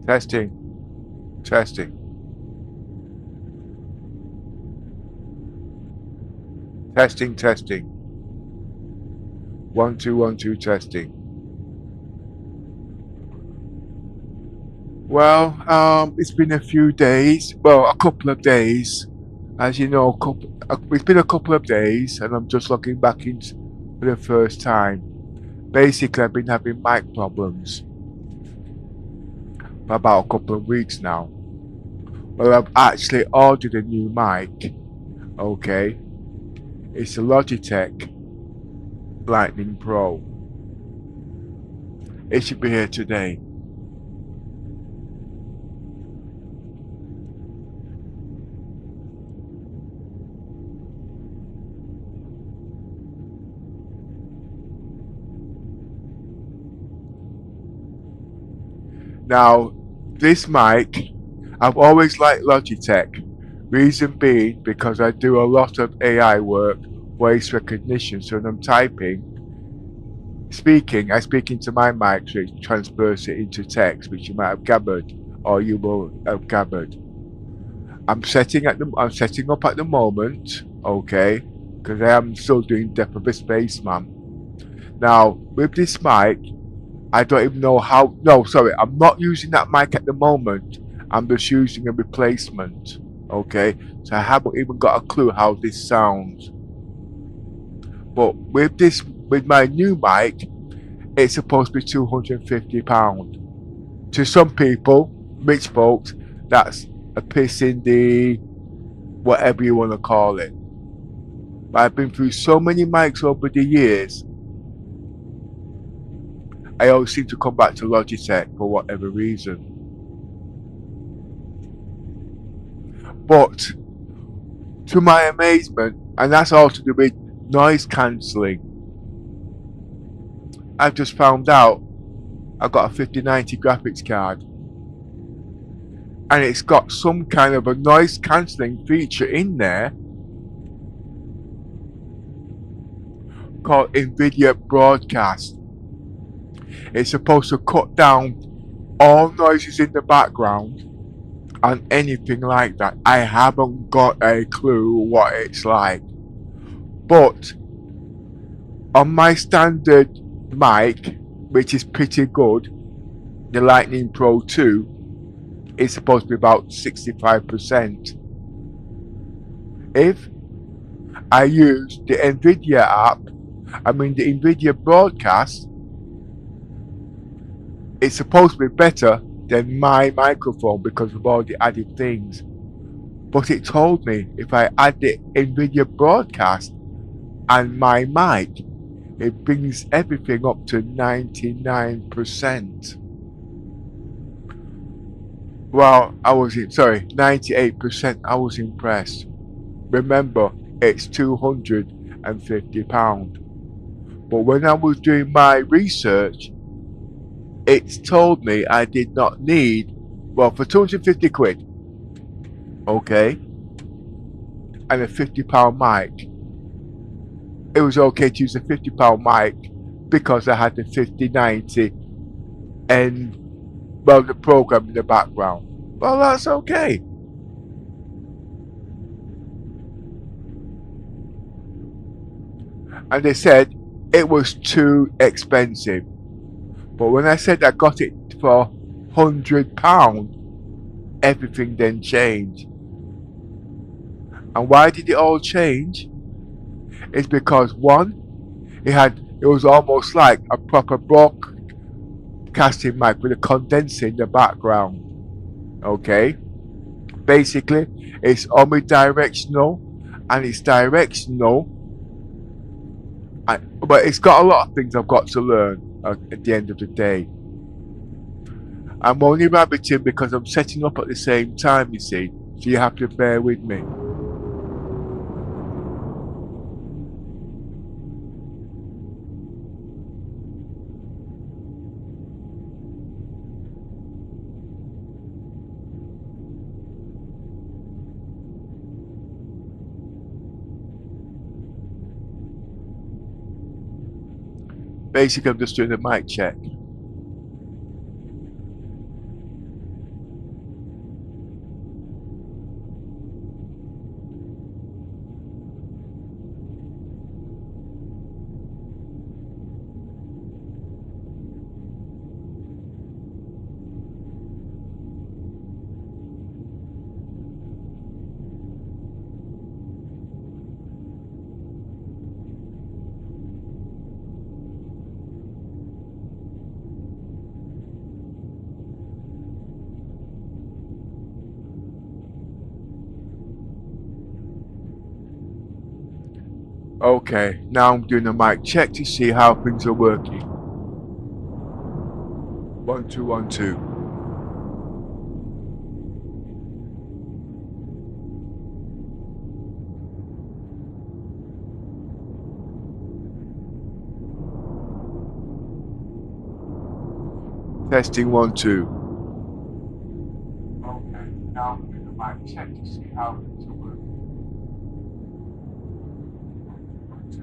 Testing, testing, testing, testing. 1 2 1 2 testing. Well, it's been a few days. Well, a couple of days, as you know. It's been a couple of days, and I'm just logging back in for the first time. Basically, I've been having mic problems for about a couple of weeks now. Well, I've actually ordered a new mic. Okay, it's a Logitech Lightning Pro. It should be here today. Now, this mic, I've always liked Logitech. Reason being because I do a lot of AI work, voice recognition. So when I'm speaking, I speak into my mic, so it transfers it into text, which you might have gathered, or you will have gathered. I'm setting up at the moment, okay, because I am still doing Death of a Spaceman. Now, with this mic, I don't even know how. No, sorry, I'm not using that mic at the moment. I'm just using a replacement. Okay, so I haven't even got a clue how this sounds. But with my new mic, it's supposed to be £250. To some people, rich folks, that's a piss in the whatever you want to call it. But I've been through so many mics over the years. I always seem to come back to Logitech for whatever reason. But to my amazement, and that's all to do with noise cancelling, I've just found out I've got a 5090 graphics card. And it's got some kind of a noise cancelling feature in there called NVIDIA Broadcast. It's supposed to cut down all noises in the background and anything like that. I haven't got a clue what it's like. But on my standard mic, which is pretty good, the Lightning Pro 2, is supposed to be about 65%. If I use the NVIDIA app, the NVIDIA Broadcast, it's supposed to be better than my microphone because of all the added things. But it told me if I add the NVIDIA Broadcast and my mic, it brings everything up to 99%. Well, 98%. I was impressed. Remember, it's £250. But when I was doing my research, it's told me I did not need, well, for 250 quid, okay, and a £50 mic, it was okay to use a £50 mic because I had the 5090 and, well, the program in the background. Well, that's okay. And they said it was too expensive. But when I said I got it for £100, everything then changed. And why did it all change? It's because one, it was almost like a proper broadcasting mic with a condenser in the background. Okay? Basically, it's omnidirectional and it's directional. But it's got a lot of things I've got to learn at the end of the day. I'm only rabbiting because I'm setting up at the same time, you see, so you have to bear with me. Basically, I'm just doing a mic check. Okay, now I'm doing a mic check to see how things are working. 1 2 1 2. Testing 1 2. Okay, now I'm doing a mic check to see how things are working. 1 2.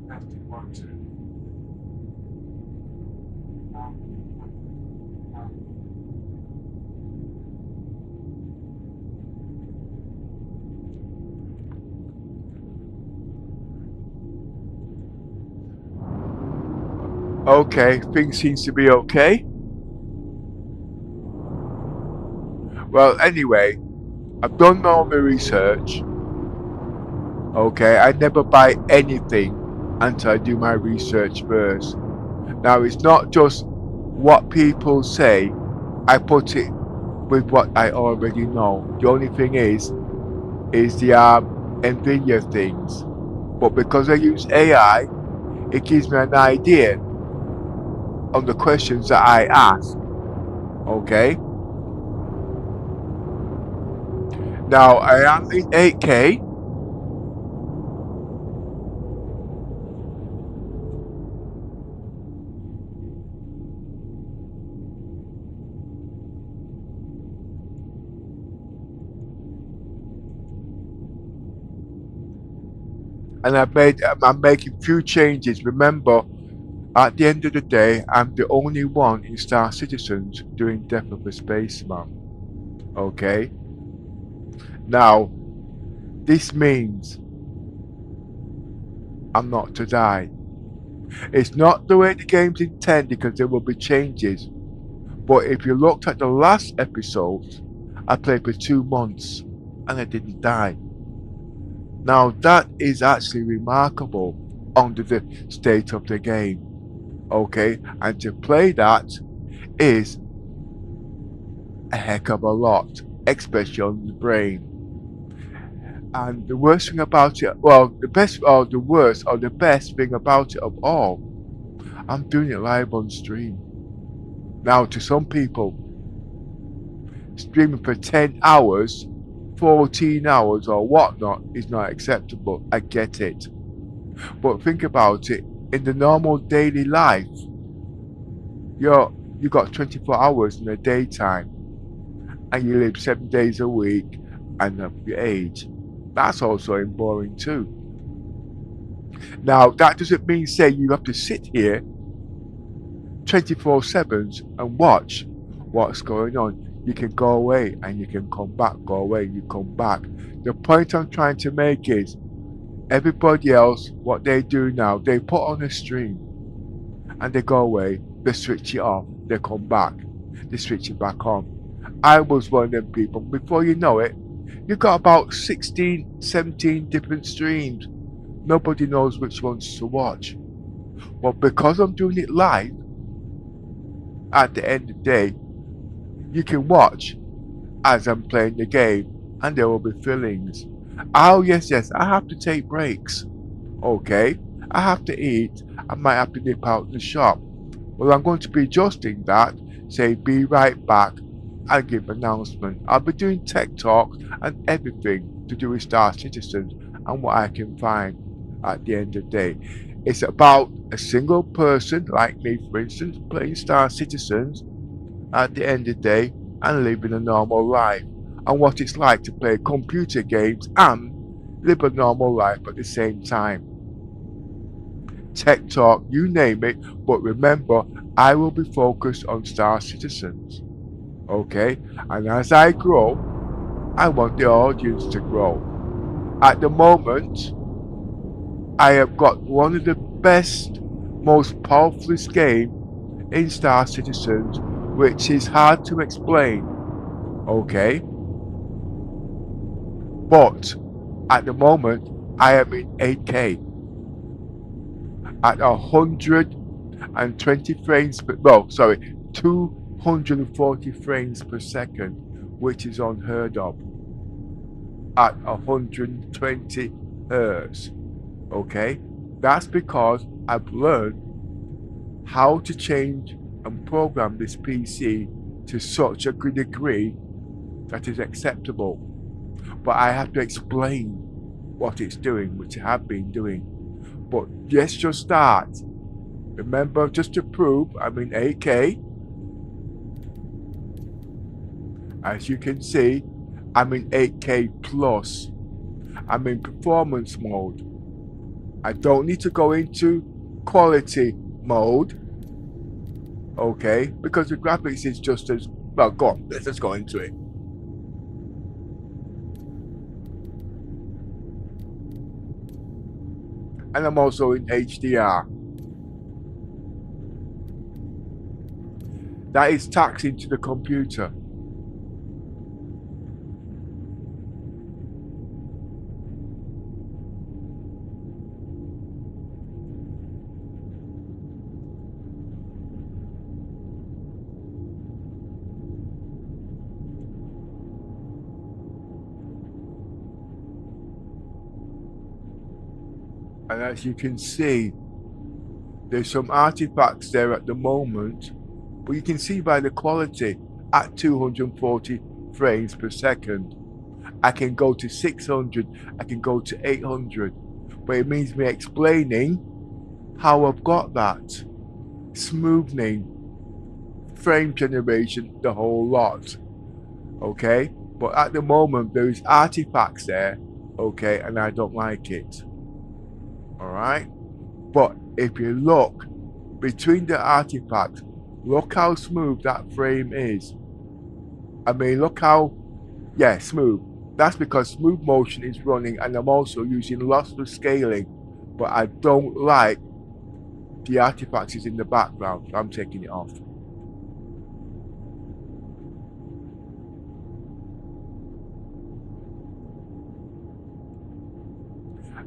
Testing 1 2. Okay, things seems to be okay. Well, anyway, I've done all my research. Okay, I never buy anything until I do my research first. Now, it's not just what people say, I put it with what I already know. The only thing is the NVIDIA things. But because I use AI, it gives me an idea on the questions that I ask. Okay? Now, I am in 8K. And I'm making few changes. Remember, at the end of the day, I'm the only one in Star Citizens doing Death of a Spaceman. Okay? Now, this means I'm not to die. It's not the way the game's intended because there will be changes. But if you looked at the last episodes, I played for 2 months and I didn't die. Now that is actually remarkable under the state of the game. Okay? And to play that is a heck of a lot, especially on the brain. And the worst thing about it, well, the best or the worst or the best thing about it of all, I'm doing it live on stream. Now, to some people, streaming for 10 hours, 14 hours, or whatnot is not acceptable. I get it. But think about it in the normal daily life, you got 24 hours in the daytime and you live 7 days a week and of your age. That's also boring too. Now, that doesn't mean say you have to sit here 24/7 and watch what's going on. You can go away and you can come back, go away, you come back. The point I'm trying to make is everybody else, what they do now, they put on a stream and they go away, they switch it off, they come back, they switch it back on. I was one of them people. Before you know it, you got about 16, 17 different streams. Nobody knows which ones to watch. But because I'm doing it live, at the end of the day, you can watch as I'm playing the game and there will be fillings. Oh, yes, I have to take breaks. Okay, I have to eat. I might have to nip out the shop. Well, I'm going to be adjusting that, say be right back and give an announcement. I'll be doing tech talk and everything to do with Star Citizens and what I can find at the end of the day. It's about a single person like me, for instance, playing Star Citizens at the end of the day and living a normal life and what it's like to play computer games and live a normal life at the same time. Tech talk, you name it, but remember, I will be focused on Star Citizens. Okay? And as I grow, I want the audience to grow. At the moment, I have got one of the best, most powerfulest game in Star Citizens, which is hard to explain. Okay? But at the moment, I am in 8K. at 120 frames per, well, sorry, 240 frames per second, which is unheard of at 120 hertz. Okay, that's because I've learned how to change and program this PC to such a good degree that is acceptable. But I have to explain what it's doing, which I have been doing. But let's just start. Remember, just to prove, I'm in 8K. As you can see, I'm in 8K plus. I'm in performance mode. I don't need to go into quality mode, okay, because the graphics is just as, well, go on, let's just go into it. And I'm also in HDR. That is taxing to the computer. And as you can see, there's some artifacts there at the moment, but you can see by the quality at 240 frames per second. I can go to 600, I can go to 800, but it means me explaining how I've got that. Smoothing, frame generation, the whole lot. Okay? But at the moment, there is artifacts there, okay, and I don't like it. Alright? But if you look between the artifacts, look how smooth that frame is. I mean, look how, yeah, smooth. That's because smooth motion is running, and I'm also using lossless scaling, but I don't like the artifacts is in the background, so I'm taking it off.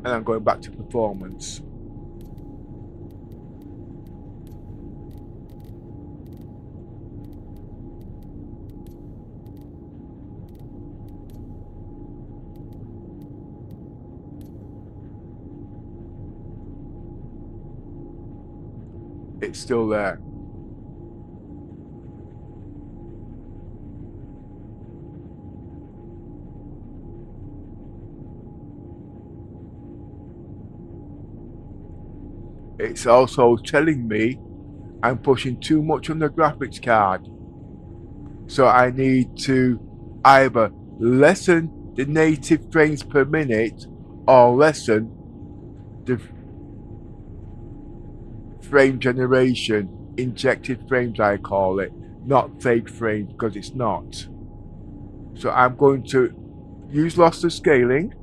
And I'm going back to performance. It's still there. It's also telling me I'm pushing too much on the graphics card. So I need to either lessen the native frames per minute or lessen the frame generation, injected frames I call it, not fake frames, because it's not. So I'm going to use lossless scaling,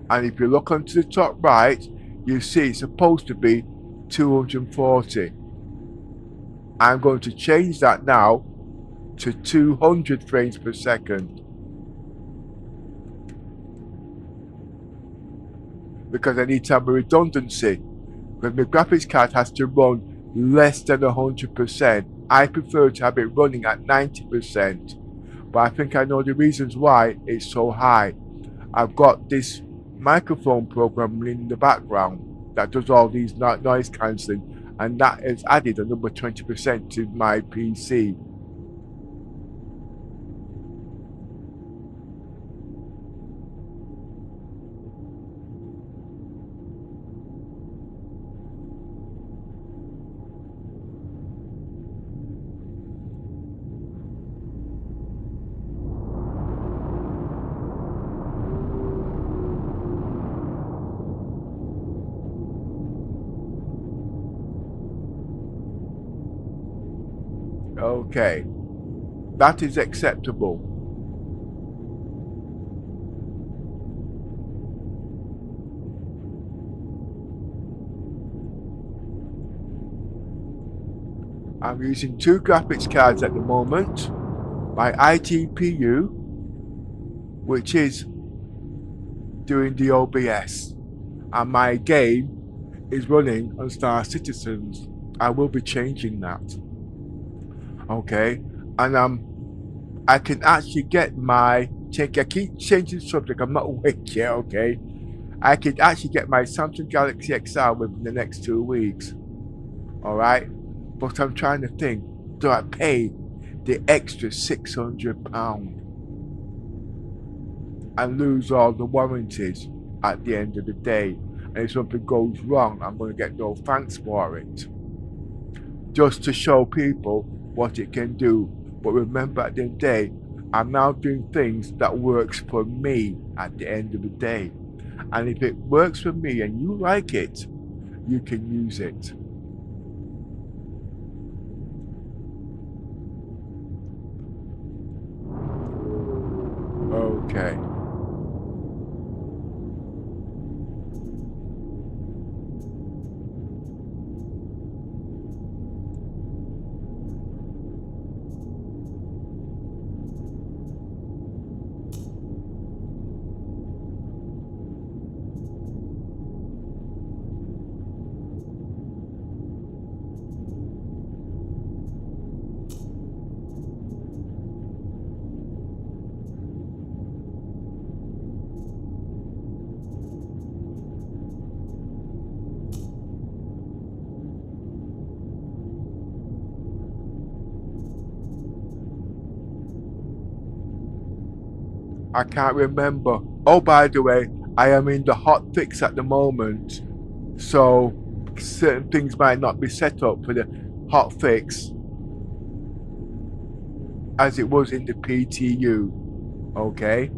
and if you look onto the top right, you see it's supposed to be 240. I'm going to change that now to 200 frames per second, because I need to have a redundancy. When the graphics card has to run less than 100%, I prefer to have it running at 90%. But I think I know the reasons why it's so high. I've got this microphone program in the background that does all these noise cancelling, and that has added another 20% to my PC. Okay, that is acceptable. I'm using two graphics cards at the moment. My iGPU, which is doing the OBS, and my game is running on Star Citizens. I will be changing that. Okay, and I can actually get my check. I keep changing subject. I'm not awake yet. Okay, I can actually get my Samsung Galaxy XR within the next 2 weeks. All right, but I'm trying to think. Do I pay the extra £600 and lose all the warranties at the end of the day? And if something goes wrong, I'm going to get no thanks for it. Just to show people what it can do. But remember, at the end of the day, I'm now doing things that works for me at the end of the day. And if it works for me and you like it, you can use it. Okay. I can't remember. Oh, by the way, I am in the hot fix at the moment, so certain things might not be set up for the hot fix as it was in the PTU. Okay,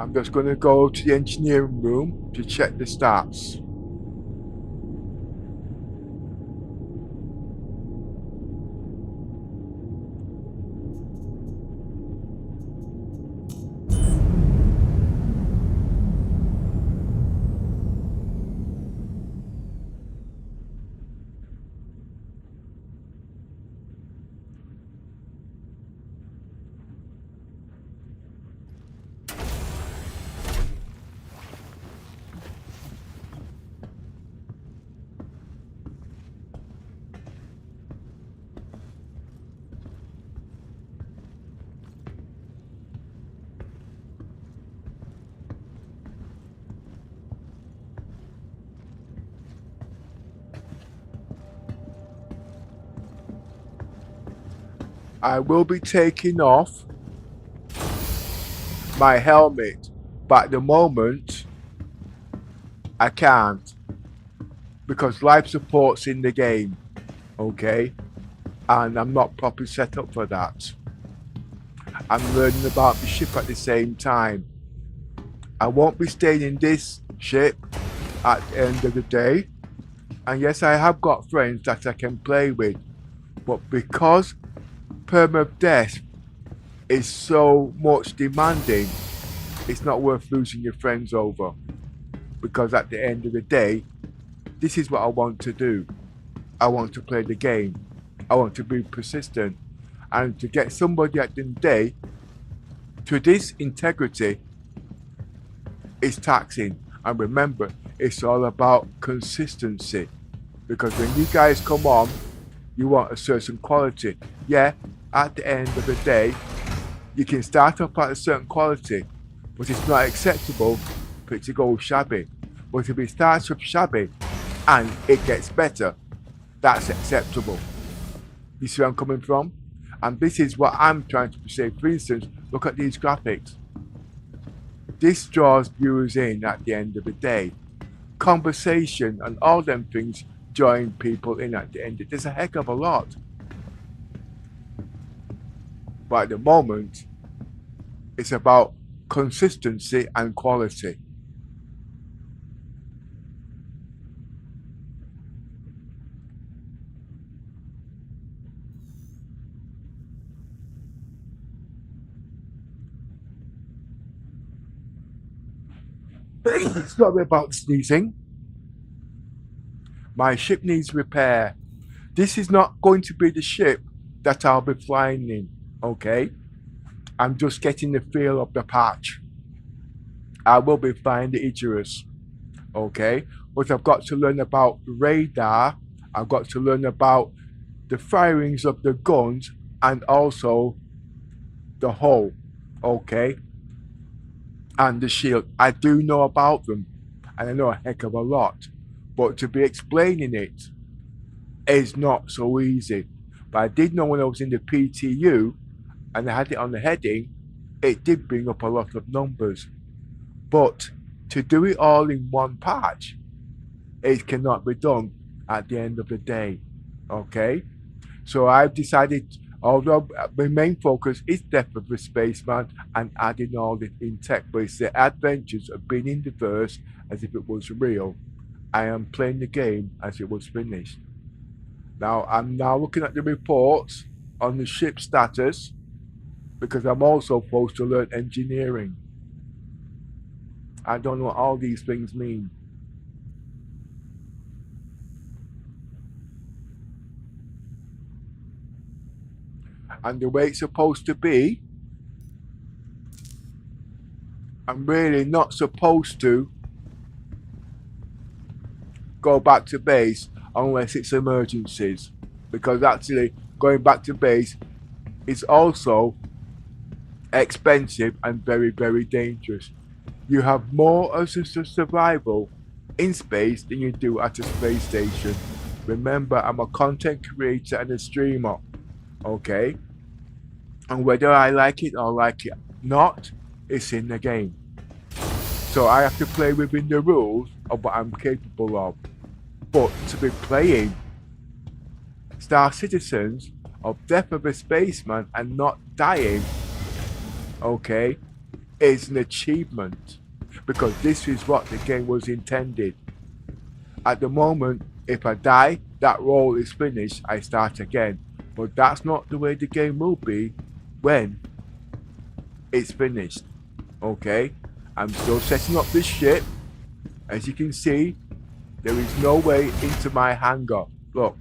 I'm just going to go to the engineering room to check the stats. I will be taking off my helmet, but at the moment I can't because life support's in the game. Okay, and I'm not properly set up for that. I'm learning about the ship at the same time. I won't be staying in this ship at the end of the day. And yes, I have got friends that I can play with, but because permadeath is so much demanding, it's not worth losing your friends over. Because at the end of the day, this is what I want to do. I want to play the game. I want to be persistent. And to get somebody at the end of the day to this integrity is taxing. And remember, it's all about consistency. Because when you guys come on, you want a certain quality. Yeah, at the end of the day, you can start up at a certain quality, but it's not acceptable for it to go shabby. But if it starts up shabby and it gets better, that's acceptable. You see where I'm coming from? And this is what I'm trying to say. For instance, look at these graphics. This draws viewers in at the end of the day. Conversation and all them things join people in at the end. There's a heck of a lot. But at the moment, it's about consistency and quality. It's not about sneezing. My ship needs repair. This is not going to be the ship that I'll be flying in, okay? I'm just getting the feel of the patch. I will be flying the Idris, okay? But I've got to learn about radar, I've got to learn about the firings of the guns and also the hull, okay? And the shield. I do know about them, and I know a heck of a lot. But to be explaining it is not so easy. But I did know when I was in the PTU and I had it on the heading, it did bring up a lot of numbers. But to do it all in one patch, it cannot be done at the end of the day. Okay? So I've decided, although my main focus is Death of the Spaceman and adding all the in tech, but it's the adventures of being in the verse as if it was real. I am playing the game as it was finished. Now I'm now looking at the reports on the ship status because I'm also supposed to learn engineering. I don't know what all these things mean. And the way it's supposed to be, I'm really not supposed to go back to base unless it's emergencies. Because actually going back to base is also expensive and very, very dangerous. You have more of a survival in space than you do at a space station. Remember, I'm a content creator and a streamer, okay? And whether I like it or like it not, it's in the game. So I have to play within the rules of what I'm capable of. But to be playing Star Citizens of Death of a Spaceman and not dying, okay, is an achievement. Because this is what the game was intended. At the moment, if I die, that role is finished, I start again. But that's not the way the game will be when it's finished. Okay? I'm still setting up this ship. As you can see, there is no way into my hangar. Look.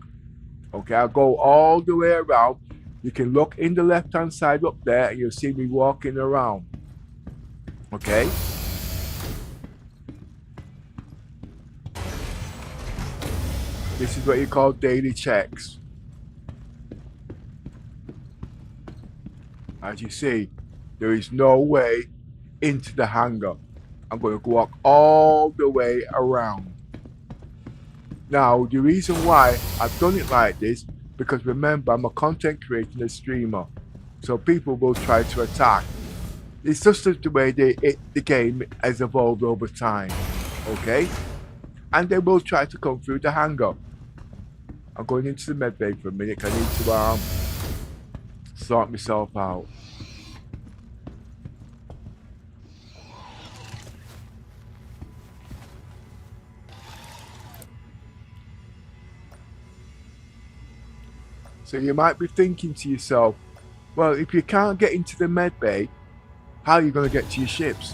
Okay, I'll go all the way around. You can look in the left hand side up there and you'll see me walking around. Okay? This is what you call daily checks. As you see, there is no way into the hangar. I'm going to walk all the way around. Now, the reason why I've done it like this, because remember, I'm a content creator and a streamer. So people will try to attack. It's just the way the game has evolved over time. Okay? And they will try to come through the hangar. I'm going into the medbay for a minute. I need to sort myself out. So you might be thinking to yourself, well, if you can't get into the medbay, how are you going to get to your ships?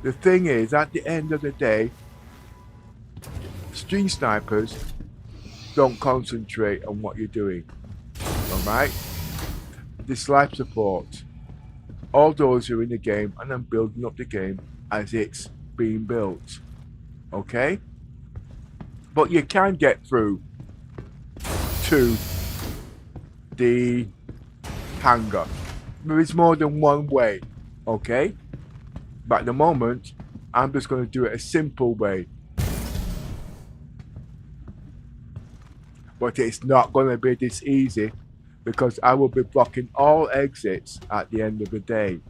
The thing is, at the end of the day, stream snipers don't concentrate on what you're doing. Alright? This life support. All those are in the game and I'm building up the game as it's being built. Okay? But you can get through to the hangar. There is more than one way. Okay? But at the moment, I'm just going to do it a simple way. But it's not going to be this easy because I will be blocking all exits at the end of the day.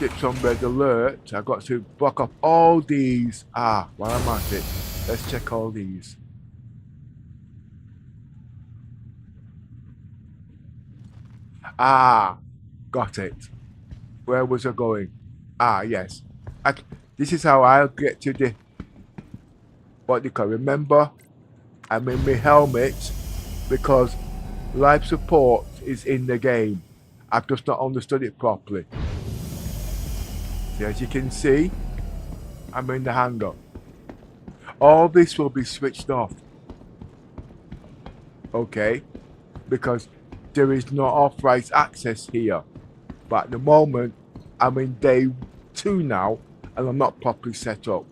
Ships on red alert. I've got to block off all these. While I'm at it, let's check all these. Got it. Where was I going? Yes. This is how I'll get to the, what do you call it? Remember, I'm in my helmet because life support is in the game. I've just not understood it properly. So as you can see, I'm in the hangar. All this will be switched off. Okay? Because there is no authorized access here. But at the moment, I'm in day 2 now, and I'm not properly set up.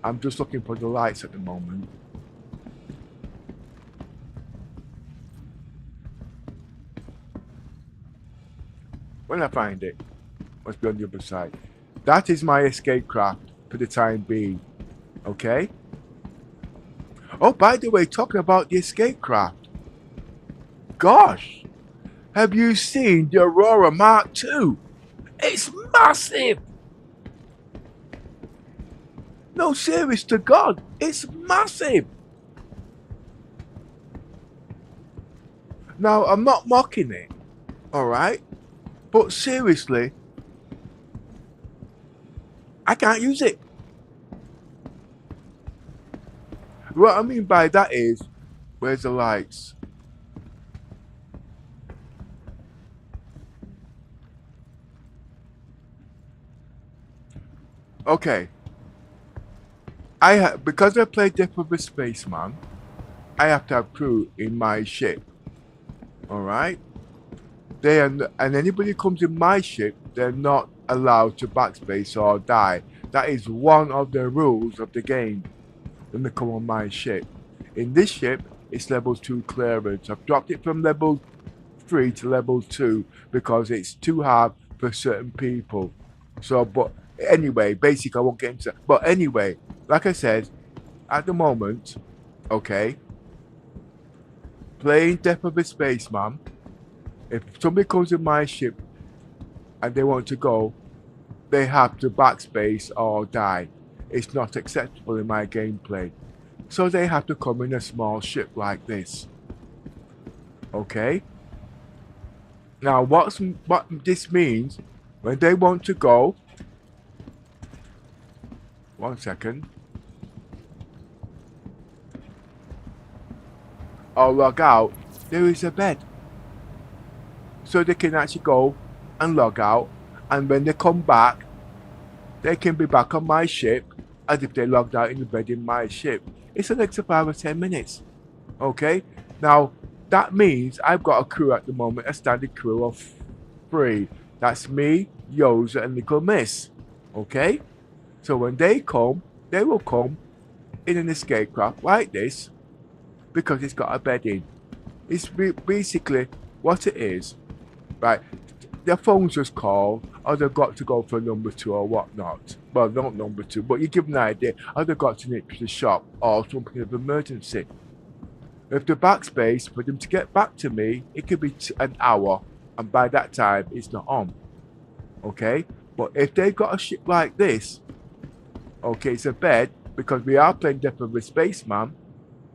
I'm just looking for the lights at the moment. When I find it, must be on the other side. That is my escape craft for the time being. Okay? Oh, by the way, talking about the escape craft. Gosh! Have you seen the Aurora Mark II? It's massive! No, serious to God, it's massive! Now, I'm not mocking it, alright? But seriously, I can't use it. What I mean by that is, where's the lights? Okay. Because I play Death of a Spaceman, I have to have crew in my ship. Alright? And anybody who comes in my ship, they're not allowed to backspace or die. That is one of the rules of the game when they come on my ship. In this ship, it's level 2 clearance. I've dropped it from level 3 to level 2 because it's too hard for certain people. So, but anyway, basically I won't get into that. But anyway, like I said, at the moment, okay, playing Death of a Spaceman, if somebody comes in my ship and they want to go, they have to backspace or die. It's not acceptable in my gameplay. So they have to come in a small ship like this. Okay? Now what this means, when they want to go, 1 second, or log out, there is a bed. So they can actually go and log out, and when they come back, they can be back on my ship as if they logged out in the bed in my ship. It's an extra 5 or 10 minutes. Okay? Now, that means I've got a crew at the moment, a standard crew of 3. That's me, Yoza, and Little Miss. Okay? So when they will come in an escape craft like this because it's got a bed in. It's basically what it is. Right? Their phones just call, or they've got to go for number 2 or whatnot. Well, not number 2, but you give them an idea. Or they've got to nip to the shop or something of emergency. If the backspace for them to get back to me, it could be an hour, and by that time it's not on. Okay? But if they've got a ship like this, okay, it's a bed, because we are playing Death of a Spaceman,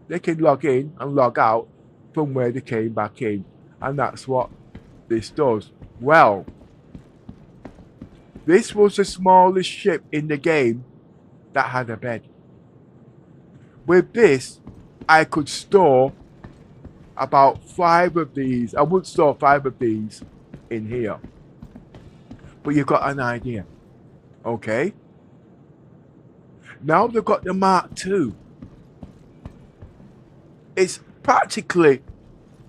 they can log in and log out from where they came back in. And that's what this does. Well, this was the smallest ship in the game that had a bed. With this, I could store about 5 of these. I would store 5 of these in here. But you've got an idea. Okay? Now they've got the Mark II. It's practically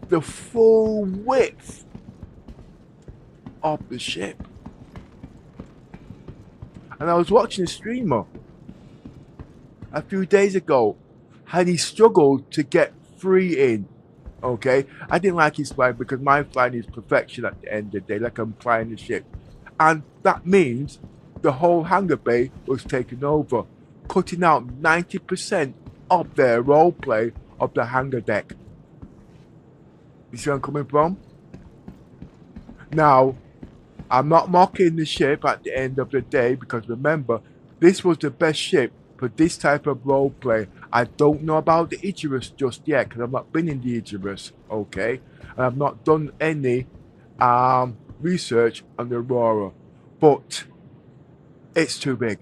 the full width of the ship. And I was watching a streamer a few days ago, and he struggled to get 3 in. Okay? I didn't like his flying because my flying is perfection at the end of the day, like I'm flying the ship. And that means the whole hangar bay was taken over, cutting out 90% of their roleplay of the hangar deck. You see where I'm coming from? Now, I'm not mocking the ship at the end of the day because remember, this was the best ship for this type of roleplay. I don't know about the Idris just yet because I've not been in the Idris, okay? And I've not done any research on the Aurora, but it's too big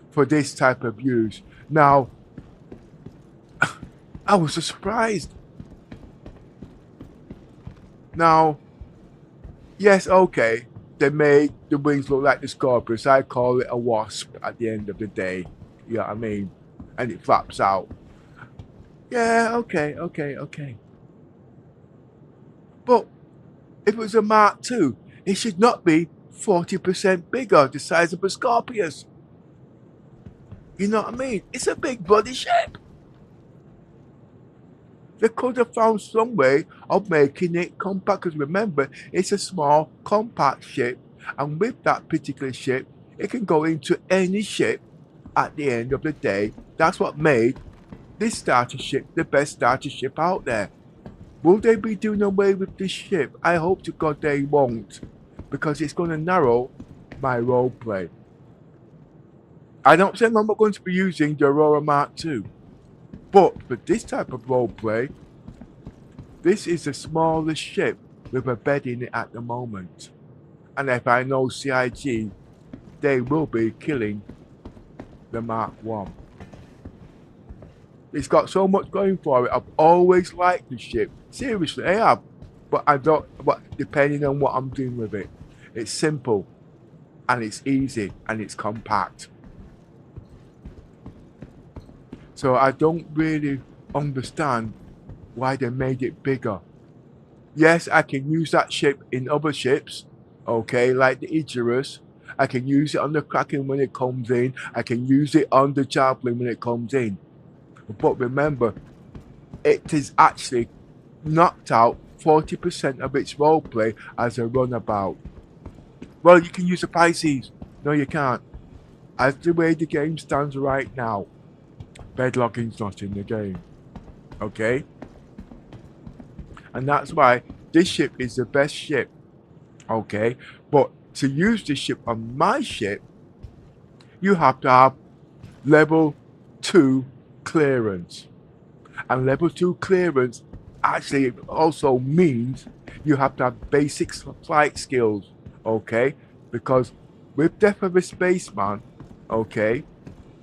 for this type of use. Now, I was surprised. Now, yes, okay, they made the wings look like the scorpions. I call it a wasp at the end of the day. You know what I mean? And it flaps out. Yeah, okay. But if it was a Mark II, it should not be 40% bigger, the size of a Scorpius. You know what I mean? It's a big bloody ship. They could have found some way of making it compact, because remember, it's a small, compact ship, and with that particular ship, it can go into any ship at the end of the day. That's what made this starter ship the best starter ship out there. Will they be doing away with this ship? I hope to God they won't, because it's going to narrow my roleplay. I don't say I'm not going to be using the Aurora Mark II, but for this type of roleplay, this is the smallest ship with a bed in it at the moment. And if I know CIG, they will be killing the Mark I. It's got so much going for it. I've always liked the ship. Seriously, I have. But I don't, but depending on what I'm doing with it. It's simple, and it's easy, and it's compact. So I don't really understand why they made it bigger. Yes, I can use that ship in other ships, okay, like the Idris. I can use it on the Kraken when it comes in. I can use it on the Javelin when it comes in. But remember, it is actually knocked out 40% of its roleplay as a runabout. Well, you can use a Pisces. No, you can't. As the way the game stands right now, bedlocking's not in the game. Okay? And that's why this ship is the best ship. Okay? But to use this ship on my ship, you have to have level 2 clearance. And level 2 clearance actually also means you have to have basic flight skills, okay? Because with Death of a Spaceman, okay,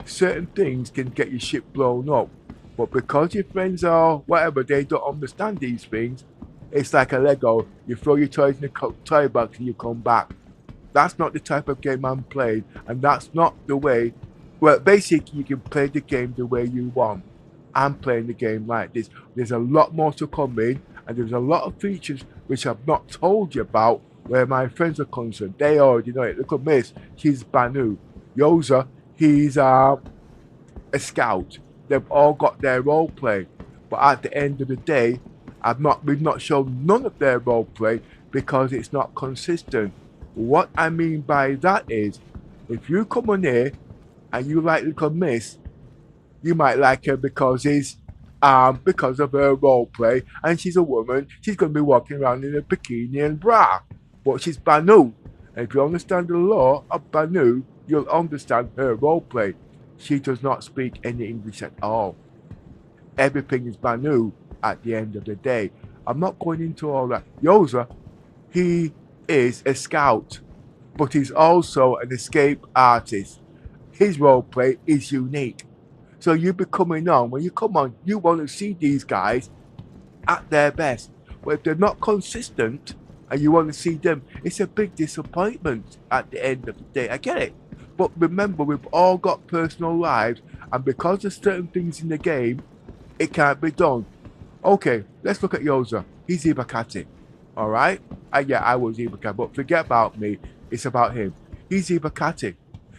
certain things can get your ship blown up. But because your friends are whatever, they don't understand these things, it's like a Lego. You throw your toys in the toy box and you come back. That's not the type of game I'm playing, and that's not the way. Well, basically, you can play the game the way you want. I'm playing the game like this. There's a lot more to come in, and there's a lot of features which I've not told you about where my friends are concerned. They already know it. Look at Miss, she's Banu. Yoza, he's a scout. They've all got their role play, but at the end of the day, we've not shown none of their role play because it's not consistent. What I mean by that is, if you come on here and you like little Miss, you might like her because of her role play, and she's a woman. She's going to be walking around in a bikini and bra, but she's Banu. And if you understand the law of Banu, you'll understand her role play. She does not speak any English at all. Everything is Banu at the end of the day. I'm not going into all that. Yoza, he is a scout, but he's also an escape artist. His role play is unique. So you be coming on, when you come on, you want to see these guys at their best. But if they're not consistent and you want to see them, it's a big disappointment at the end of the day. I get it. But remember, we've all got personal lives, and because there's certain things in the game, it can't be done. Okay, let's look at Yoza. He's Ibakati. Alright? Yeah, I was Ibakati, but forget about me. It's about him. He's Ibakati.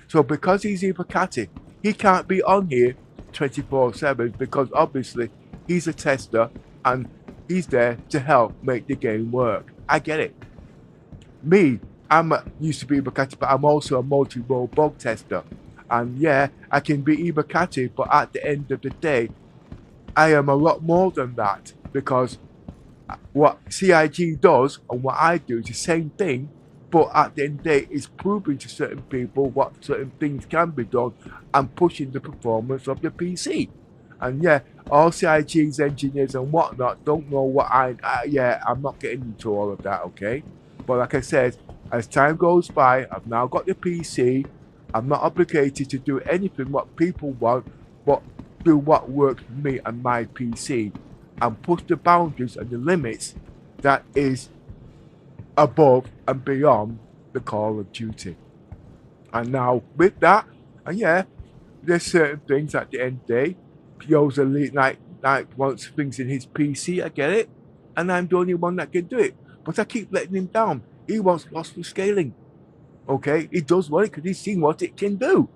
So because he's Ibakati, he can't be on here 24/7 because obviously he's a tester and he's there to help make the game work. I get it. Me, used to be Ibakati, but I'm also a multi-role bug tester. And yeah, I can be Ibakati, but at the end of the day, I am a lot more than that, because what CIG does and what I do is the same thing, but at the end of the day, it's proving to certain people what certain things can be done and pushing the performance of the PC. And yeah, all CIG's engineers and whatnot don't know what I'm not getting into all of that, okay? But like I said, as time goes by, I've now got the PC. I'm not obligated to do anything what people want, but do what works for me and my PC, and push the boundaries and the limits that is above and beyond the Call of Duty. And now with that, and yeah, there's certain things at the end of the day. Yo's elite like wants things in his PC, I get it. And I'm the only one that can do it. But I keep letting him down. He wants lossless scaling. Okay? He does want it because he's seen what it can do.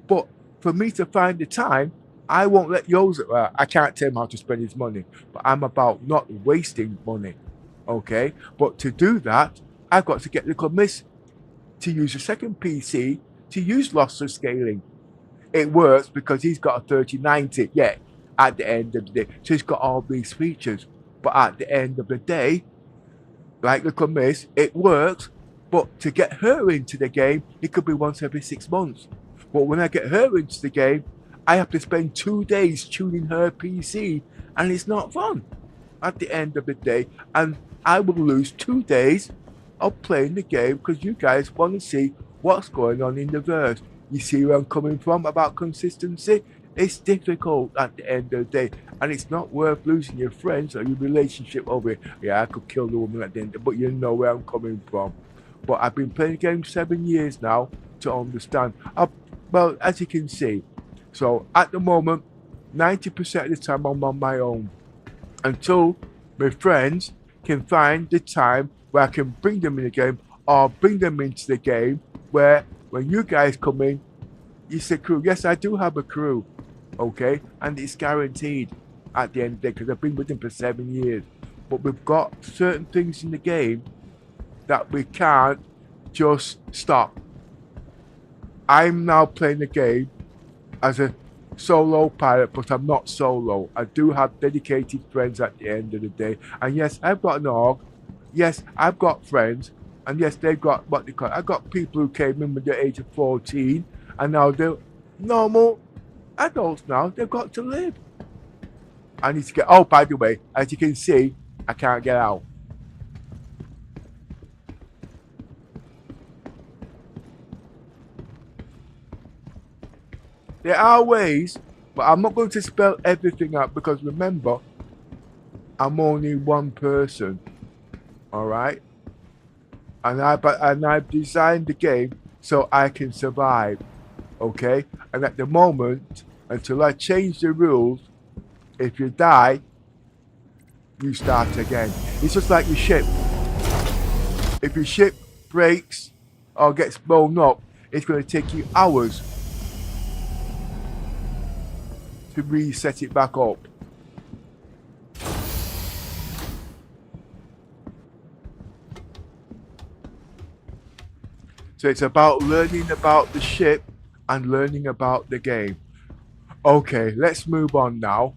But for me to find the time, I won't let Yo's I can't tell him how to spend his money. But I'm about not wasting money. Okay? But to do that, I've got to get little miss to use a second PC to use lossless scaling. It works because he's got a 3090, yeah, at the end of the day. So he's got all these features. But at the end of the day, like little miss, it works. But to get her into the game, it could be once every 6 months. But when I get her into the game, I have to spend 2 days tuning her PC, and it's not fun at the end of the day. And I will lose 2 days of playing the game because you guys want to see what's going on in the verse. You see where I'm coming from about consistency? It's difficult at the end of the day, and it's not worth losing your friends or your relationship over it. Yeah, I could kill the woman at the end, but you know where I'm coming from. But I've been playing the game 7 years now to understand. Well, as you can see, so at the moment, 90% of the time I'm on my own until my friends can find the time where I can bring them in the game or bring them into the game where when you guys come in, you say crew. Yes, I do have a crew, okay? And it's guaranteed at the end of the day because I've been with them for 7 years. But we've got certain things in the game that we can't just stop. I'm now playing the game as a solo pilot, but I'm not solo. I do have dedicated friends at the end of the day. And yes, I've got an org. Yes, I've got friends. And yes, they've got what they call. I got people who came in with the age of 14, and now they're normal adults now. They've got to live. I need to get. Oh, by the way, as you can see, I can't get out. There are ways, but I'm not going to spell everything out because remember, I'm only one person. All right, and I've designed the game so I can survive. Okay, and at the moment, until I change the rules, if you die, you start again. It's just like your ship. If your ship breaks or gets blown up, it's going to take you hours to reset it back up. So it's about learning about the ship and learning about the game. Okay, let's move on now.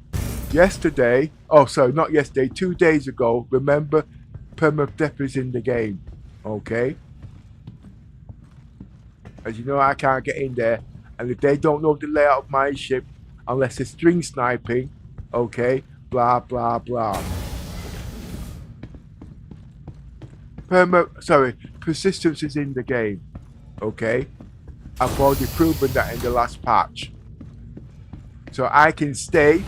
Yesterday, oh, sorry, not yesterday, 2 days ago, remember, permadeath is in the game. Okay? As you know, I can't get in there. And if they don't know the layout of my ship, unless it's string sniping, okay, blah, blah, blah. Persistence is in the game. Okay? I've already proven that in the last patch. So I can stay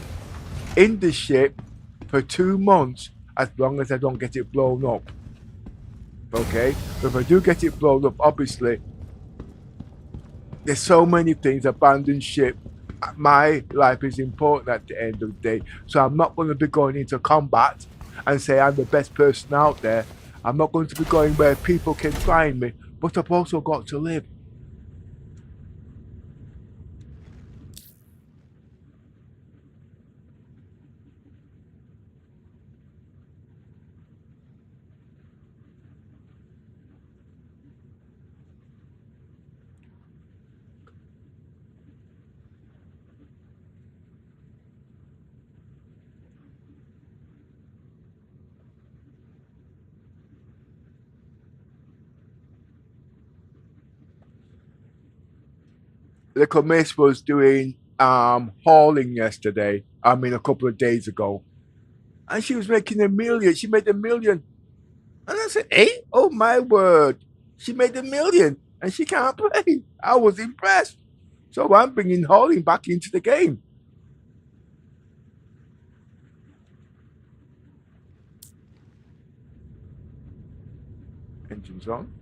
in the ship for 2 months as long as I don't get it blown up. Okay? But if I do get it blown up, obviously, there's so many things, abandoned ship. My life is important at the end of the day. So I'm not going to be going into combat and say I'm the best person out there. I'm not going to be going where people can find me, but I've also got to live. Little Miss was doing hauling yesterday. I mean, a couple of days ago, and she was making 1 million. She made 1 million, and I said, "Hey, oh my word, she made 1 million, and she can't play." I was impressed. So I'm bringing hauling back into the game. Engines on.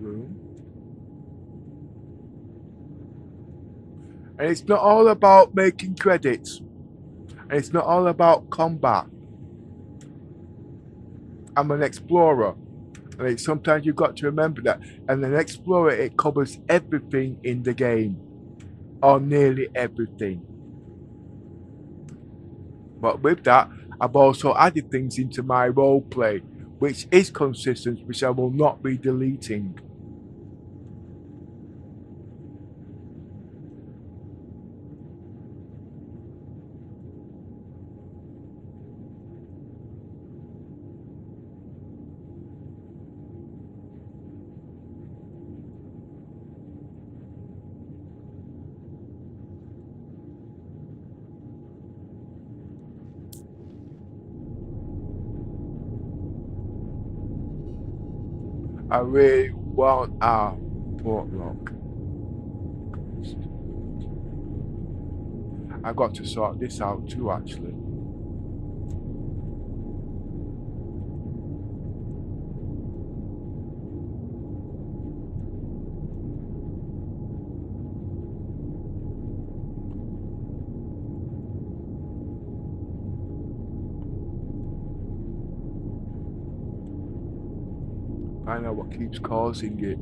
room. And it's not all about making credits. And it's not all about combat. I'm an explorer. And sometimes you've got to remember that. And an explorer, it covers everything in the game. Or nearly everything. But with that, I've also added things into my roleplay, which is consistent, which I will not be deleting. I really want a port lock. I got to sort this out too, actually. Find out what keeps causing it.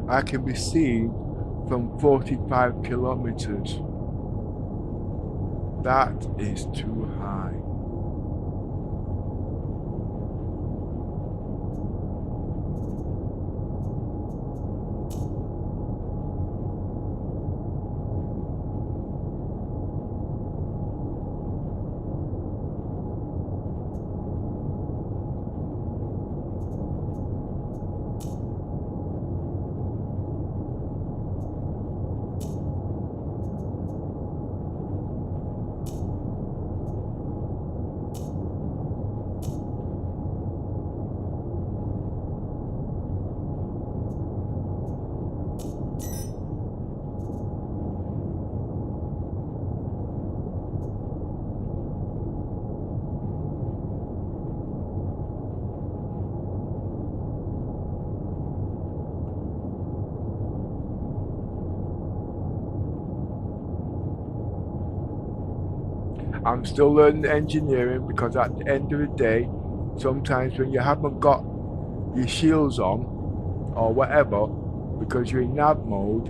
I can be seen from 45 kilometers. That is too high. I'm still learning engineering because at the end of the day, sometimes when you haven't got your shields on or whatever, because you're in nav mode,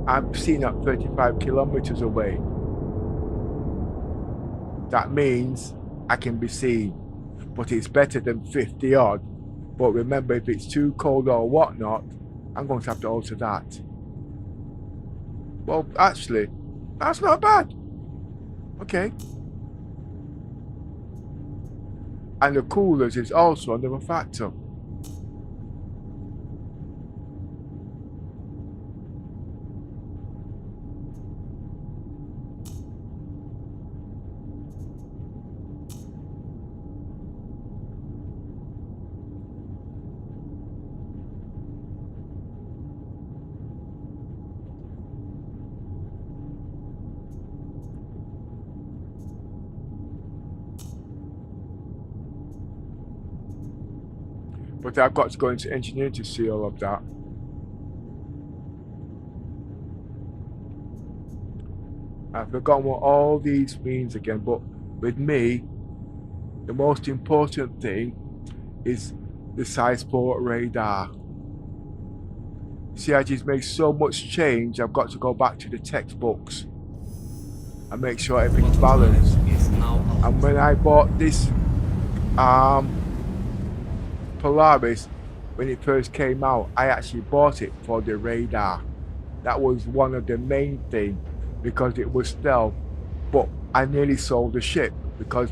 I'm seen at 35 kilometers away. That means I can be seen, but it's better than 50 odd. But remember, if it's too cold or whatnot, I'm going to have to alter that. Well, actually, that's not bad. Okay. And the coolers is also another factor. But I've got to go into engineering to see all of that. I've forgotten what all these means again, but with me, the most important thing is the size 4 radar. CIG's made so much change, I've got to go back to the textbooks and make sure everything's balanced. And when I bought this Polaris, when it first came out, I actually bought it for the radar. That was one of the main things because it was stealth. But I nearly sold the ship because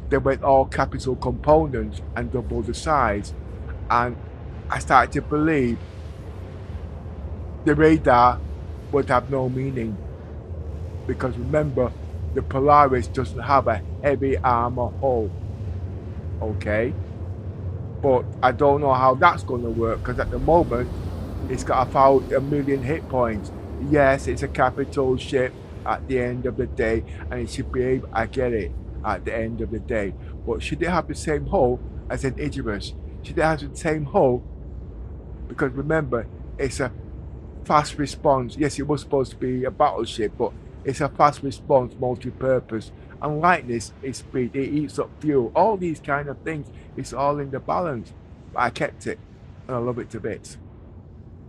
they went all capital components and double the size. And I started to believe the radar would have no meaning. Because remember, the Polaris doesn't have a heavy armor hull. Okay? But I don't know how that's going to work because at the moment it's got about 1 million hit points. Yes, it's a capital ship at the end of the day, and it should be able, I get it, at the end of the day. But should it have the same hull as an Idris? Should it have the same hull? Because remember, it's a fast response. Yes, it was supposed to be a battleship, but it's a fast response multi-purpose. And lightness is speed, it eats up fuel. All these kind of things, it's all in the balance. But I kept it, and I love it to bits.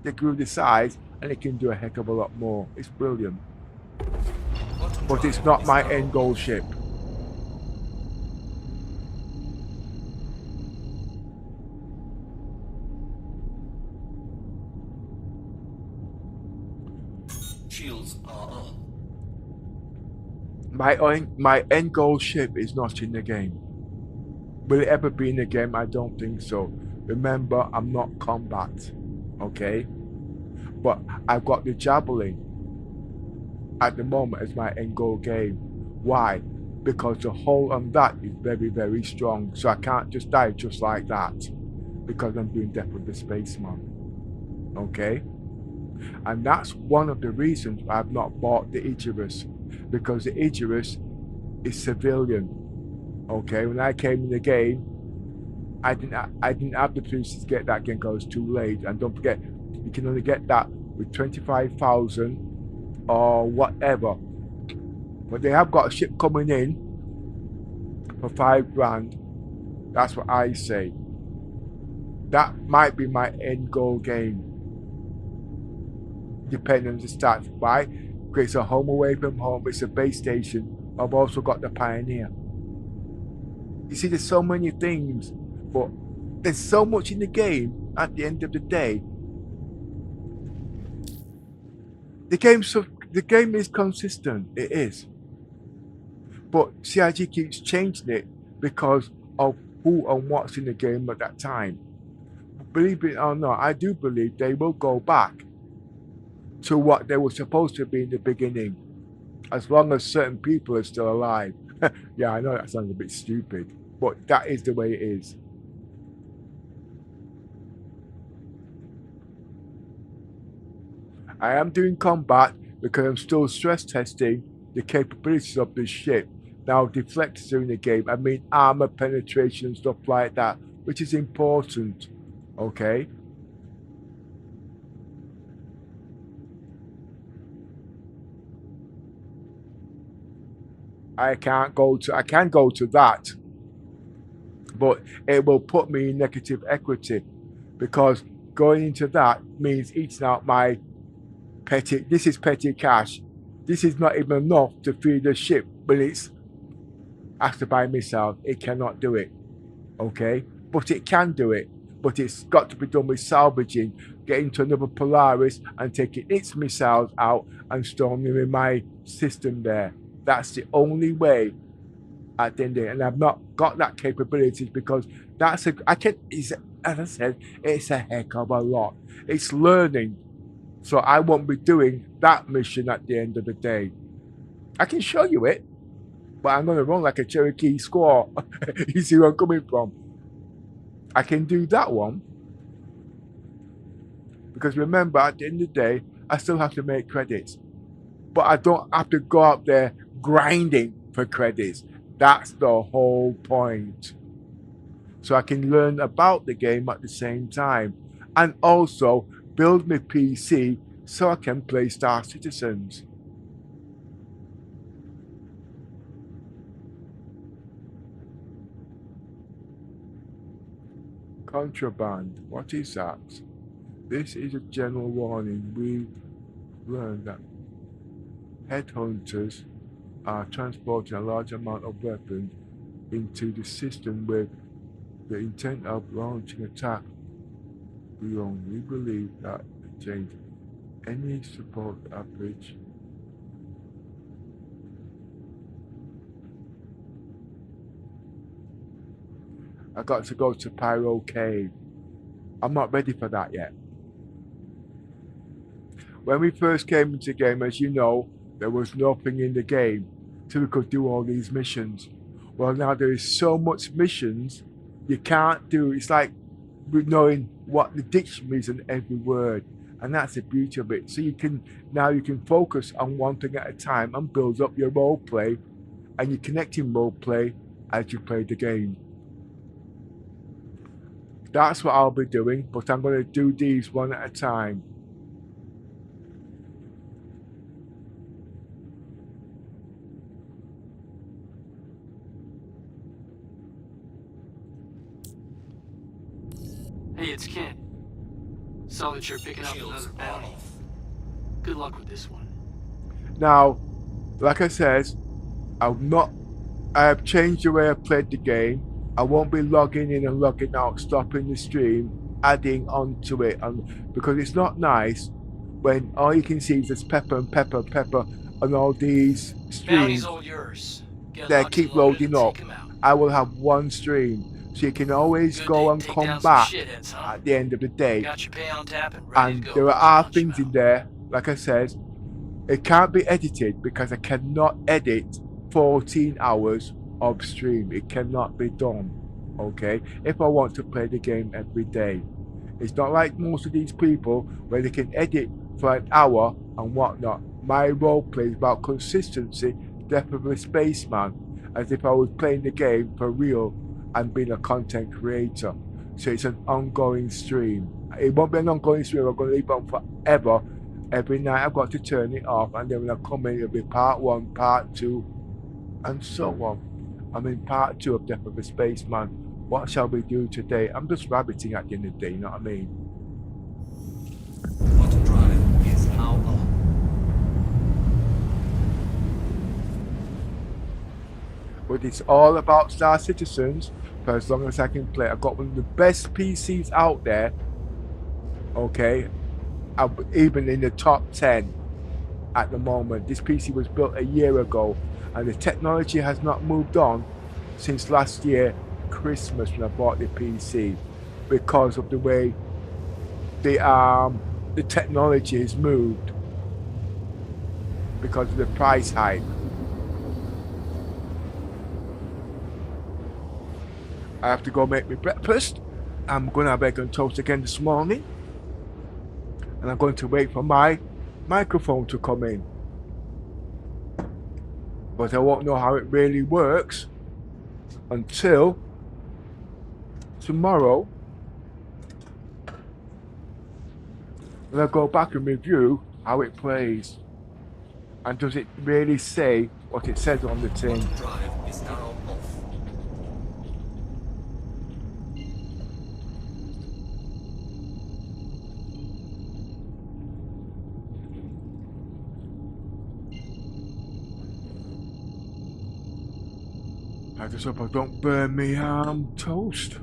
They grew the size, and it can do a heck of a lot more. It's brilliant. But it's not my end goal ship. Shields are on. My end goal ship is not in the game. Will it ever be in the game? I don't think so. Remember, I'm not combat. Okay? But I've got the Javelin at the moment as my end goal game. Why? Because the hull on that is very, very strong. So I can't just die just like that. Because I'm doing Death of the Spaceman. Okay? And that's one of the reasons I've not bought the Idris. Because the Idris is civilian. Okay, when I came in the game, I didn't have the tools to get that game because it's too late. And don't forget, you can only get that with 25,000 or whatever. But they have got a ship coming in for $5 grand. That's what I say. That might be my end goal game, depending on the stats. Why? Because it's a home away from home, it's a base station. I've also got the Pioneer. You see, there's so many things, but there's so much in the game at the end of the day. The game is consistent, it is. But CIG keeps changing it because of who and what's in the game at that time. Believe it or not, I do believe they will go back to what they were supposed to be in the beginning, as long as certain people are still alive. Yeah, I know that sounds a bit stupid, but that is the way it is. I am doing combat because I'm still stress testing the capabilities of this ship. Now, deflectors are in the game. I mean, armor penetration and stuff like that, which is important. Okay. I can go to that, but it will put me in negative equity because going into that means eating out my petty. This is petty cash. This is not even enough to feed the ship, but it's has to buy missiles. It cannot do it. Okay, but it can do it. But it's got to be done with salvaging, getting to another Polaris and taking its missiles out and storing them in my system there. That's the only way at the end of it. And I've not got that capabilities because as I said, it's a heck of a lot. It's learning. So I won't be doing that mission at the end of the day. I can show you it, but I'm going to run like a Cherokee squaw. You see where I'm coming from? I can do that one. Because remember, at the end of the day, I still have to make credits. But I don't have to go out there grinding for credits. That's the whole point. So I can learn about the game at the same time. And also build my PC so I can play Star Citizens. Contraband. What is that? This is a general warning. We've learned that headhunters are transporting a large amount of weapons into the system with the intent of launching attack. We only believe that change any support average. I got to go to Pyro Cave. I'm not ready for that yet. When we first came into the game, as you know, there was nothing in the game, so we could do all these missions. Well, now there is so much missions you can't do. It's like knowing what the dictionary is in every word, and that's the beauty of it. So you can focus on one thing at a time and build up your role play, and you're connecting role play as you play the game. That's what I'll be doing, but I'm going to do these one at a time. Hey, it's Ken. Saw that you're picking up Shields another are bounty. off. Good luck with this one. Now, like I said, I have changed the way I played the game. I won't be logging in and logging out, stopping the stream, adding onto it, and because it's not nice when all you can see is just pepper and pepper and pepper on all these Bounty's streams. all yours. Get They locked and keep loaded loading and up. take 'em out. I will have one stream, so you can always Good go day and to take come down some back shitheads, huh? at the end of the day. Got your pay on tap and ready to And go there once you are punch 'em things in out. there, like I said, it can't be edited because I cannot edit 14 hours of stream. It cannot be done. Okay? If I want to play the game every day. It's not like most of these people where they can edit for an hour and whatnot. My role play is about consistency, death of a spaceman, as if I was playing the game for real and being a content creator. So it's an ongoing stream. It won't be an ongoing stream, I'm going to leave it on forever. Every night I've got to turn it off, and then when I come in, it'll be part 1, part 2, and so on. I'm in part 2 of Death of a Spaceman. What shall we do today? I'm just rabbiting at the end of the day, you know what I mean? Auto drive is now on. But it's all about Star Citizens for as long as I can play. I've got one of the best PCs out there, okay? Even in the top 10 at the moment. This PC was built a year ago, and the technology has not moved on since last year, Christmas, when I bought the PC, because of the way the technology has moved because of the price hike. I have to go make me breakfast. I'm going to have egg and toast again this morning. And I'm going to wait for my microphone to come in. But I won't know how it really works until tomorrow, when I go back and review how it plays. And does it really say what it says on the tin? Auto drive is now off. I just hope I don't burn me toast.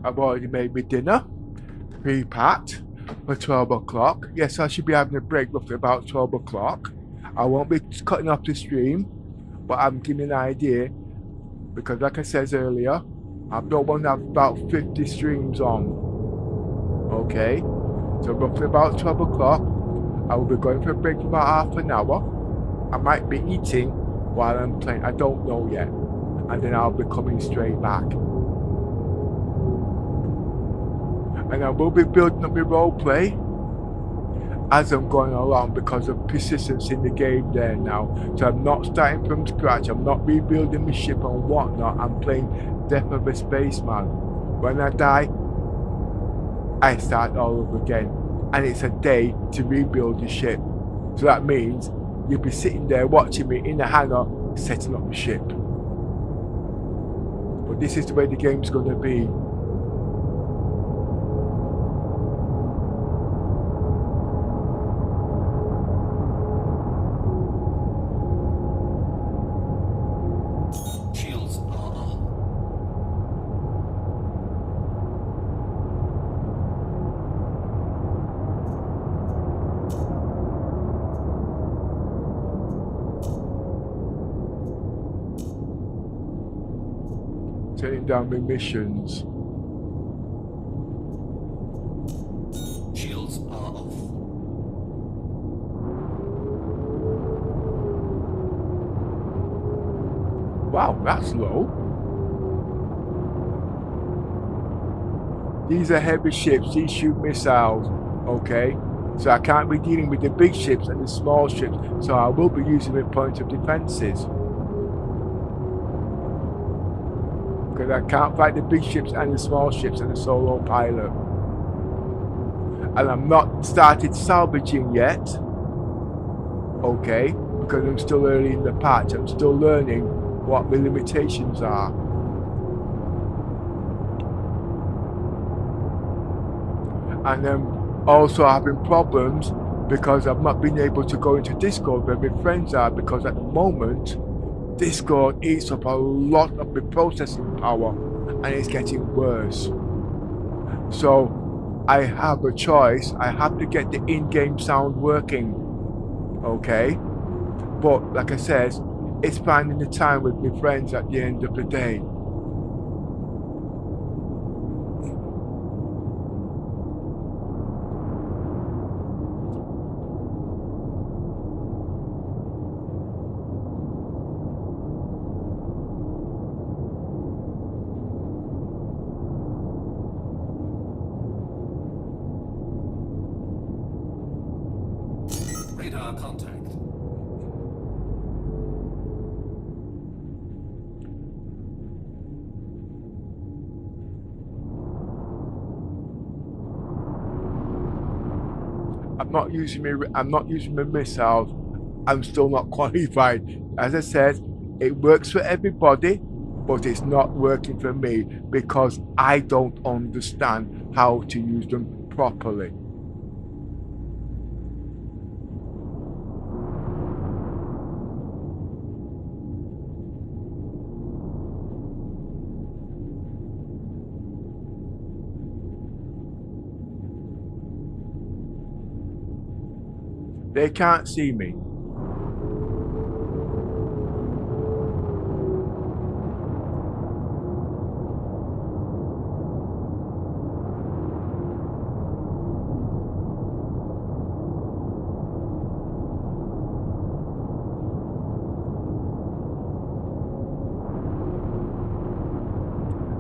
I've already made my dinner, pre-packed for 12 o'clock. Yes, I should be having a break roughly about 12 o'clock. I won't be cutting off the stream, but I'm giving an idea because, like I said earlier, I don't want to have about 50 streams on. Okay, so roughly about 12 o'clock, I will be going for a break for about half an hour. I might be eating while I'm playing, I don't know yet. And then I'll be coming straight back. And I will be building up my roleplay as I'm going along because of persistence in the game there now. So I'm not starting from scratch, I'm not rebuilding my ship and whatnot, I'm playing Death of a Spaceman. When I die, I start all over again. And it's a day to rebuild the ship. So that means you'll be sitting there watching me in the hangar setting up the ship. But this is the way the game's going to be. Shields are on. Turning down my missions. Shields are off. Wow, that's low. These are heavy ships, these shoot missiles, okay? So I can't be dealing with the big ships and the small ships, so I will be using the point of defenses. Because I can't fight the big ships and the small ships and the solo pilot. And I'm not started salvaging yet, okay? Because I'm still early in the patch, I'm still learning what the limitations are. And I'm also having problems because I've not been able to go into Discord where my friends are, because at the moment Discord eats up a lot of the processing power and it's getting worse. So I have a choice. I have to get the in-game sound working, okay? But like I said, it's finding the time with my friends at the end of the day. Radar contact. I'm not using my missiles. I'm still not qualified. As I said, it works for everybody, but it's not working for me because I don't understand how to use them properly. They can't see me.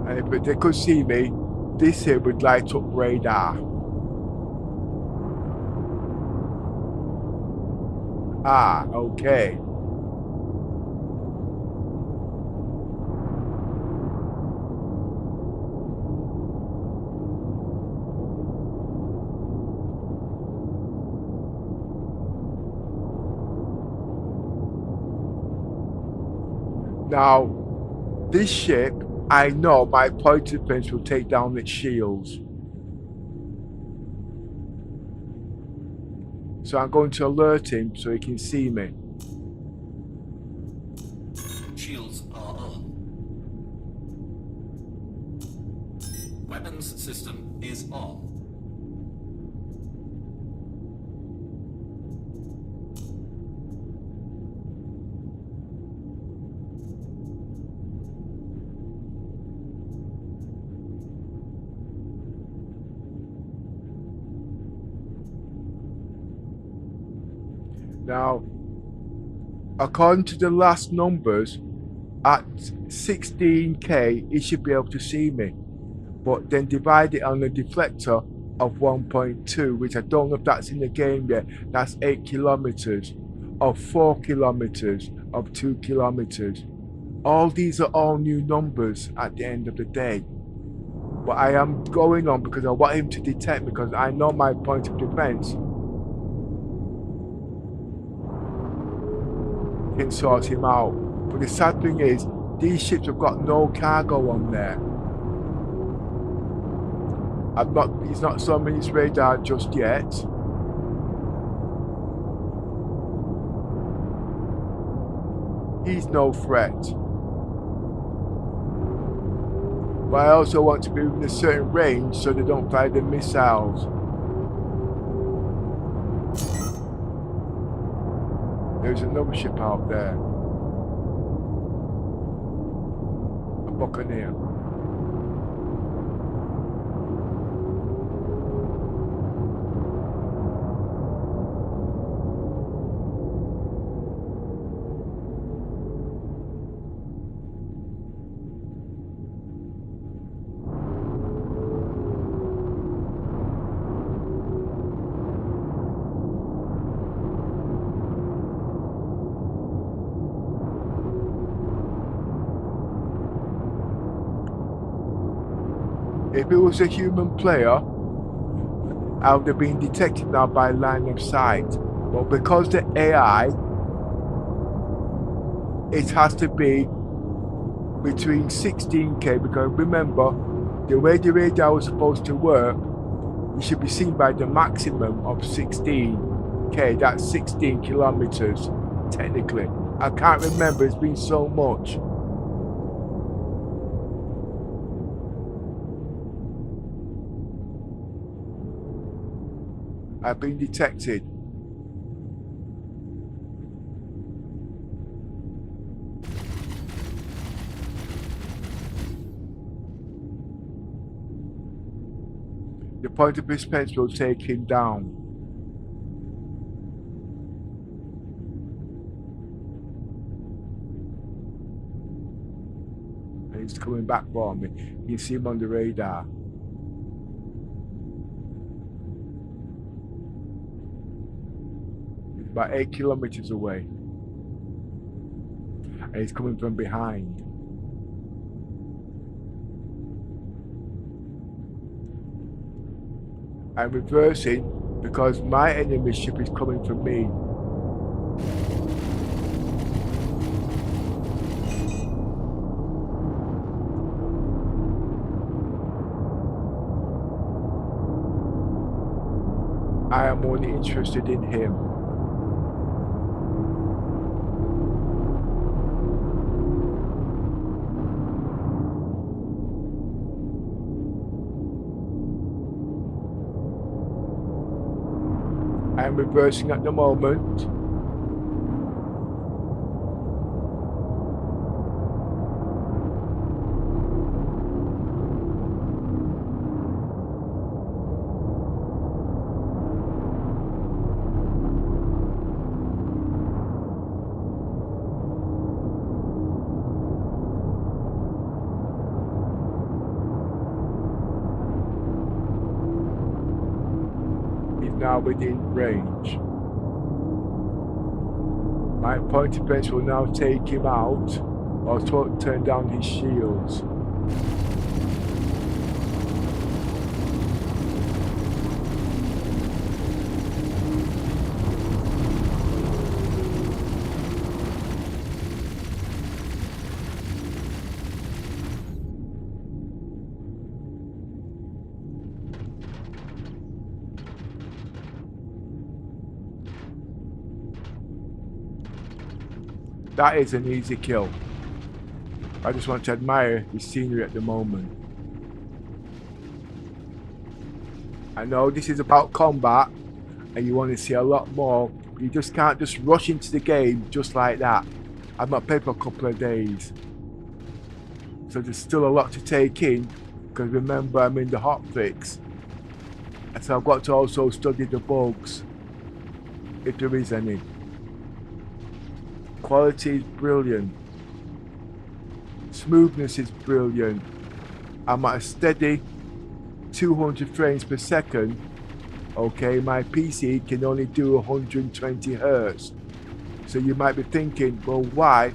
And if they could see me, this here would light up radar. Ah, okay. Now, this ship, I know my point of defense will take down its shields. So I'm going to alert him so he can see me. Shields are on. Weapons system is on. Now, according to the last numbers, at 16k, he should be able to see me. But then divide it on a deflector of 1.2, which I don't know if that's in the game yet. That's 8 kilometers, of 4 kilometers, of 2 kilometers. All these are all new numbers at the end of the day. But I am going on because I want him to detect me because I know my point of defense can sort him out. But the sad thing is, these ships have got no cargo on there. He's not showing me his radar just yet. He's no threat. But I also want to be within a certain range so they don't fire the missiles. There's another ship out there. A buccaneer. If it was a human player, I would have been detected now by line of sight. But because the AI, it has to be between 16k, because remember, the way the radar was supposed to work, it should be seen by the maximum of 16k, that's 16 kilometers, technically. I can't remember, it's been so much. I've been detected. The point of suspense will take him down. And he's coming back for me. You can see him on the radar. About 8 kilometers away, and he's coming from behind. I'm reversing because my enemy ship is coming for me. I am only interested in him. I am reversing at the moment. Now within range. My point of base will now take him out or turn down his shields. That is an easy kill. I just want to admire the scenery at the moment. I know this is about combat and you want to see a lot more. You just can't just rush into the game just like that. I've not played for a couple of days. So there's still a lot to take in, because remember I'm in the hotfix. And so I've got to also study the bugs, if there is any. Quality is brilliant. Smoothness is brilliant. I'm at a steady 200 frames per second. Okay, my PC can only do 120 Hertz. So you might be thinking, well, why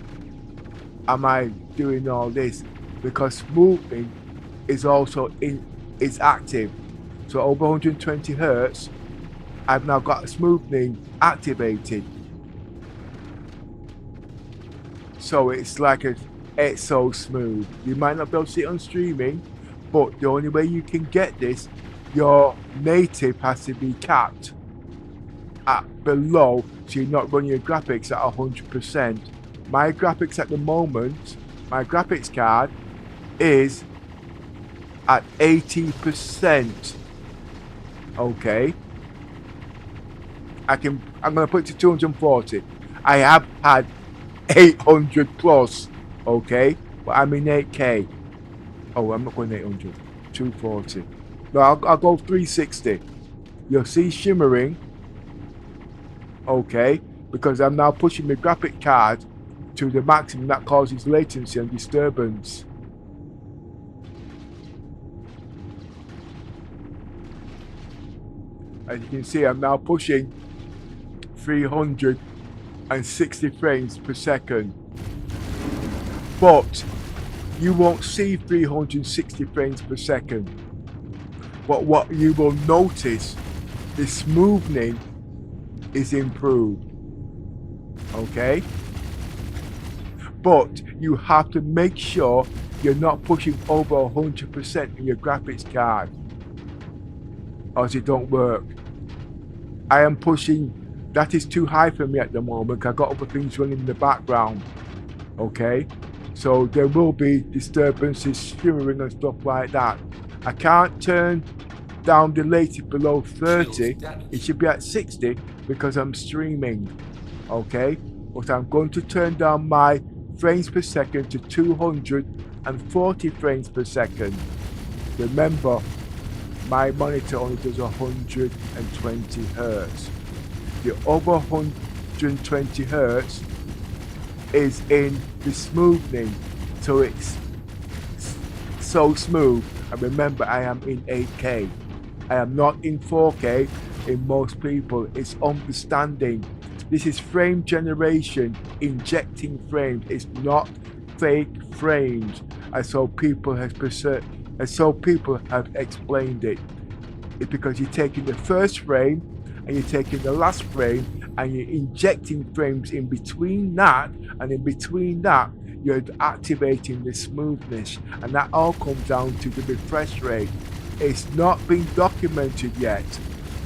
am I doing all this? Because smoothing is also is active. So over 120 Hertz, I've now got smoothing activated. So it's like it's so smooth. You might not be able to see it on streaming, but the only way you can get this, your native has to be capped at below, so you're not running your graphics at 100%. My graphics at the moment, my graphics card is at 80%. Okay. I'm gonna put it to 240. I have had 800 plus, okay, but I'm in 8K. Oh, I'm not going 800, 240. No, I'll go 360. You'll see shimmering, okay, because I'm now pushing the graphic card to the maximum. That causes latency and disturbance. As you can see, I'm now pushing 360 frames per second. But you won't see 360 frames per second. But what you will notice, the smoothing is improved. Okay? But you have to make sure you're not pushing over 100% in your graphics card, or it don't work. I am pushing, that is too high for me at the moment. I've got other things running in the background. Okay? So there will be disturbances, shimmering and stuff like that. I can't turn down the latest below 30. It should be at 60 because I'm streaming. Okay? But I'm going to turn down my frames per second to 240 frames per second. Remember, my monitor only does 120 Hertz. The other 120 Hertz is in the smoothing, so it's so smooth. And remember, I am in 8K. I am not in 4K. In most people, it's understanding. This is frame generation, injecting frames. It's not fake frames, and so people have explained it. It's because you're taking the first frame and you're taking the last frame and you're injecting frames in between that, and in between that you're activating the smoothness, and that all comes down to the refresh rate. It's not been documented yet,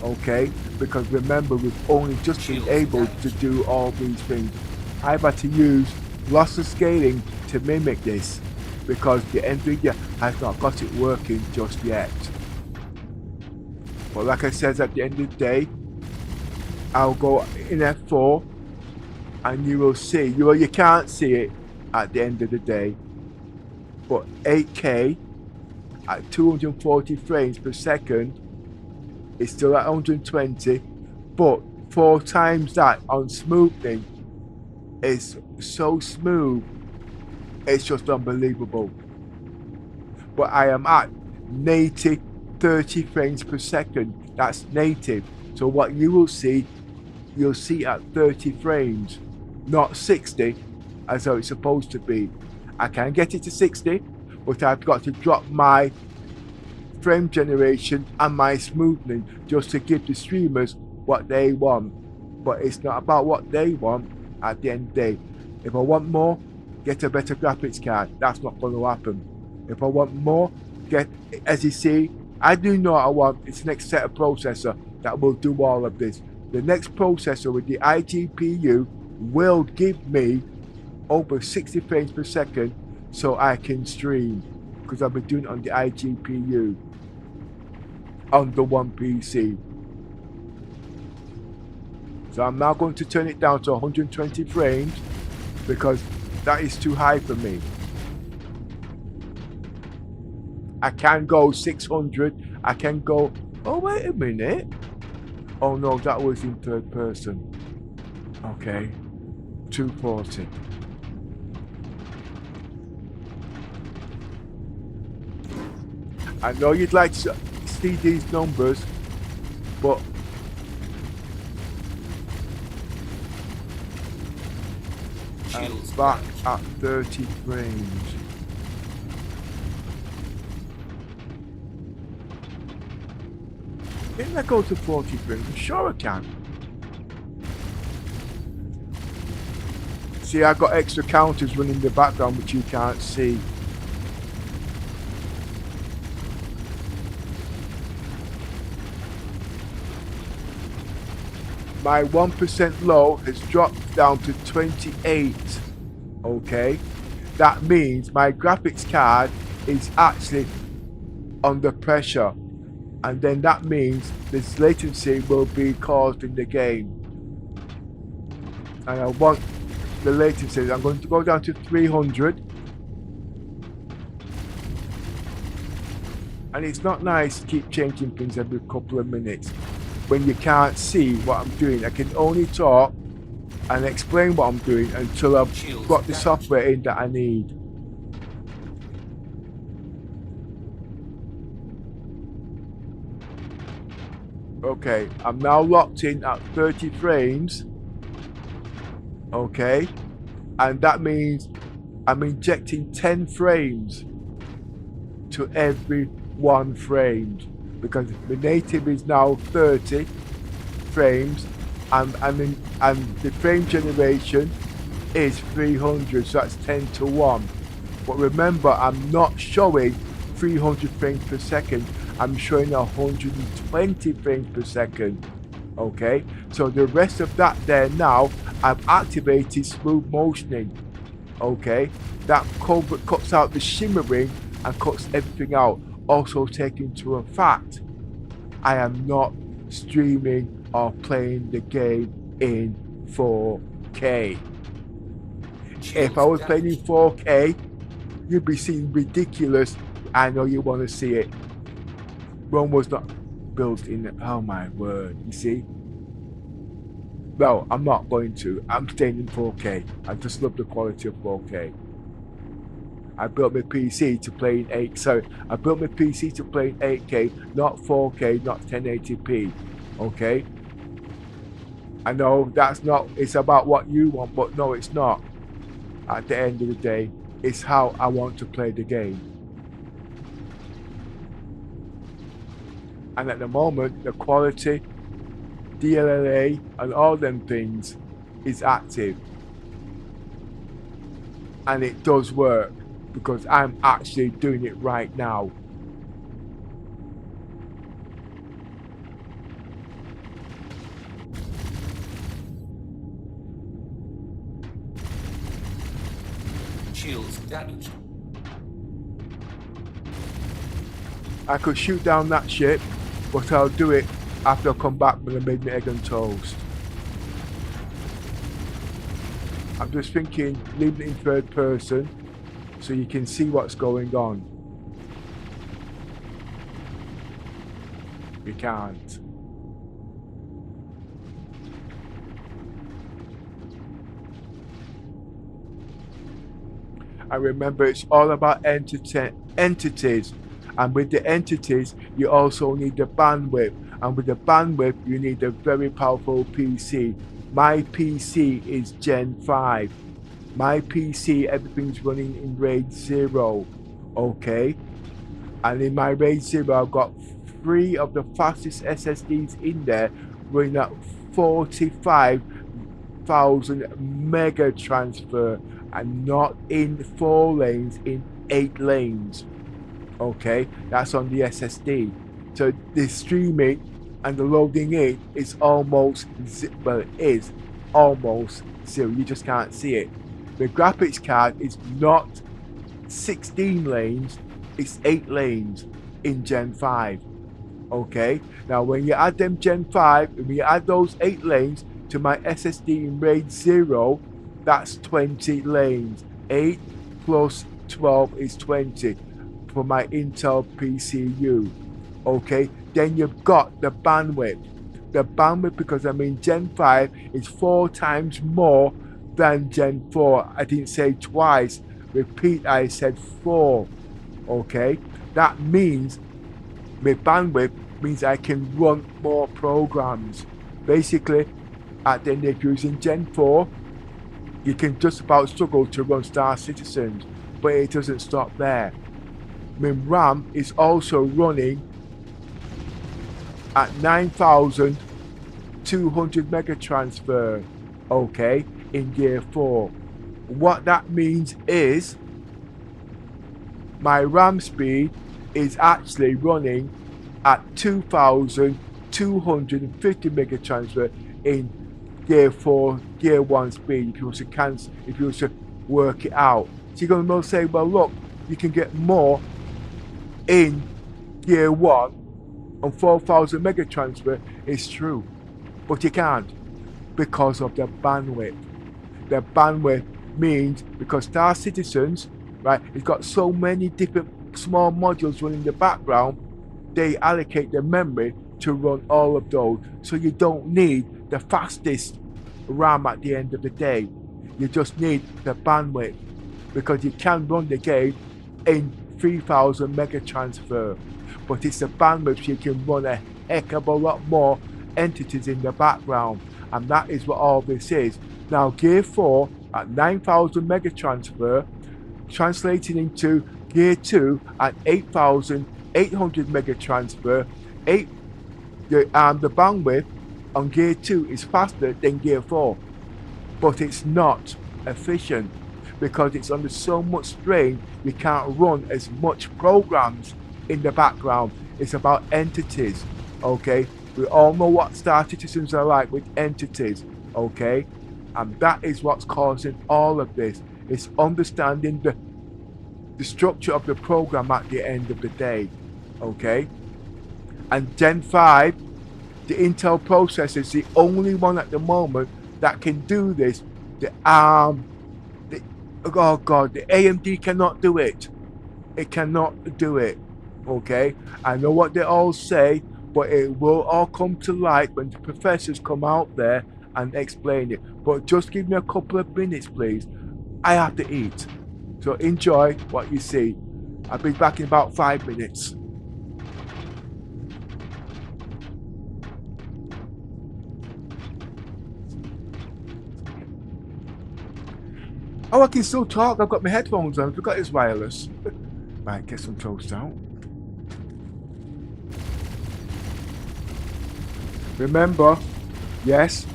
okay, because remember, we've only just been able to do all these things. I've had to use lossless scaling to mimic this because the NVIDIA has not got it working just yet. But like I said, at the end of the day, I'll go in F4 and you will see, you can't see it at the end of the day, but 8K at 240 frames per second is still at 120, but 4 times that on smoothing is so smooth, it's just unbelievable. But I am at native 30 frames per second. That's native. So what you will see, you'll see at 30 frames, not 60 as though it's supposed to be. I can get it to 60, but I've got to drop my frame generation and my smoothing just to give the streamers what they want. But it's not about what they want at the end of the day. If I want more, get a better graphics card. That's not going to happen. If I want more, as you see, I do know what I want. It's the next set of processor that will do all of this. The next processor with the iGPU will give me over 60 frames per second so I can stream, because I'll be doing it on the iGPU on the one PC. So I'm now going to turn it down to 120 frames because that is too high for me. I can go 600. I can go, oh wait a minute. Oh no, that was in third person. Okay, 240. I know you'd like to see these numbers, but I'm back at 30 frames. Can I go to 40 frames? I'm sure I can. See, I've got extra counters running in the background which you can't see. My 1% low has dropped down to 28. Okay, that means my graphics card is actually under pressure, and then that means this latency will be caused in the game, and I want the latency. I'm going to go down to 300, and it's not nice to keep changing things every couple of minutes when you can't see what I'm doing. I can only talk and explain what I'm doing until I've got the software in that I need. Okay, I'm now locked in at 30 frames. Okay, and that means I'm injecting 10 frames to every 1 frame, because the native is now 30 frames, and the frame generation is 300, so that's 10 to 1. But remember, I'm not showing 300 frames per second, I'm showing 120 frames per second. Okay, so the rest of that there now, I've activated smooth motioning. Okay, that cuts out the shimmering and cuts everything out. Also take into a fact, I am not streaming or playing the game in 4K. If I was playing in 4K, you'd be seeing ridiculous. I know you want to see it. Rome was not built in. Oh my word! You see? Well, I'm not going to. I'm staying in 4K. I just love the quality of 4K. I built my PC to play in 8. Sorry, I built my PC to play in 8K, not 4K, not 1080p. Okay? I know that's not. It's about what you want, but no, it's not. At the end of the day, it's how I want to play the game. And at the moment, the quality DLLA and all them things is active. And it does work because I'm actually doing it right now. Shields damaged. I could shoot down that ship, but I'll do it after I come back when I made my egg and toast. I'm just thinking, leaving it in third person so you can see what's going on. You can't. And remember, it's all about entities. And with the entities, you also need the bandwidth. And with the bandwidth, you need a very powerful PC. My PC is Gen 5. My PC, everything's running in RAID 0. Okay? And in my RAID 0, I've got 3 of the fastest SSDs in there running at 45,000 mega transfer, and not in 4 lanes, in 8 lanes. Okay, that's on the SSD. So the streaming and the loading in is almost, well, it is almost zero. You just can't see it. The graphics card is not 16 lanes, it's 8 lanes in Gen 5. Okay, now when you add them Gen 5, when you add those 8 lanes to my SSD in RAID 0, that's 20 lanes. 8 plus 12 is 20 for my Intel PCU. Okay, then you've got the bandwidth. The bandwidth, because I mean Gen 5 is 4 times more than Gen 4. I didn't say twice. Repeat, I said 4. Okay, that means my bandwidth means I can run more programs. Basically, at the end of using Gen 4, you can just about struggle to run Star Citizens, but it doesn't stop there. My RAM is also running at 9,200 mega transfer, okay, in Gear 4. What that means is my RAM speed is actually running at 2,250 mega transfer in Gear 4, Gear 1 speed, if you was to work it out. So you're going to say, well, look, you can get more in Gear 1 on 4,000 mega transfer. It's true, but you can't because of the bandwidth. The bandwidth means because Star Citizens, right, it's got so many different small modules running in the background, they allocate the memory to run all of those. So you don't need the fastest RAM at the end of the day. You just need the bandwidth because you can run the game in 3,000 mega transfer. But it's the bandwidth, so you can run a heck of a lot more entities in the background. And that is what all this is. Now Gear 4 at 9,000 mega transfer, translating into Gear 2 at 8,800 mega transfer. The bandwidth on Gear 2 is faster than Gear 4, but it's not efficient because it's under so much strain. You can't run as much programs in the background. It's about entities, okay? We all know what Star Citizens are like with entities, okay? And that is what's causing all of this. It's understanding the structure of the program at the end of the day, okay? And Gen 5, the Intel processor, is the only one at the moment that can do this. The AMD cannot do it. It cannot do it, okay? I know what they all say, but it will all come to light when the professors come out there and explain it. But just give me a couple of minutes, please. I have to eat. So enjoy what you see. I'll be back in about 5 minutes. Oh, I can still talk. I've got my headphones on. I forgot it's wireless. Right, get some toast out. Remember, Yes,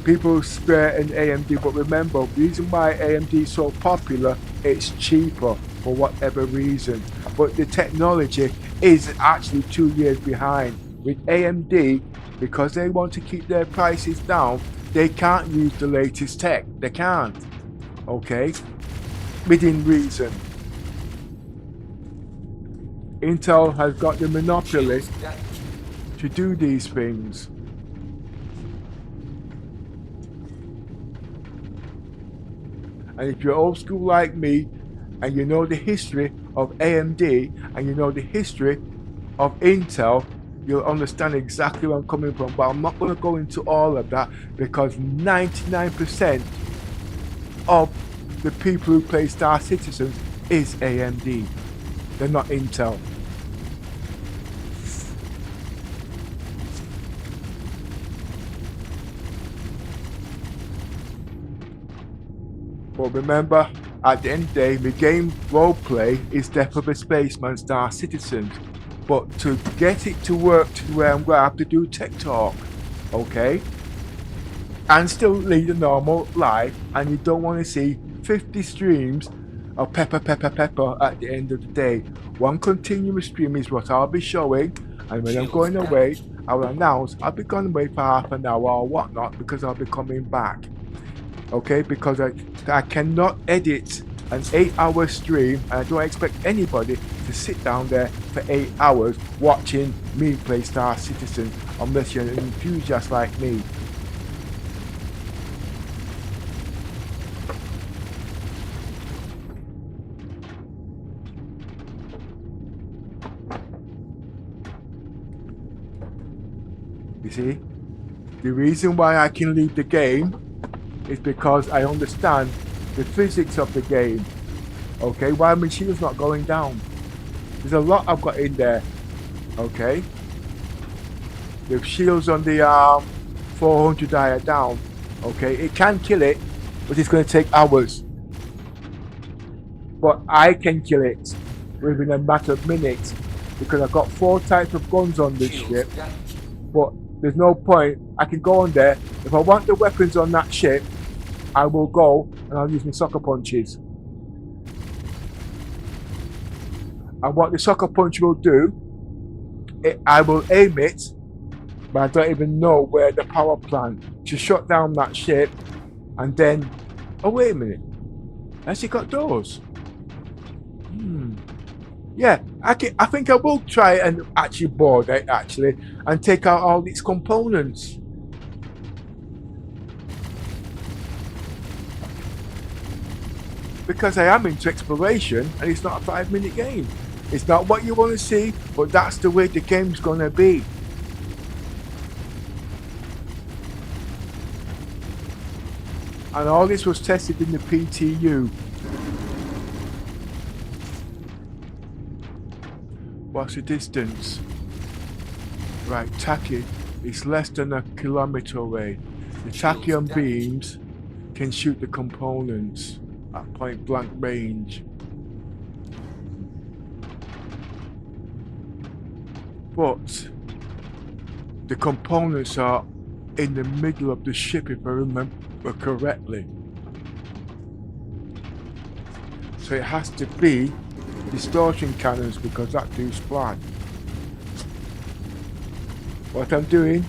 people spare an AMD, but remember, the reason why AMD is so popular, it's cheaper for whatever reason. But the technology is actually 2 years behind. With AMD, because they want to keep their prices down, they can't use the latest tech. They can't. Okay? Within reason. Intel has got the monopoly to do these things. And if you're old school like me, and you know the history of AMD, and you know the history of Intel, you'll understand exactly where I'm coming from. But I'm not going to go into all of that because 99% of the people who play Star Citizens is AMD. They're not Intel. But remember, at the end of the day, the game roleplay is Death of a Spaceman Star Citizen. But to get it to work to where I'm going to have to do tech talk, okay? And still lead a normal life, and you don't want to see 50 streams of pepper at the end of the day. One continuous stream is what I'll be showing, and when I'm going away, I will announce I'll be going away for half an hour or whatnot because I'll be coming back. Okay, because I cannot edit an 8-hour stream, and I don't expect anybody to sit down there for 8 hours watching me play Star Citizen unless you're an enthusiast like me. You see, the reason why I can leave the game is because I understand the physics of the game. Okay, why my shield's not going down? There's a lot I've got in there. Okay, the shields on the 400 are down. Okay, it can kill it, but it's going to take hours. But I can kill it within a matter of minutes because I've got 4 types of guns on this ship. But there's no point. I can go on there. If I want the weapons on that ship, I will go and I'll use my sucker punches. And what the sucker punch will do, I will aim it, but I don't even know where the power plant to shut down that ship. And then, oh wait a minute, has it got doors? Yeah, I think I will try and actually board it and take out all its components. Because I am into exploration and it's not a 5-minute game. It's not what you want to see, but that's the way the game's gonna be. And all this was tested in the PTU. What's the distance? Right, Taki is less than 1 kilometer away. The tachyon beams can shoot the components at point blank range. But the components are in the middle of the ship, if I remember correctly. So it has to be distortion cannons because that do splat. What I'm doing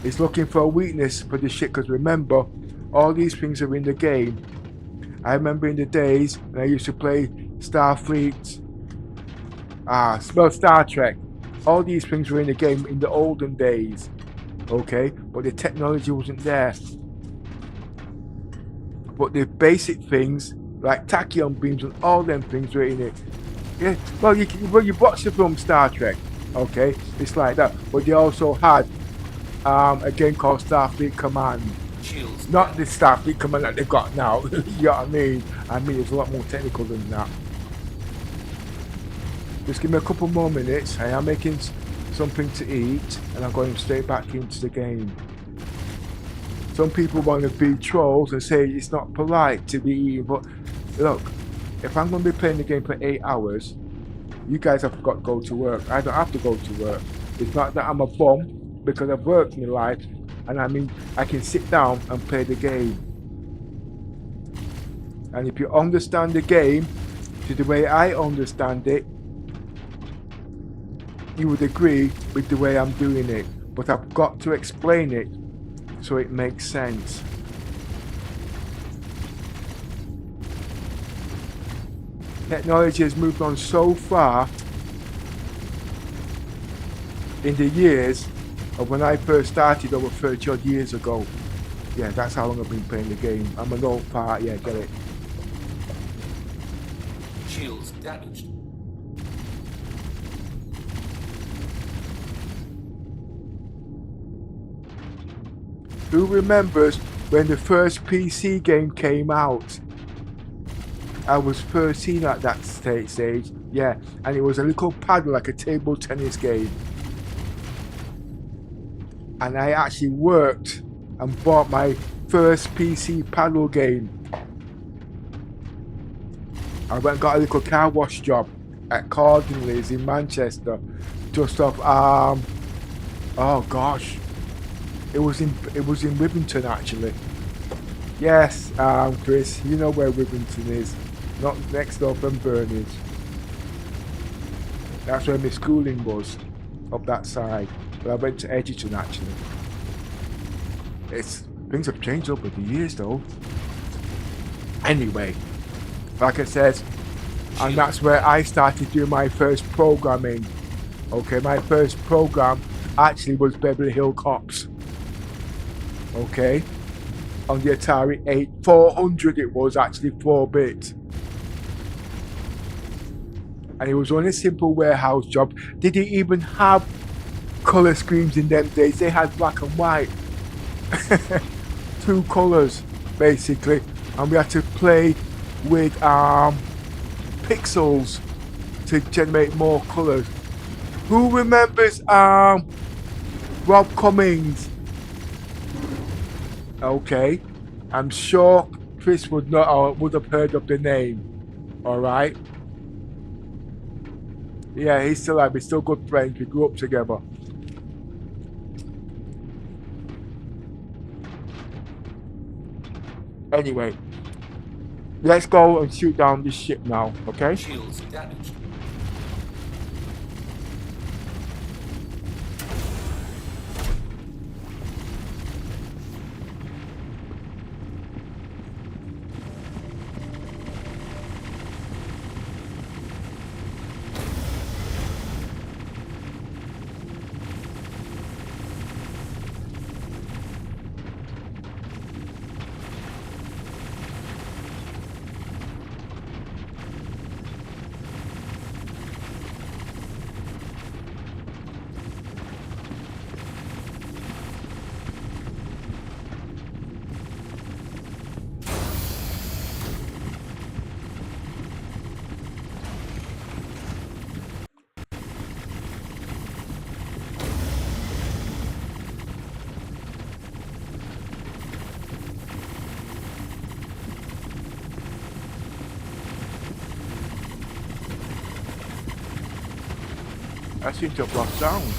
is looking for a weakness for the ship because remember, all these things are in the game. I remember in the days when I used to play Starfleet, Star Trek. All these things were in the game in the olden days, okay? But the technology wasn't there. But the basic things, like tachyon beams and all them things were in it. Yeah, well, you watch the film Star Trek, okay? It's like that. But they also had a game called Starfleet Command. Not the Starfleet Command that they've got now, you know what I mean? I mean, it's a lot more technical than that. Just give me a couple more minutes. I am making something to eat and I'm going straight back into the game. Some people want to be trolls and say it's not polite to be eating, but look, if I'm going to be playing the game for 8 hours, you guys have got to go to work. I don't have to go to work. It's not that I'm a bum because I've worked my life And I mean, I can sit down and play the game. And if you understand the game to the way I understand it, you would agree with the way I'm doing it. But I've got to explain it so it makes sense. Technology has moved on so far in the years of when I first started over 30 odd years ago. Yeah, that's how long I've been playing the game. I'm an old part, yeah, get it. Shields damaged. Who remembers when the first PC game came out? I was 13 at that stage, yeah, and it was a little pad like a table tennis game. And I actually worked and bought my first PC paddle game. I went and got a little car wash job at Cardinals in Manchester, just off oh gosh, it was in Rivington actually. Yes, Chris, you know where Rivington is, not next door from Burnage. That's where my schooling was, up that side. But I went to Edgerton actually. Things have changed over the years though. Anyway, like I said, and that's where I started doing my first programming. Okay, my first program actually was Beverly Hill Cops. Okay, on the Atari 8400 it was actually 4-bit. And it was only a simple warehouse job. Did it even have colour screens in them days? They had black and white. 2 colours basically, and we had to play with pixels to generate more colours. Who remembers Rob Cummings? Okay, I'm sure Chris would not or would have heard of the name. All right. Yeah, he's still alive. We're still good friends. We grew up together. Anyway, let's go and shoot down this ship now, okay? Shields damaged. I seem to have lost sound.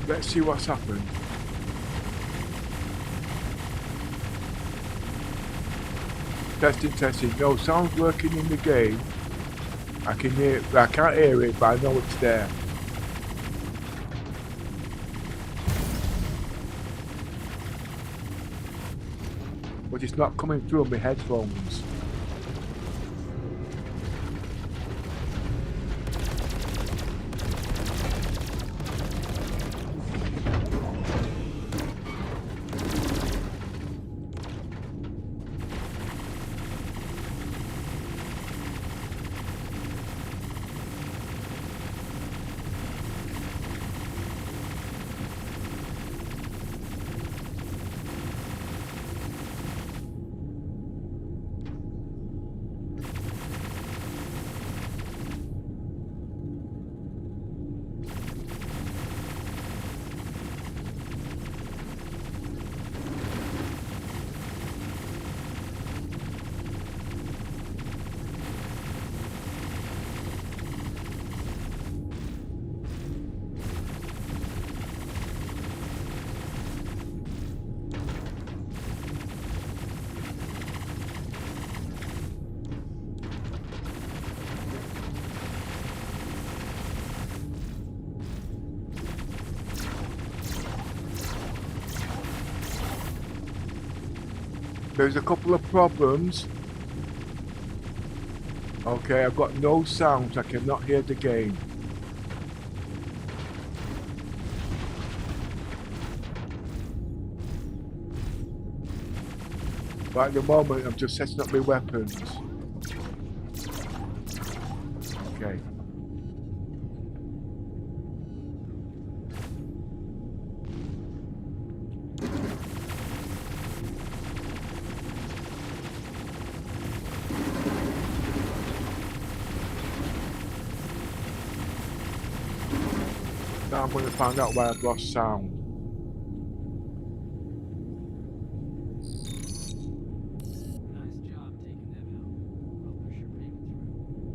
Let's see what's happened. Testing, testing. No sound's working in the game. I can hear it. I can't hear it, but I know it's there. But it's not coming through on my headphones. There's a couple of problems. Okay, I've got no sound. I cannot hear the game. But at the moment, I'm just setting up my weapons. Okay. Now I'm going to find out why I've lost sound. Nice job taking them out. I'll push your payment through.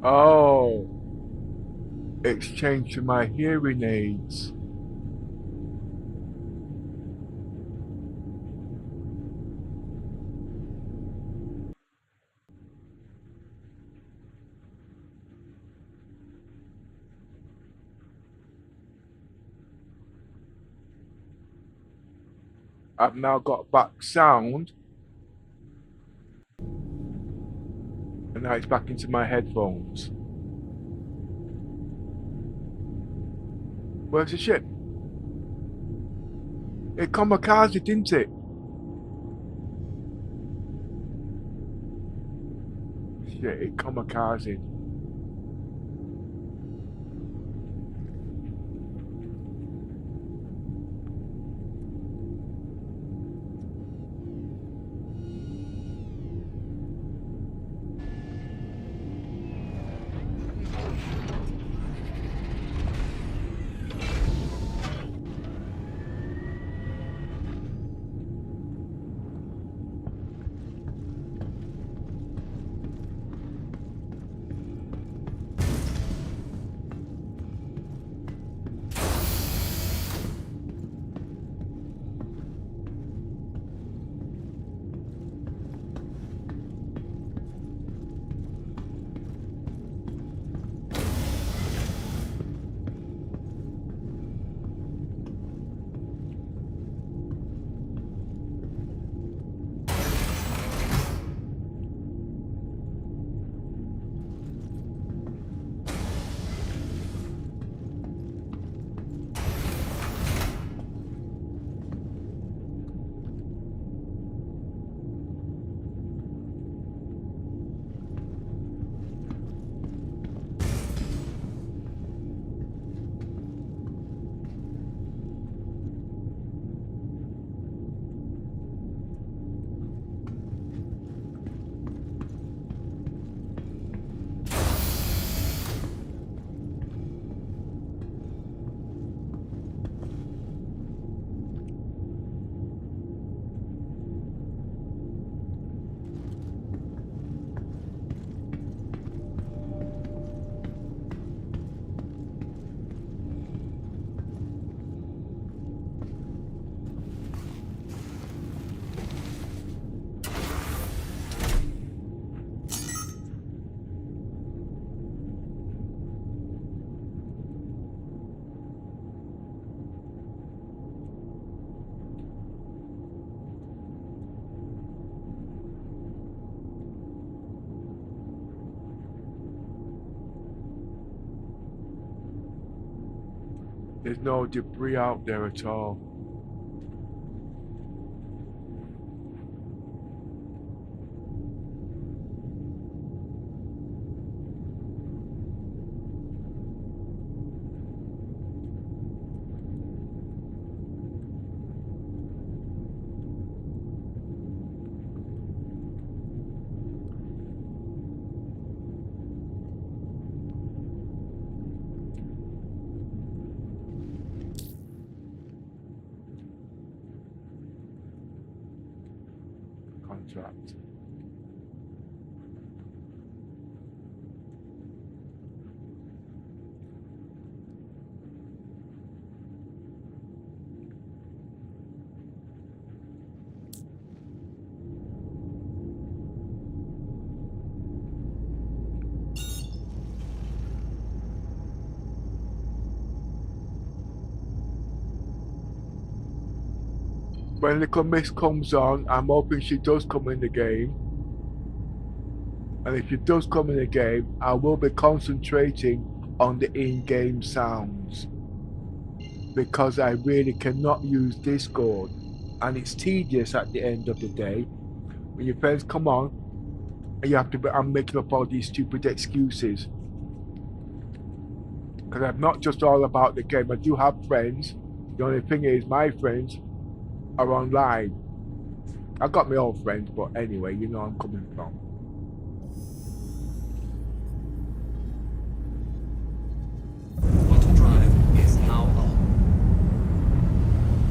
Oh, it's changed to my hearing aids. I've now got back sound, and now it's back into my headphones. Where's the ship? It kamikaze, didn't it? Shit, it kamikaze. There's no debris out there at all. Contract. when Little Miss comes on, I'm hoping she does come in the game. And if she does come in the game, I will be concentrating on the in-game sounds. Because I really cannot use Discord. And it's tedious at the end of the day. When your friends come on, and you have to be, I'm making up all these stupid excuses. Because I'm not just all about the game. I do have friends. The only thing is, my friends are online. I got my old friends, but anyway, you know where I'm coming from. Quantum drive is now on.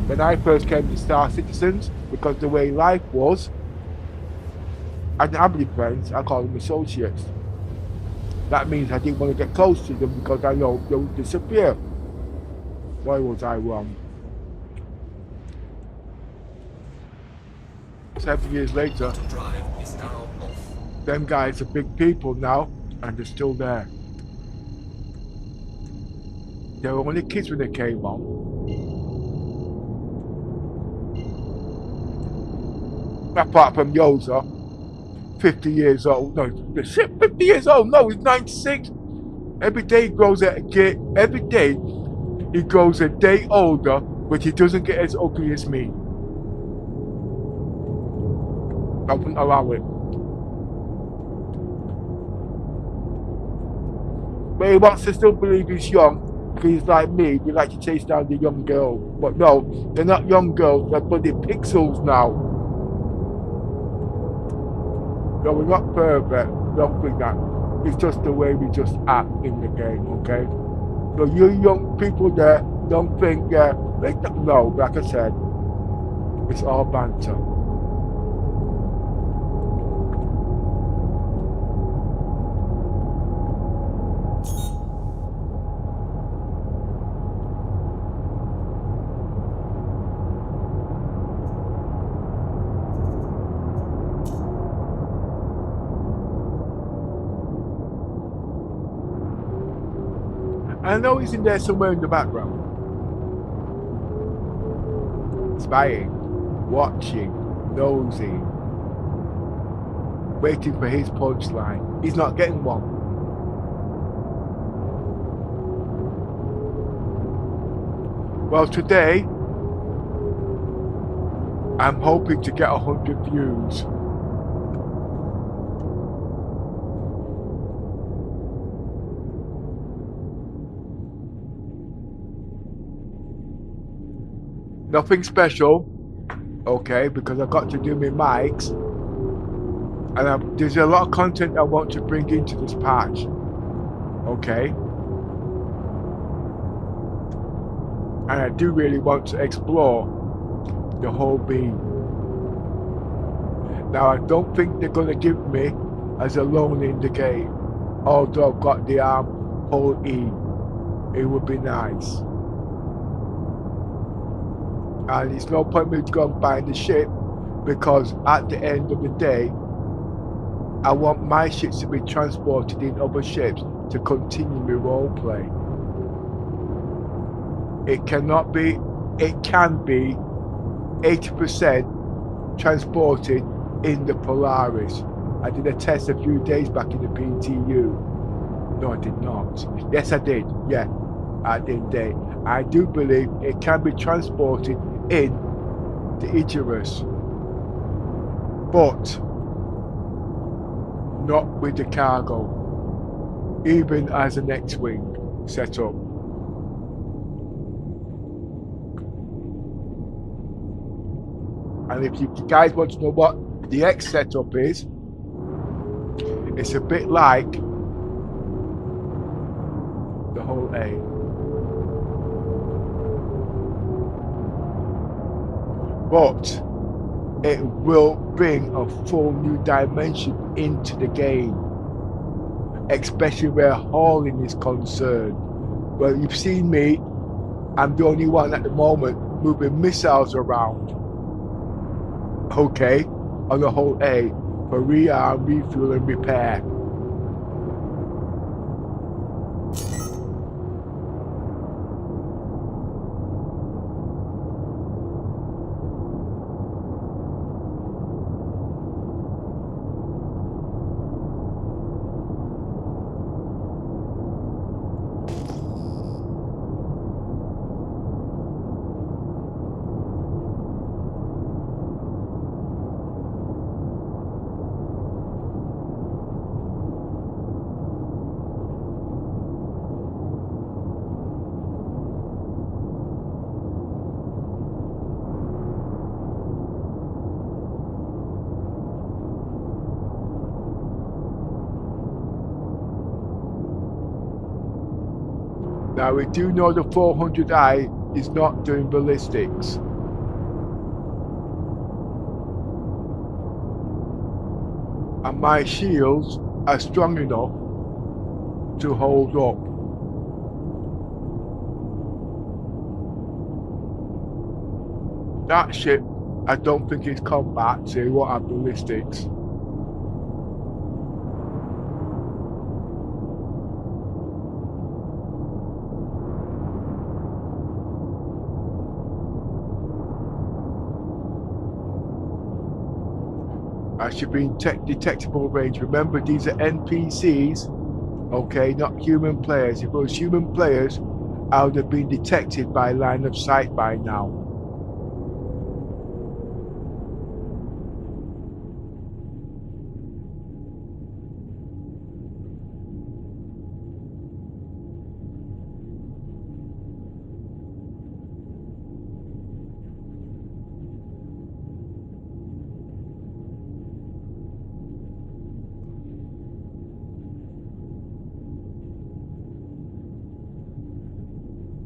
When I first came to Star Citizens, because the way life was, I didn't have any friends. I call them associates. That means I didn't want to get close to them because I know they would disappear. Why was I wrong? 7 years later, Quantum drive is now off. them guys are big people now, and they're still there. They were only kids when they came on. Apart from Yoza, 50 years old. No, 50 years old. No, he's 96. Every day he grows a day. Every day he grows a day older, but he doesn't get as ugly as me. I wouldn't allow it. But he wants to still believe he's young. Because he's like me, we like to chase down the young girl. But no, they're not young girls, they're bloody pixels now. No, we're not perfect. Don't think that. It's just the way we just act in the game, okay? So you young people there, don't think, no, like I said, it's all banter. I know he's in there somewhere in the background. Spying, watching, nosing, waiting for his punchline. He's not getting one. Well, today, I'm hoping to get 100 views. Nothing special, okay, because I've got to do my mics. And there's a lot of content I want to bring into this patch, okay? And I do really want to explore the whole beam. Now, I don't think they're going to give me as alone in the game, although I've got the arm whole E. It would be nice. And it's no point me to go and buy the ship, because at the end of the day, I want my ships to be transported in other ships to continue my roleplay. It can be 80% transported in the Polaris. I did a test a few days back in the PTU. No, I did not. Yes, I did. Yeah, I did. I do believe it can be transported in the Idris, but not with the cargo, even as an X-Wing setup. And if you guys want to know what the X setup is, it's a bit like the whole A. But it will bring a full new dimension into the game, especially where hauling is concerned. Well, you've seen me, I'm the only one at the moment moving missiles around, okay, on the whole A, for rearm, refuel and repair. Now we do know the 400i is not doing ballistics. And my shields are strong enough to hold up. That ship, I don't think it's combat, so it won't have ballistics. I should be in detectable range. Remember, these are NPCs, okay, not human players. If it was human players, I would have been detected by line of sight by now.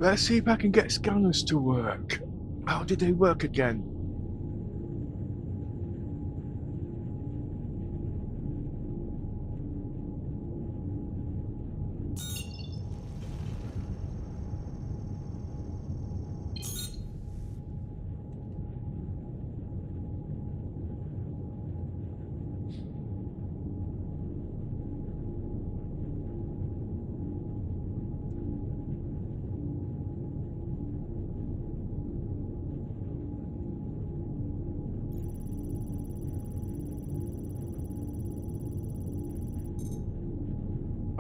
Let's see if I can get scanners to work. How did they work again?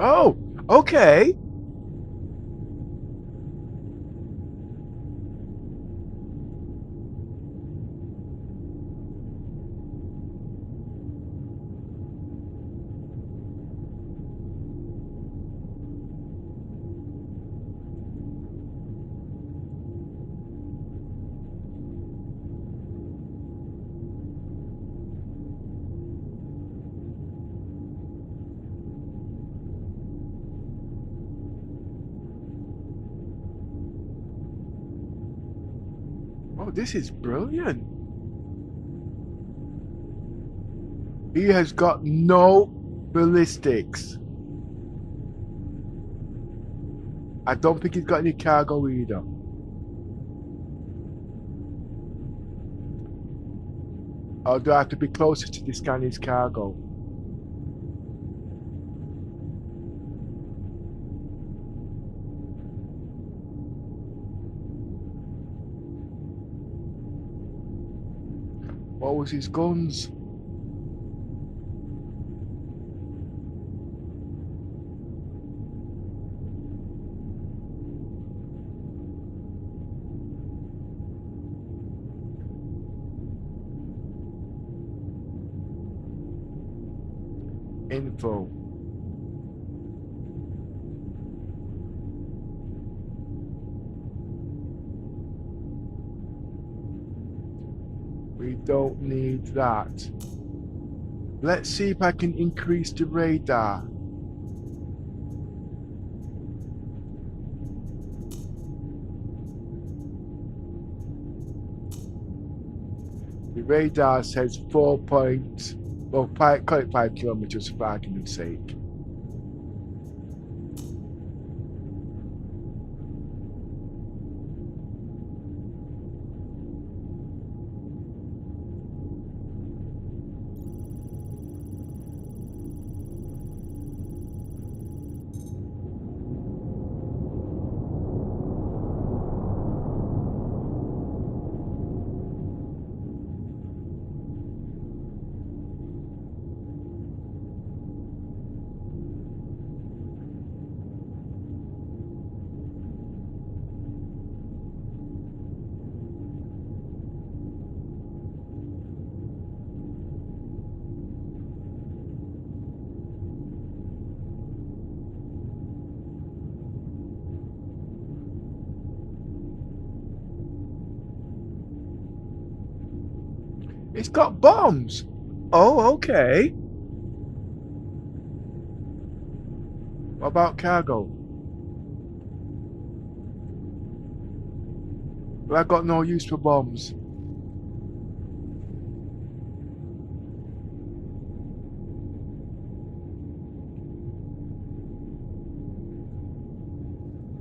Oh, okay. Oh, this is brilliant. He has got no ballistics. I don't think he's got any cargo either. Or do I have to be closer to scan his cargo? What was his guns? Info. We don't need that. Let's see if I can increase the radar. The radar says 4 point, well, call it 5 kilometers for argument's sake. It's got bombs. Oh, okay. What about cargo? I got no use for bombs.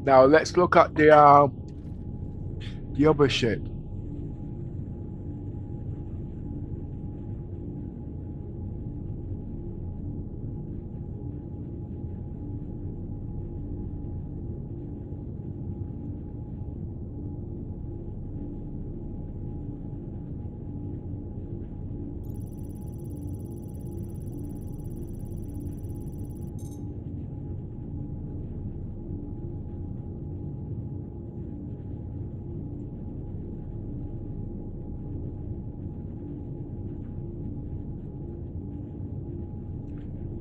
Now let's look at the other ship.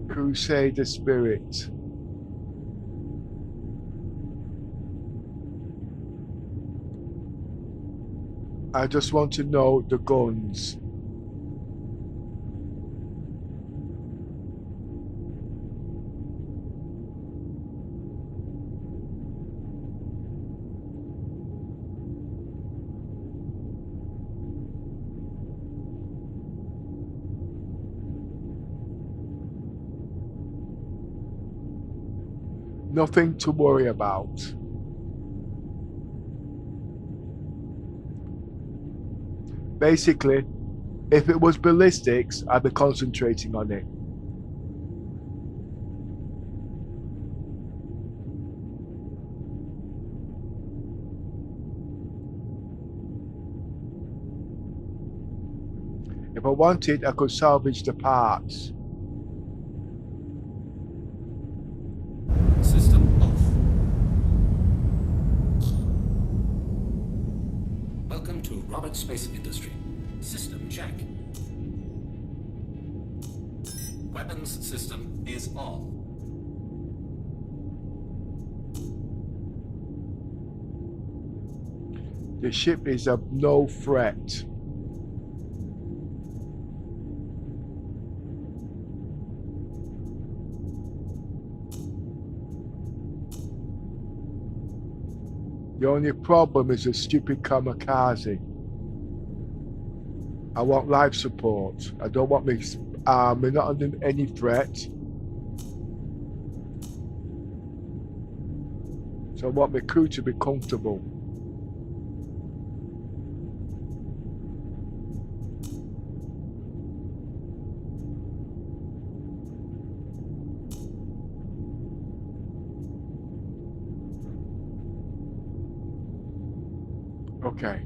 Crusader Spirit. I just want to know the guns. Nothing to worry about. Basically, if it was ballistics, I'd be concentrating on it. If I wanted, I could salvage the parts. System off. Welcome to Robert Space Industry. System check. Weapons system is on. The ship is of no threat. The only problem is a stupid kamikaze. I want life support. I don't want me not under any threat. So I want my crew to be comfortable. Okay.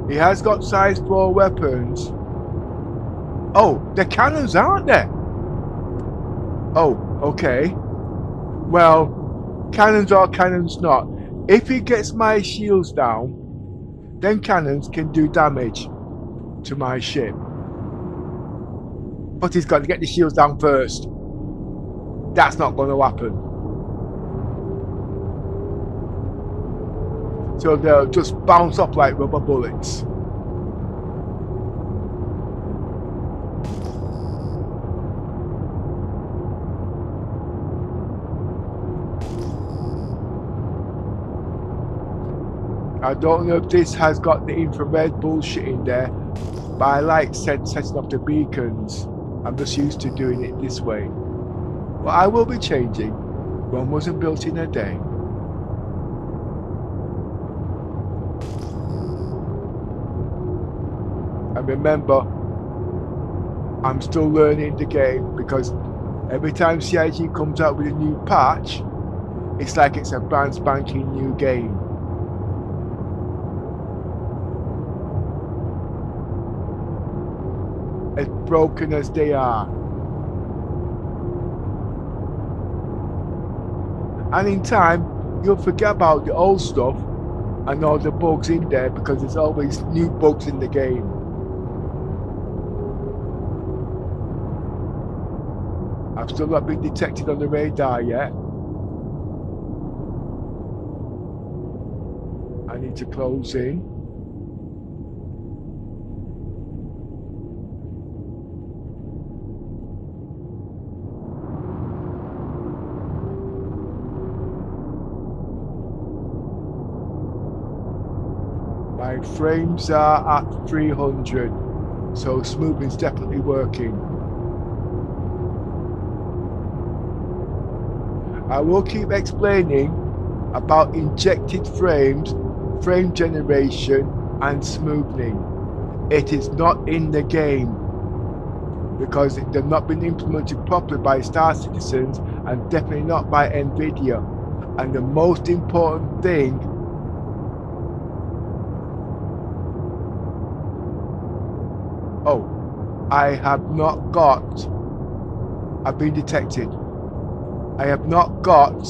He has got size 4 weapons. Oh, they're cannons, aren't they? Oh, okay. Well, cannons or cannons not. If he gets my shields down, then cannons can do damage to my ship. But he's got to get the shields down first. That's not going to happen. So they'll just bounce off like rubber bullets. I don't know if this has got the infrared bullshit in there, but I like setting up the beacons. I'm just used to doing it this way. But I will be changing. Rome wasn't built in a day. And remember, I'm still learning the game because every time CIG comes out with a new patch, it's like it's a brand spanking new game. As broken as they are. And in time, you'll forget about the old stuff and all the bugs in there because there's always new bugs in the game. I've still not been detected on the radar yet. I need to close in. My frames are at 300, so smoothing's definitely working. I will keep explaining about injected frames, frame generation and smoothing. It is not in the game because they've not been implemented properly by Star Citizens and definitely not by Nvidia. And the most important thing, I've been detected. I have not got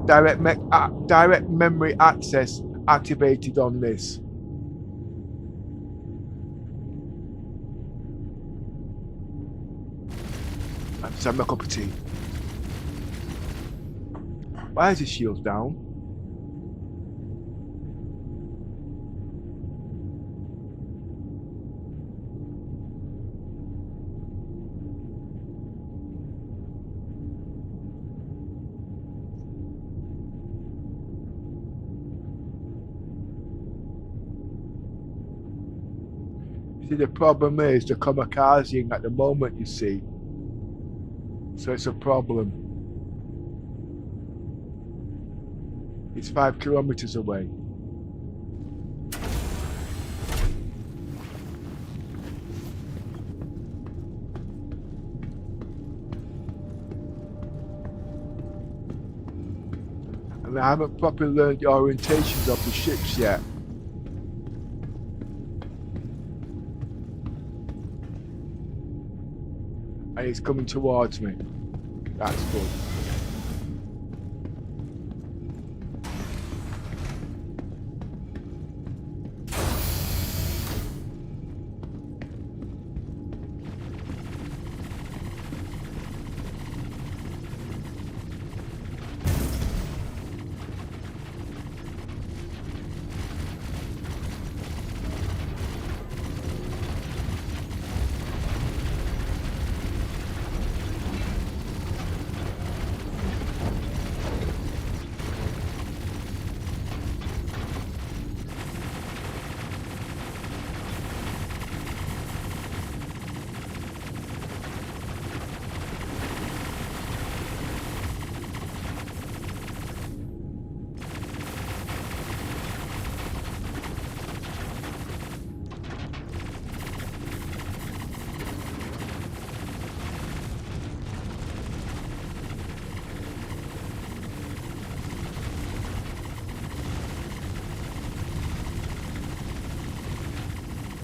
direct memory access activated on this. I'm just having a cup of tea. Why is the shield down? See, the problem is the kamikazing at the moment, you see. So it's a problem. It's 5 kilometers away. And I haven't properly learned the orientations of the ships yet. And it's coming towards me. That's good.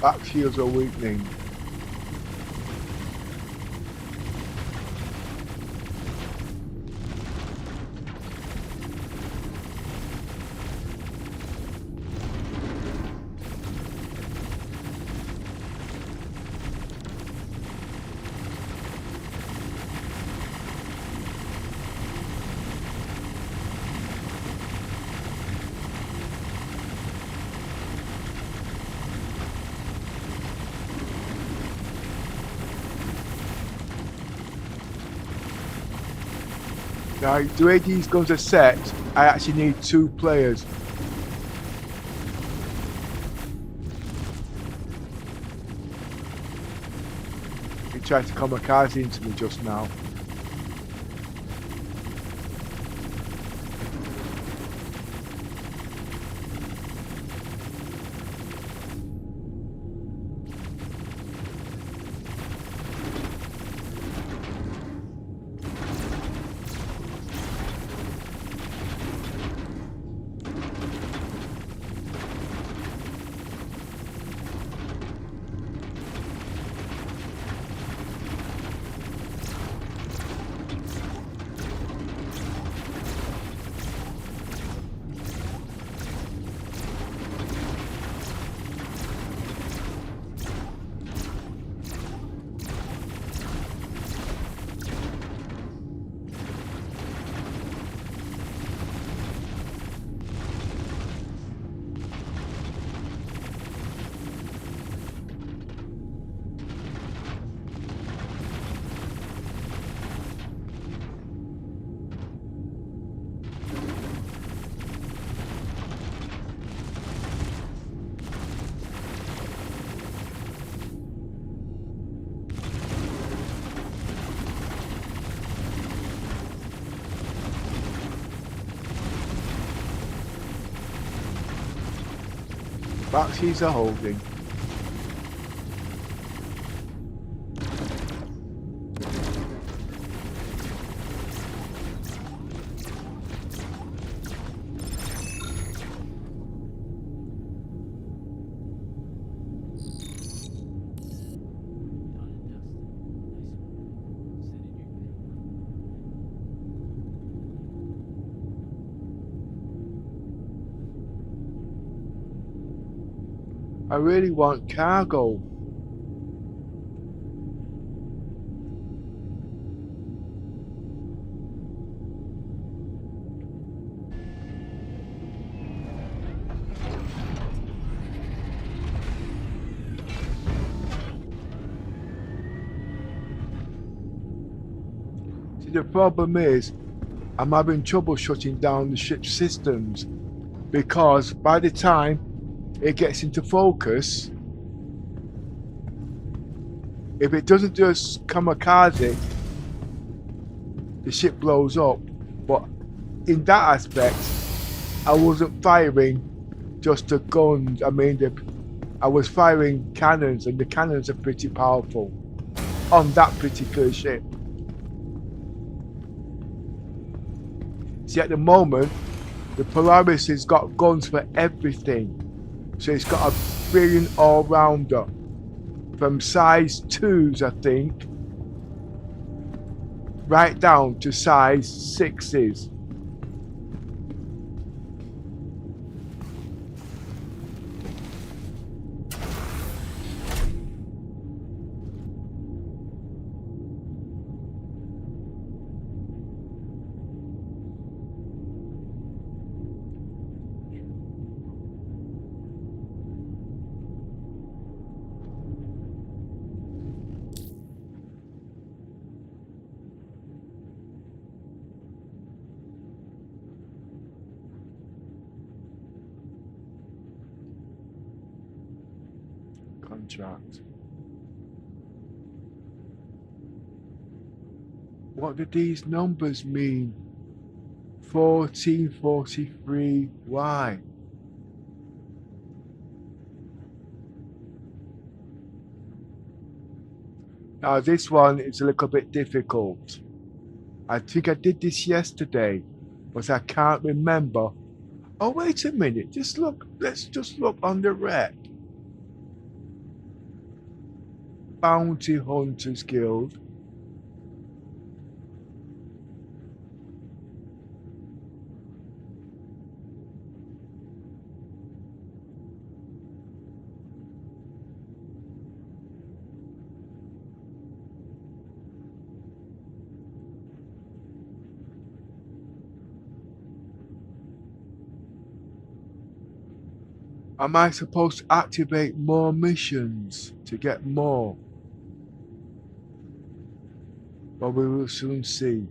Back shields are weakening. Now, the way these guns are set, I actually need 2 players. tried to kamikaze into me just now. Batteries are holding. I really want cargo. See, the problem is, I'm having trouble shutting down the ship's systems because by the time it gets into focus, if it doesn't do a kamikaze, the ship blows up. But in that aspect, I wasn't firing just the guns. I mean, I was firing cannons, and the cannons are pretty powerful on that particular ship. See, at the moment, the Polaris has got guns for everything. So it's got a brilliant all-rounder. From size 2s, I think, right down to size 6s. Contract. What do these numbers mean? 1443. Why? Now this one is a little bit difficult. I think I did this yesterday, but I can't remember. Oh, wait a minute. Just look. Let's just look on the red. Bounty Hunters Guild. Am I supposed to activate more missions to get more? Well, we will soon see.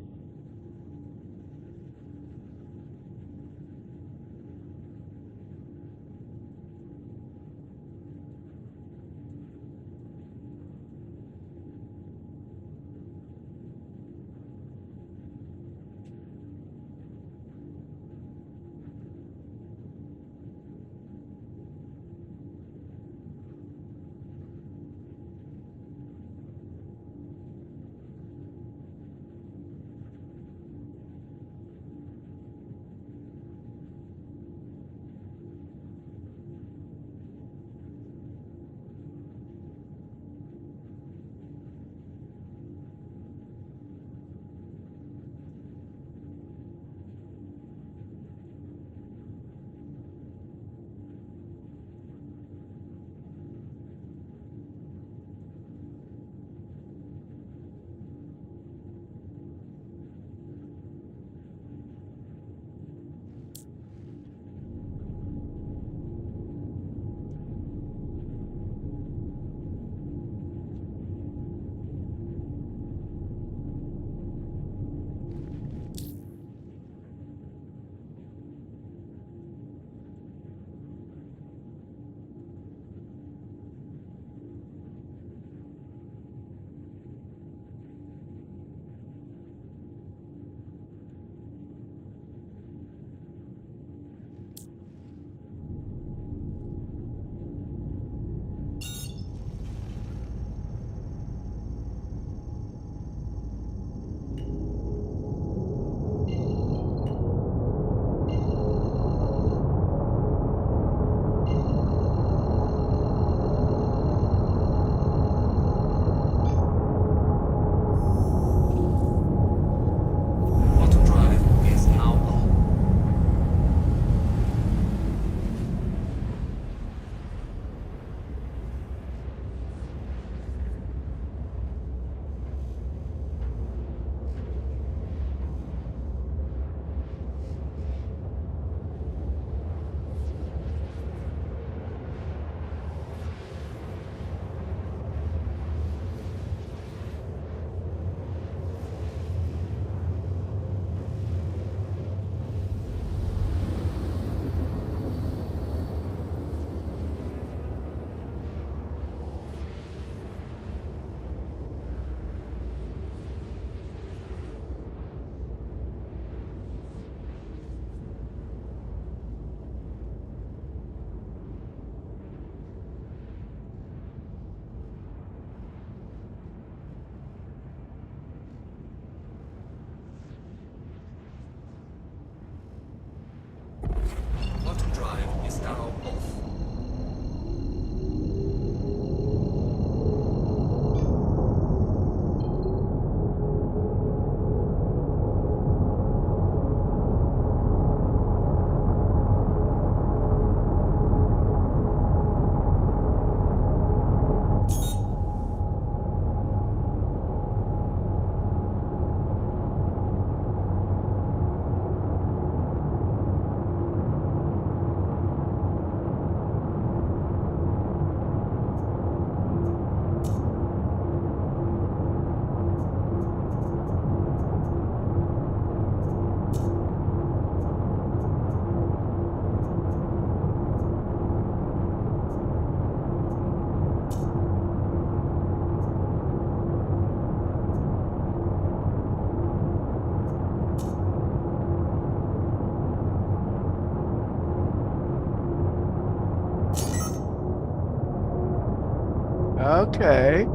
Okay.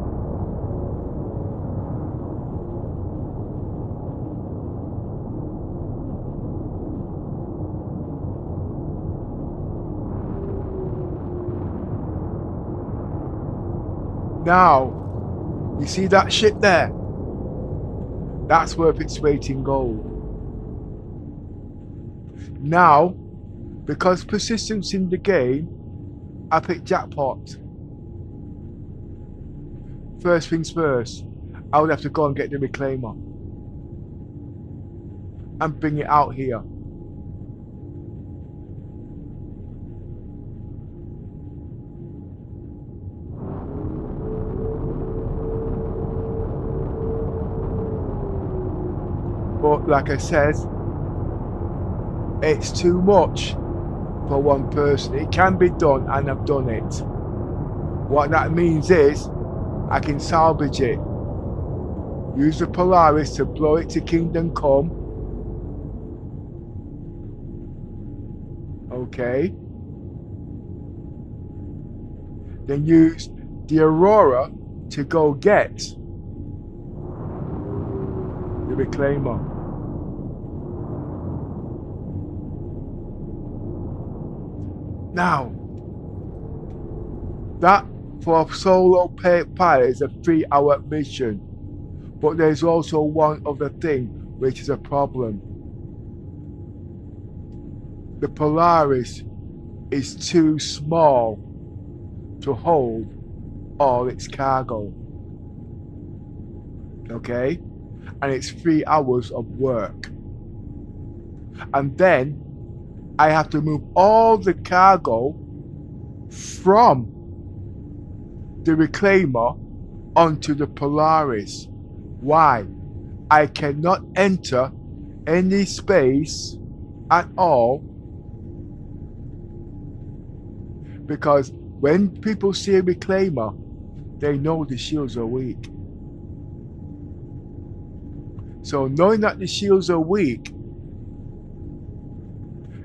Now, you see that ship there? That's worth its weight in gold. Now, because persistence in the game, I picked jackpot. First things first, I would have to go and get the reclaimer and bring it out here. But like I said, it's too much for one person. It can be done, and I've done it. What that means is I can salvage it. Use the Polaris to blow it to Kingdom Come. Okay. Then use the Aurora to go get the reclaimer. Now, that for a solo pilot is a 3-hour mission. But there's also one other thing which is a problem. The Polaris is too small to hold all its cargo. Okay? And it's 3 hours of work. And then I have to move all the cargo from the reclaimer onto the Polaris. Why? I cannot enter any space at all, because when people see a reclaimer, they know the shields are weak. So knowing that the shields are weak,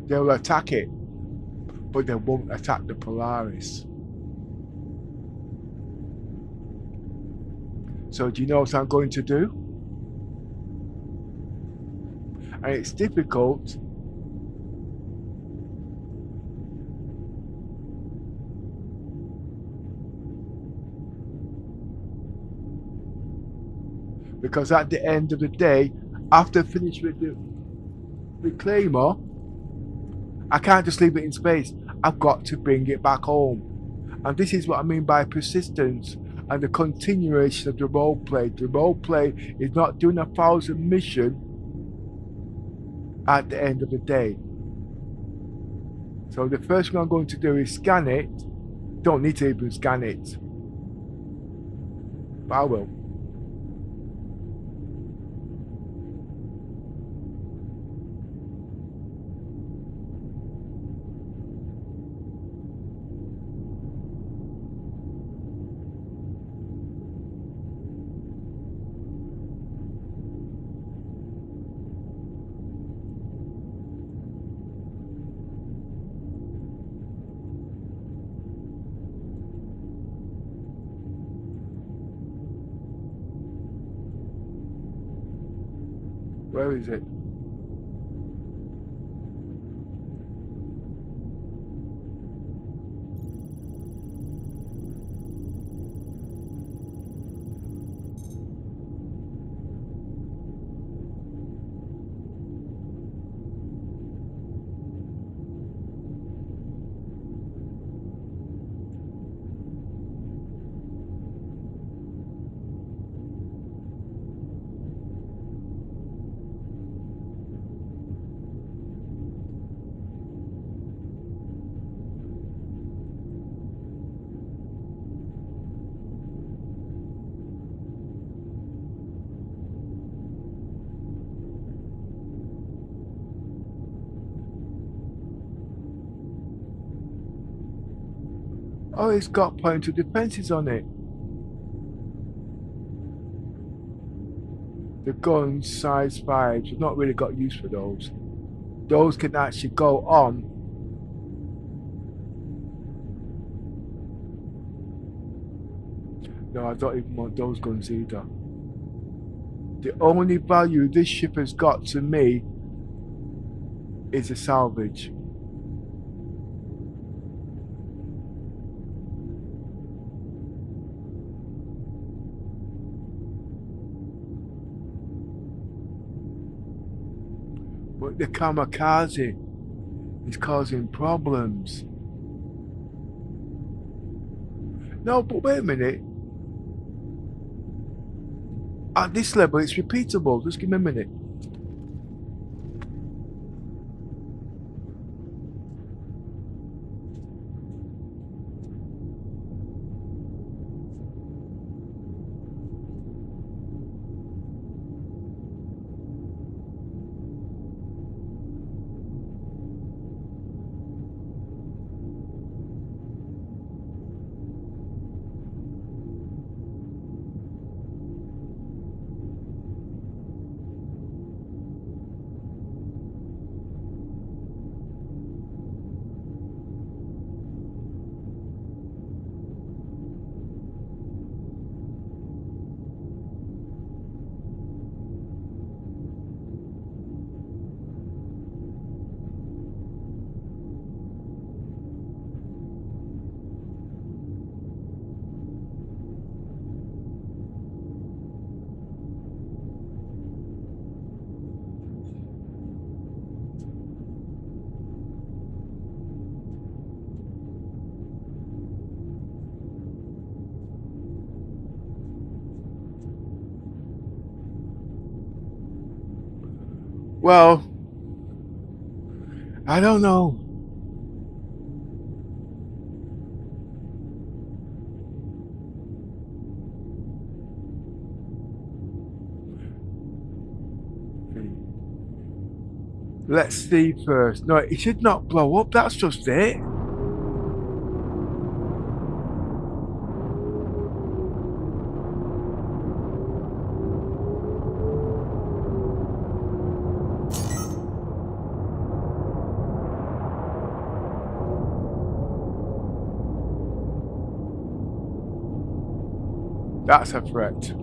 they will attack it, but they won't attack the Polaris. So do you know what I'm going to do? And it's difficult because at the end of the day, after I finish with the reclaimer, I can't just leave it in space. I've got to bring it back home. And this is what I mean by persistence and the continuation of the roleplay. The roleplay is not doing 1,000 mission at the end of the day. So the first thing I'm going to do is scan it. Don't need to even scan it, but I will. Where is it? Oh, it's got point of defenses on it. The guns, size 5s, we've not really got use for those. Those can actually go on No, I don't even want those guns either. The only value this ship has got to me is a salvage. But the kamikaze is causing problems. No, but wait a minute. At this level, it's repeatable. Just give me a minute. Well, I don't know. Let's see first. No, it should not blow up. That's just it. That's a threat.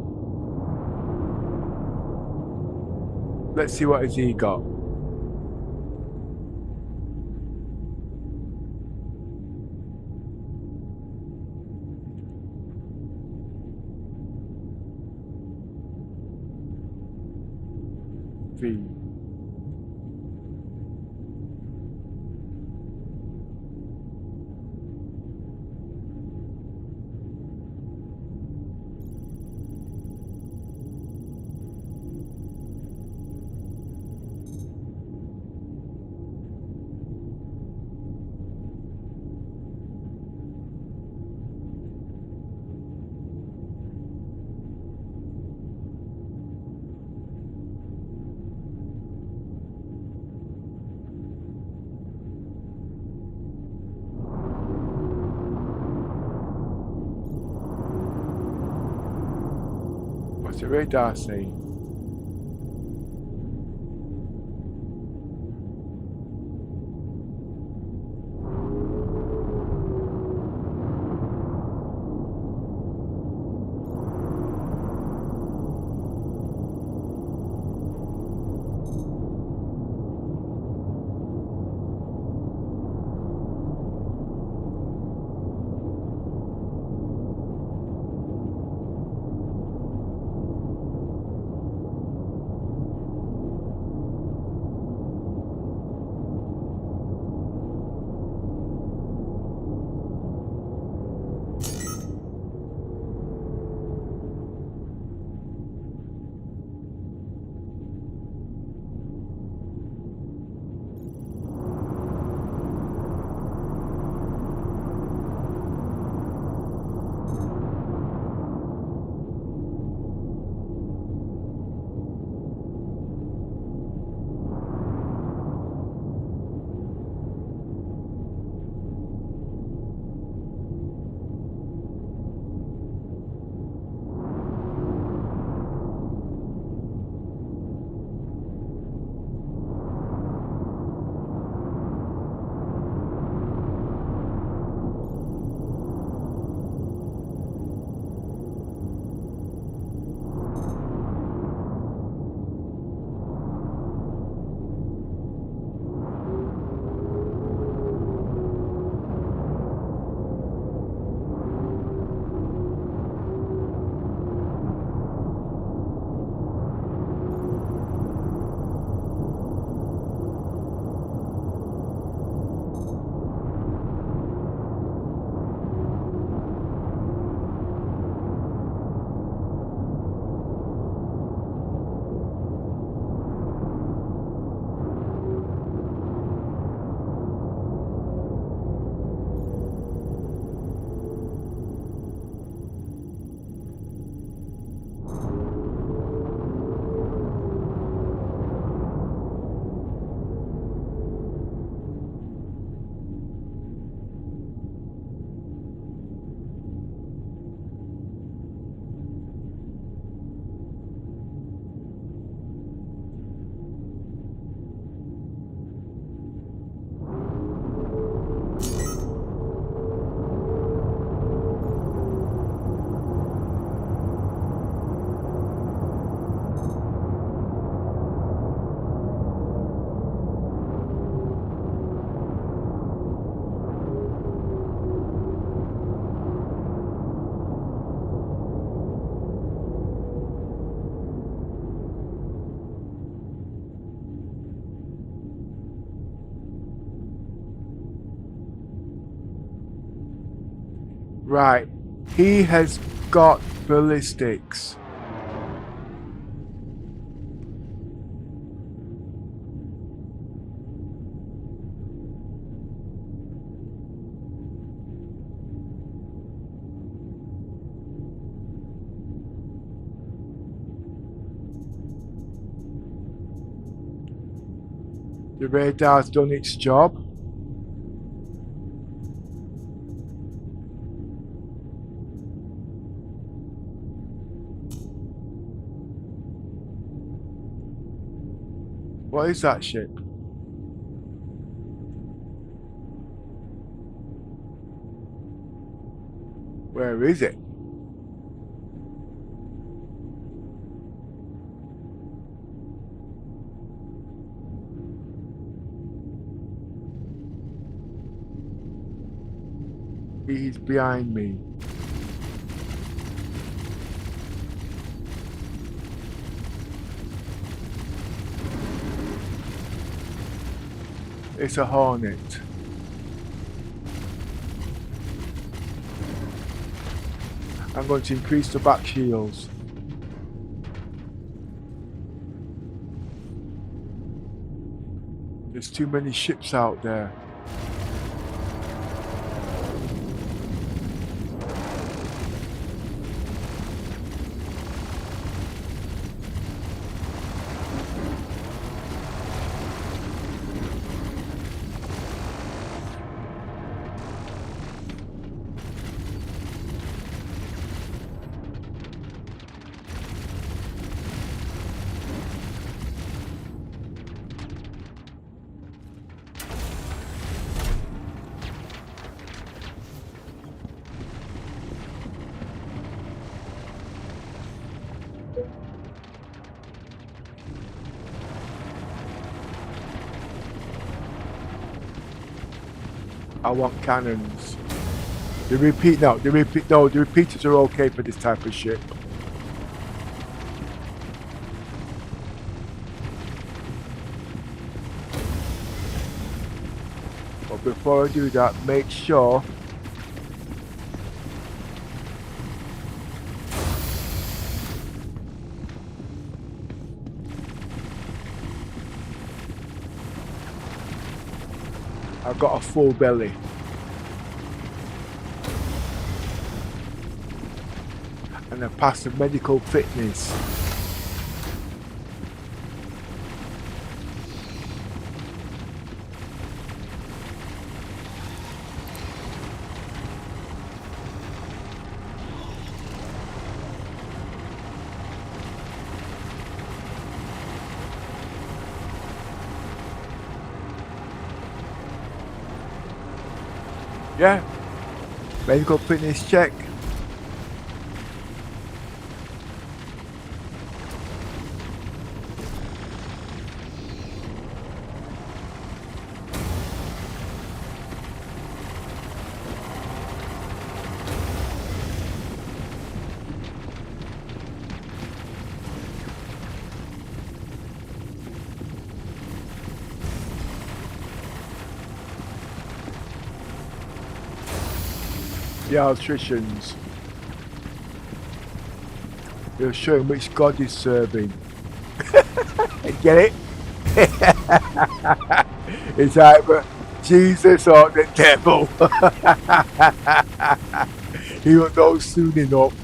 Let's see what has he got. V. What's the radar saying? Right. He has got ballistics. The radar's done its job. What is that ship? Where is it? He's behind me. It's a Hornet. I'm going to increase the back shields. There's too many ships out there. I want cannons. The repeaters are okay for this type of ship. But before I do that, make sure I've got a full belly. And I passed the medical fitness. Yeah, medical fitness check. The electricians. They'll show him which god he's serving. Get it? It's either Jesus or the devil. He will know soon enough.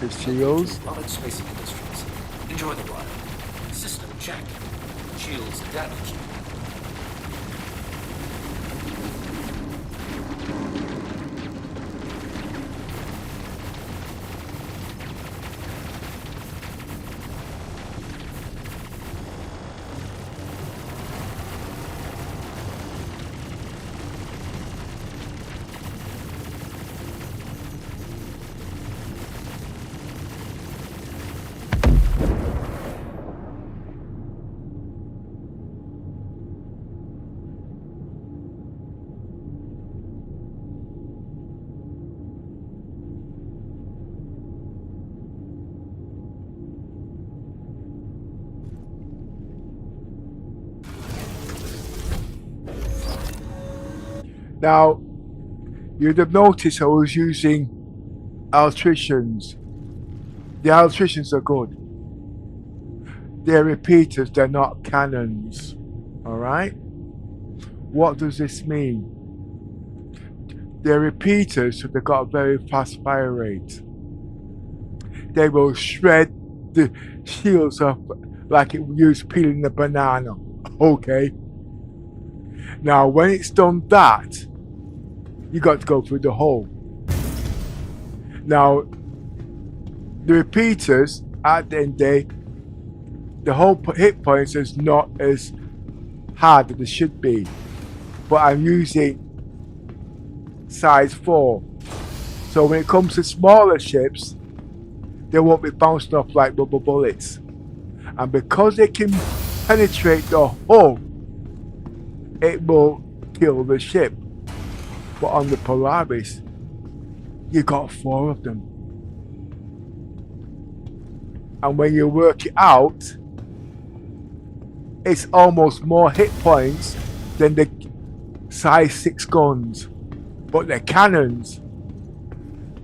The shields. Robert Spacing Industries. Enjoy the ride. System check. Shields damaged. Now, you'd have noticed I was using electricians. The electricians are good. They're repeaters, they're not cannons. Alright? What does this mean? They're repeaters, so they've got a very fast fire rate. They will shred the shields off like it was peeling a banana. Okay? Now, when it's done that, you got to go through the hole. Now, the repeaters, at the end of the day, the whole hit points is not as hard as they should be. But I'm using size 4. So when it comes to smaller ships, they won't be bouncing off like rubber bullets. And because they can penetrate the hull, it will kill the ship. But on the Polaris, you got 4 of them. And when you work it out, it's almost more hit points than the size 6 guns. But the cannons,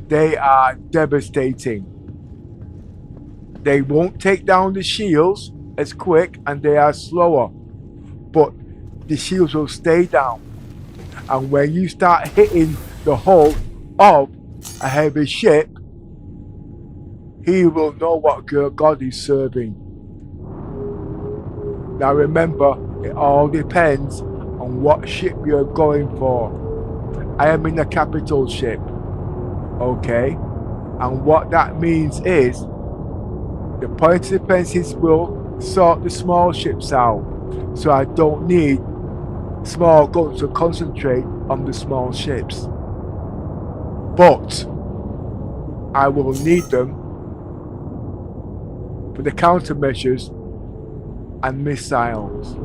they are devastating. They won't take down the shields as quick and they are slower. But the shields will stay down. And when you start hitting the hull of a heavy ship, he will know what God is serving. Now remember, it all depends on what ship you're going for. I am in a capital ship, okay? And what that means is, the point of defenses will sort the small ships out. So I don't need small guns to concentrate on the small ships. But I will need them for the countermeasures and missiles.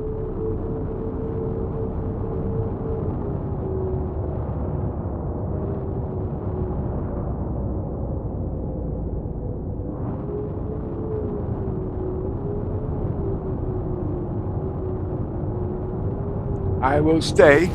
I will stay.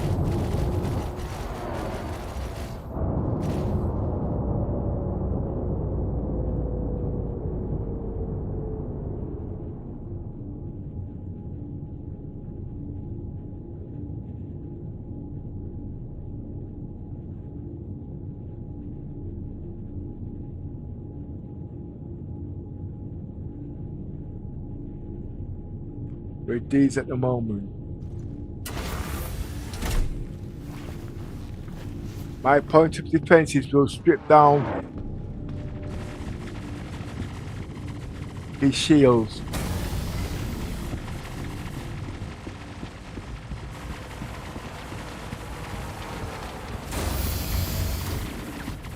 With these at the moment. My point of defenses will strip down his shields.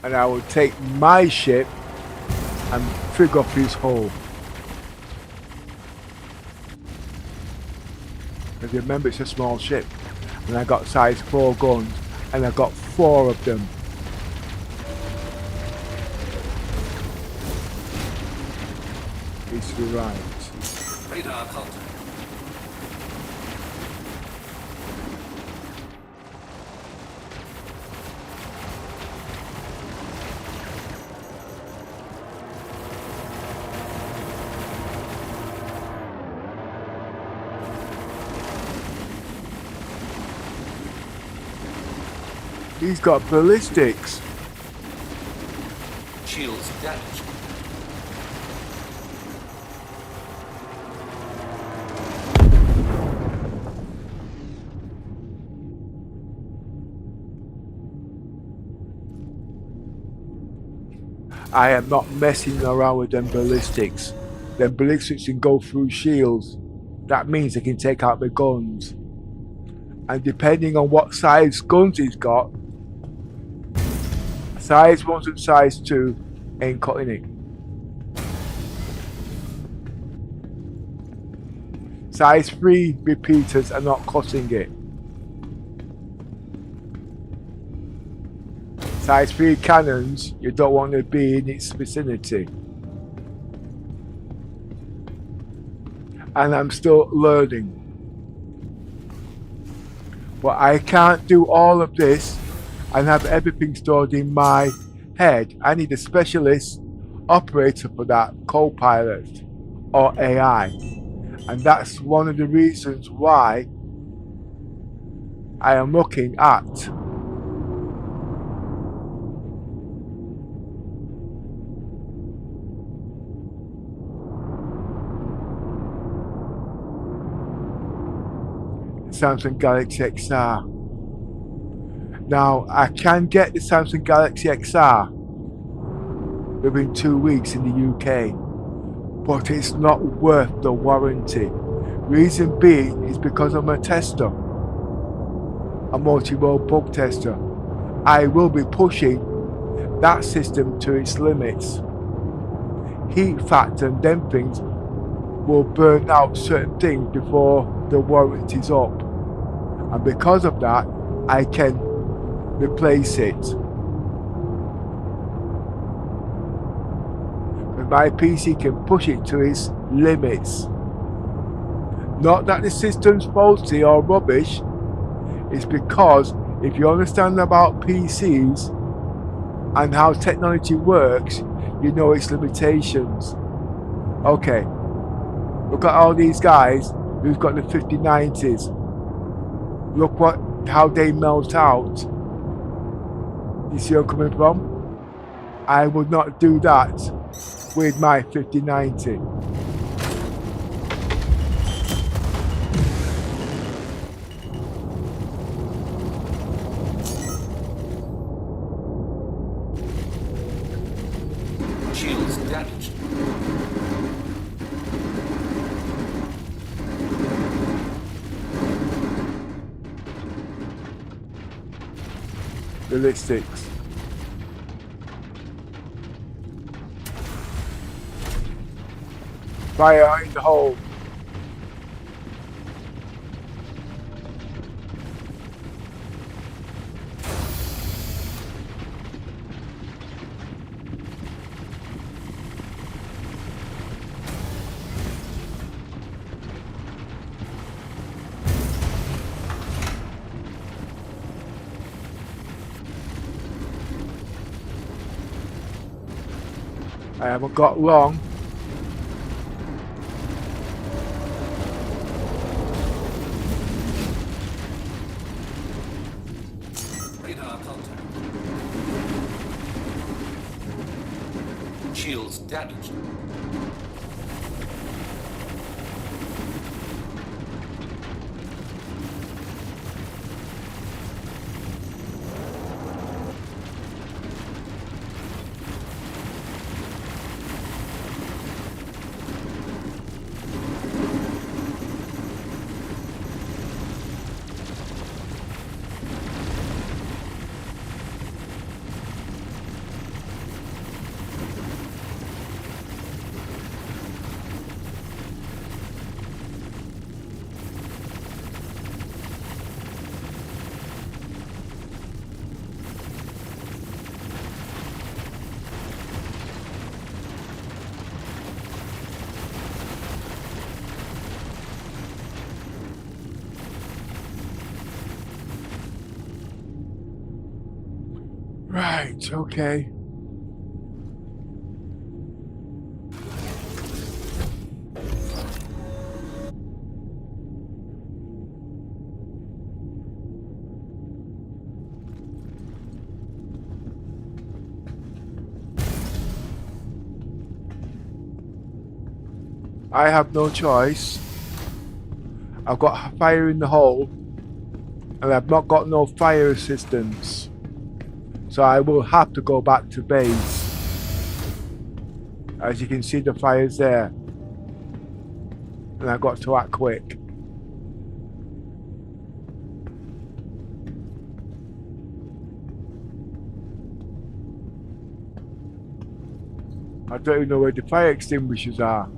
And I will take my ship and frig off his hull. Because remember, it's a small ship. And I got size 4 guns. And I got 4 of them. It's right. Radar contact. He's got ballistics. Shields damaged. I am not messing around with them ballistics. Them ballistics can go through shields. That means they can take out the guns. And depending on what size guns he's got, size 1 and size 2 ain't cutting it. Size 3 repeaters are not cutting it. Size 3 cannons, you don't want to be in its vicinity. And I'm still learning. But I can't do all of this and have everything stored in my head. I need a specialist operator for that, co-pilot or AI. And that's one of the reasons why I am looking at Samsung Galaxy XR. Now, I can get the Samsung Galaxy XR within 2 weeks in the UK, but it's not worth the warranty. Reason being is because I'm a tester, a multi-role bug tester. I will be pushing that system to its limits. Heat factor and them things will burn out certain things before the warranty's up. And because of that, I can replace it. But my PC can push it to its limits. Not that the system's faulty or rubbish, it's because if you understand about PCs and how technology works, you know its limitations. Okay, look at all these guys who've got the 5090s. Look how they melt out. You see where I'm coming from? I would not do that with my 5090. Shields damaged. Ballistics. Fire in the hole. I haven't got long. Radar contact. Shields damaged. Right, okay. I have no choice. I've got fire in the hole and I've not got no fire assistance. So I will have to go back to base. As you can see, the fire's there. And I've got to act quick. I don't even know where the fire extinguishers are.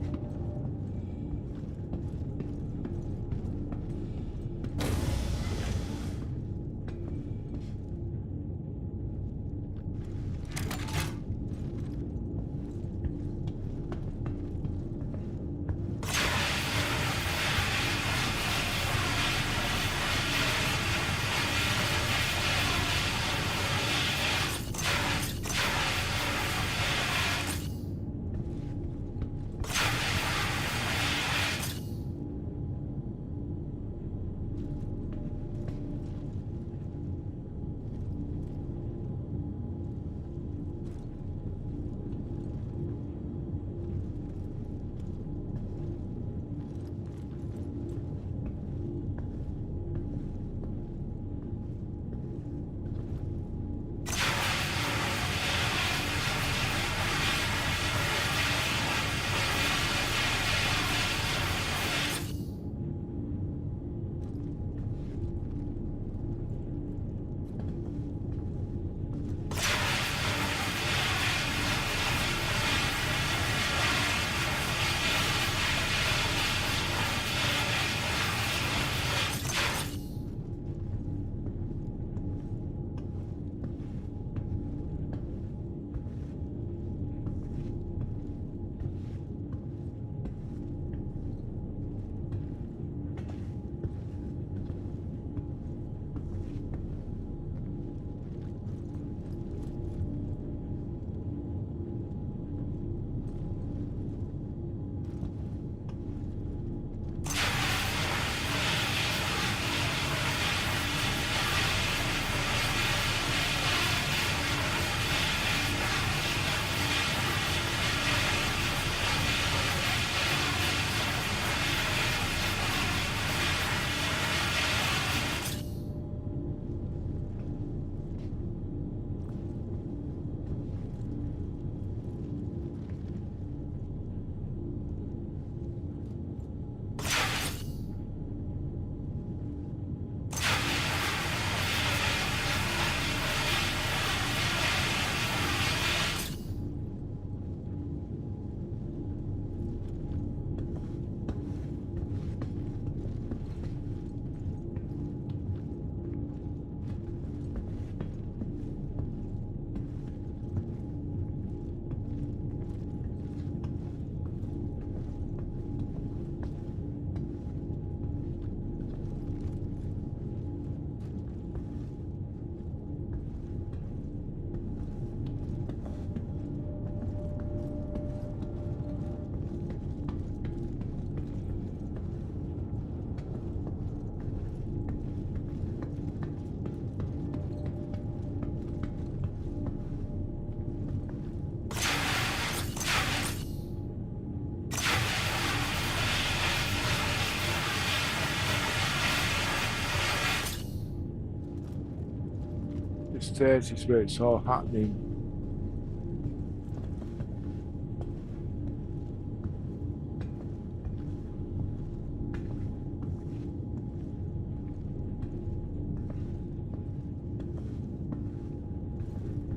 Upstairs is where it's all happening.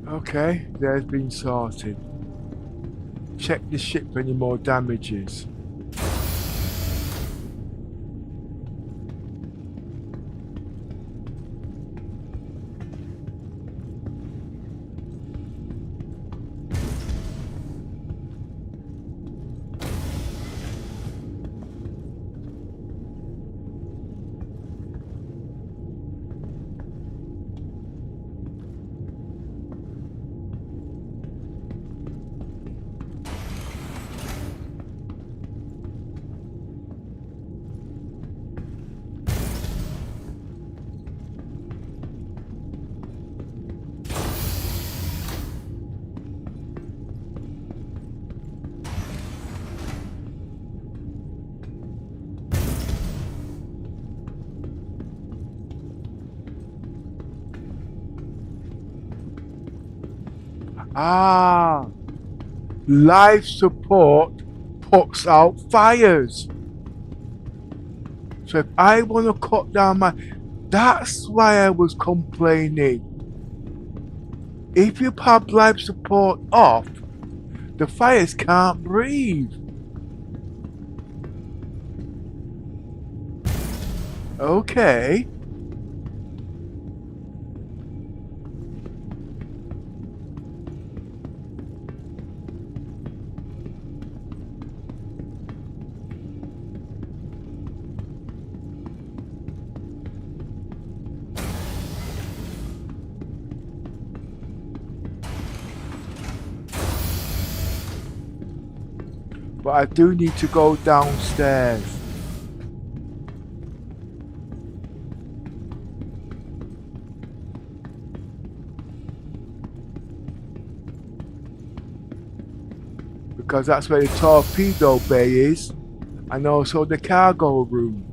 Okay, there's been sorted. Check the ship for any more damages. Ah, life support puts out fires. So if I want to cut down my... That's why I was complaining. If you pop life support off, the fires can't breathe. Okay. But I do need to go downstairs. Because that's where the torpedo bay is, and also the cargo room.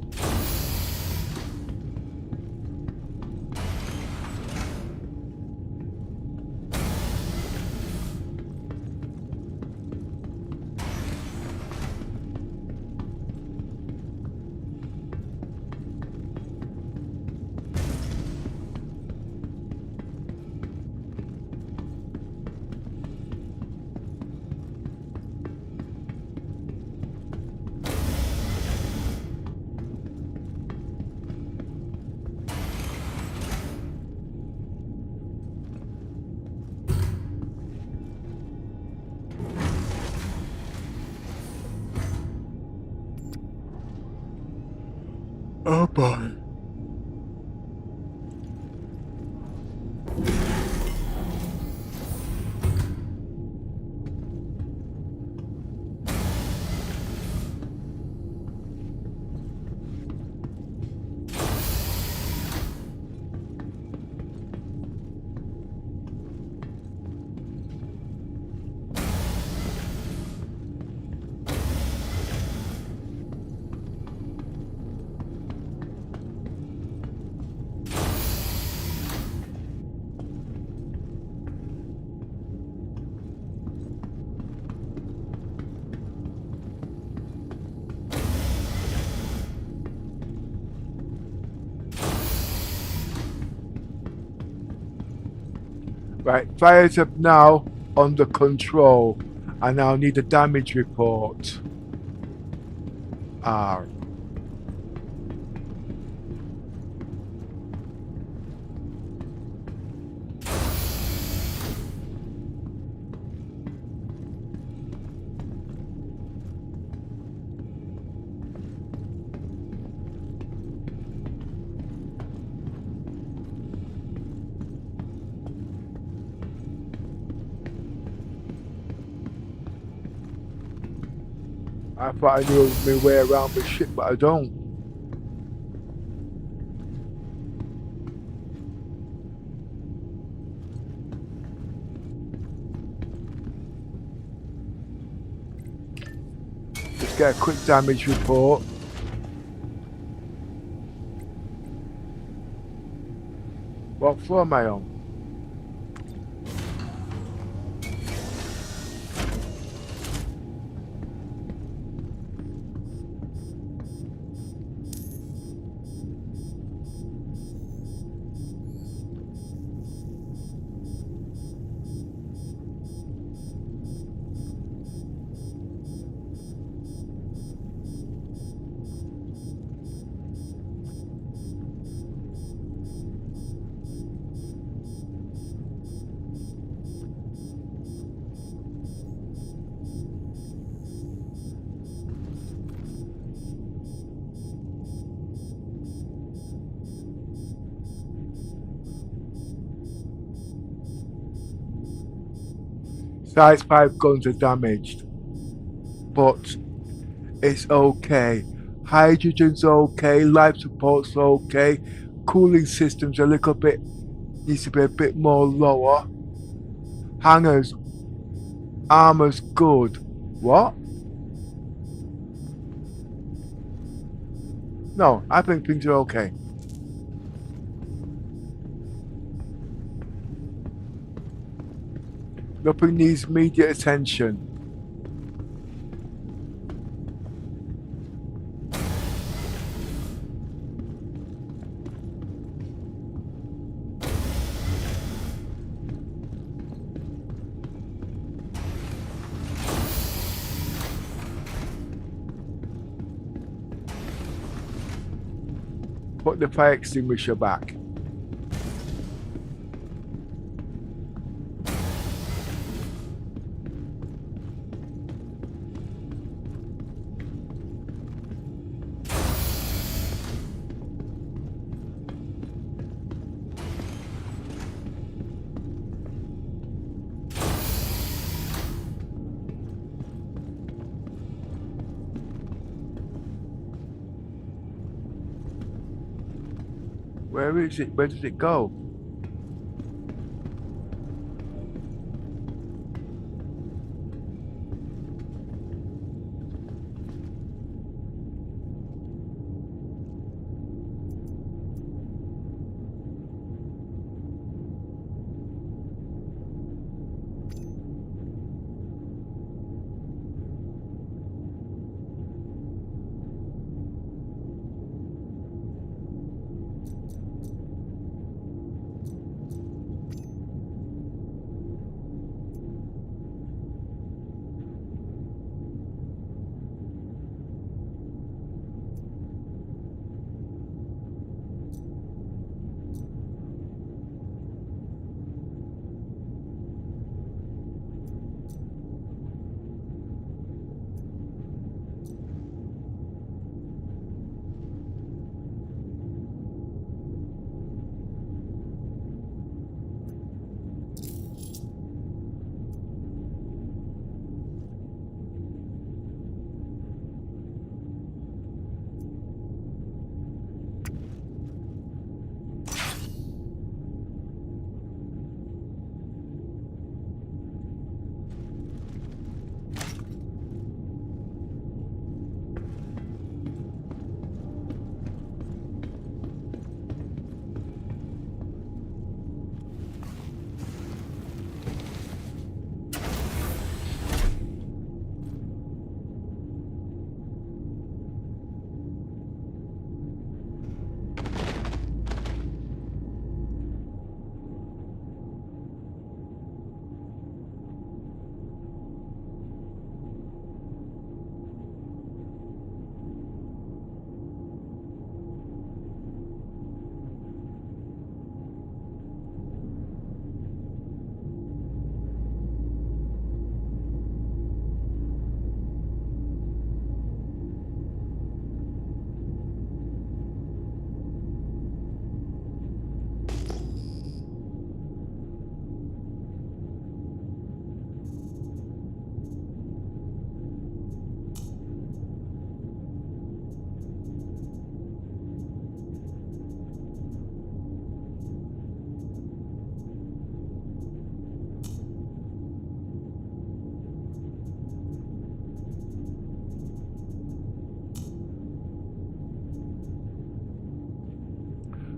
Oh boy. Right, fires are now under control. I now need a damage report. R. I thought I knew my way around the ship, but I don't. Just get a quick damage report. What floor am I on? Size 5 guns are damaged. But it's okay. Hydrogen's okay, life support's okay. Cooling system's a little bit, needs to be a bit more lower. Hangers, armor's good. What? No, I think things are okay. Nothing needs immediate attention. Put the fire extinguisher back. Where is it? Where does it go?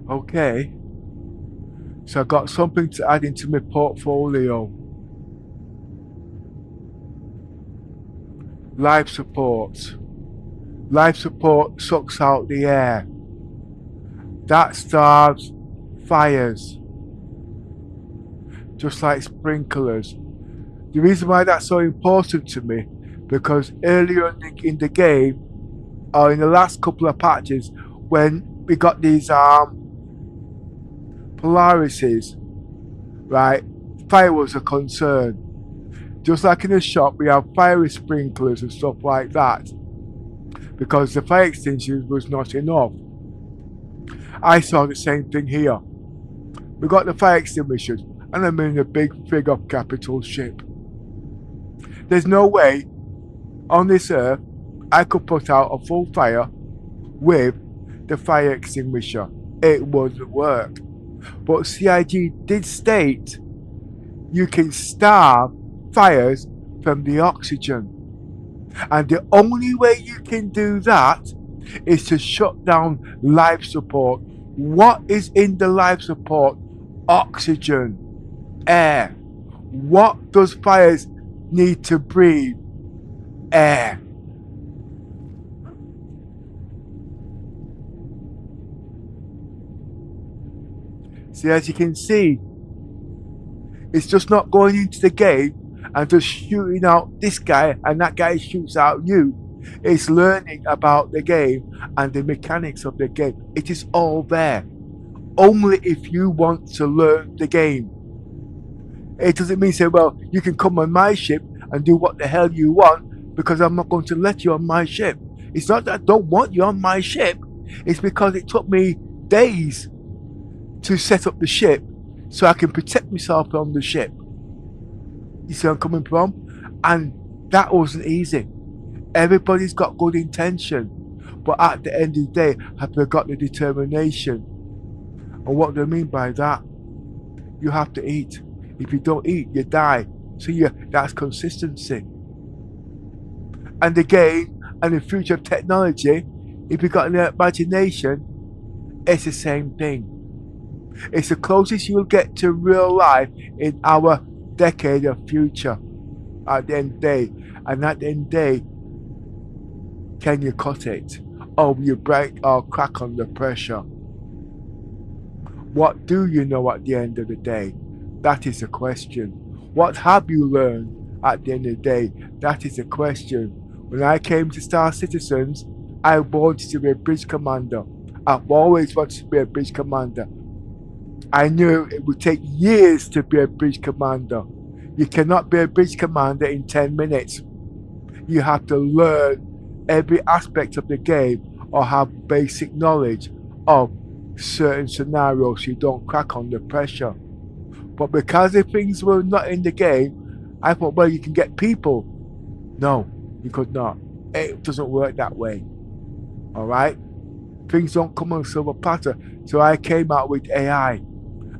Okay. So I got something to add into my portfolio. Life support. Life support sucks out the air. That starves fires. Just like sprinklers. The reason why that's so important to me, because earlier in the game, or in the last couple of patches, when we got these Polarises, right, fire was a concern. Just like in the shop, we have fire sprinklers and stuff like that, because the fire extinguishers was not enough. I saw the same thing here. We got the fire extinguishers, and I'm in a big figure capital ship. There's no way on this earth I could put out a full fire with the fire extinguisher. It wouldn't work. But CIG did state you can starve fires from the oxygen. And the only way you can do that is to shut down life support. What is in the life support? Oxygen, air. What does fires need to breathe? Air. See, as you can see, it's just not going into the game and just shooting out this guy and that guy shoots out you. It's learning about the game and the mechanics of the game. It is all there. Only if you want to learn the game. It doesn't mean say, well, you can come on my ship and do what the hell you want because I'm not going to let you on my ship. It's not that I don't want you on my ship. It's because it took me days to set up the ship so I can protect myself on the ship. You see where I'm coming from? And that wasn't easy. Everybody's got good intention, but at the end of the day, have they got the determination? And what do I mean by that? You have to eat. If you don't eat, you die. So that's consistency. And the game and the future of technology, if you've got an imagination, it's the same thing. It's the closest you'll get to real life in our decade of future at the end of the day. And at the end of the day, can you cut it? Or will you break or crack under pressure? What do you know at the end of the day? That is the question. What have you learned at the end of the day? That is the question. When I came to Star Citizens, I wanted to be a bridge commander. I've always wanted to be a bridge commander. I knew it would take years to be a bridge commander. You cannot be a bridge commander in 10 minutes. You have to learn every aspect of the game or have basic knowledge of certain scenarios so you don't crack under pressure. But because the things were not in the game, I thought, well, you can get people. No, you could not. It doesn't work that way. Alright? Things don't come on silver platter. So I came out with AI.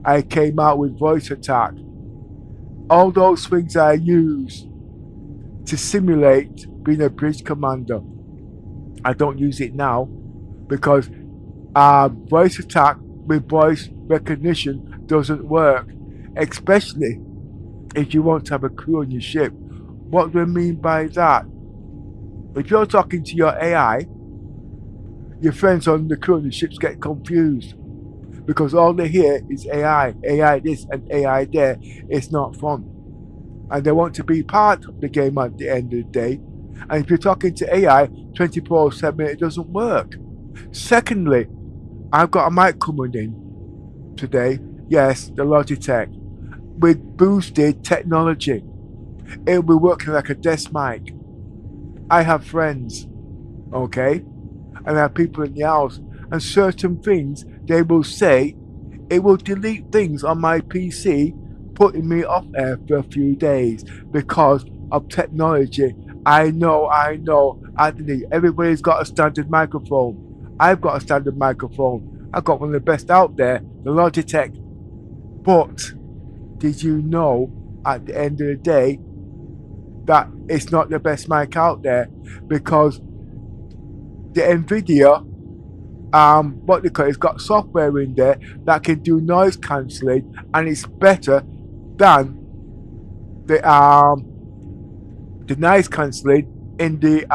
I came out with voice attack. All those things I use to simulate being a bridge commander. I don't use it now because voice attack with voice recognition doesn't work, especially if you want to have a crew on your ship. What do I mean by that? If you're talking to your AI, your friends on the crew on the ships get confused because all they hear is AI, AI this and AI there. It's not fun. And they want to be part of the game at the end of the day. And if you're talking to AI 24/7, it doesn't work. Secondly, I've got a mic coming in today. Yes, the Logitech with boosted technology. It'll be working like a desk mic. I have friends, okay? And I have people in the house, and certain things they will say, it will delete things on my PC, putting me off air for a few days because of technology. I know. Anthony, everybody's got a standard microphone. I've got a standard microphone. I've got one of the best out there, the Logitech. But did you know at the end of the day that it's not the best mic out there because the Nvidia it's got software in there that can do noise cancelling and it's better than the noise cancelling in the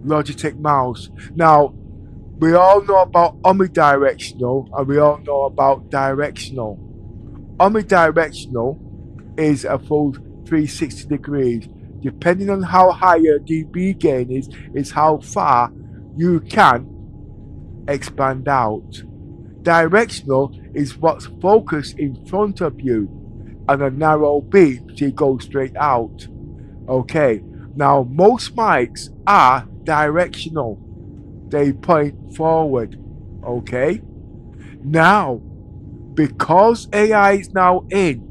Logitech mouse. Now we all know about omnidirectional and we all know about directional. Omnidirectional is a full 360 degrees. Depending on how high your dB gain is how far you can expand out. Directional is what's focused in front of you and a narrow beam so you go straight out. Okay, now most mics are directional. They point forward. Okay, now because AI is now in,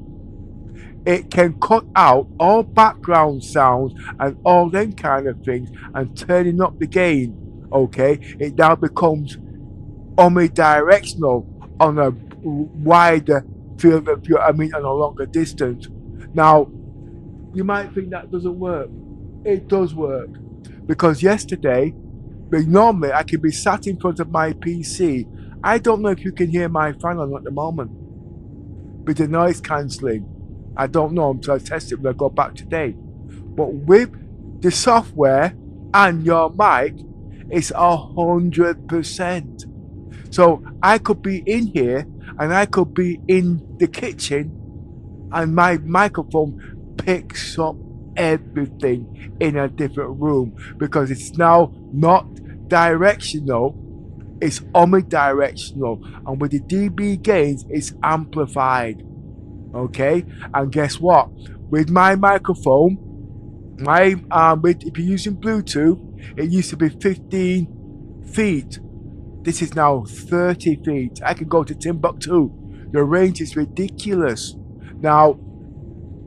it can cut out all background sounds and all them kind of things and turning up the gain. Okay, it now becomes omnidirectional on a wider field of view. I mean, on a longer distance. Now, you might think that doesn't work. It does work because yesterday, normally I can be sat in front of my PC. I don't know if you can hear my fan on at the moment with the noise cancelling. I don't know until I test it when I go back today. But with the software and your mic, it's 100%. So I could be in here and I could be in the kitchen and my microphone picks up everything in a different room because it's now not directional, it's omnidirectional, and with the dB gains it's amplified. Okay, and guess what, with my microphone, if you're using Bluetooth, it used to be 15 feet. This is now 30 feet. I can go to Timbuktu. The range is ridiculous. Now,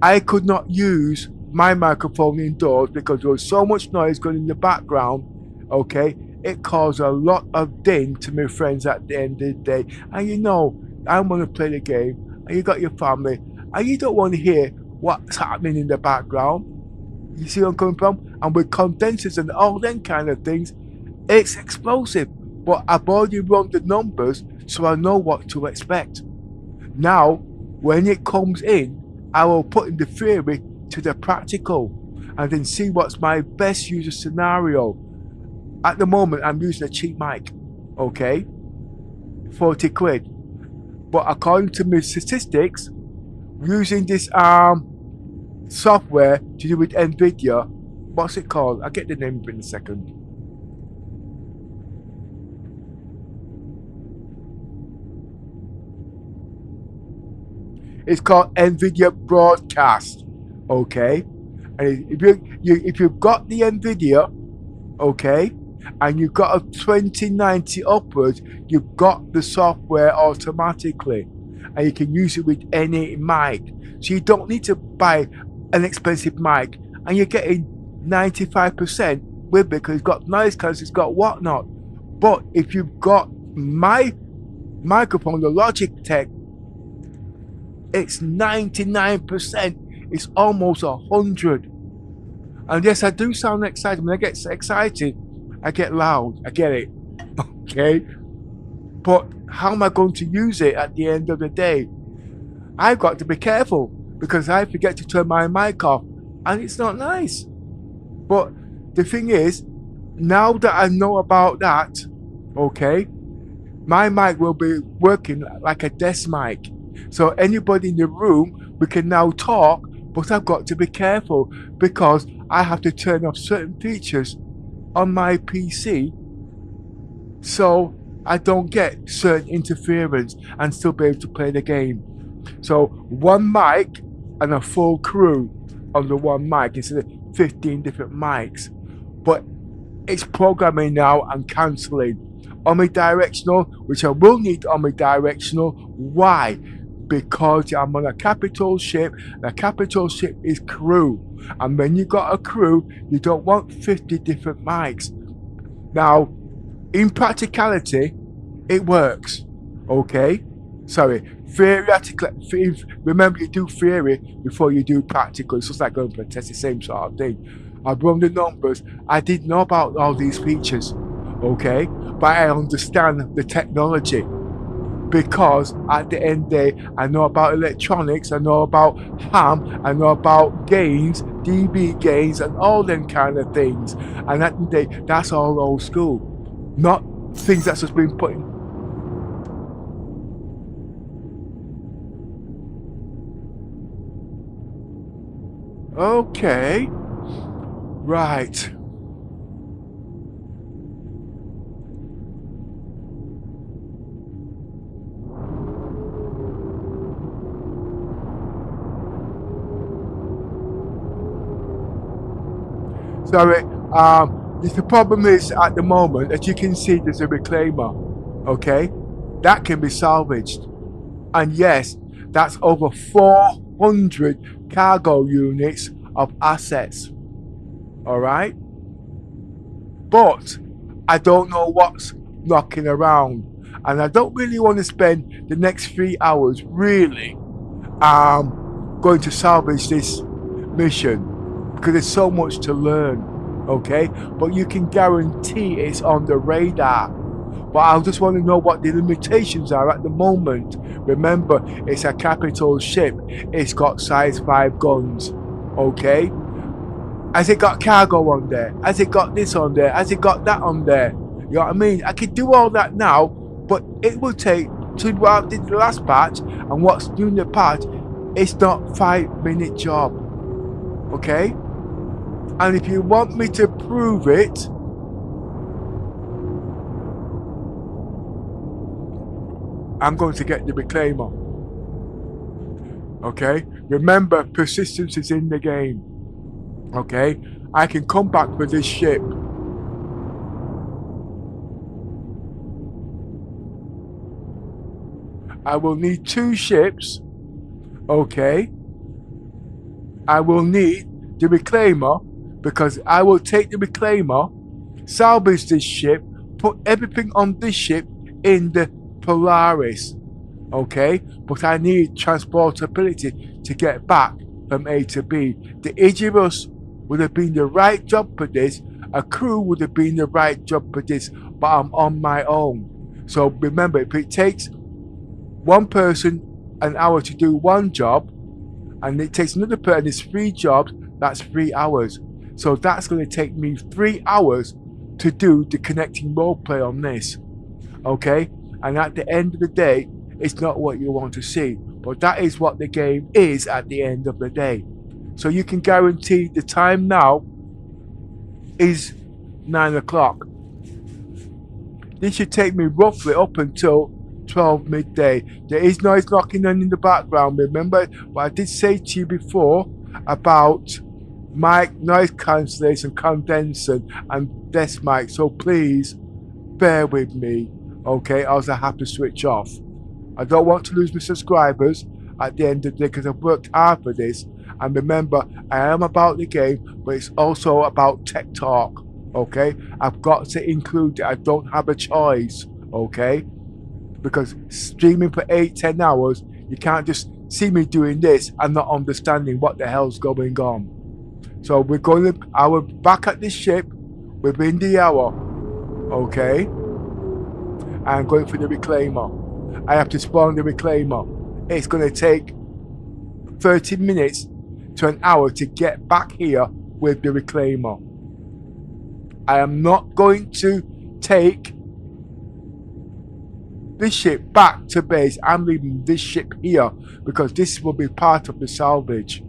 I could not use my microphone indoors because there was so much noise going in the background. Okay, it caused a lot of ding to my friends at the end of the day. And you know, I want to play the game, and you got your family, and you don't want to hear what's happening in the background. You see where I'm coming from? And with condensers and all them kind of things, it's explosive. But I've already run the numbers, so I know what to expect. Now, when it comes in, I will put in the theory to the practical and then see what's my best user scenario. At the moment, I'm using a cheap mic, okay? 40 quid. But according to my statistics, using this software to do with NVIDIA, what's it called? I'll get the name in a second. It's called NVIDIA Broadcast, okay? And if you've got the NVIDIA, okay, and you've got a 2090 upwards, you've got the software automatically, and you can use it with any mic. So you don't need to buy an expensive mic, and you're getting 95% with it because it's got noise cancelling, it's got whatnot. But if you've got my microphone, the Logitech, it's 99%. It's almost 100. And yes, I do sound excited. When I get excited, I get loud. I get it. Okay? But how am I going to use it at the end of the day? I've got to be careful because I forget to turn my mic off. And it's not nice. But the thing is, now that I know about that, okay, my mic will be working like a desk mic. So anybody in the room, we can now talk, but I've got to be careful because I have to turn off certain features on my PC so I don't get certain interference and still be able to play the game. So one mic and a full crew on the one mic instead of 15 different mics. But it's programming now and cancelling. Omnidirectional, which I will need omnidirectional. Why? Because I'm on a capital ship, and a capital ship is crew. And when you got a crew, you don't want 50 different mics. Now, in practicality, it works. Okay? Sorry, theoretically, remember you do theory before you do practical. It's just like going for a test, the same sort of thing. I've run the numbers. I didn't know about all these features. Okay? But I understand the technology. Because at the end of the day, I know about electronics, I know about ham, I know about gains, dB gains, and all them kind of things. And at the end of the day, that's all old school. Not things that's just been put in. Okay. Right. Sorry, the problem is at the moment, as you can see, there's a reclaimer, okay? That can be salvaged. And yes, That's over 400 cargo units of assets. Alright? But I don't know what's knocking around. And I don't really want to spend the next 3 hours really going to salvage this mission, because there's so much to learn. Okay? But you can guarantee it's on the radar. But I just want to know what the limitations are at the moment. Remember, it's a capital ship. It's got size 5 guns. Okay? Has it got cargo on there? Has it got this on there? Has it got that on there? You know what I mean? I can do all that now, but it will take, to what I did the last patch and what's doing the patch, it's not 5-minute job. Okay? And if you want me to prove it, I'm going to get the reclaimer. Okay? Remember, persistence is in the game. Okay? I can come back with this ship. I will need 2 ships. Okay? I will need the reclaimer, because I will take the reclaimer, salvage this ship, put everything on this ship in the Polaris. Okay? But I need transportability to get back from A to B. The Idris would have been the right job for this. A crew would have been the right job for this. But I'm on my own. So remember, if it takes one person an hour to do one job, and it takes another person, it's 3 jobs, that's 3 hours. So that's going to take me 3 hours to do the connecting roleplay on this. Okay? And at the end of the day, it's not what you want to see. But that is what the game is at the end of the day. So you can guarantee the time now is 9 o'clock. This should take me roughly up until 12 midday. There is noise knocking on in the background. Remember what I did say to you before about mic noise cancellation, condenser and desk mic. So please bear with me. Okay, else I have to switch off. I don't want to lose my subscribers at the end of the day, because I've worked hard for this. And remember, I am about the game, but it's also about tech talk. Okay, I've got to include it. I don't have a choice. Okay, because streaming for 8-10 hours, you can't just see me doing this and not understanding what the hell's going on. So we're going to, I will back at this ship within the hour. Okay, I'm going for the reclaimer. I have to spawn the reclaimer. It's going to take 30 minutes to an hour to get back here with the reclaimer. I am not going to take this ship back to base. I'm leaving this ship here because this will be part of the salvage.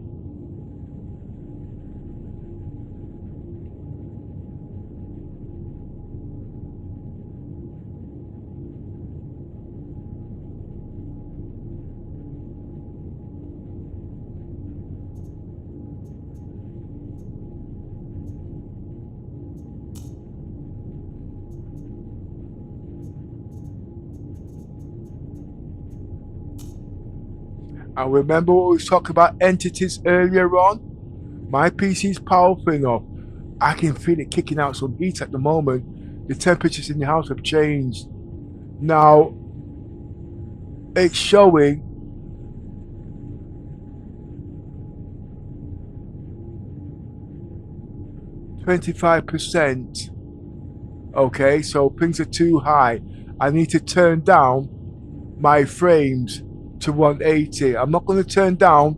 And remember what we was talking about entities earlier on? My PC is powerful enough. I can feel it kicking out some heat at the moment. The temperatures in the house have changed. Now, it's showing %. Okay, so things are too high. I need to turn down my frames to 180. I'm not going to turn down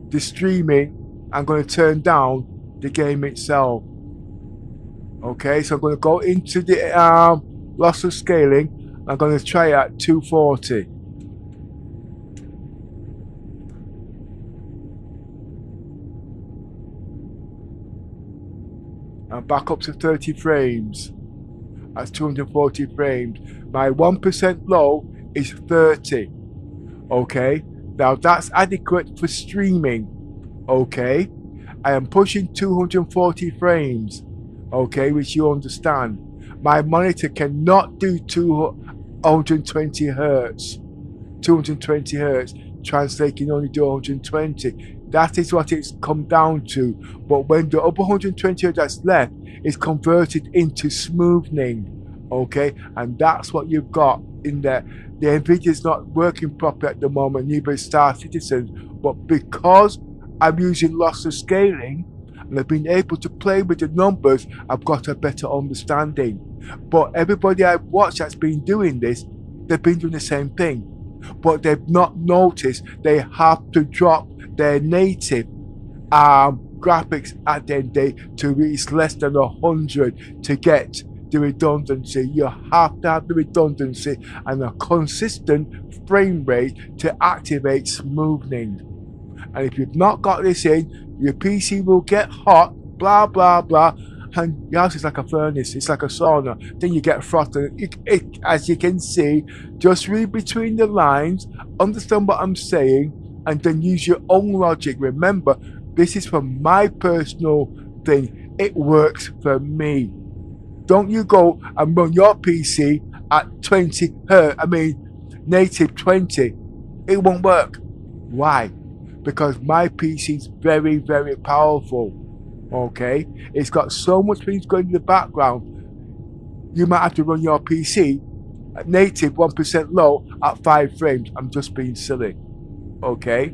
the streaming. I'm going to turn down the game itself. Okay, so I'm going to go into the loss of scaling. I'm going to try it at 240. And back up to 30 frames. That's 240 frames. My 1% low is 30. Okay, now that's adequate for streaming. Okay, I am pushing 240 frames. Okay, which you understand. My monitor cannot do 220 hertz. 220 hertz. translate can only do 120. That is what it's come down to. But when the upper 120 that's left is converted into smoothing, okay, and that's what you've got in there. The NVIDIA's not working properly at the moment, neither is Star Citizen. But because I'm using lossless scaling and I've been able to play with the numbers, I've got a better understanding. But everybody I've watched that's been doing this, they've been doing the same thing. But they've not noticed they have to drop their native graphics at the end of the day to reach less than 100 to get the redundancy. You have to have the redundancy and a consistent frame rate to activate smoothing. And if you've not got this in, your PC will get hot, blah blah blah, and your house is like a furnace, it's like a sauna. Then you get frosted. As you can see, just read between the lines, understand what I'm saying, and then use your own logic. Remember, this is from my personal thing. It works for me. Don't you go and run your PC at 20 hertz, native 20. It won't work. Why? Because my PC is very, very powerful. Okay? It's got so much things going in the background. You might have to run your PC at native 1% low at 5 frames. I'm just being silly. Okay?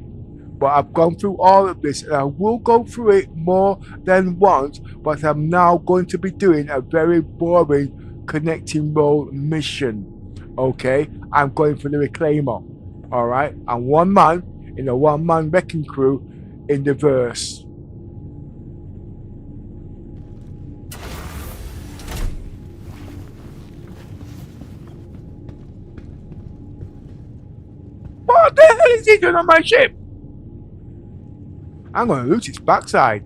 But I've gone through all of this and I will go through it more than once, but I'm now going to be doing a very boring connecting role mission. Okay? I'm going for the Reclaimer. Alright? I'm one man in a one-man wrecking crew in the verse. What the hell is he doing on my ship? I'm going to loot its backside.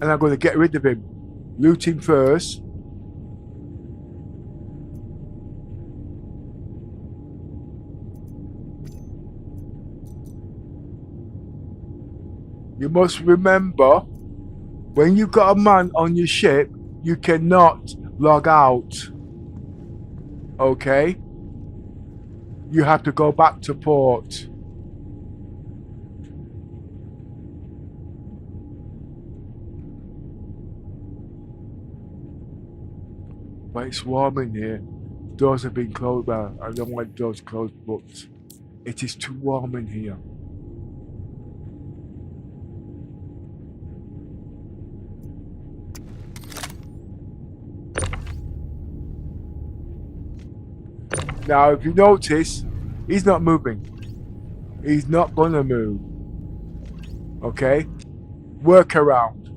And I'm going to get rid of him. Loot him first. You must remember, when you've got a man on your ship, you cannot log out. Okay? You have to go back to port. But it's warm in here. Doors have been closed. Well, I don't want doors closed, but it is too warm in here. Now, if you notice, he's not moving. He's not gonna move. Okay? Work around.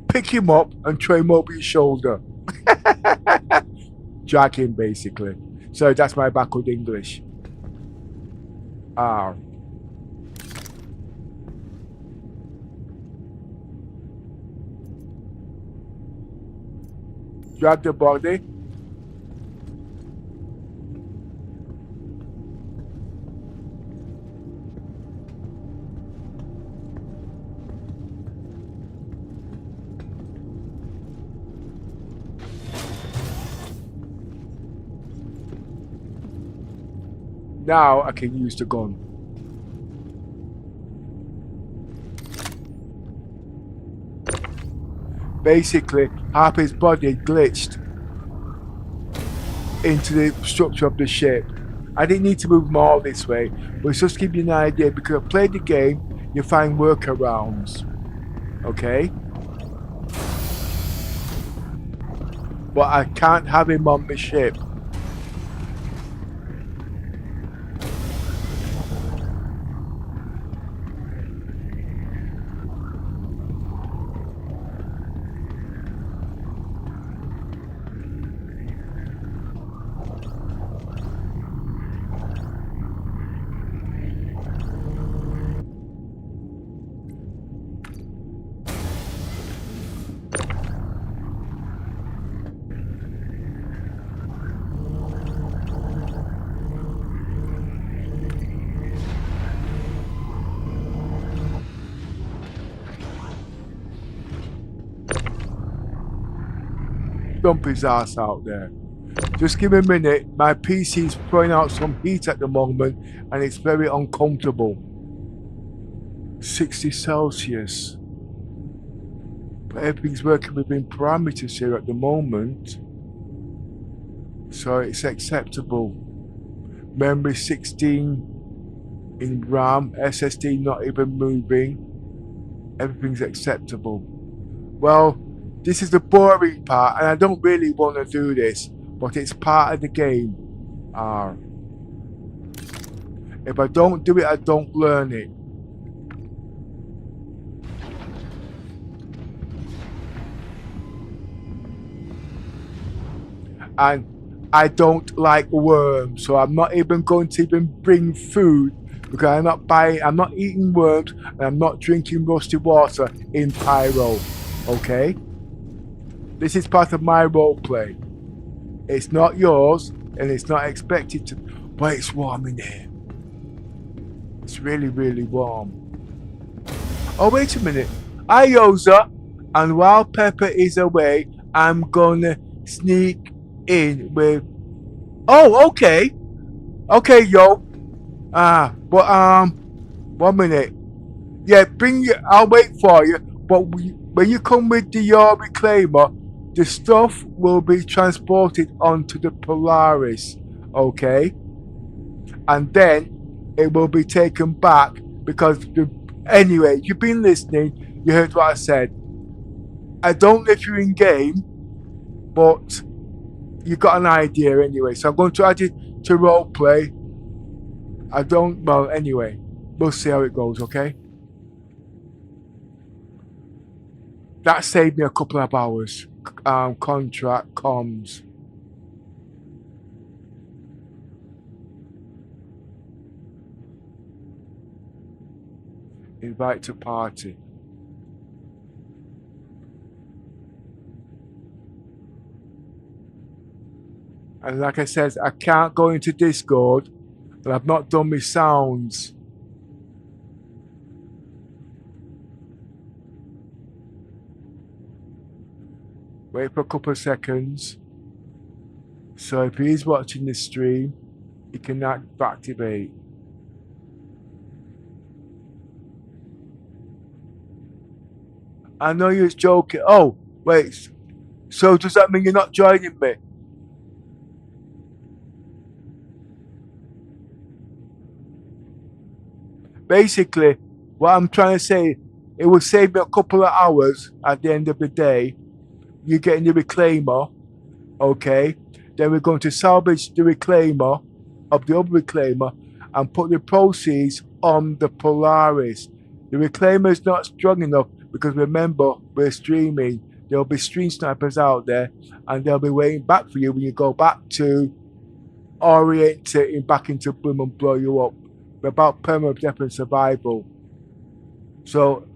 Pick him up and throw him over your shoulder. Drag him, basically. So that's my backward English. Drag the body. Now I can use the gun. Basically, half his body glitched into the structure of the ship. I didn't need to move more this way, but it's just to give you an idea, because I played the game, you find workarounds. Okay? But I can't have him on the ship. Dump his ass out there. Just give me a minute. My PC's throwing out some heat at the moment and it's very uncomfortable. 60 Celsius. But everything's working within parameters here at the moment. So it's acceptable. Memory 16 in RAM. SSD not even moving. Everything's acceptable. Well, this is the boring part and I don't really want to do this. But it's part of the game. If I don't do it, I don't learn it. And I don't like worms, so I'm not even going to even bring food because I'm not eating worms and I'm not drinking rusty water in Pyro. Okay? This is part of my roleplay. It's not yours and it's not expected to, but it's warm in here. It's really, really warm. Oh, wait a minute. Hi, Yoza. And while Pepper is away, I'm gonna sneak in with... Oh, okay. Okay, yo. But 1 minute. Yeah, I'll wait for you. But when you come with your reclaimer, the stuff will be transported onto the Polaris, okay? And then it will be taken back because anyway, you've been listening, you heard what I said. I don't know if you're in game, but you got an idea anyway. So I'm going to add it to roleplay. Well, anyway, we'll see how it goes, okay? That saved me a couple of hours. Contract comms. Invite to party. And like I said, I can't go into Discord, and I've not done my sounds. Wait for a couple of seconds. So if he's watching the stream, he can activate. I know you're joking. Oh, wait. So does that mean you're not joining me? Basically, what I'm trying to say, it will save me a couple of hours at the end of the day. You're getting the reclaimer, okay? Then we're going to salvage the reclaimer of the other reclaimer and put the proceeds on the Polaris. The reclaimer is not strong enough because remember, we're streaming. There'll be stream snipers out there and they'll be waiting back for you when you go back to orienting back into boom and blow you up. We're about permanent death and survival. So,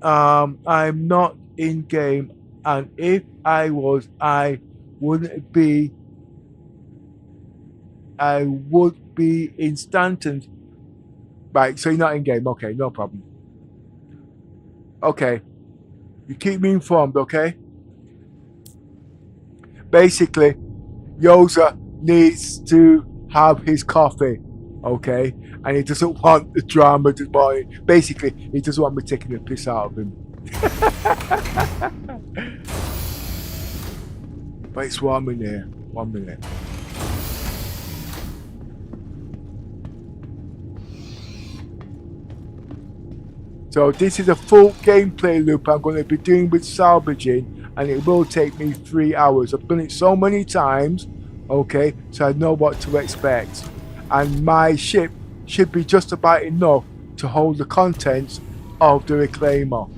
I'm not in game. And if I was, I would be in Stanton. Right, so you're not in game. Okay, no problem. Okay. You keep me informed, okay? Basically, Yoza needs to have his coffee, okay? And he doesn't want the drama this morning. Basically, he doesn't want me taking the piss out of him. But it's warm in here. 1 minute. So this is a full gameplay loop I'm going to be doing with salvaging, and it will take me 3 hours. I've done it so many times, okay, so I know what to expect. And my ship should be just about enough to hold the contents of the reclaimer.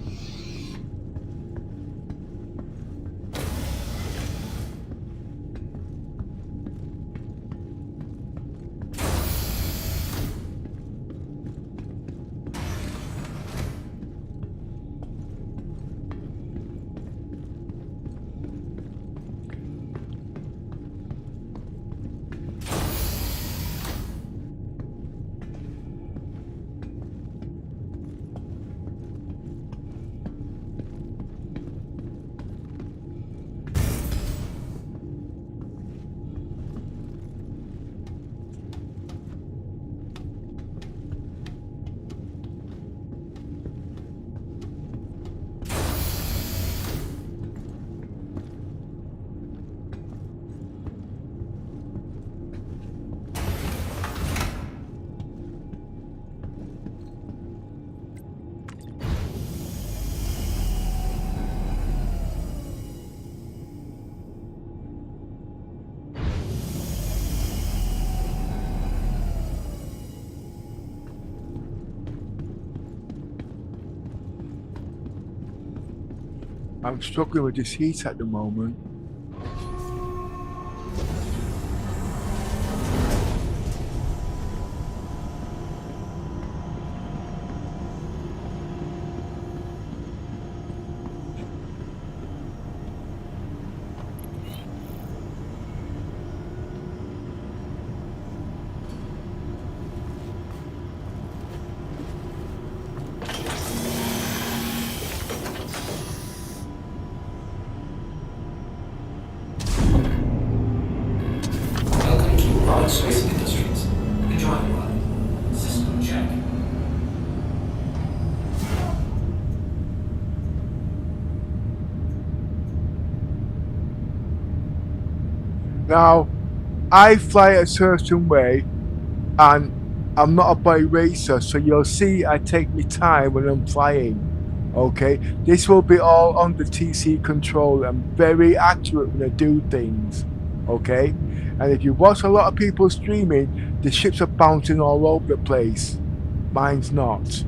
I'm struggling with this heat at the moment. Welcome to Robert Space Industries. Enjoy the ride. System check. Now, I fly a certain way, and I'm not a boy racer, so you'll see I take my time when I'm flying. Okay, this will be all on the TC control. I'm very accurate when I do things. Okay, and if you watch a lot of people streaming, the ships are bouncing all over the place. Mine's not.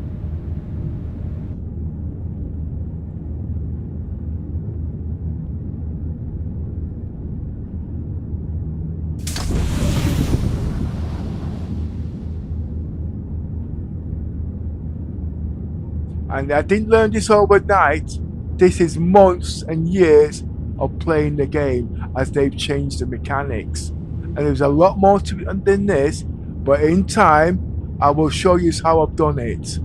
And I didn't learn this overnight. This is months and years of playing the game as they've changed the mechanics. And there's a lot more to it than this, but in time, I will show you how I've done it.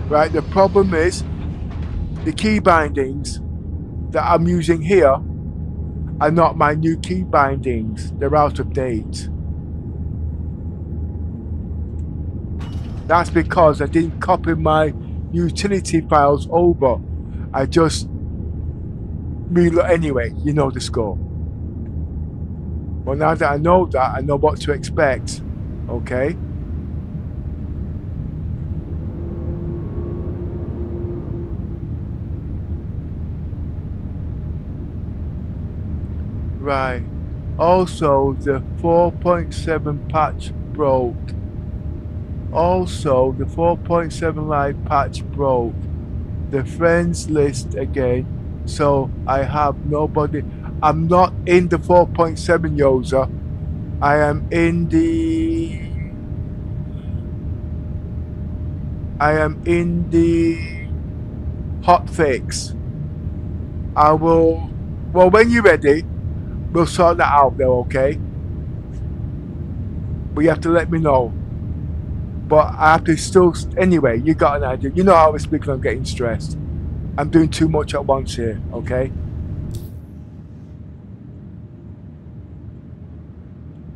Right, the problem is the key bindings that I'm using here are not my new key bindings. They're out of date. That's because I didn't copy my utility files over. I just reload anyway, you know the score. Well, now that I know that, I know what to expect. Okay? Right. Also, the 4.7 patch broke. Also, the 4.7 live patch broke. The friends list again. So I have nobody. I'm not in the 4.7 user. I am in the. I am in the hotfix. I will. Well, when you're ready, we'll sort that out there, okay? But you have to let me know. But I have to still. Anyway, you got an idea. You know how I speak when I'm getting stressed. I'm doing too much at once here, okay?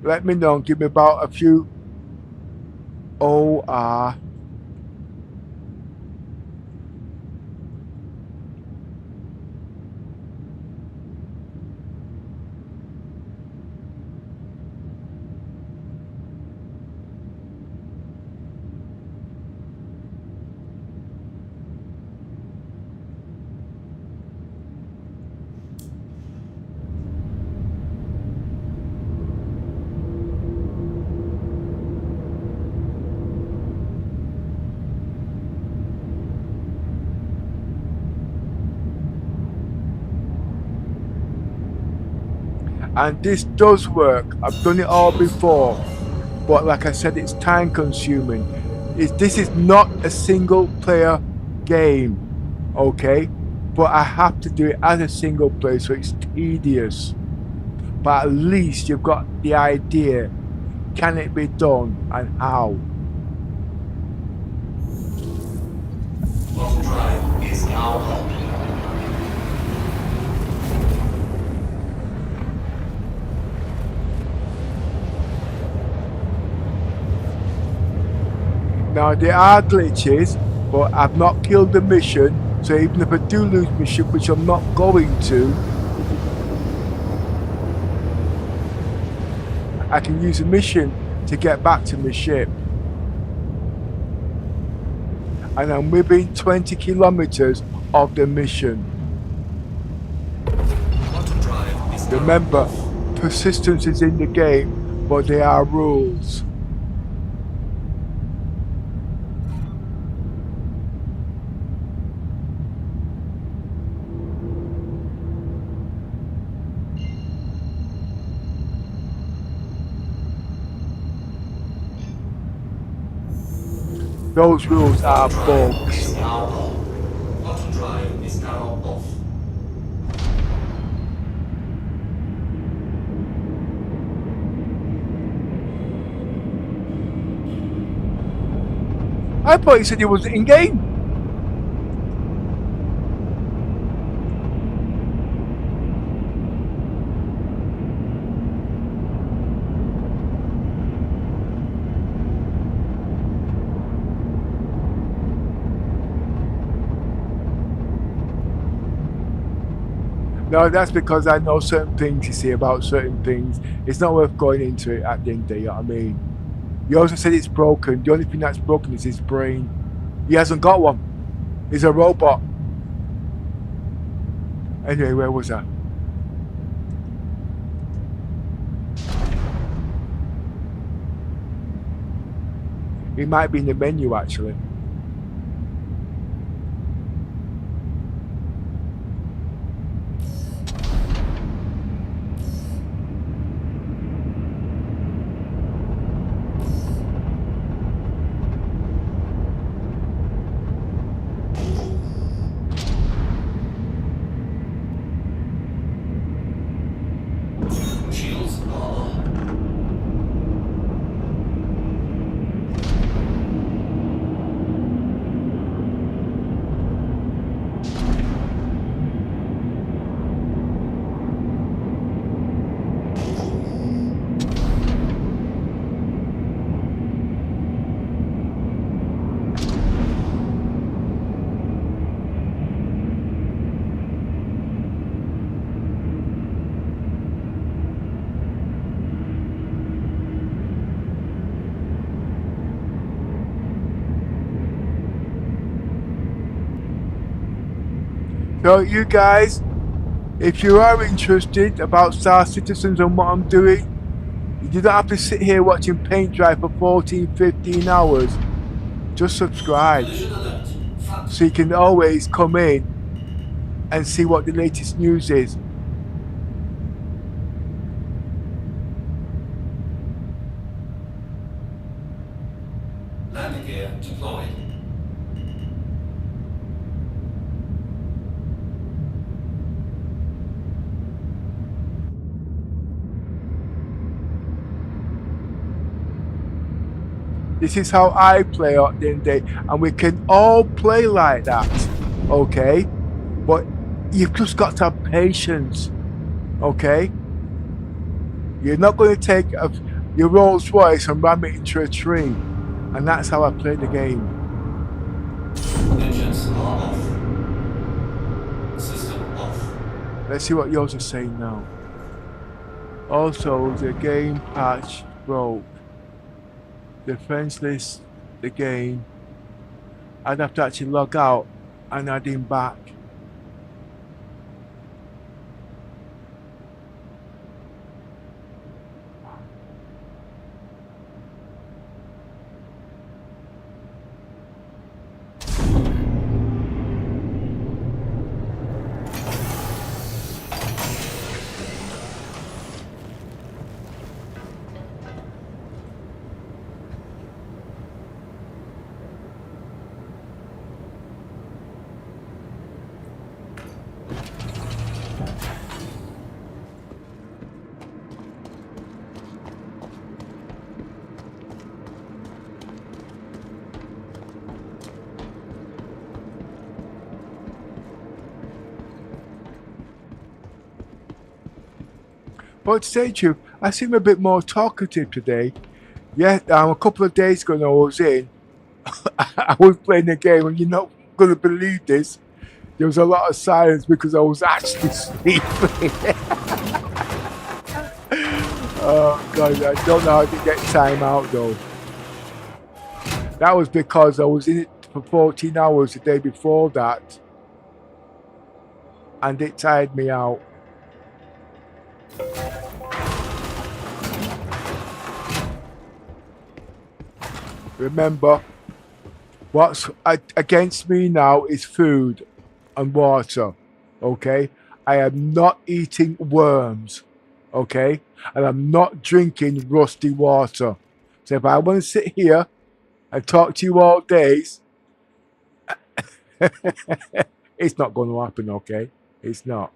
Let me know. Give me about a few. OR. And this does work. I've done it all before, but like I said, it's time consuming. This is not a single player game, okay? But I have to do it as a single player, so it's tedious. But at least you've got the idea. Can it be done and how? Overdrive is now halted. Now there are glitches, but I've not killed the mission, so even if I do lose my ship, which I'm not going to, I can use a mission to get back to my ship. and I'm within 20 kilometers of the mission. Auto drive is now Remember, off. persistence is in the game, but there are rules. Those rules are Auto drive bugs. is now on. Auto drive is now off. I thought you said it was in game. No, that's because I know certain things you see about certain things. It's not worth going into it at the end of the day, you know what I mean? You also said it's broken. The only thing that's broken is his brain. He hasn't got one. He's a robot. Anyway, where was I? It might be in the menu actually. Shields are on. So you guys, if you are interested about Star Citizens and what I'm doing, you don't have to sit here watching paint dry for 14, 15 hours. Just subscribe Collision alert. Front. so you can always come in and see what the latest news is. Landing gear deployed. This is how I play at the end of the day, and we can all play like that, okay? But you've just got to have patience, okay? You're not going to take your Rolls Royce and ram it into a tree, and that's how I play the game. Engines are off. System off. Let's see what yours are saying now. Also, the game patch broke. The friends list, the game. I'd have to actually log out and add him back. But to say the truth, I seem a bit more talkative today. Yeah, a couple of days ago when I was in, I was playing the game, and you're not going to believe this. There was a lot of silence because I was actually sleeping. Oh, God, I don't know how to get time out, though. That was because I was in it for 14 hours the day before that, and it tired me out. Remember, what's against me now is food and water, okay? I am not eating worms, okay? And I'm not drinking rusty water. So if I want to sit here and talk to you all days, it's not going to happen, okay? It's not.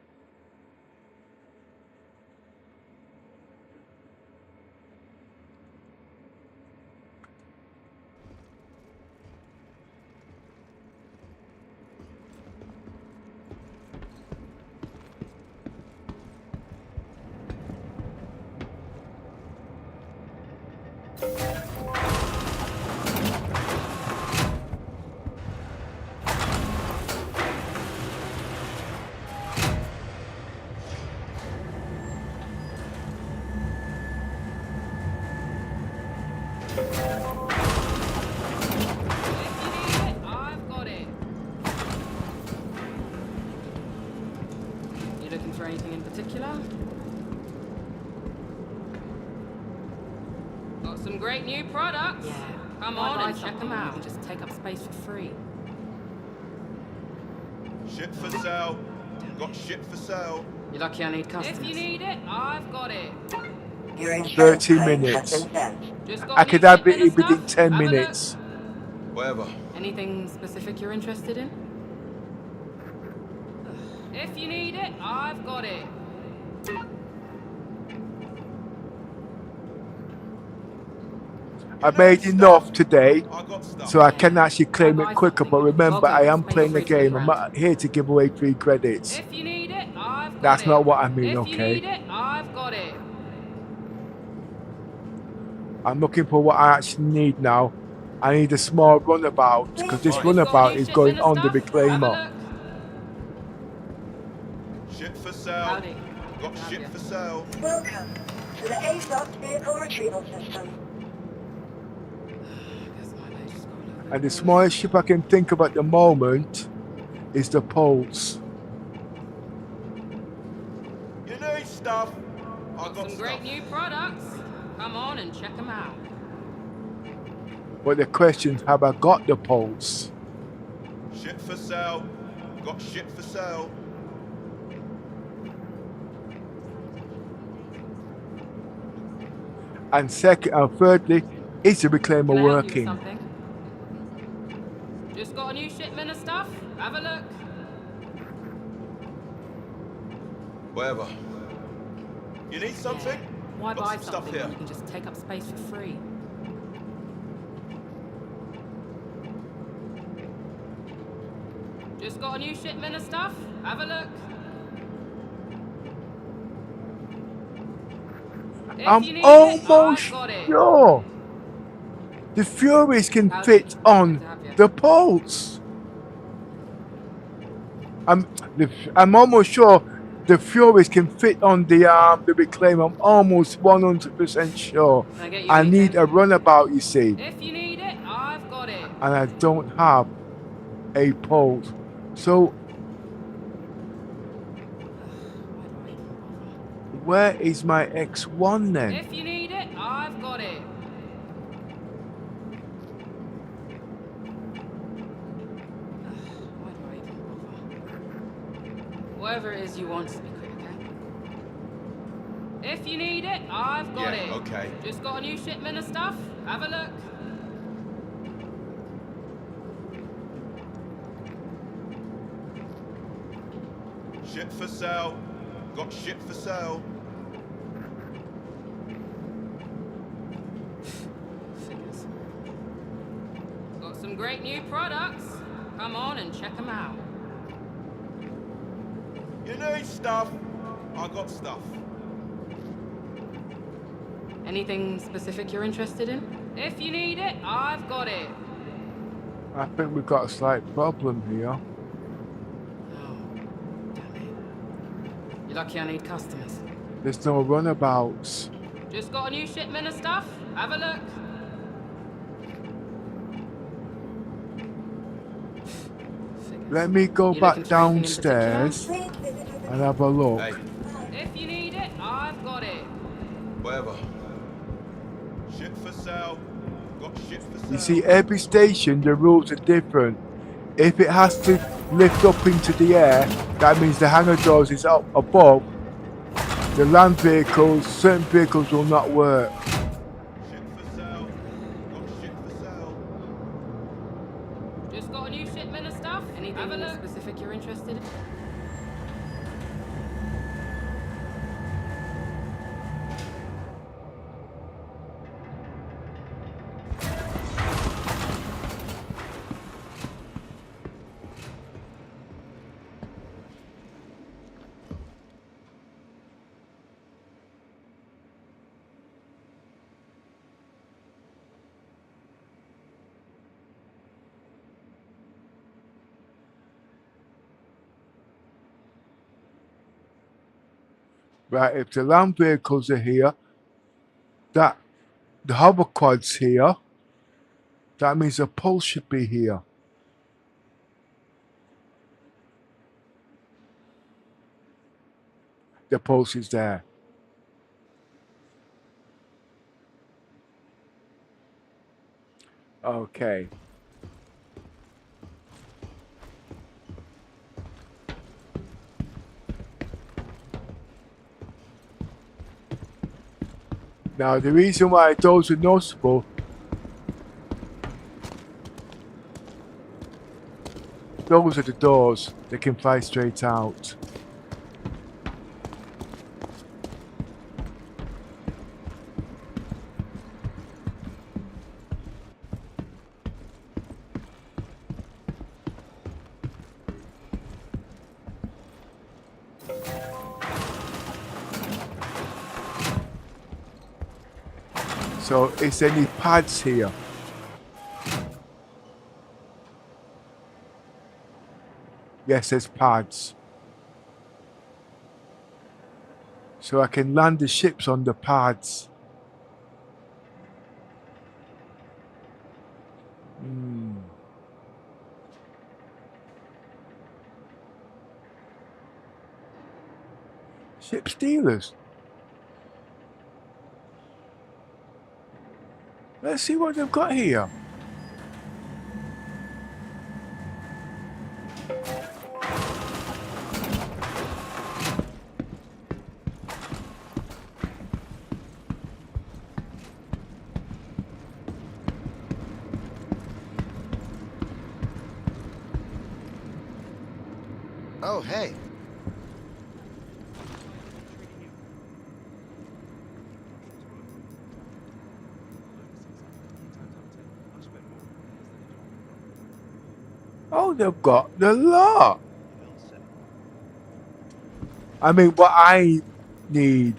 I've got it. You looking for anything in particular? Got some great new products. Yeah. Come on and check them out. You can just take up space for free. Shit for sale. Got shit for sale. You're lucky I need customers. If you need it, I've got it. 30 minutes. Just got I a could new have shipment it of within stuff. 10 Have a look. minutes. Whatever. Anything specific you're interested in? If you need it, I've got it. I made enough today, I got stuff. so I can actually claim it quicker. But remember, I am playing the game. I'm not here to give away free credits. If you need it, I've got That's it. not what I mean, If you need okay? it, I've got it. I'm looking for what I actually need now. I need a small runabout, because this runabout is going on the reclaimer. Shit for sale. Howdy. Got shit for sale. Welcome to the ASOS vehicle retrieval system. And the smallest ship I can think of at the moment is the Pulse. You need stuff. I Got got some stuff. great new products. Come on and check them out. But the question is, have I got the Pulse? Shit for sale. Got shit for sale. And second, and thirdly, is the reclaimer Can I help you with working? something? Just got a new shipment of stuff. Have a look. Whatever. You need something? Why Got buy some stuff something here. when you can just take up space for free? Just got a new shipment of stuff. Have a look. If I'm you need almost it, I've got it. sure the Furies can Howdy. fit on Good to have you. the Pulse. I'm almost sure the Furies can fit on the reclaimer. I'm almost 100% sure. Can I get you I anything? need a runabout, you see, If you need it, I've got it. and I don't have a Pulse. So where is my X1 then? If you need it, I've got it. Why do I even bother? Whatever it is you want, just be quick, okay? If you need it, I've got Yeah, it. okay. Just got a new shipment of stuff. Have a look. Shit for sale. Got shit for sale. Figures. Got some great new products. Come on and check them out. You need stuff. I got stuff. Anything specific you're interested in? If you need it, I've got it. I think we've got a slight problem here. Oh, damn it. You're lucky I need customers. There's no runabouts. Just got a new shipment of stuff. Have a look. Let me go You back looking for anything in downstairs Please visit the and have a look. Hey, If you need it, I've got it. whatever. Shit for sale. Got shit for sale. You see, every station, the rules are different. If it has to lift up into the air, that means the hangar doors is up above. The land vehicles, certain vehicles will not work. Shit for sale. Got shit for sale. Just got a new shipment of stuff. Anything specific you're interested in? Right, if the land vehicles are here, that the hover quad's here, that means the pulse should be here. The pulse is there. Okay. Now the reason why those are noticeable, those are the doors. They can fly straight out. So is there any pads here? Yes, there's pads. So I can land the ships on the pads. Ship stealers. Let's see what they've got here. Oh, hey. Oh, they've got the lot. I mean, what I need.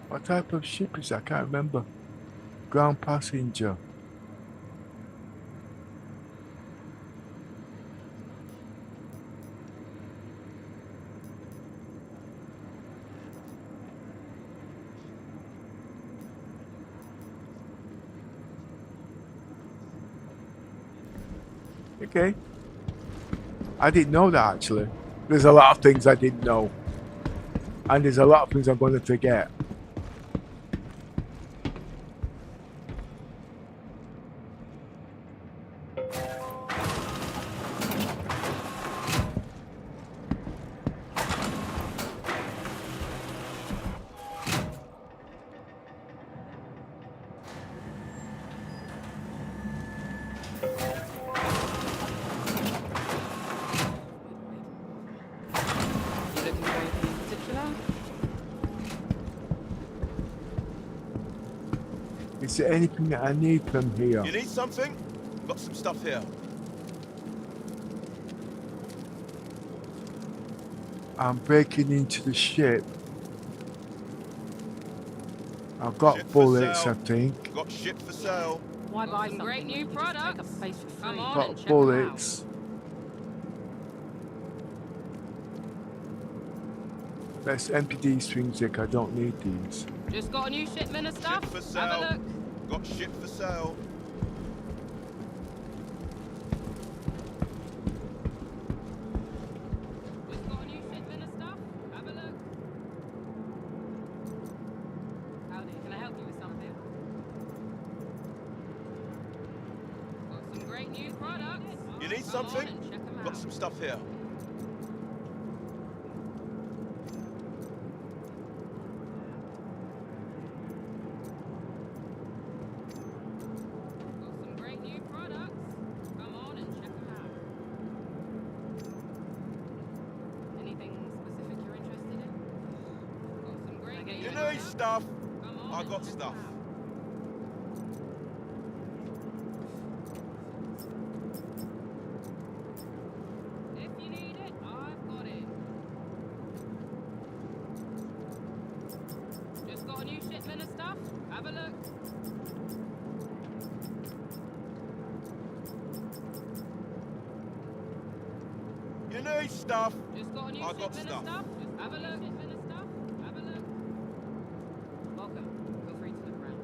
What type of ship is that? I can't remember. Ground passenger. Okay. I didn't know that actually. There's a lot of things I didn't know. And there's a lot of things I'm going to forget. You looking for anything in particular? Is there anything that I need from here? You need something? Got some stuff here. I'm breaking into the ship. I've got Ship for bullets, I sale. think. Got shit for sale. Why buy some great new products? Take up space for free. Come on and Got check 'em out. bullets. Let's empty these things, Dick. I don't need these. Just got a new shipment of stuff. Ship for Have a sale. look. Got ship for sale. Just got a new shipment of stuff. Have a look. Howdy, can I help you with something? Got some great new products. You need Come on something? and check 'em Got out. some stuff here. Got some great new products. Come on and check 'em out. Anything specific you're interested in? Got some great new You need products. stuff. Come on I and got check 'em stuff. out. If you need it, I've got it. Just got a new shipment of stuff. Have a look. You need stuff. Just got a new I got shipment stuff. of stuff. Just have a look. Shipment of stuff. Have a look. Welcome. Feel free to look around.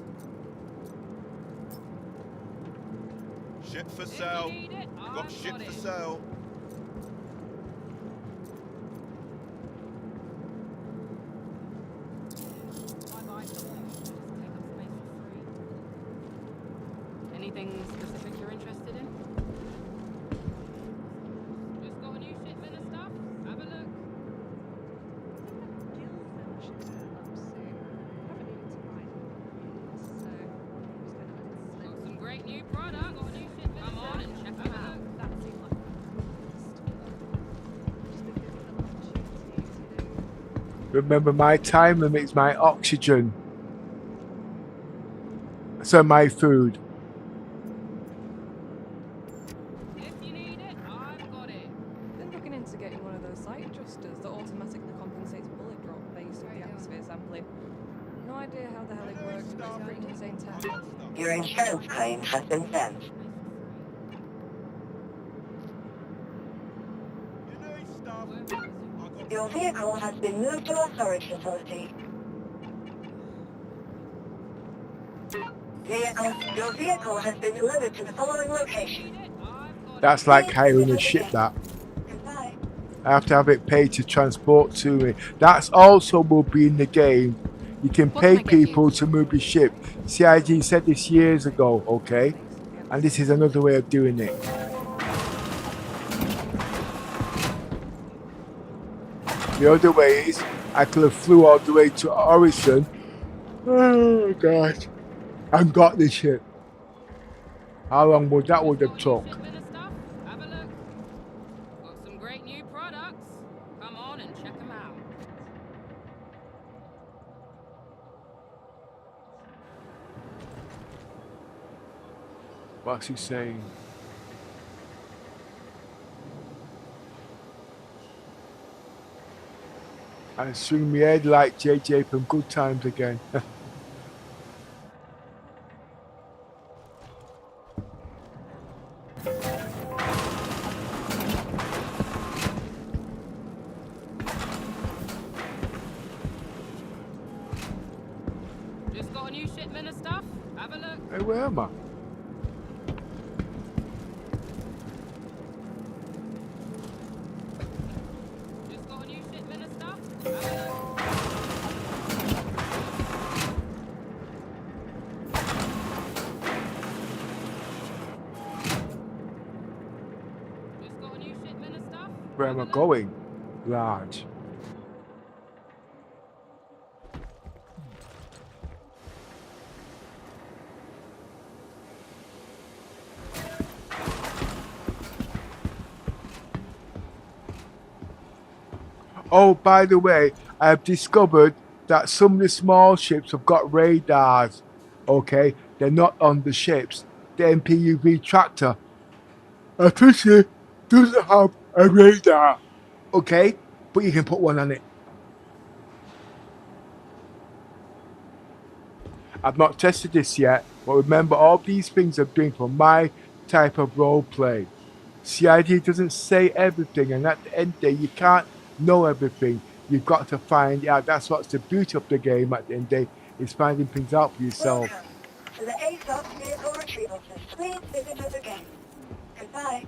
Ship for If sale. you need it, I've Got ship got for it. sale. Why buy something? Just take up space for free. Anything specific you're interested in? Just got a new shipment of stuff. Have a look. Got some great new products. Got a new shipment. Come on and check 'em out. Remember, my time limit's my oxygen. So my food. If you need it, I've got it. Been looking into getting one of those sight adjusters that automatically compensates bullet drop based on the atmosphere sampling. No idea how the hell it works, but it's pretty insane I tech. got stuff. Your insurance claim has been sent. You need stuff. Where is it? I got Your vehicle has been moved to a storage facility. Your vehicle has been delivered to the following location. Need it? I've got That's it. like hiring a ship, that. Goodbye. I have to have it paid to transport to me. That's also will be in the game. You can What pay can I get you? people to move your ship. CIG said this years ago, okay? And this is another way of doing it. The other way is I could have flew all the way to Orison. Oh God. And got the ship. How long would that would have Just got a new took? shipment of stuff. Have a look. Got some great new products. Come on and check 'em out. What's he saying? I swing me head like JJ from Good Times again. Just got a new shipment of stuff. Have a look. Hey, where am I? Just got a new shipment of stuff. Have a look. Just got a new shipment of stuff. Where Have am a I look. going? Large. Oh, by the way, I've discovered that some of the small ships have got radars. Okay, they're not on the ships. The MPUV tractor, officially, doesn't have a radar. Okay, but you can put one on it. I've not tested this yet, but remember, all these things are doing for my type of role play. CID doesn't say everything, and at the end of the day, you can't know everything. You've got to find out. That's what's the beauty of the game at the end of the day, is finding things out for yourself. Welcome to the ASOS vehicle retrieval system. Please visit us again. Goodbye.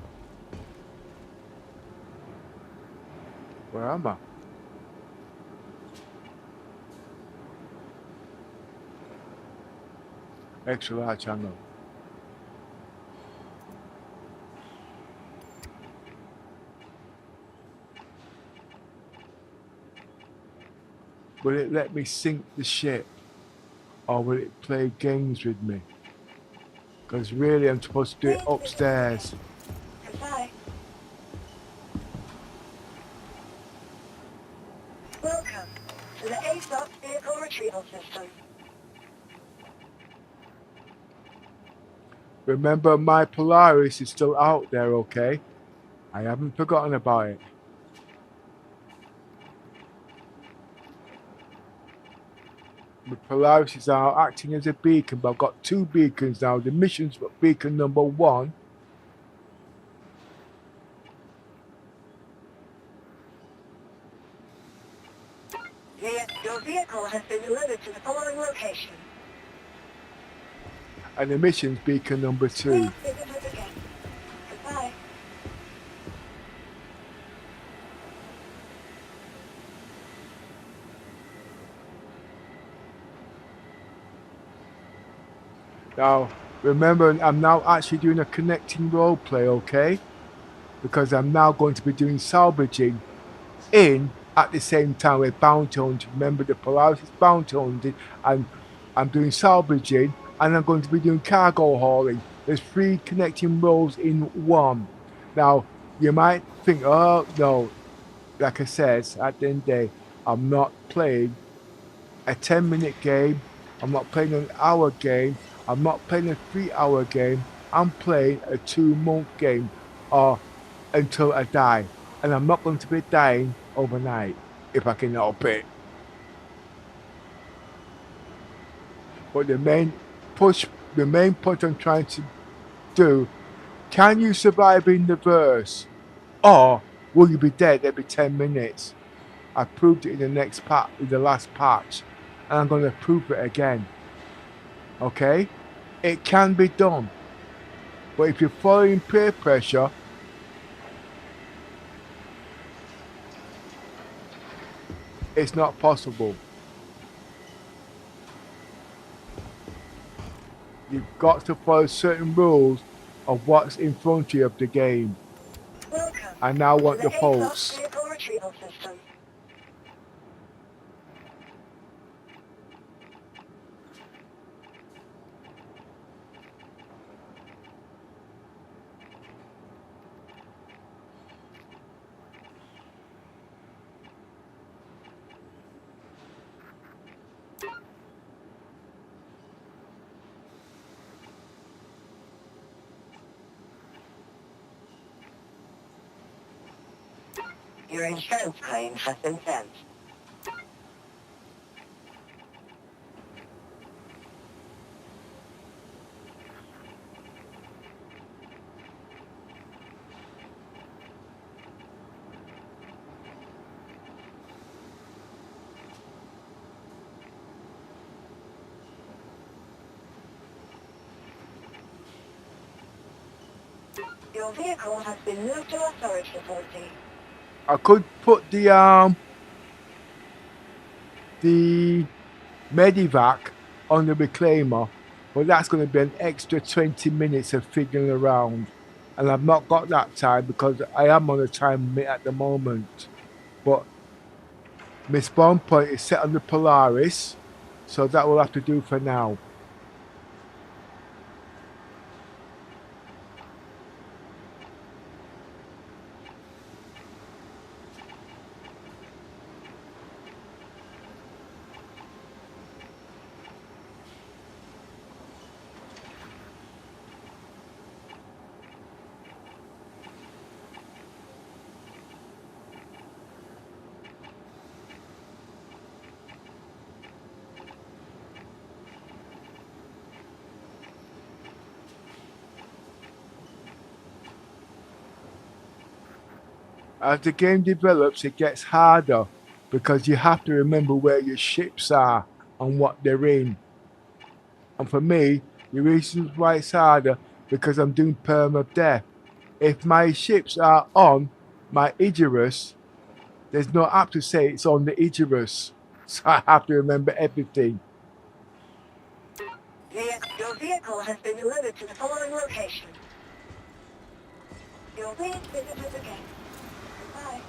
Where am I? Extra large channel. Will it let me sink the ship? Or will it play games with me? Because really I'm supposed to do it upstairs. Goodbye. Welcome to the ASOS vehicle retrieval system. Remember, my Polaris is still out there, okay? I haven't forgotten about it. The Polaris is now acting as a beacon, but I've got 2 beacons now. The mission's beacon number 1. Your vehicle has been delivered to the following location. And the mission's beacon number 2. Please visit us again. Goodbye. Now, remember, I'm now actually doing a connecting role play, okay? Because I'm now going to be doing salvaging in at the same time with bounty hunting. Remember, the Polaris is bounty hunting, and I'm doing salvaging, and I'm going to be doing cargo hauling. There's 3 connecting roles in one. Now, you might think, oh no, like I said, at the end of the day, I'm not playing a 10-minute game. I'm not playing an hour game. I'm not playing a 3-hour game. I'm playing a 2-month game, or until I die. And I'm not going to be dying overnight if I can help it. But the main point I'm trying to do, can you survive in the verse? Or will you be dead every 10 minutes? I proved it in the last patch, and I'm going to prove it again. Okay? It can be done. But if you're following peer pressure, it's not possible. You've got to follow certain rules of what's in front of you of the game. Welcome I now want to the the pulse. ASOS vehicle retrieval system. Your insurance claim has been sent. Your vehicle has been moved to storage facility. I could put the medivac on the reclaimer, but that's going to be an extra 20 minutes of fiddling around. And I've not got that time because I am on a time limit at the moment. But my spawn point is set on the Polaris, so that will have to do for now. As the game develops, it gets harder because you have to remember where your ships are and what they're in. And for me, the reason why it's harder because I'm doing permadeath. If my ships are on my Idris, there's no app to say it's on the Idris. So I have to remember everything. Your vehicle has been delivered to the following location. You'll please visit us again. Goodbye.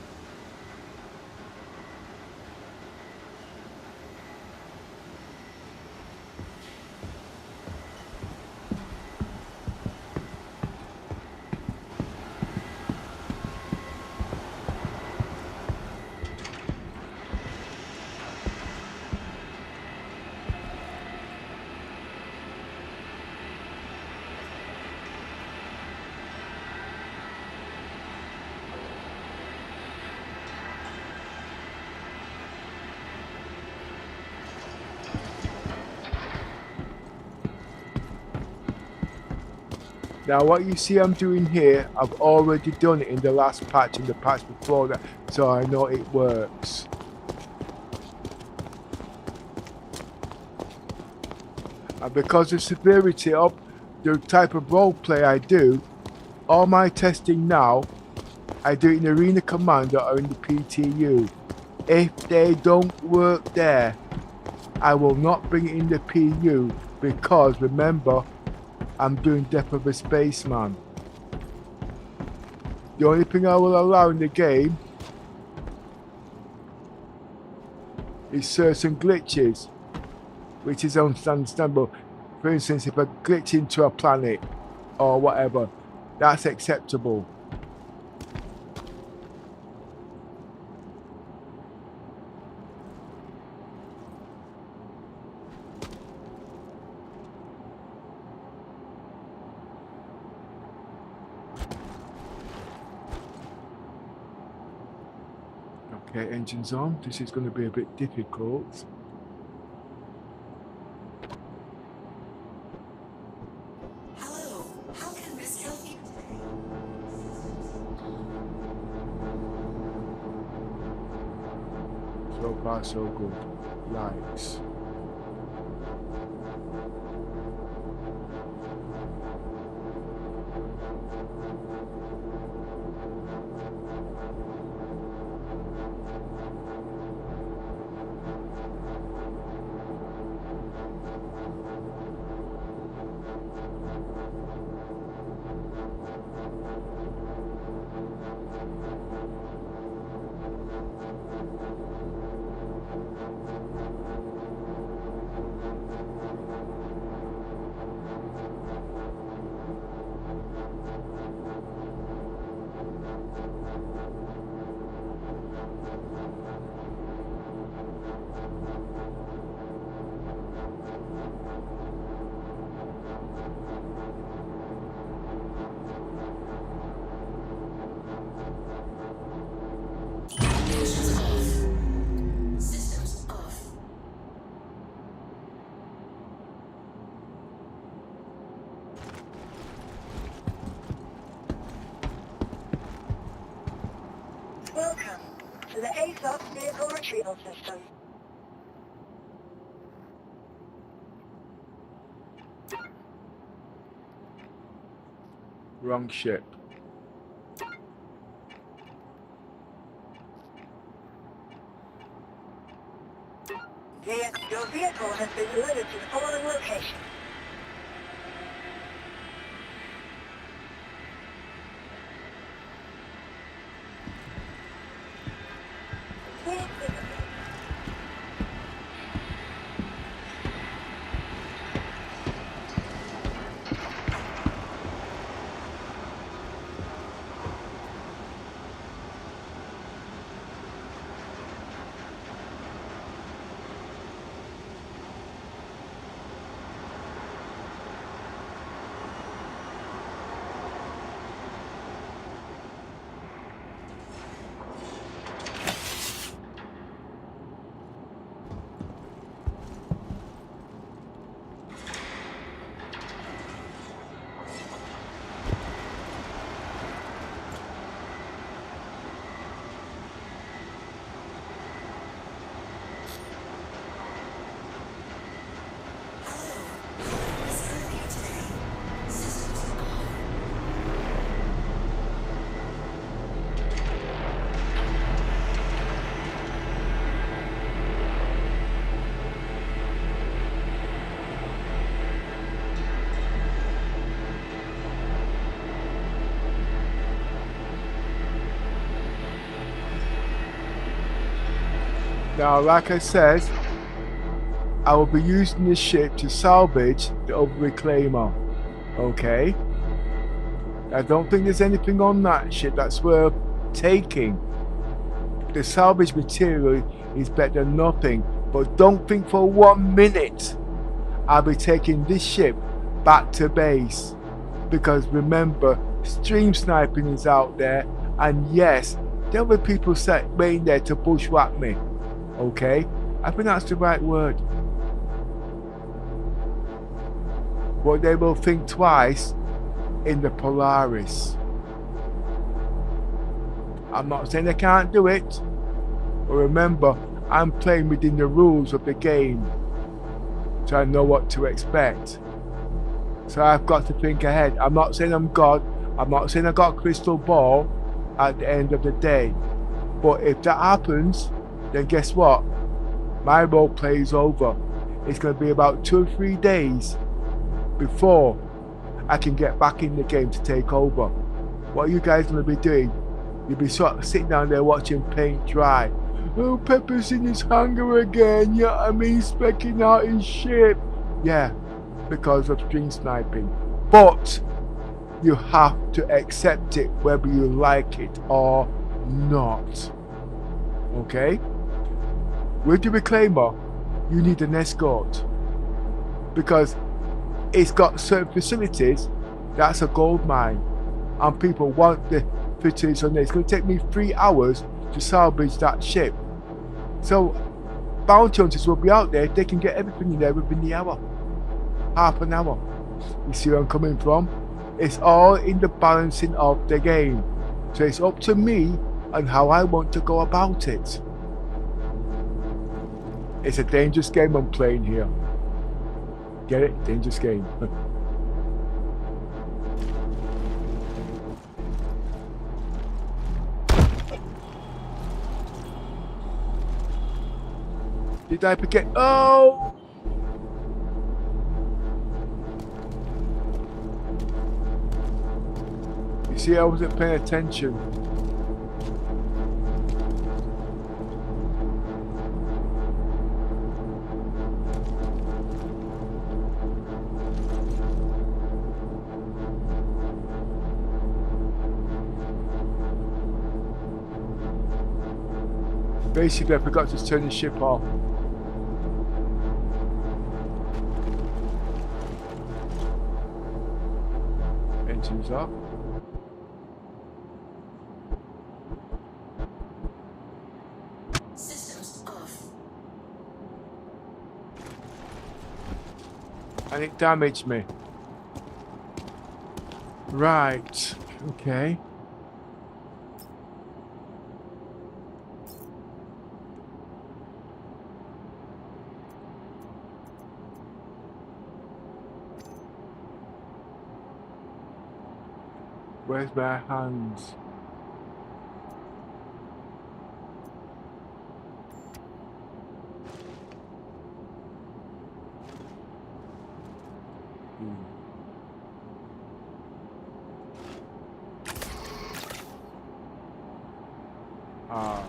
Now what you see I'm doing here, I've already done it in the last patch and the patch before that, so I know it works. And because of severity of the type of roleplay I do, all my testing now, I do it in Arena Commander or in the PTU. If they don't work there, I will not bring it in the PU because remember, I'm doing Death of a Spaceman. The only thing I will allow in the game is certain glitches, which is understandable. For instance, if I glitch into a planet or whatever, that's acceptable. Okay, engines on. This is going to be a bit difficult. Hello. How can Miss Kelsey... So far, so good. Likes. Systems off. Welcome to the ASOS Vehicle Retrieval System. Wrong ship. Your vehicle has been delivered to the following location. Please visit us. Now, like I said, I will be using this ship to salvage the other reclaimer. Okay? I don't think there's anything on that ship that's worth taking. The salvage material is better than nothing, but don't think for 1 minute I'll be taking this ship back to base. Because remember, stream sniping is out there, and yes, there will be people waiting there to bushwhack me. Okay? I think that's the right word. But they will think twice in the Polaris. I'm not saying they can't do it, but remember, I'm playing within the rules of the game, so I know what to expect. So I've got to think ahead. I'm not saying I'm God, I'm not saying I got a crystal ball at the end of the day, but if that happens, then guess what? My role play is over. It's going to be about 2 or 3 days before I can get back in the game to take over. What are you guys going to be doing? You'll be sort of sitting down there watching paint dry. Oh, Pepper's in his hangar again, yeah, I mean, specking out his ship. Yeah, because of stream sniping. But you have to accept it whether you like it or not. Okay? With the reclaimer, you need an escort. Because it's got certain facilities that's a gold mine. And people want the facilities on there. It's going to take me 3 hours to salvage that ship. So bounty hunters will be out there. They can get everything in there within the hour. Half an hour. You see where I'm coming from? It's all in the balancing of the game. So it's up to me and how I want to go about it. It's a dangerous game I'm playing here. Get it? Dangerous game. Did I forget? Oh! You see, I wasn't paying attention. Basically, I forgot to turn the ship off. Engines up. Systems off. And it damaged me. Right. Okay. Where's my hands? Ah.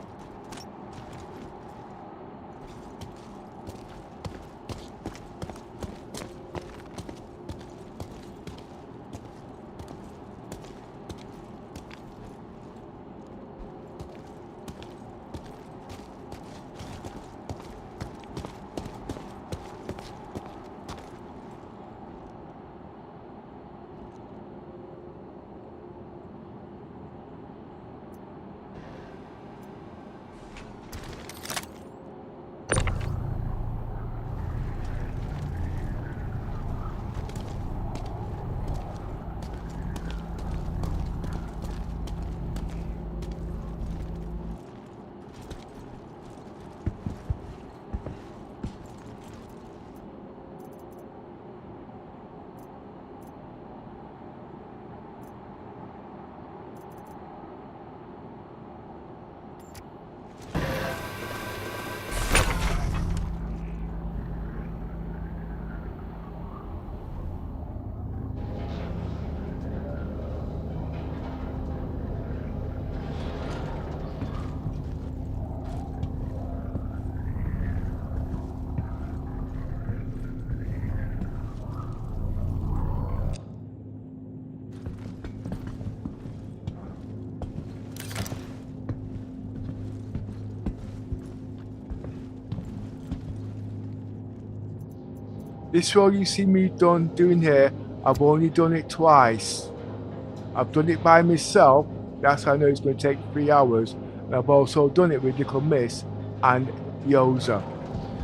This role you see me doing here, I've only done it twice. I've done it by myself. That's how I know it's going to take 3 hours. And I've also done it with Little Miss and Yosa.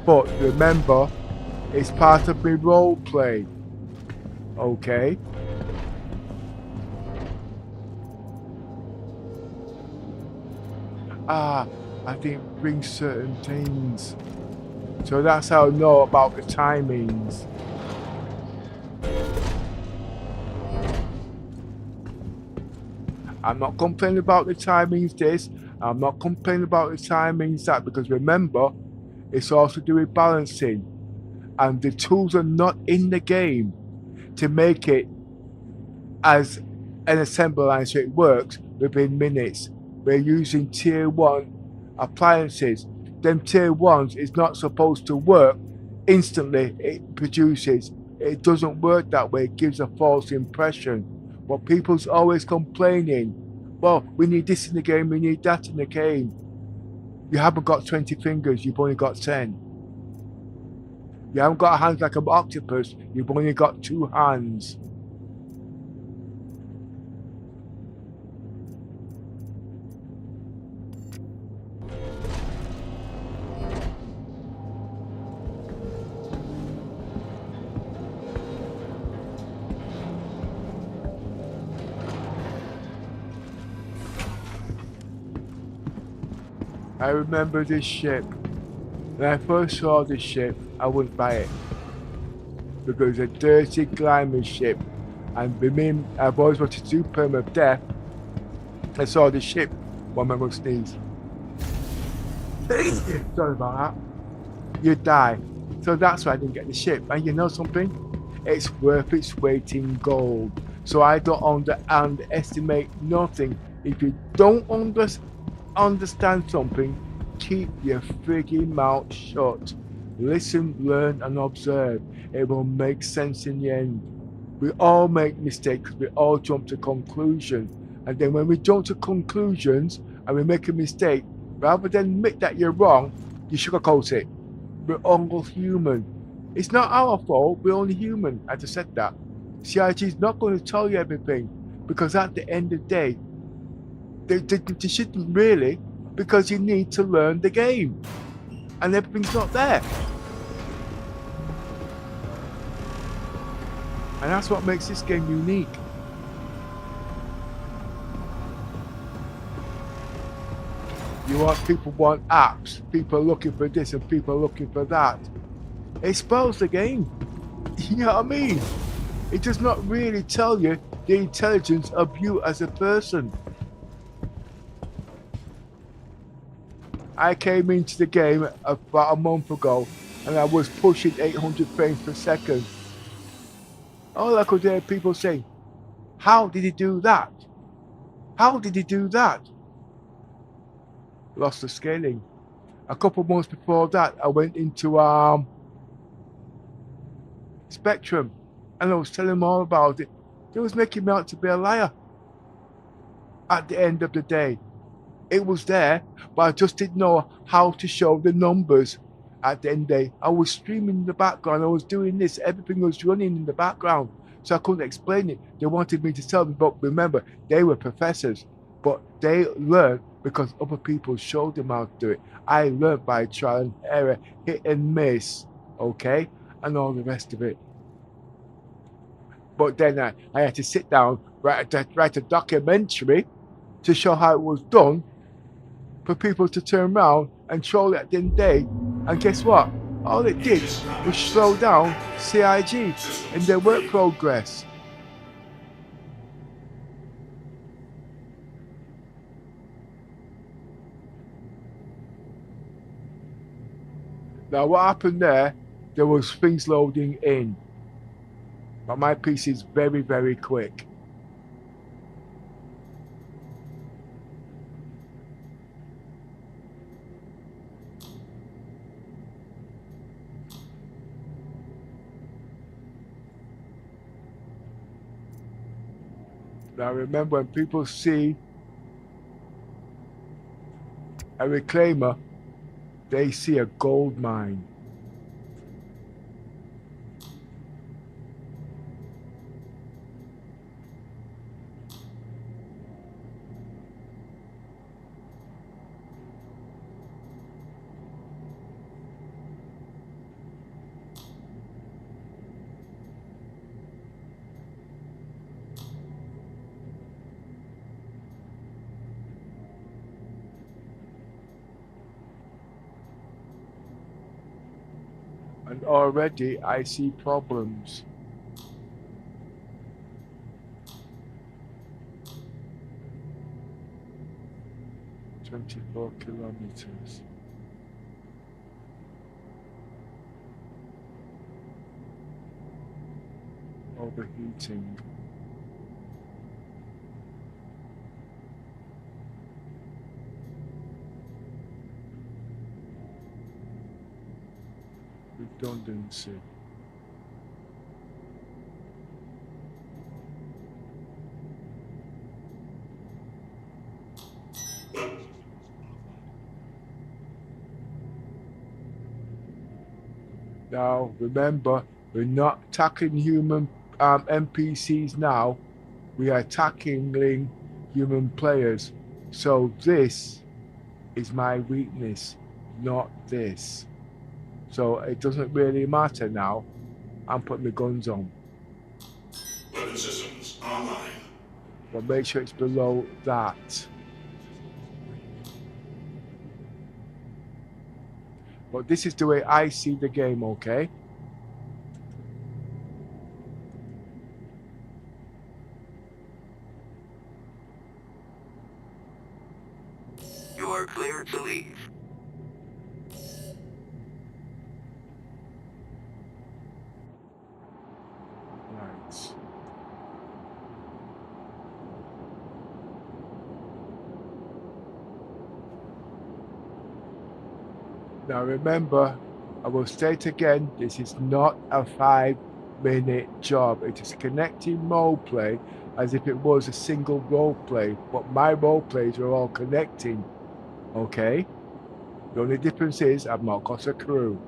But remember, it's part of my role play. Okay? I didn't bring certain things. So that's how I know about the timings. I'm not complaining about the timings this. I'm not complaining about the timings that, because remember, it's also to do with balancing. And the tools are not in the game to make it as an assembly line so it works within minutes. We're using tier 1 appliances. Them tier 1s is not supposed to work instantly. It produces. It doesn't work that way. It gives a false impression. But people's always complaining. Well, we need this in the game, we need that in the game. You haven't got 20 fingers, you've only got 10. You haven't got hands like an octopus, you've only got 2 hands. I remember this ship. When I first saw this ship, I wouldn't buy it. Because it's a dirty, grimy ship. And with me, I've always wanted to do permanent death. I saw the ship. One man will sneeze. Sorry about that. You die. So that's why I didn't get the ship. And you know something? It's worth its weight in gold. So I don't underestimate nothing. If you don't understand something, keep your frigging mouth shut. Listen, learn, and observe. It will make sense in the end. We all make mistakes. We all jump to conclusions. And then when we jump to conclusions and we make a mistake, rather than admit that you're wrong, you sugarcoat it. We're all human. It's not our fault. We're only human. I just said that. CIG is not going to tell you everything, because at the end of the day, they shouldn't really, because you need to learn the game. And everything's not there. And that's what makes this game unique. People want apps, people are looking for this and people are looking for that. It spoils the game. You know what I mean? It does not really tell you the intelligence of you as a person. I came into the game about a month ago and I was pushing 800 frames per second. All I could hear people say, how did he do that? How did he do that? Lost the scaling. A couple months before that, I went into Spectrum and I was telling them all about it. They was making me out to be a liar. At the end of the day, it was there, but I just didn't know how to show the numbers. At the end of the day, I was streaming in the background, I was doing this, everything was running in the background, so I couldn't explain it. They wanted me to tell them, but remember, they were professors, but they learned because other people showed them how to do it. I learned by trial and error, hit and miss, okay, and all the rest of it. But then I had to sit down, write a documentary to show how it was done, for people to turn around and troll it at the end of the day. And guess what? All it did was slow down CIG in their work progress. Now what happened there was things loading in. But my PC is very, very quick. Now remember, when people see a reclaimer, they see a gold mine. And already I see problems. "24 kilometers. Overheating. Redundancy. Now, remember, we're not tackling human NPCs now. We are tackling human players. So this is my weakness, not this. So it doesn't really matter now. I'm putting the guns on. Weapon systems online. But make sure it's below that. But this is the way I see the game, okay? You are cleared to leave. Right. Now remember, I will state again, this is not a 5-minute job. It is connecting role play as if it was a single role play, but my role plays are all connecting, okay? The only difference is I've not got a crew.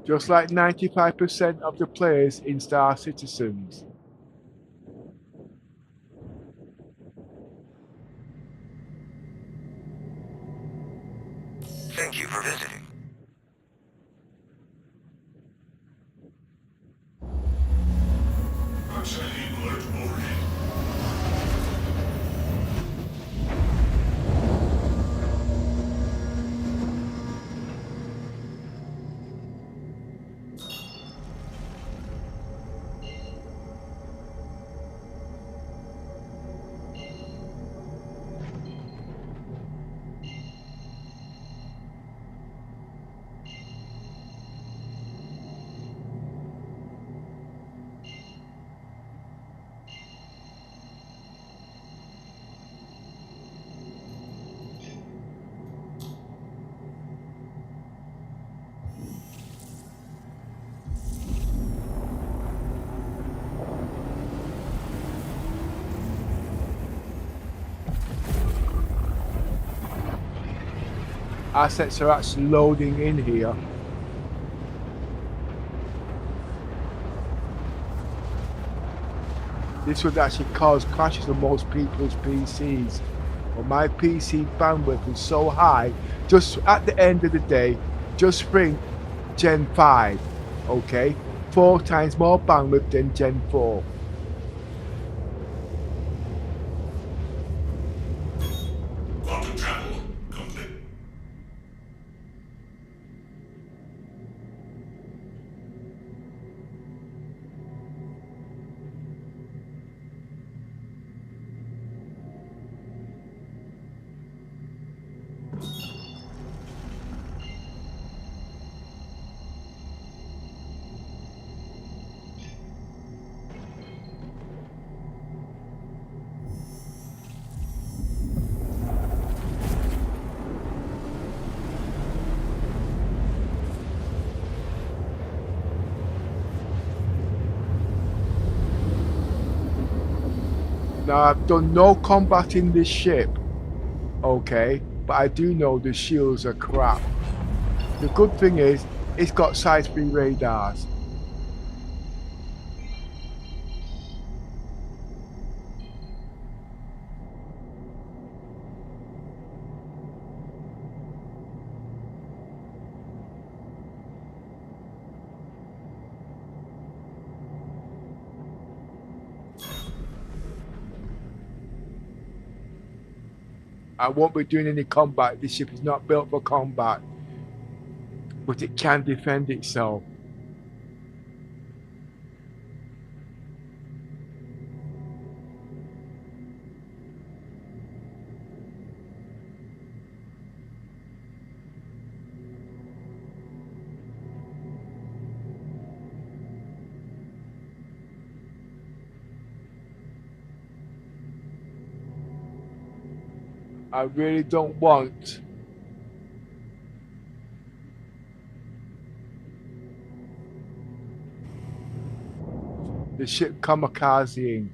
Just like 95% of the players in Star Citizens. Thank you for visiting. Proximity alert overhead. Assets are actually loading in here. This would actually cause crashes on most people's PCs. But my PC bandwidth is so high, just at the end of the day, just think Gen 5, okay? 4 times more bandwidth than Gen 4. Quantum travel complete. Now I've done no combat in this ship, okay? But I do know the shields are crap. The good thing is, it's got side-3 radars. I won't be doing any combat. This ship is not built for combat, but it can defend itself. I really don't want the ship kamikazing.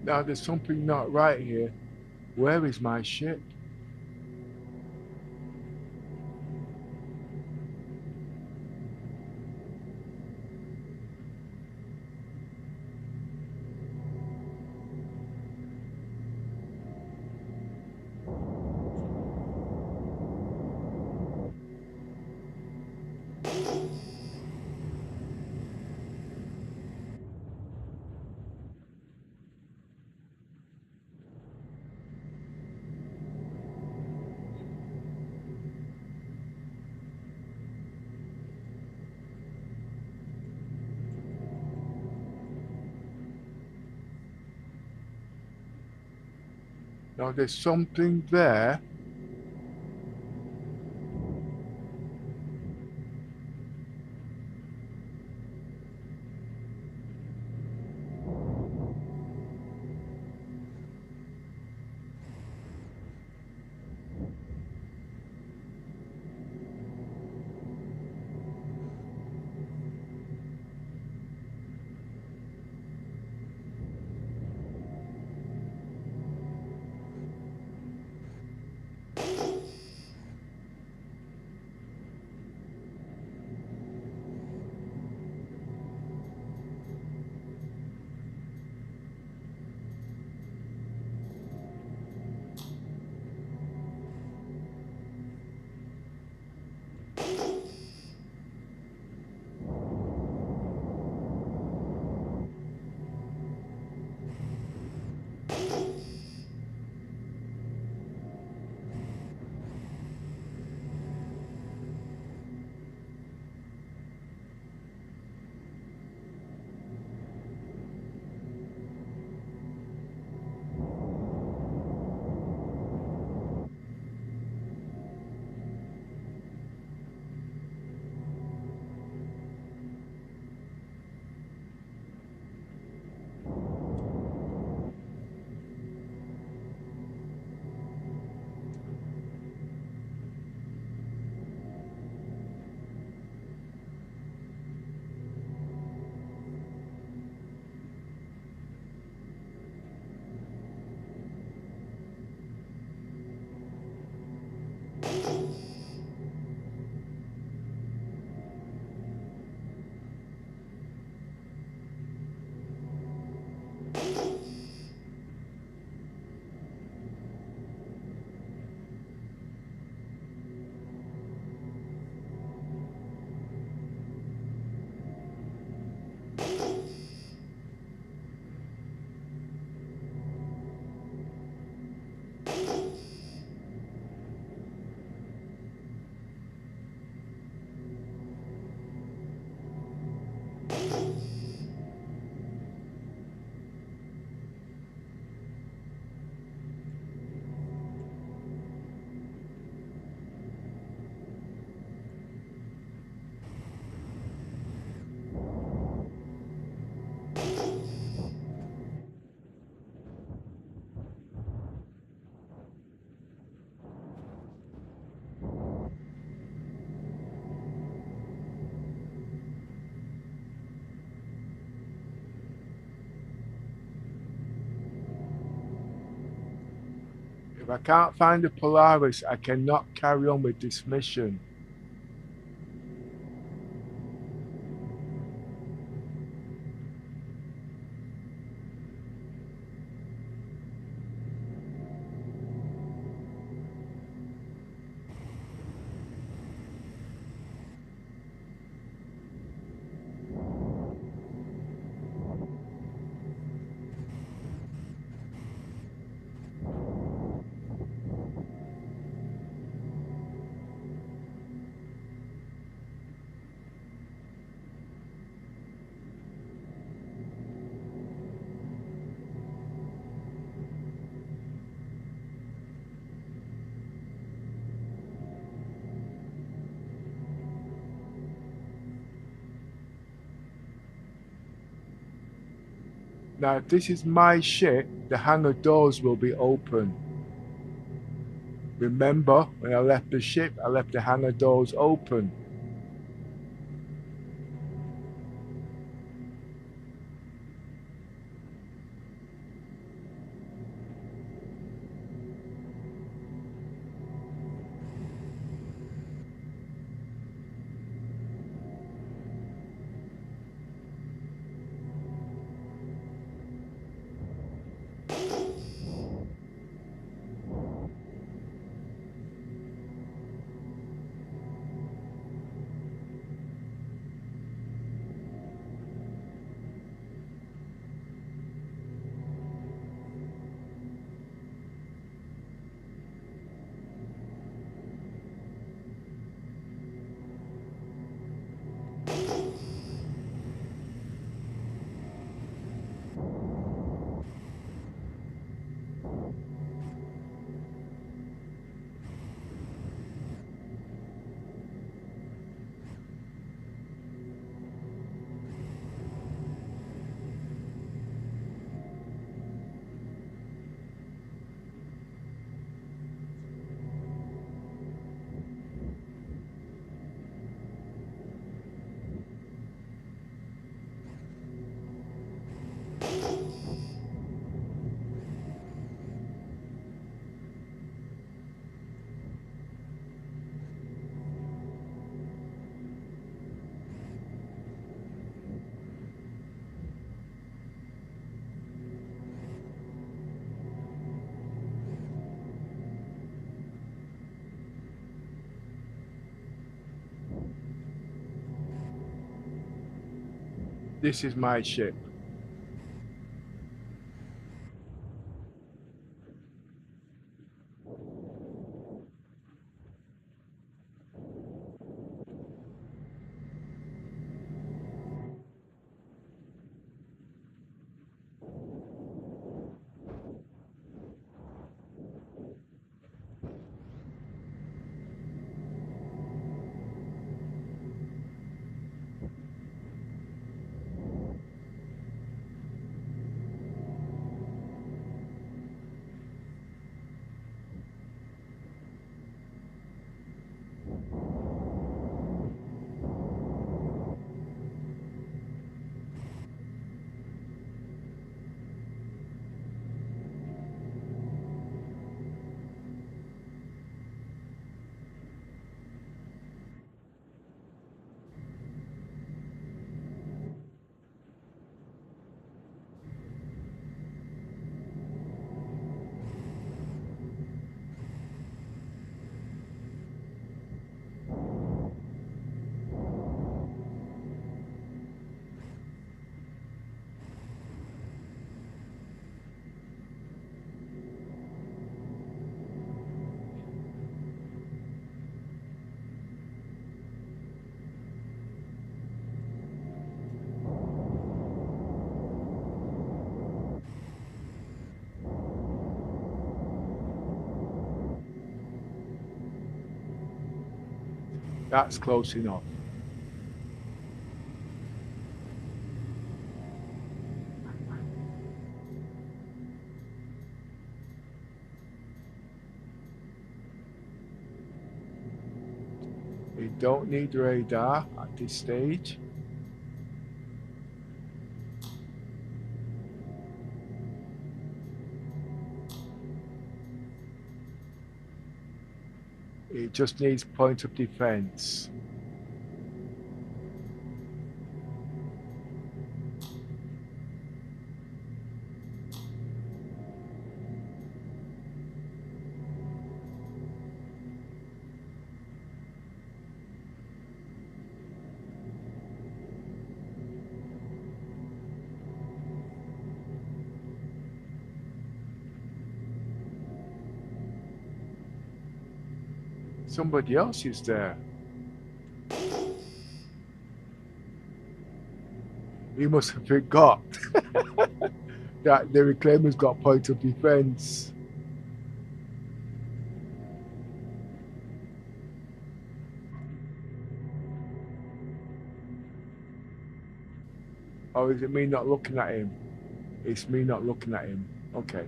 Now there's something not right here. Where is my ship? Now there's something there. If I can't find the Polaris, I cannot carry on with this mission. Now, if this is my ship, the hangar doors will be open. Remember, when I left the ship, I left the hangar doors open. This is my ship. That's close enough. We don't need radar at this stage. It just needs point of defense. Somebody else is there. He must have forgot that the reclaimer's got point of defense. Or is it me not looking at him? It's me not looking at him. Okay.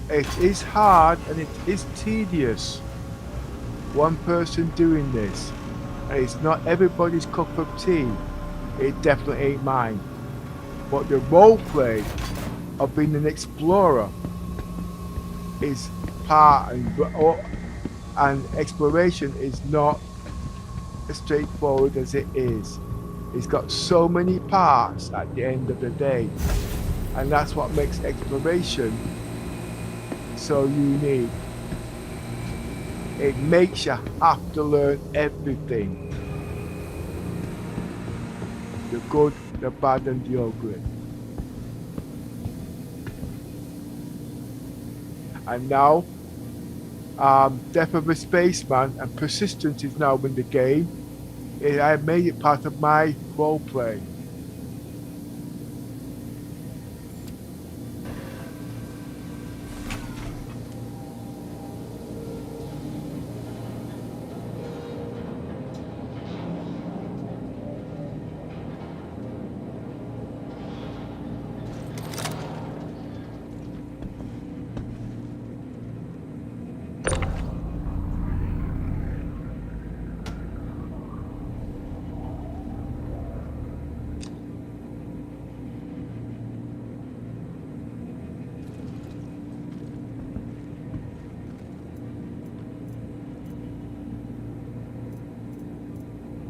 It is hard and it is tedious. One person doing this, and it's not everybody's cup of tea. It definitely ain't mine. But the roleplay of being an explorer is part, and exploration is not as straightforward as it is. It's got so many parts at the end of the day, and that's what makes exploration so unique. It makes you have to learn everything. The good, the bad, and the ugly. And now, Death of a Spaceman and Persistence is now in the game. I made it part of my roleplay.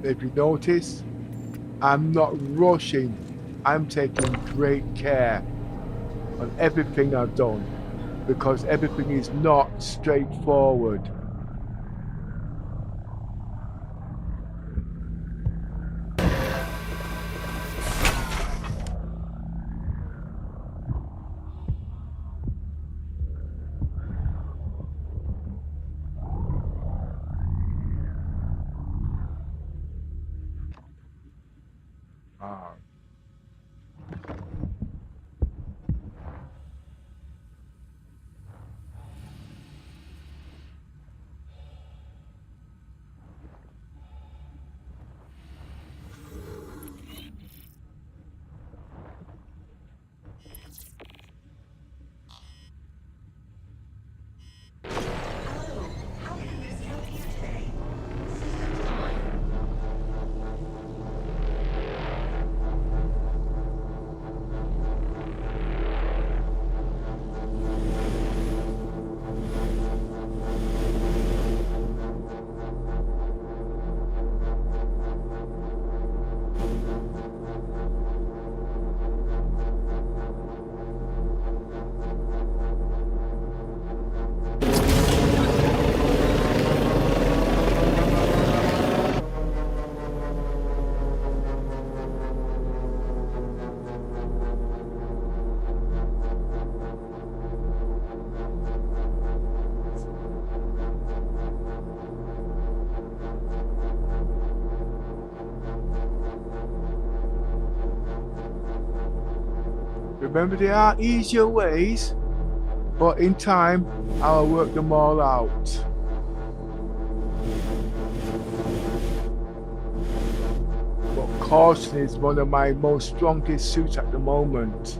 If you notice, I'm not rushing. I'm taking great care on everything I've done, because everything is not straightforward. Remember, there are easier ways, but in time, I'll work them all out. But caution is one of my most strongest suits at the moment.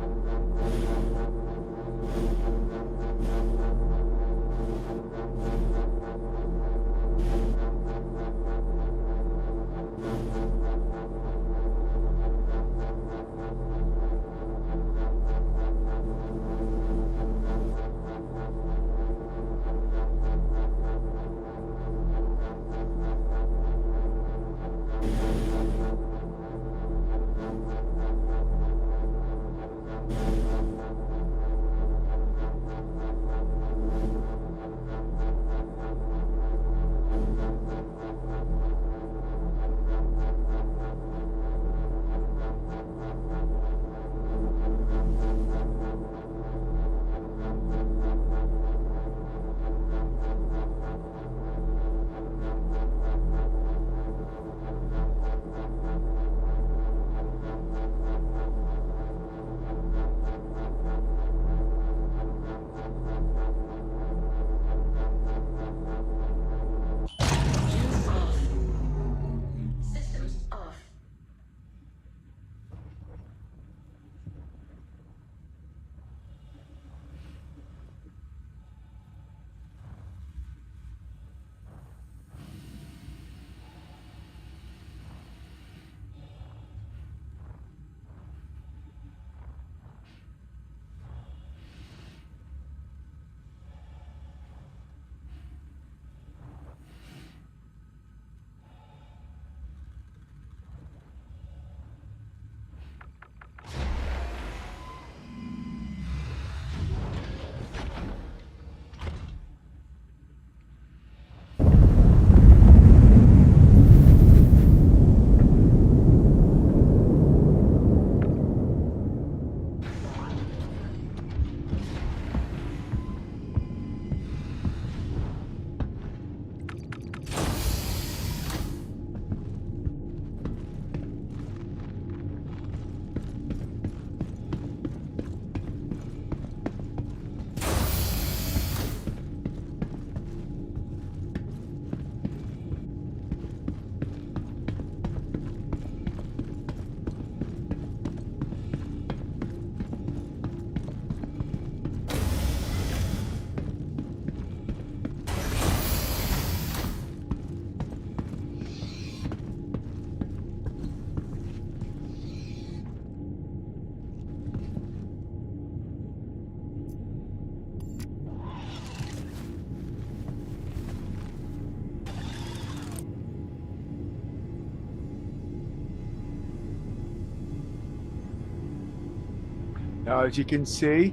Now, as you can see,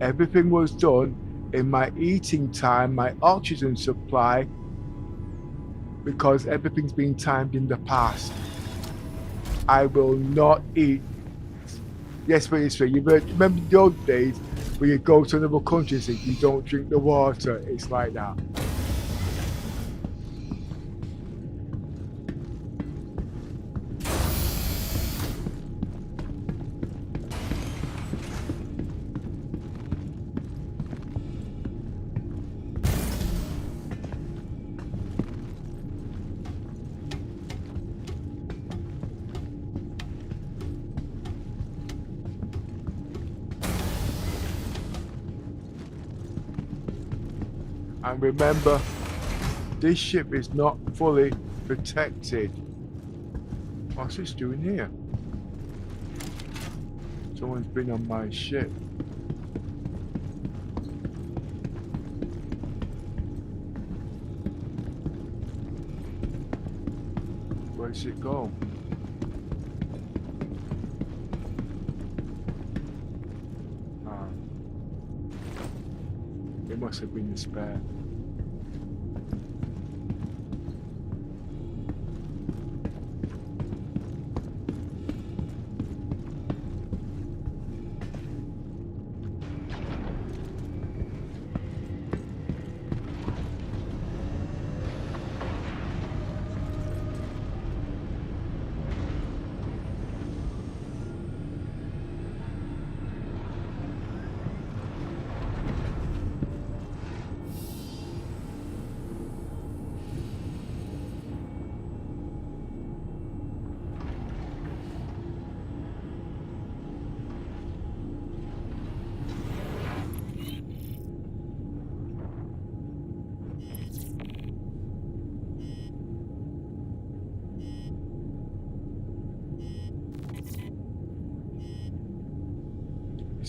everything was done in my eating time, my oxygen supply, because everything's been timed in the past. I will not eat. Yes, but it's true. You remember the old days when you go to another country and you don't drink the water? It's like that. And remember, this ship is not fully protected. What's this doing here? Someone's been on my ship. Where does it go? It must have been the spare.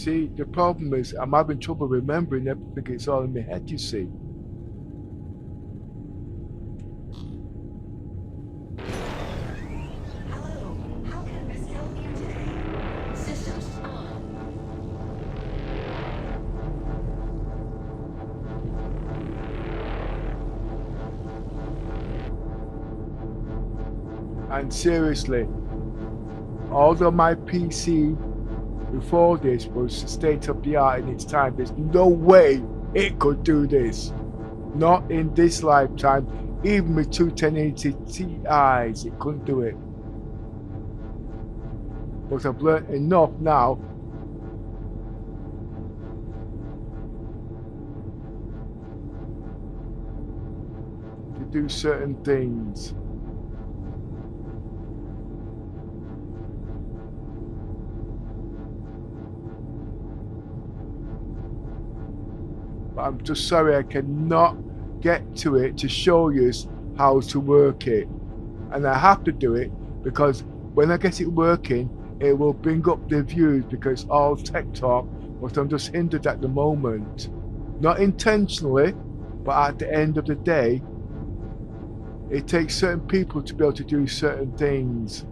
See, the problem is I'm having trouble remembering everything. It's all in my head, you see. Hello. How can I best help you today? Systems on. And seriously, although my PC before this was state of the art in its time, there's no way it could do this. Not in this lifetime. Even with two 1080 Ti's, it couldn't do it. But I've learned enough now to do certain things. But I'm just sorry I cannot get to it to show you how to work it. And I have to do it because when I get it working, it will bring up the views because all tech talk, but I'm just hindered at the moment. Not intentionally, but at the end of the day, it takes certain people to be able to do certain things.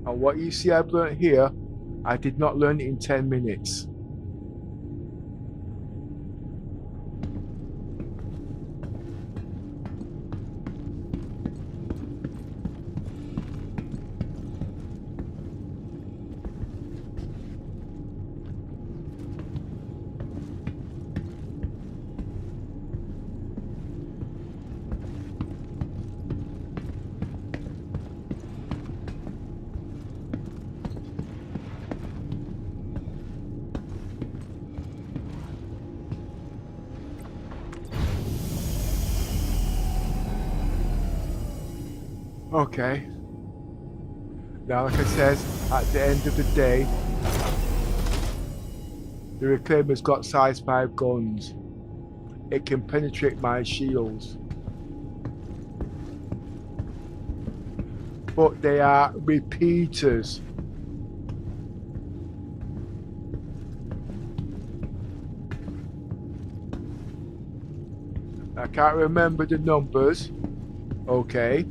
And what you see I've learned here, I did not learn it in 10 minutes. Okay. Now, like I said, at the end of the day, the Reclaimer's got size 5 guns. It can penetrate my shields. But they are repeaters. I can't remember the numbers. Okay.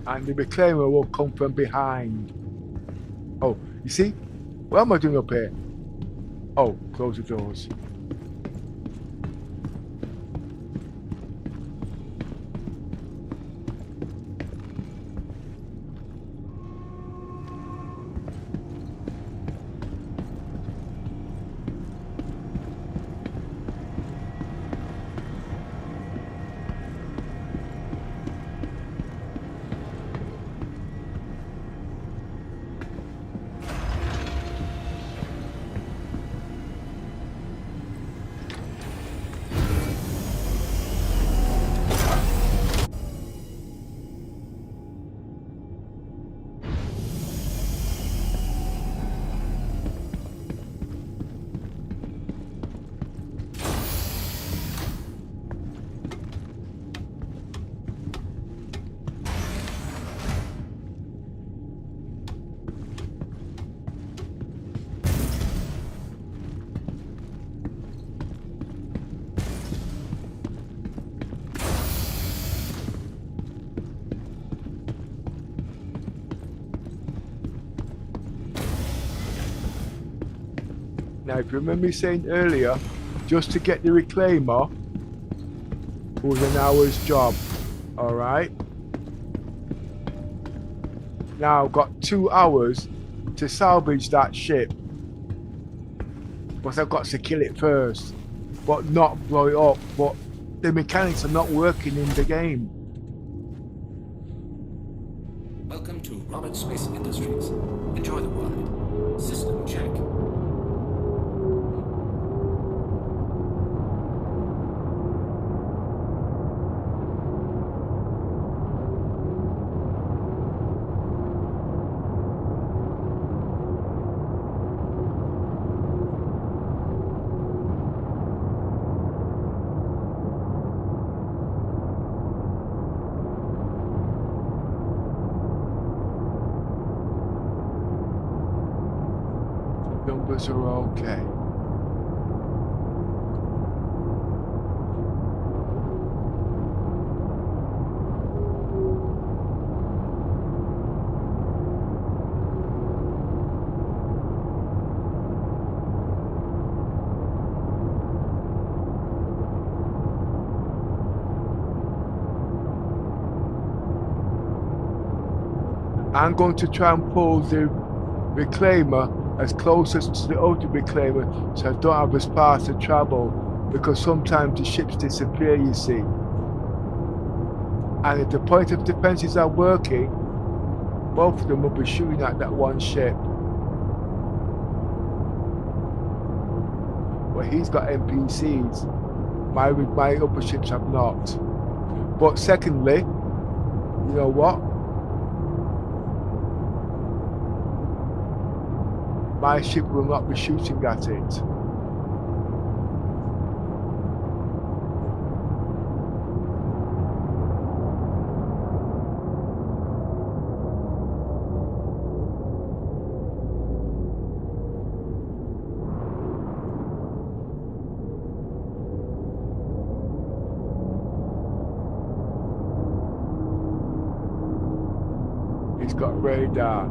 And the Reclaimer will come from behind. Oh, you see? What am I doing up here? Oh, close the doors. Now, if you remember me saying earlier, just to get the Reclaimer was an hour's job. Alright? Now, I've got 2 hours to salvage that ship. But I've got to kill it first. But not blow it up. But the mechanics are not working in the game. Welcome to Robert Space Industries. Enjoy the ride. System check. us are okay. I'm going to try and pull the reclaimer as close as to the other reclaimer so I don't have as far to travel, because sometimes the ships disappear, you see. And if the point of defenses are working, both of them will be shooting at that one ship. But he's got NPCs. My other ships have not. But secondly, you know what? My ship will not be shooting at it. It's got radar.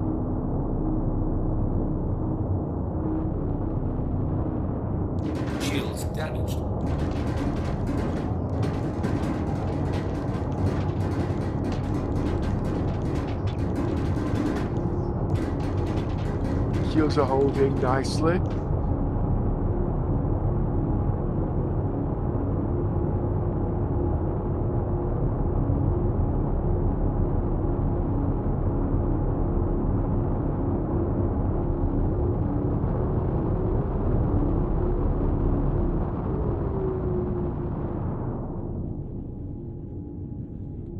Shields damaged. Shields are holding nicely.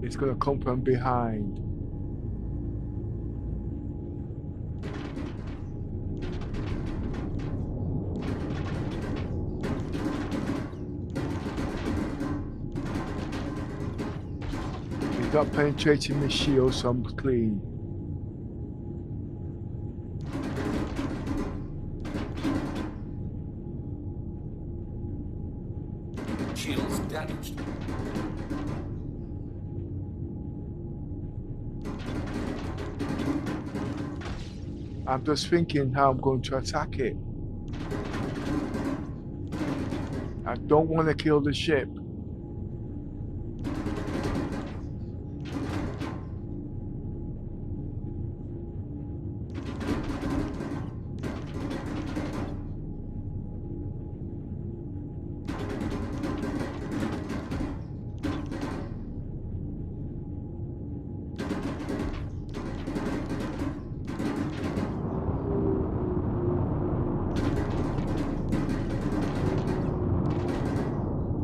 It's going to come from behind. He's not penetrating the shield, so I'm clean. Shields damaged. I'm just thinking how I'm going to attack it. I don't want to kill the ship.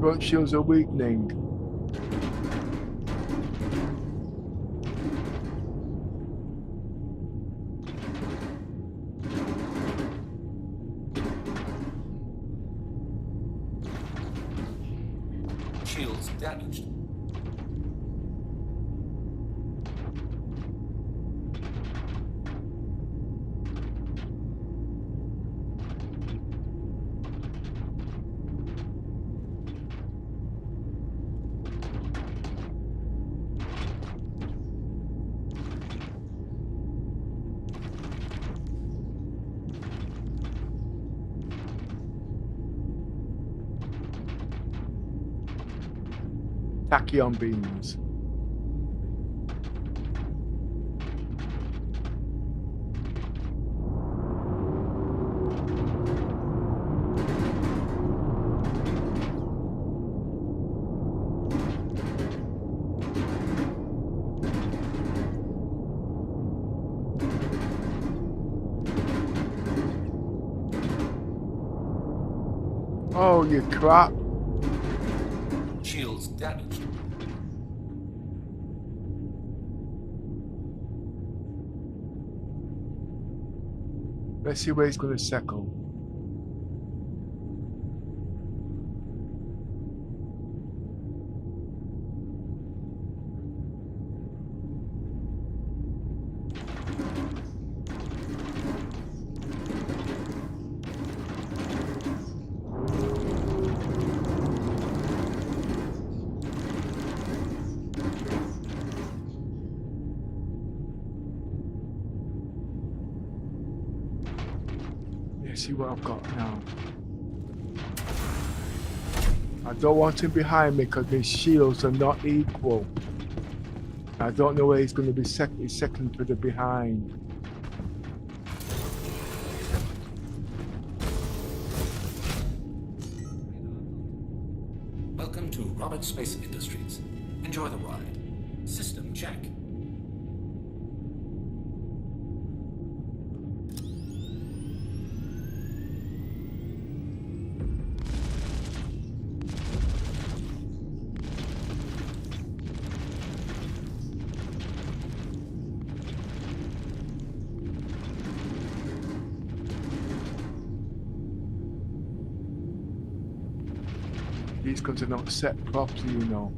Front shields are weakening. Shields damaged. Tachyon beams. Oh, you crap. Shields damaged. Let's see where he's going to settle. Let's see what I've got now. I don't want him behind me because his shields are not equal. I don't know where he's going to be second to the behind. Welcome to Roberts Space Industries. Enjoy the ride. System check. These guns are not set properly, you know.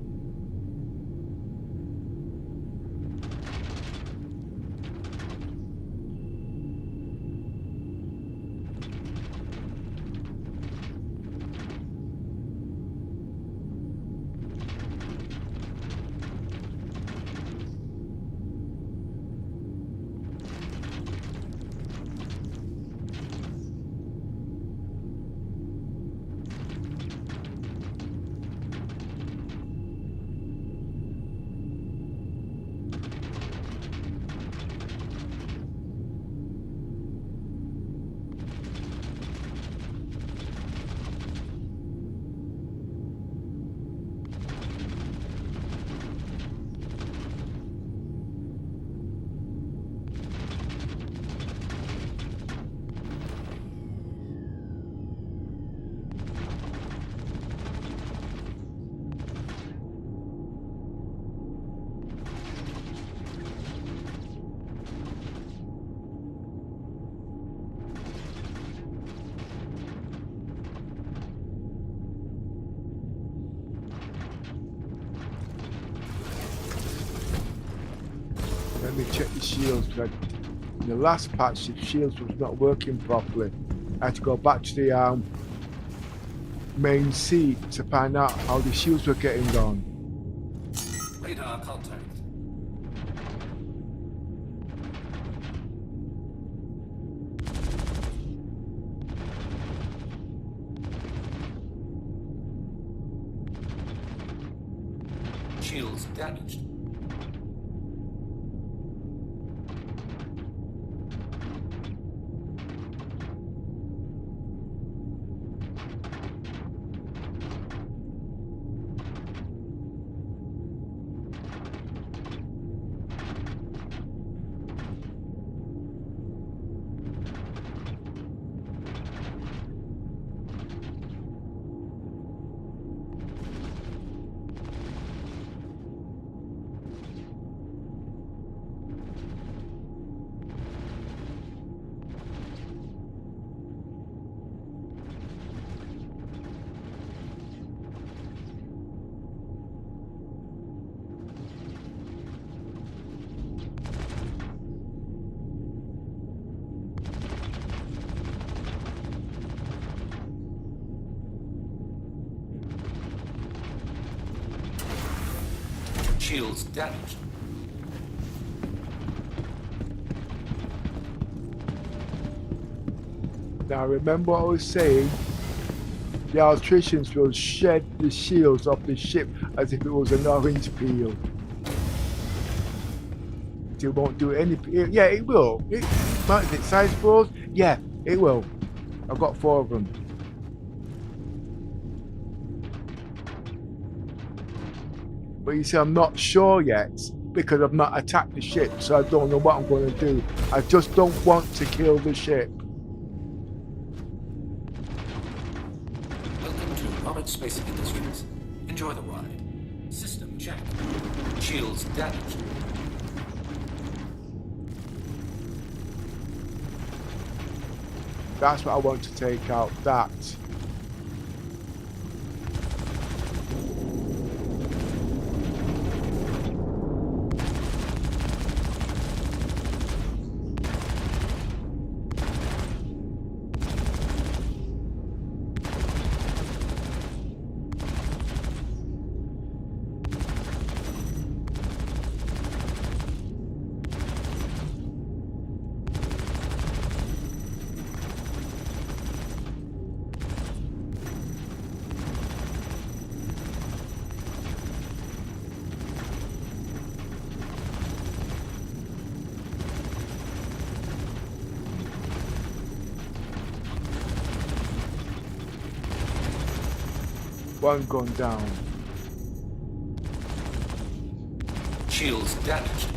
Let me check the shields. In the last patch, the shields was not working properly. I had to go back to the main seat to find out how the shields were getting on. Radar contact. Shields damaged. Shields damaged. Now remember what I was saying? The electricians will shed the shields off the ship as if it was an orange peel. It won't do any. Yeah, it will. Is it size 4s? Yeah, it will. I've got 4 of them. But you see, I'm not sure yet because I've not attacked the ship, so I don't know what I'm going to do. I just don't want to kill the ship. Welcome to Roberts Space Industries. Enjoy the ride. System check. Shields damaged. That's what I want to take out. That. One gun down. Shields damaged.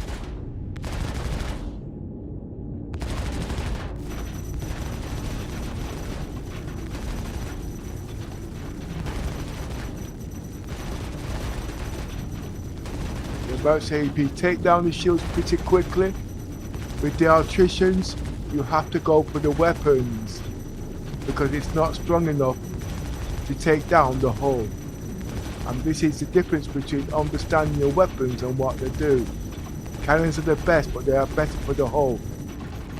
About to say, if you take down the shields pretty quickly, with the electricians, you have to go for the weapons because it's not strong enough to take down the hull. And this is the difference between understanding your weapons and what they do. Cannons are the best, but they are better for the hull.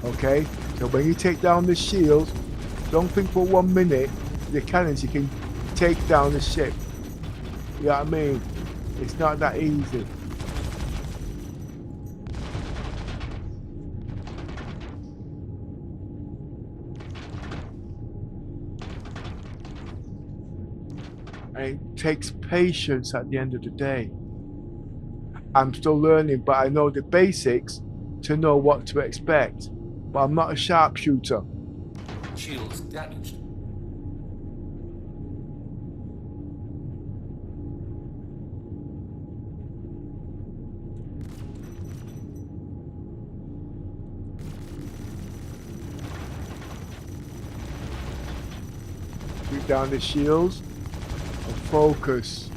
Okay? So when you take down the shields, don't think for 1 minute the cannons you can take down the ship. You know what I mean? It's not that easy. And it takes patience at the end of the day. I'm still learning, but I know the basics to know what to expect. But I'm not a sharpshooter. Shields damaged. Keep down the shields and focus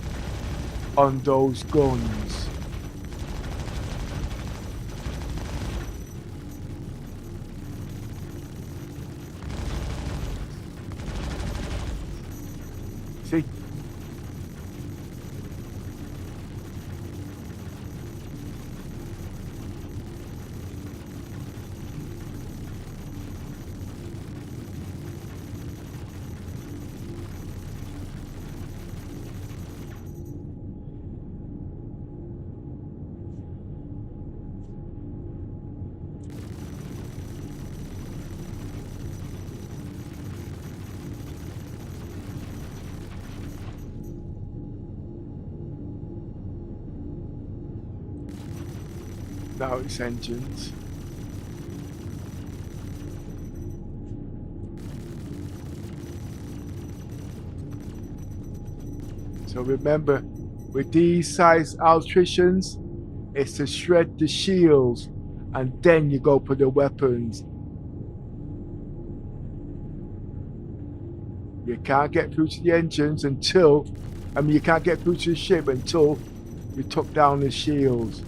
on those guns. See? Now it's engines. So remember, with these size electricians, it's to shred the shields and then you go for the weapons. You can't get through to the engines until, you can't get through to the ship until you took down the shields.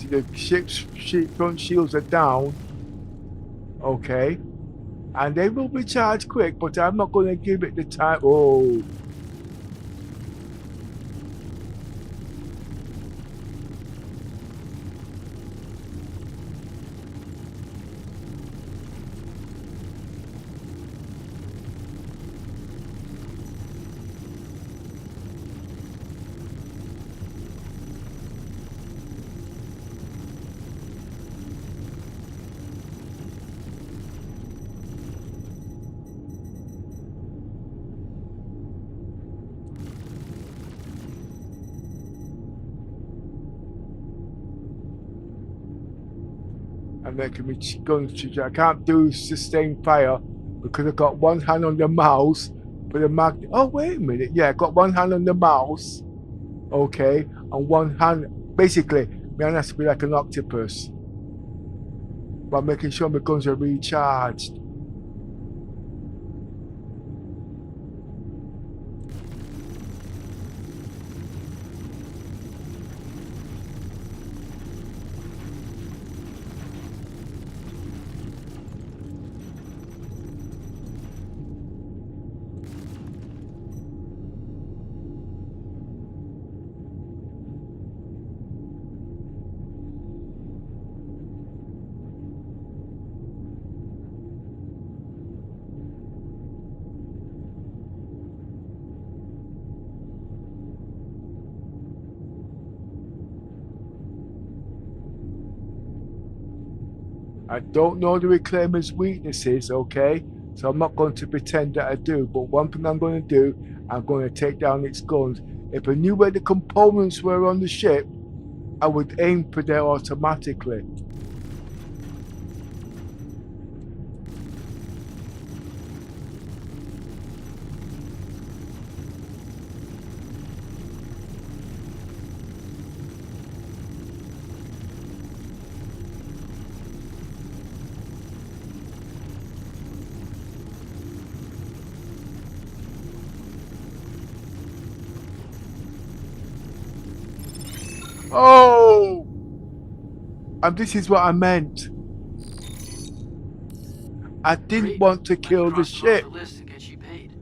The ship's front shields are down, okay, and they will be charged quick, but I'm not going to give it the time. Oh, and there can be guns. I can't do sustained fire because I've got one hand on the mouse for the mag. Oh, wait a minute. Yeah, I got one hand on the mouse, okay, and one hand. Basically, my hand has to be like an octopus, but making sure my guns are recharged. I don't know the Reclaimer's weaknesses, okay? So I'm not going to pretend that I do. But one thing I'm going to do, I'm going to take down its guns. If I knew where the components were on the ship, I would aim for them automatically. Oh! And this is what I meant. I didn't Great. want to I can kill the cross them off ship. the list and get you paid.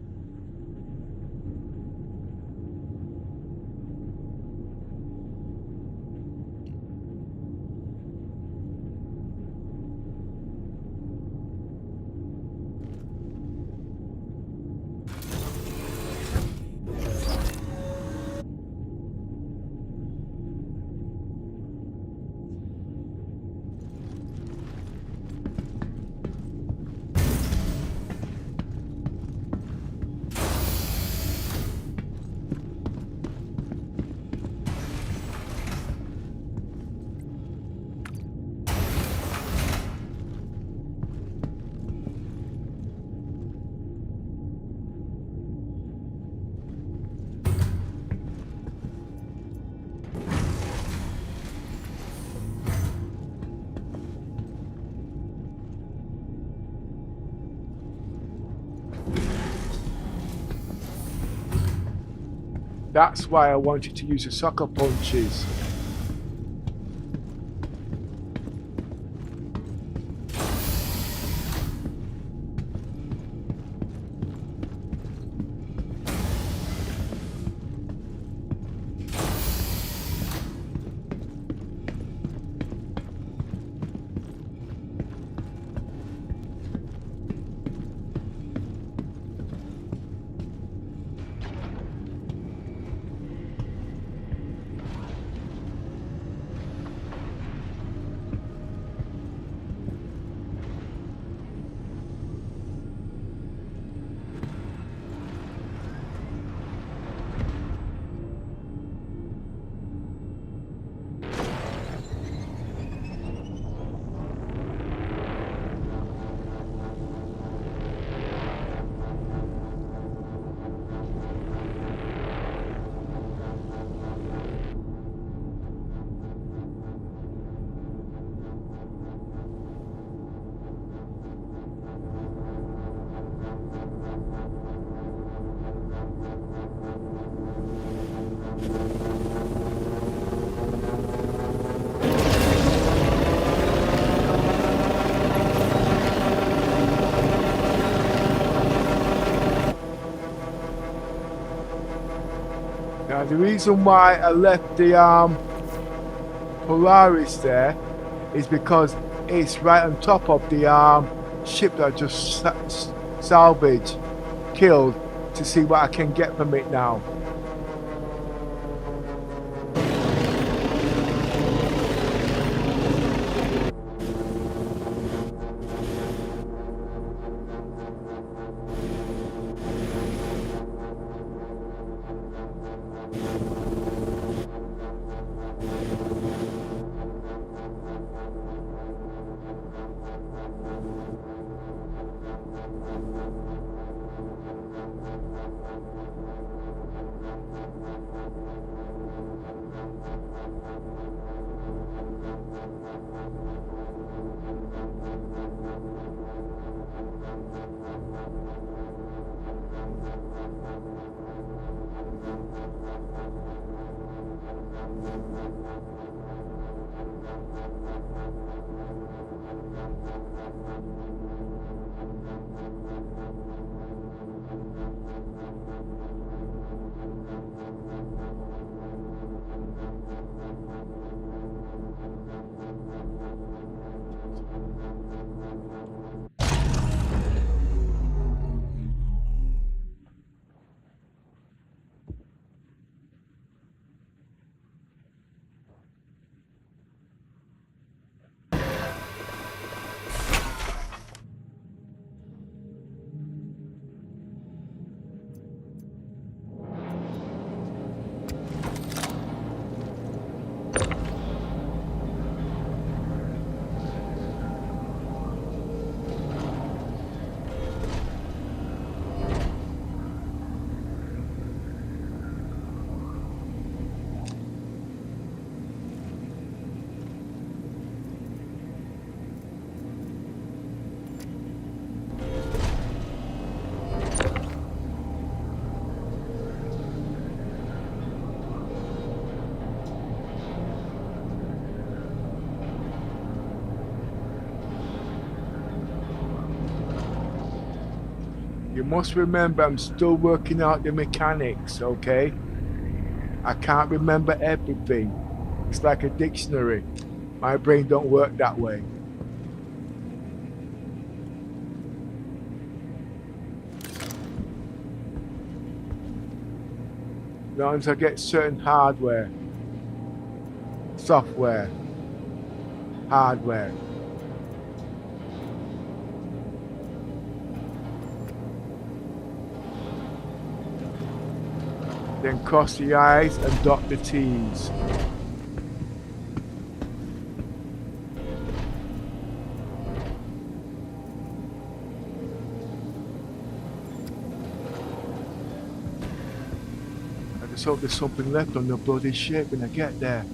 That's why I wanted to use the sucker punches. Now the reason why I left the Polaris there is because it's right on top of the ship that I just salvaged, killed, to see what I can get from it now. You must remember I'm still working out the mechanics, okay? I can't remember everything. It's like a dictionary. My brain don't work that way. Once I get certain hardware, software, hardware. Then cross the I's and dot the T's. I just hope there's something left on the bloody ship when I get there.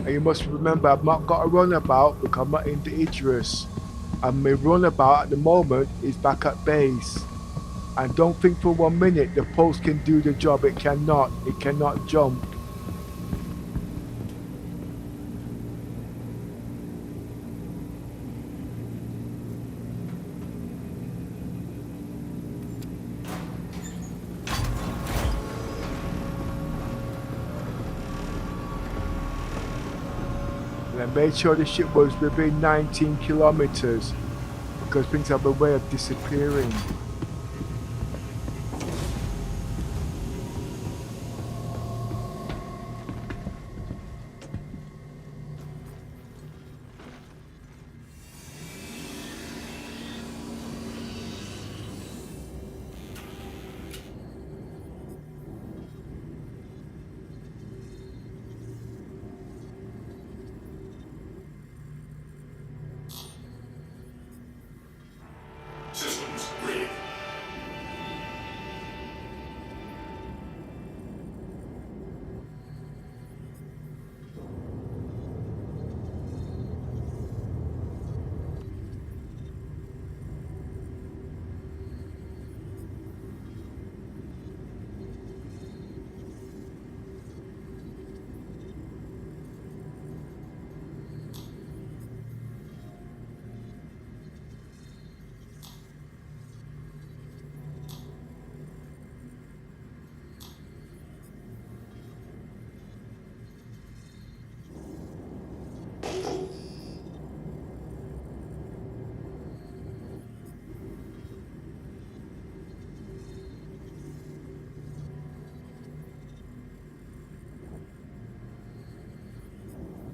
And you must remember, I've not got a runabout because I'm not into Idris. And my runabout at the moment is back at base. And don't think for 1 minute the post can do the job. It cannot. It cannot jump. And I made sure the ship was within 19 kilometers because things have a way of disappearing. Systems ready.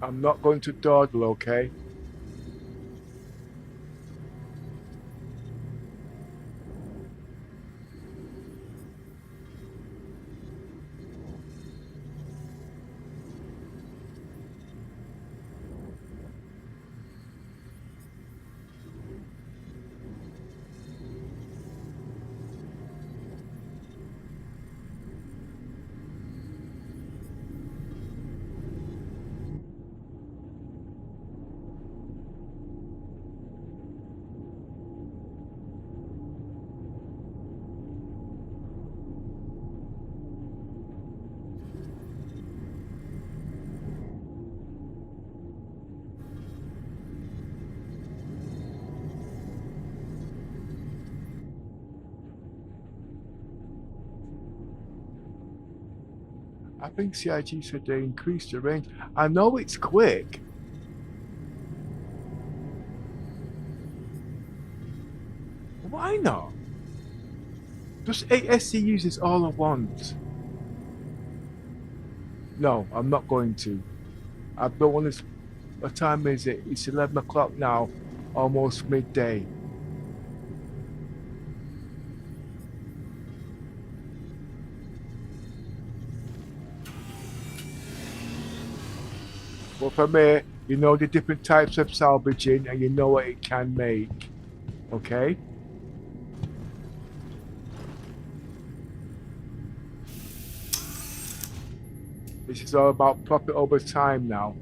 I'm not going to dawdle, okay? I think CIG said they increased the range. I know it's quick. Why not? Just 8 SCUs is all I want. No, I'm not going to. I don't want to. What time is it? It's 11 o'clock now. Almost midday. Well, for me, you know the different types of salvaging and you know what it can make. Okay? This is all about profit over time now.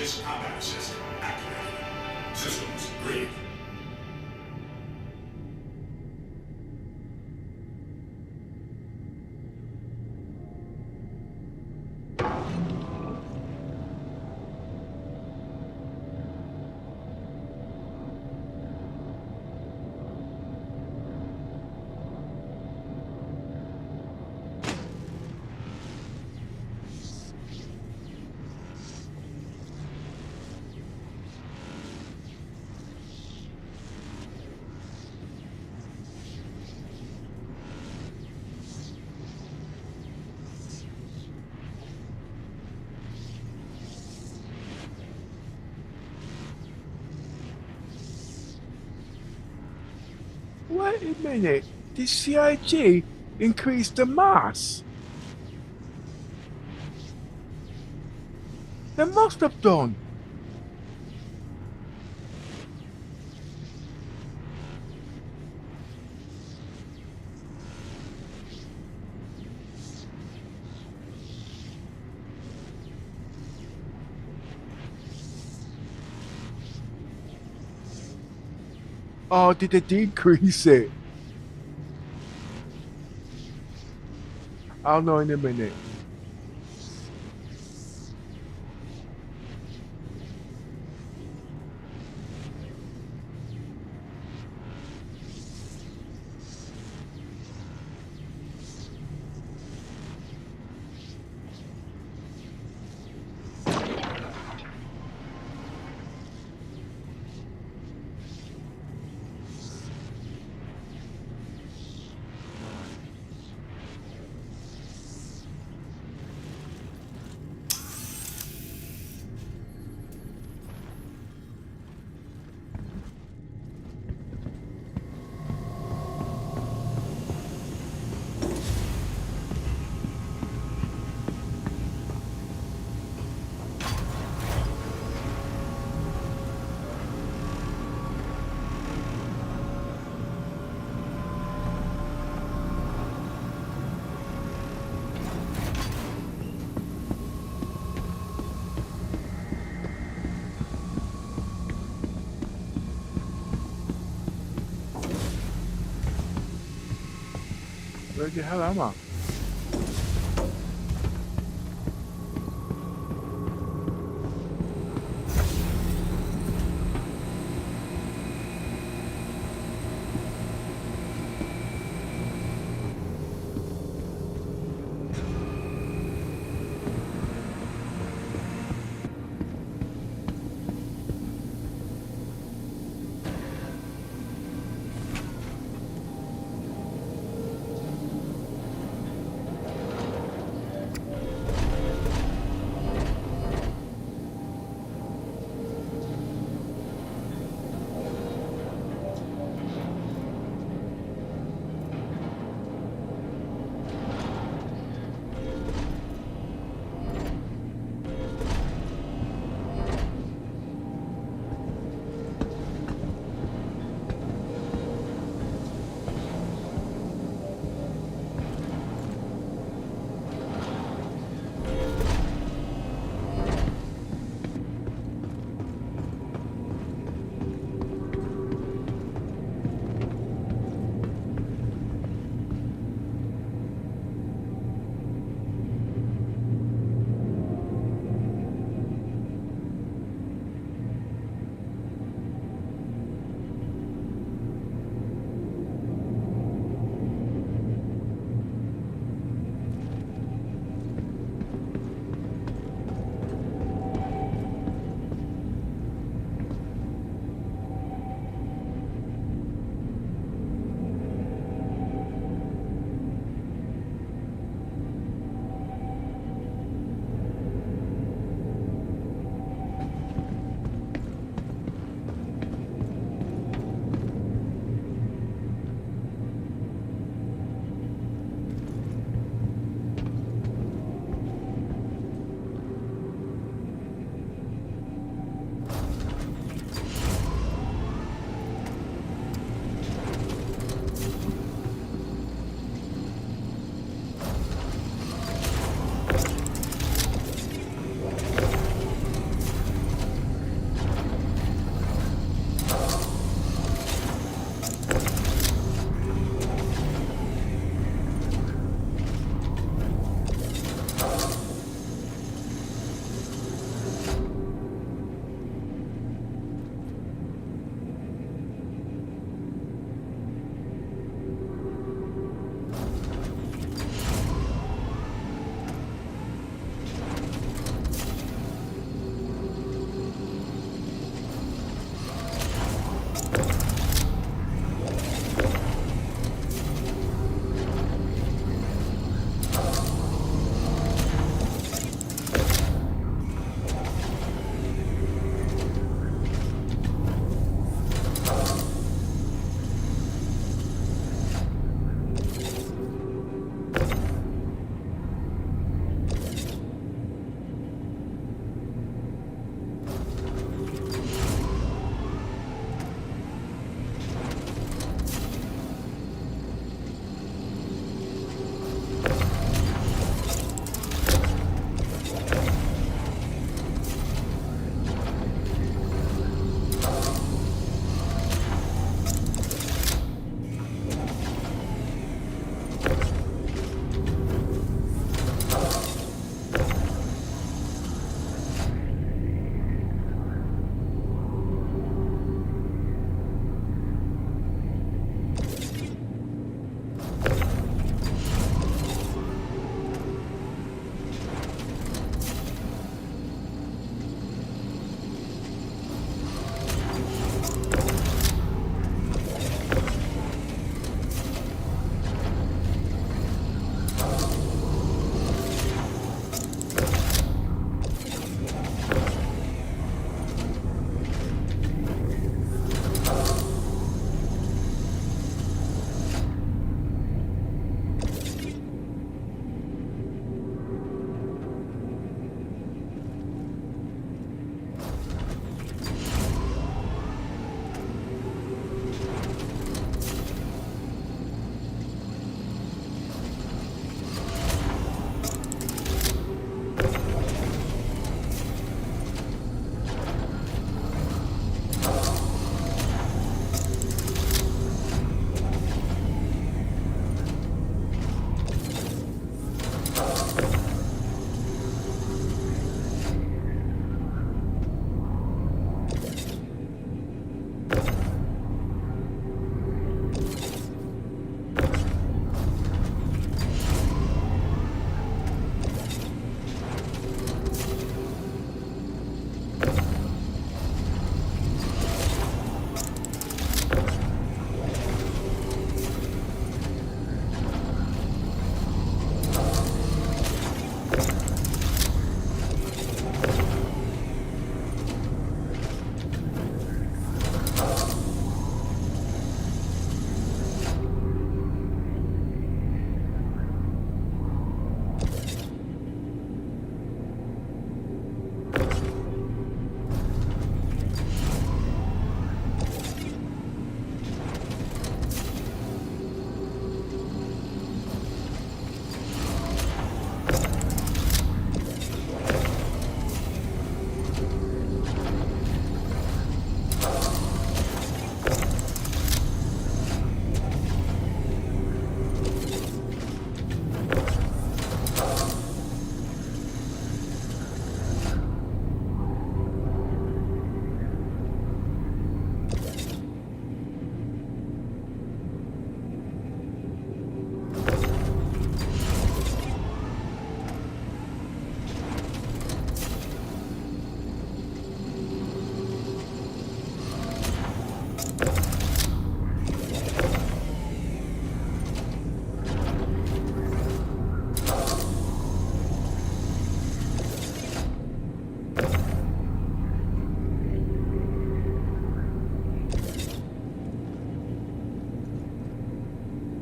Space combat assist activated. Systems green. Wait a minute. Did CIG increase the mass? They must have done. Or did they decrease it? I'll know in a minute. Where the hell am I?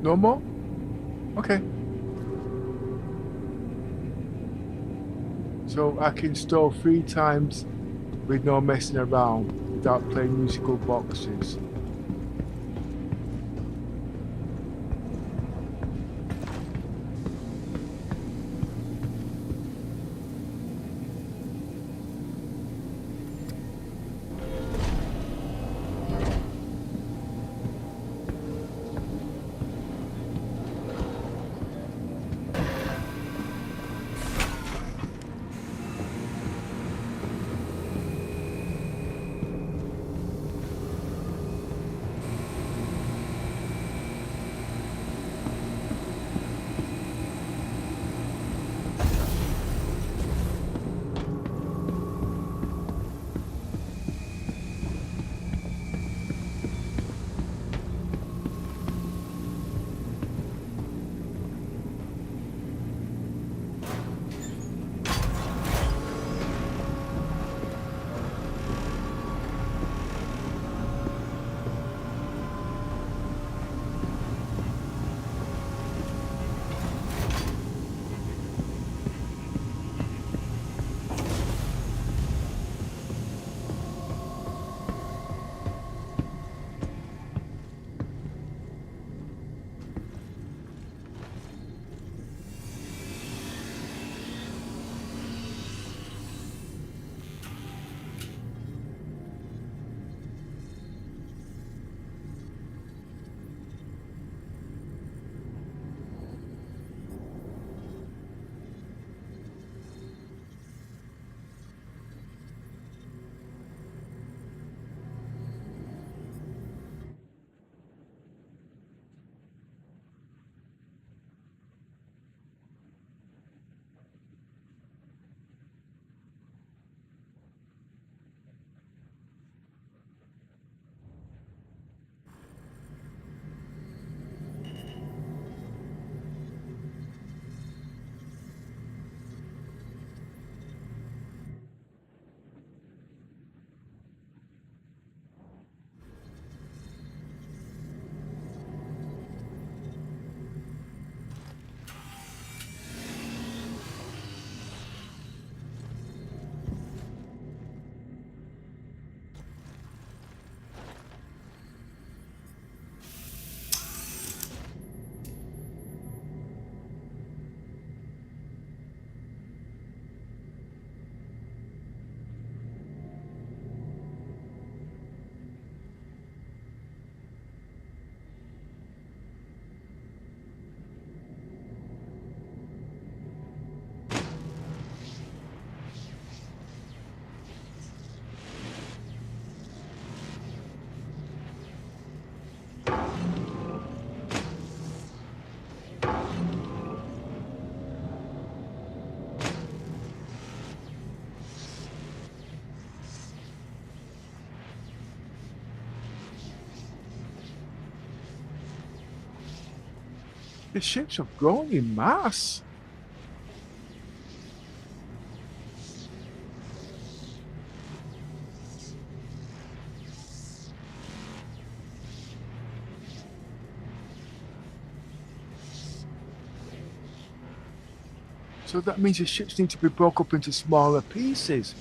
No more? Okay. So I can store 3 times with no messing around, without playing musical boxes. The ships have grown in mass. So that means the ships need to be broke up into smaller pieces.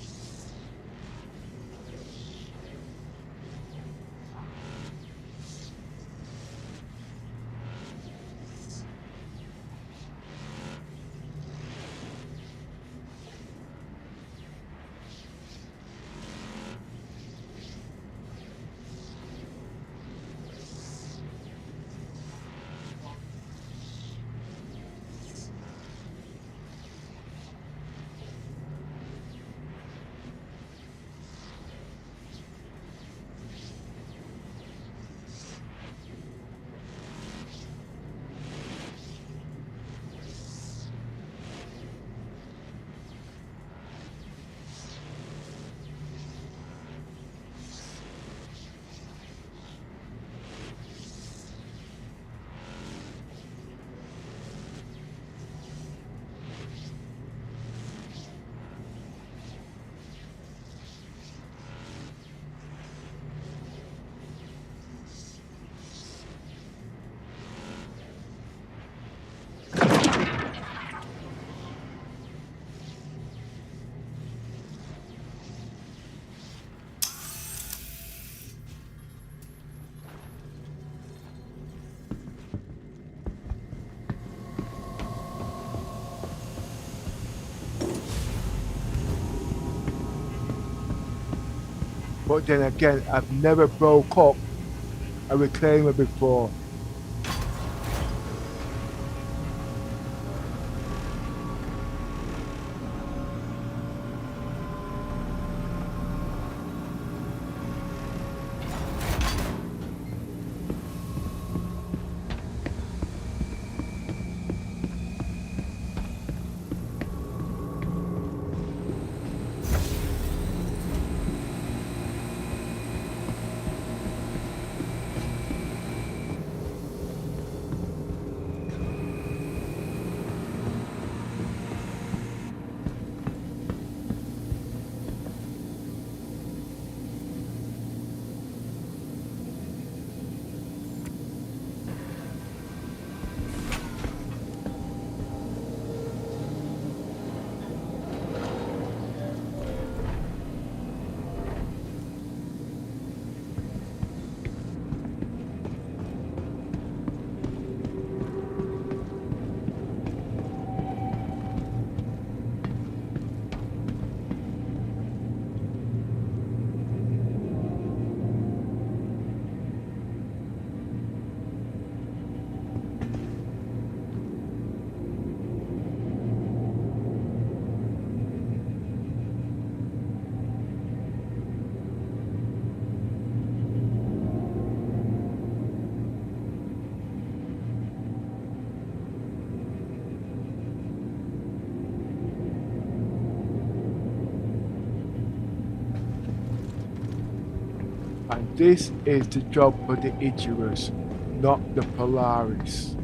But then again, I've never broke up a reclaimer before. And this is the job for the Idris, not the Polaris.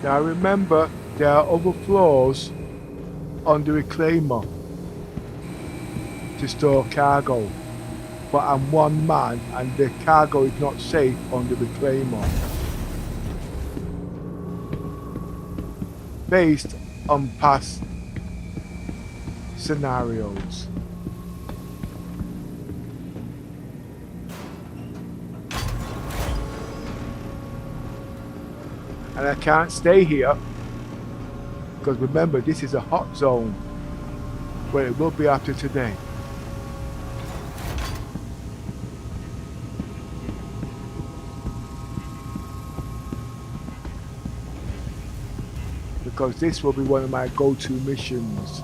Now remember, there are other floors on the reclaimer to store cargo. But I'm one man and the cargo is not safe on the reclaimer. Based on past scenarios. And I can't stay here because remember, this is a hot zone, but it will be after today. Because this will be one of my go-to missions.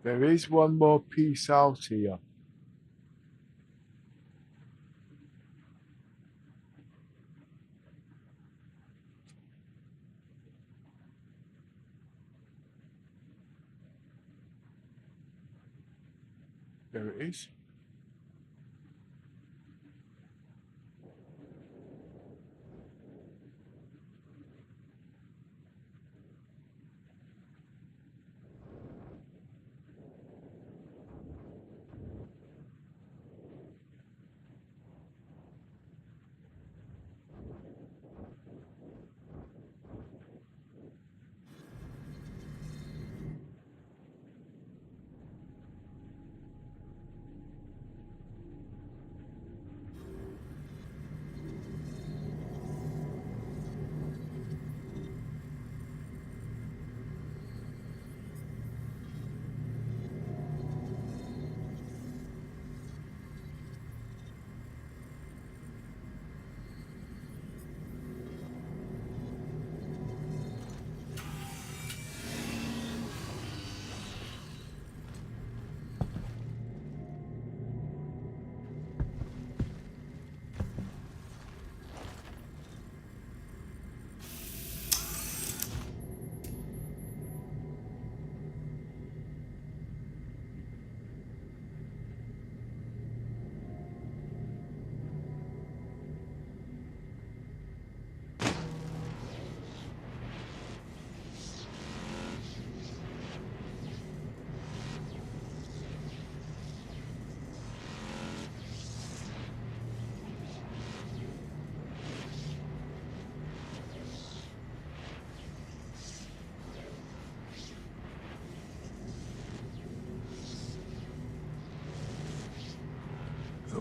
There is one more piece out here. There it is.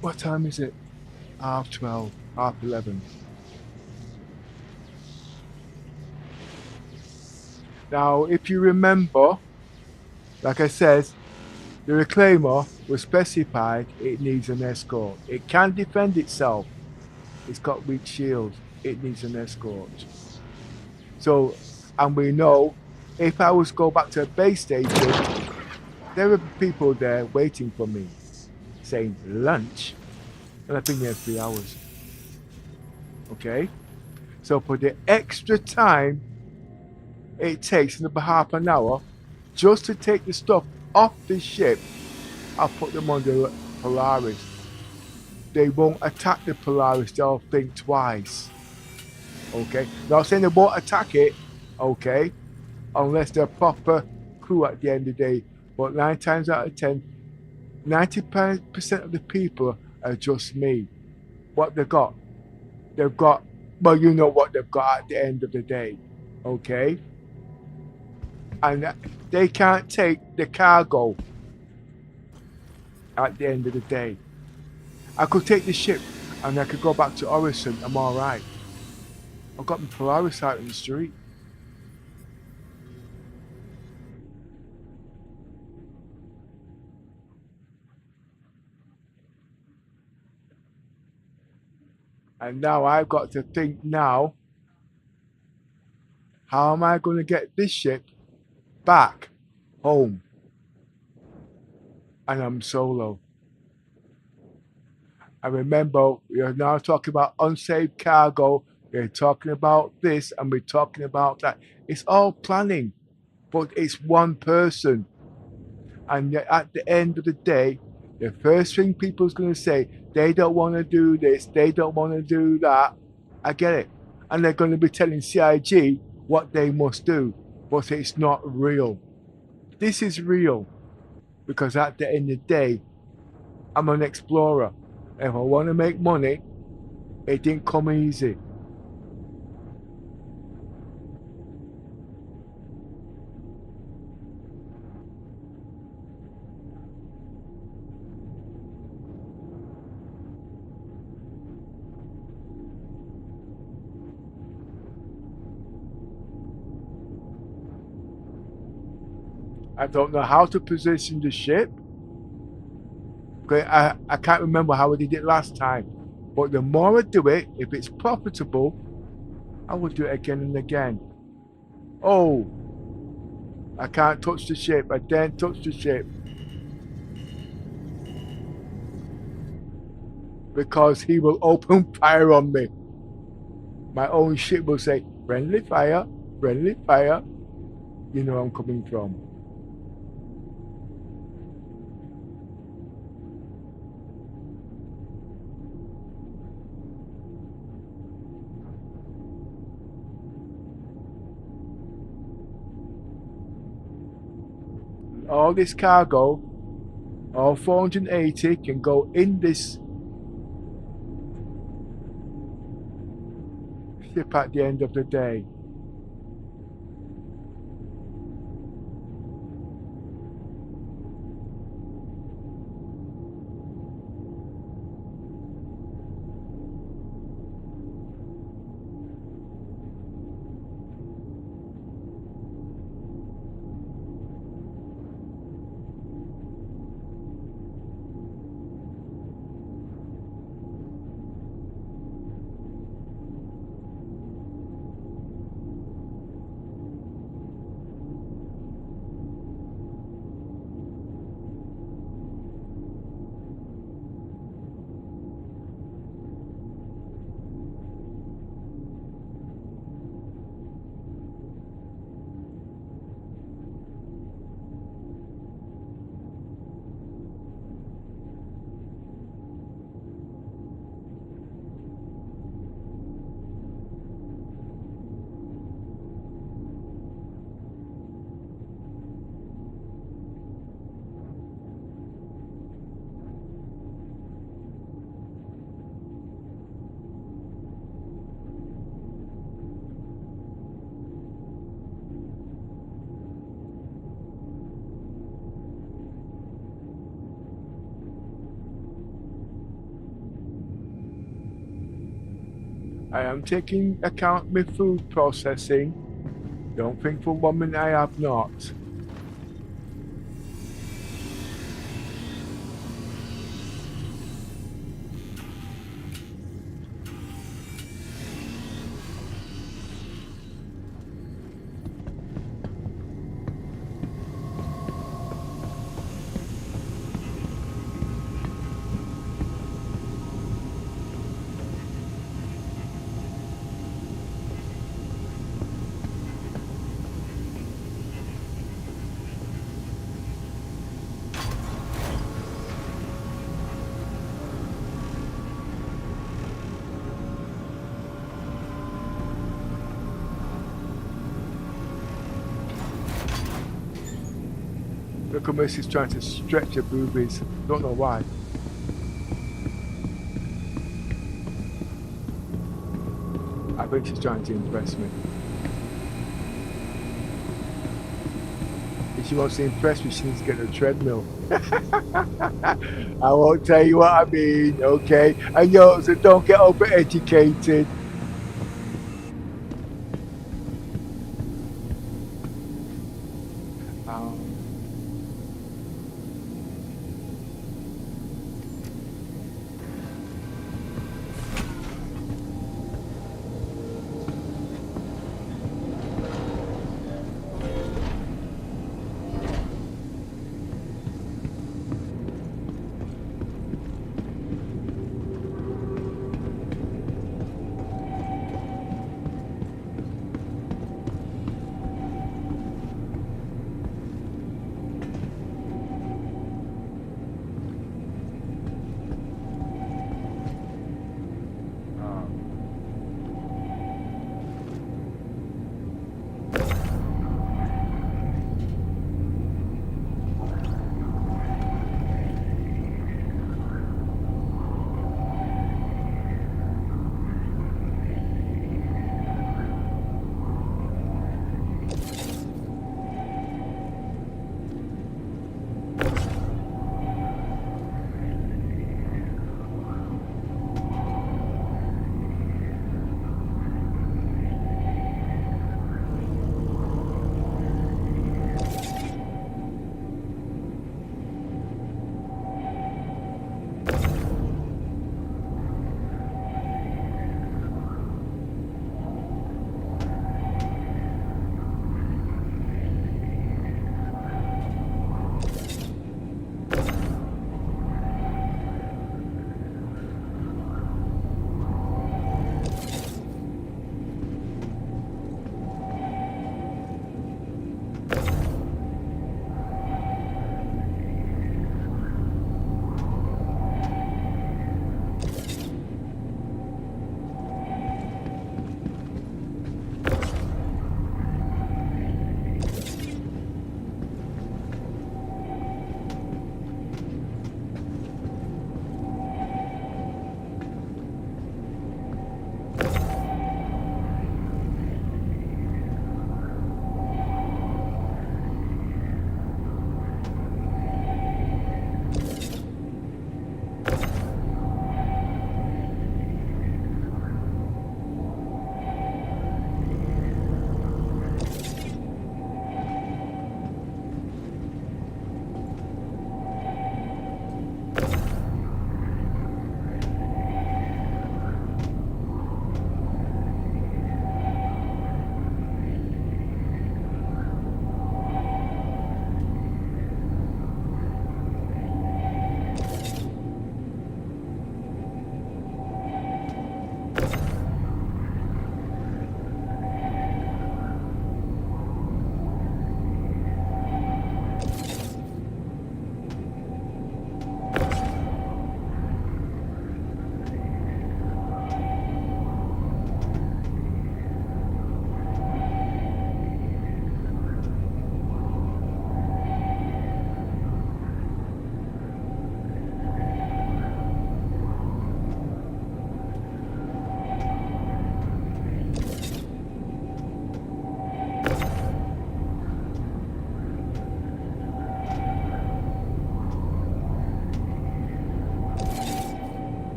What time is it? 12:30, 11:30. Now, if you remember, like I said, the Reclaimer was specified it needs an escort. It can defend itself. It's got weak shields. It needs an escort. So, and we know, if I was to go back to a base station, there were people there waiting for me, saying lunch, and I've been there 3 hours. Okay? So for the extra time it takes in about half an hour just to take the stuff off the ship, I'll put them on the Polaris. They won't attack the Polaris, they'll think twice. Okay? Not saying they won't attack it, okay? Unless they're proper crew at the end of the day. But 9 times out of 10, 90% of the people are just me. What they've got? They've got, well, you know what they've got at the end of the day, okay? And they can't take the cargo at the end of the day. I could take the ship and I could go back to Orison, I'm alright. I've got my Polaris out in the street. And now I've got to think now, how am I going to get this ship back home? And I'm solo. I remember we're now talking about unsaved cargo, we're talking about this and we're talking about that. It's all planning, but it's one person. And at the end of the day, the first thing people's going to say, they don't want to do this, they don't want to do that. I get it. And they're going to be telling CIG what they must do. But it's not real. This is real. Because at the end of the day, I'm an explorer. If I want to make money, it didn't come easy. I don't know how to position the ship. Okay, I can't remember how I did it last time. But the more I do it, if it's profitable, I will do it again and again. Oh, I can't touch the ship. I daren't touch the ship. Because he will open fire on me. My own ship will say, friendly fire, friendly fire. You know where I'm coming from. All this cargo, all 480 can go in this ship at the end of the day. I am taking account my food processing. Don't think for one minute I have not. Look at Mercy's trying to stretch her boobies. Don't know why. I think she's trying to impress me. If she wants to impress me, she needs to get a treadmill. I won't tell you what I mean, okay? And you also don't get overeducated.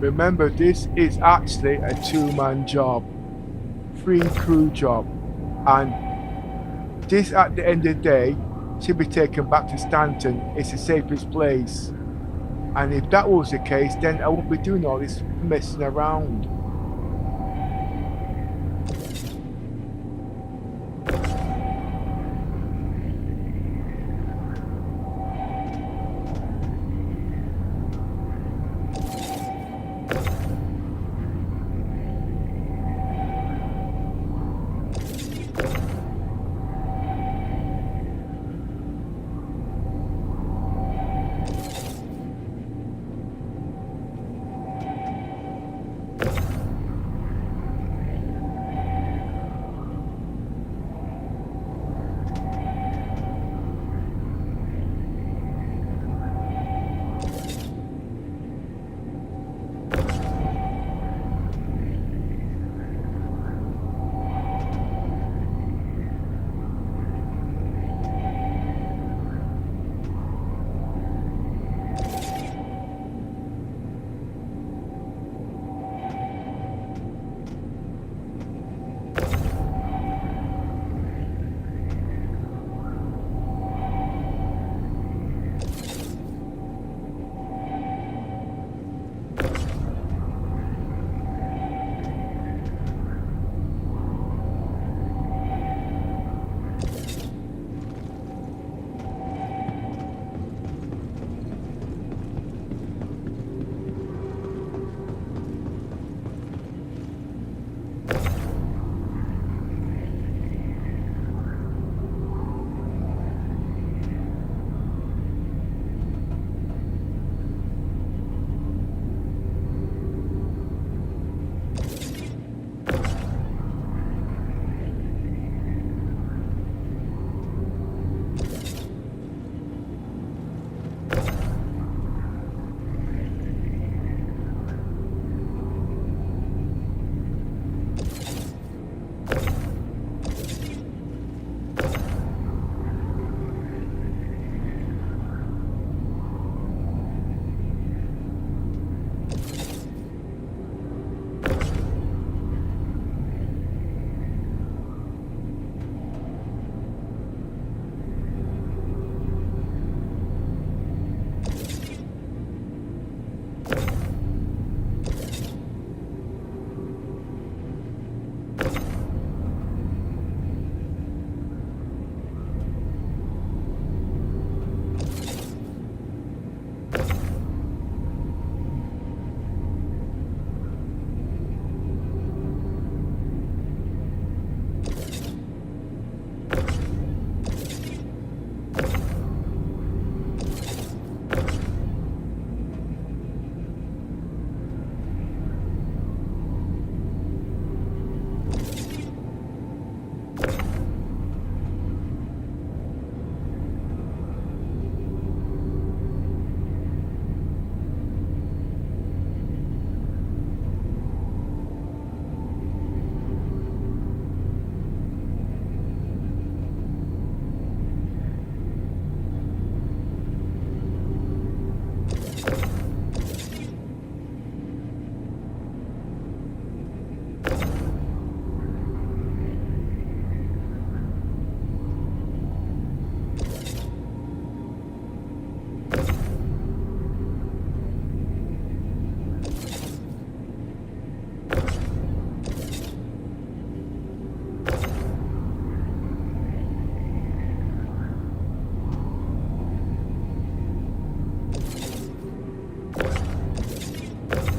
Remember, this is actually a two-man job, three crew job, and this at the end of the day should be taken back to Stanton. It's the safest place. And if that was the case, then I wouldn't be doing all this messing around.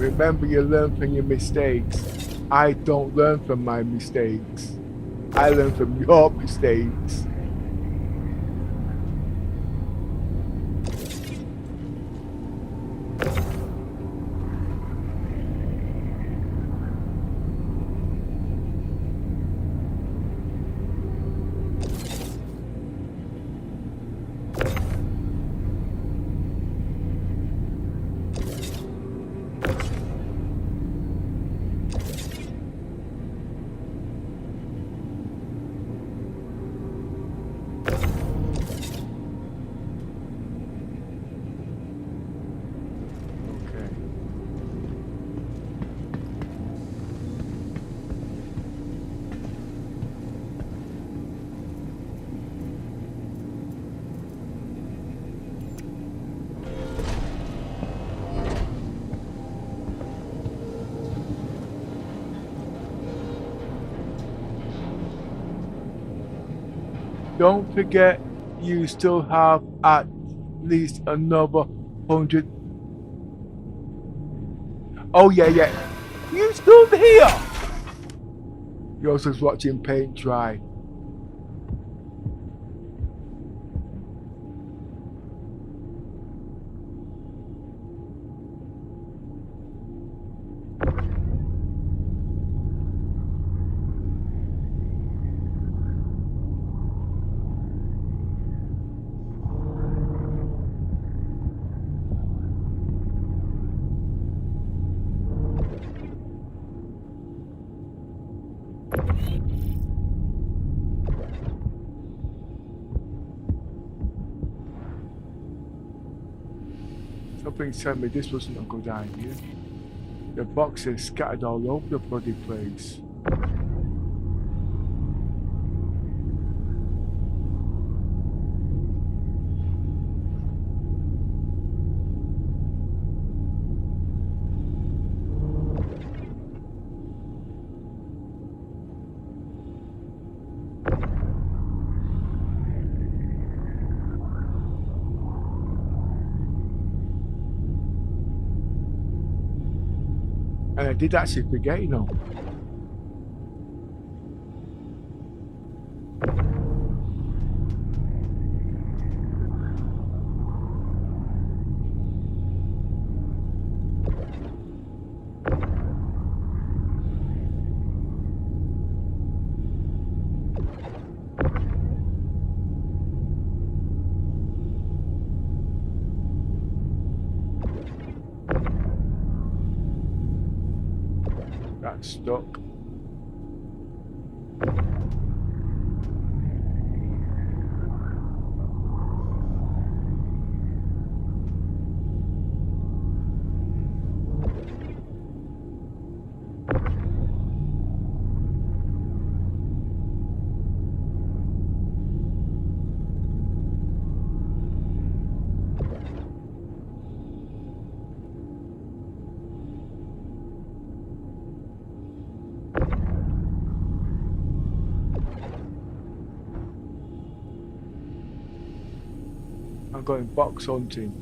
Remember, you learn from your mistakes. I don't learn from my mistakes. I learn from your mistakes. Don't forget, you still have at least another 100. Oh yeah, yeah. You still here? You're also watching paint dry. Something's telling me this wasn't a good idea. The boxes scattered all over the bloody place. And I did actually forget, you know. That's stuck. I'm going box hunting.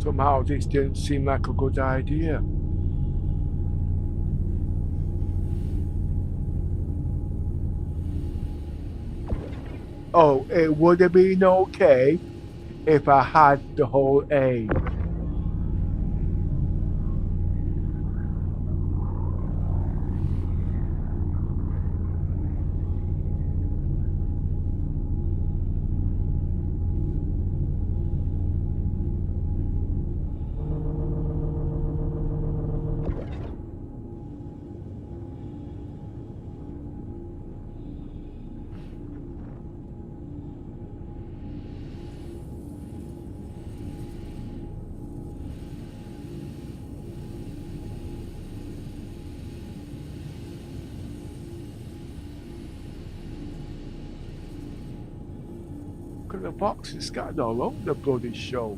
Somehow this didn't seem like a good idea. Oh, it would have been okay if I had the whole A. Look at the boxes scattered all over the bloody show.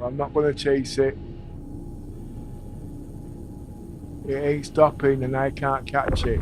I'm not going to chase it. It ain't stopping and I can't catch it.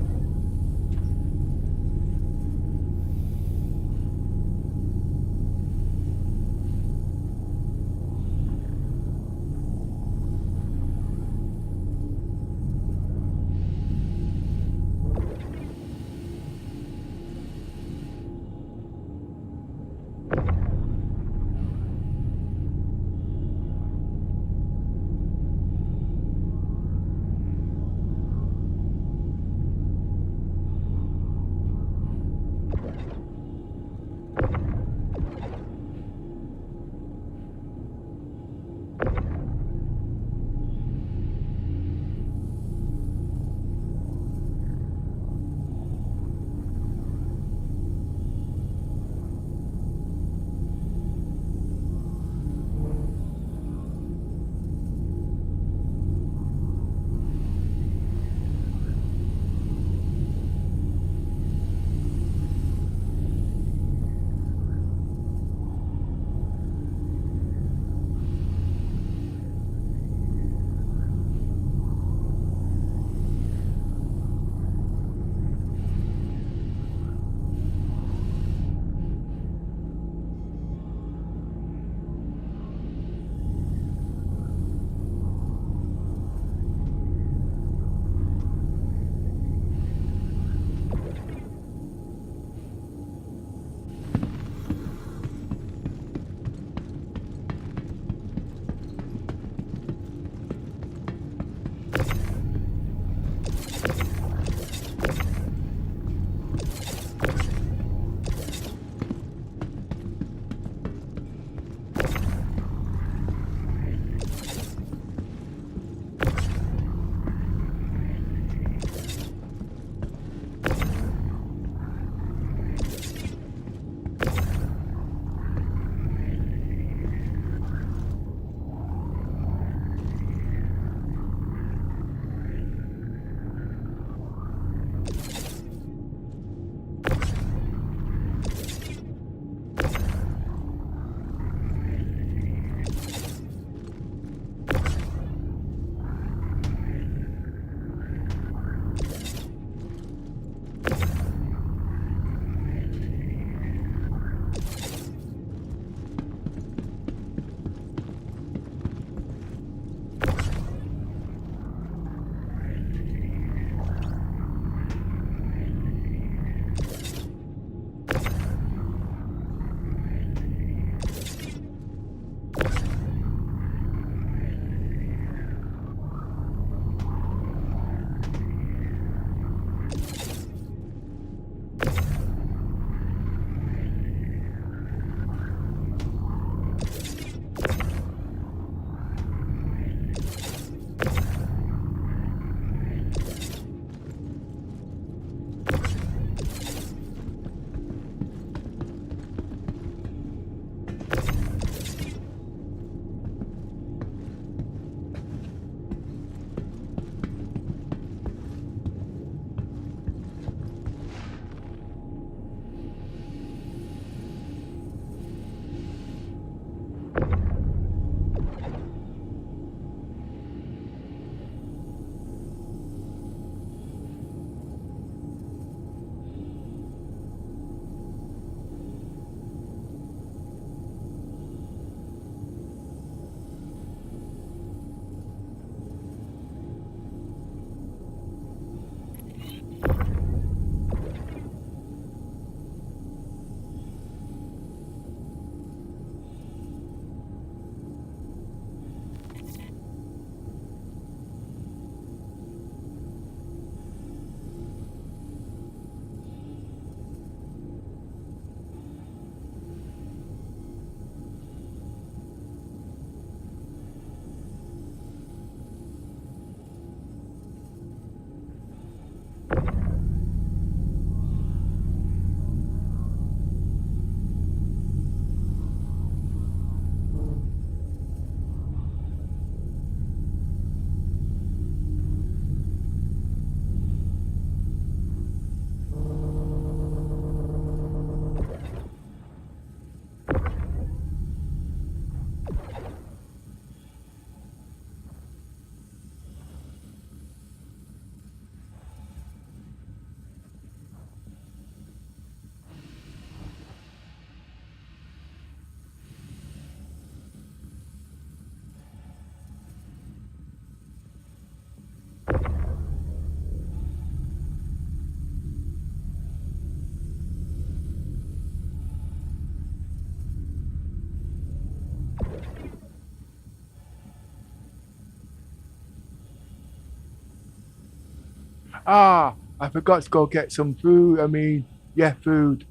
Ah, I forgot to go get some food. I mean, yeah, food.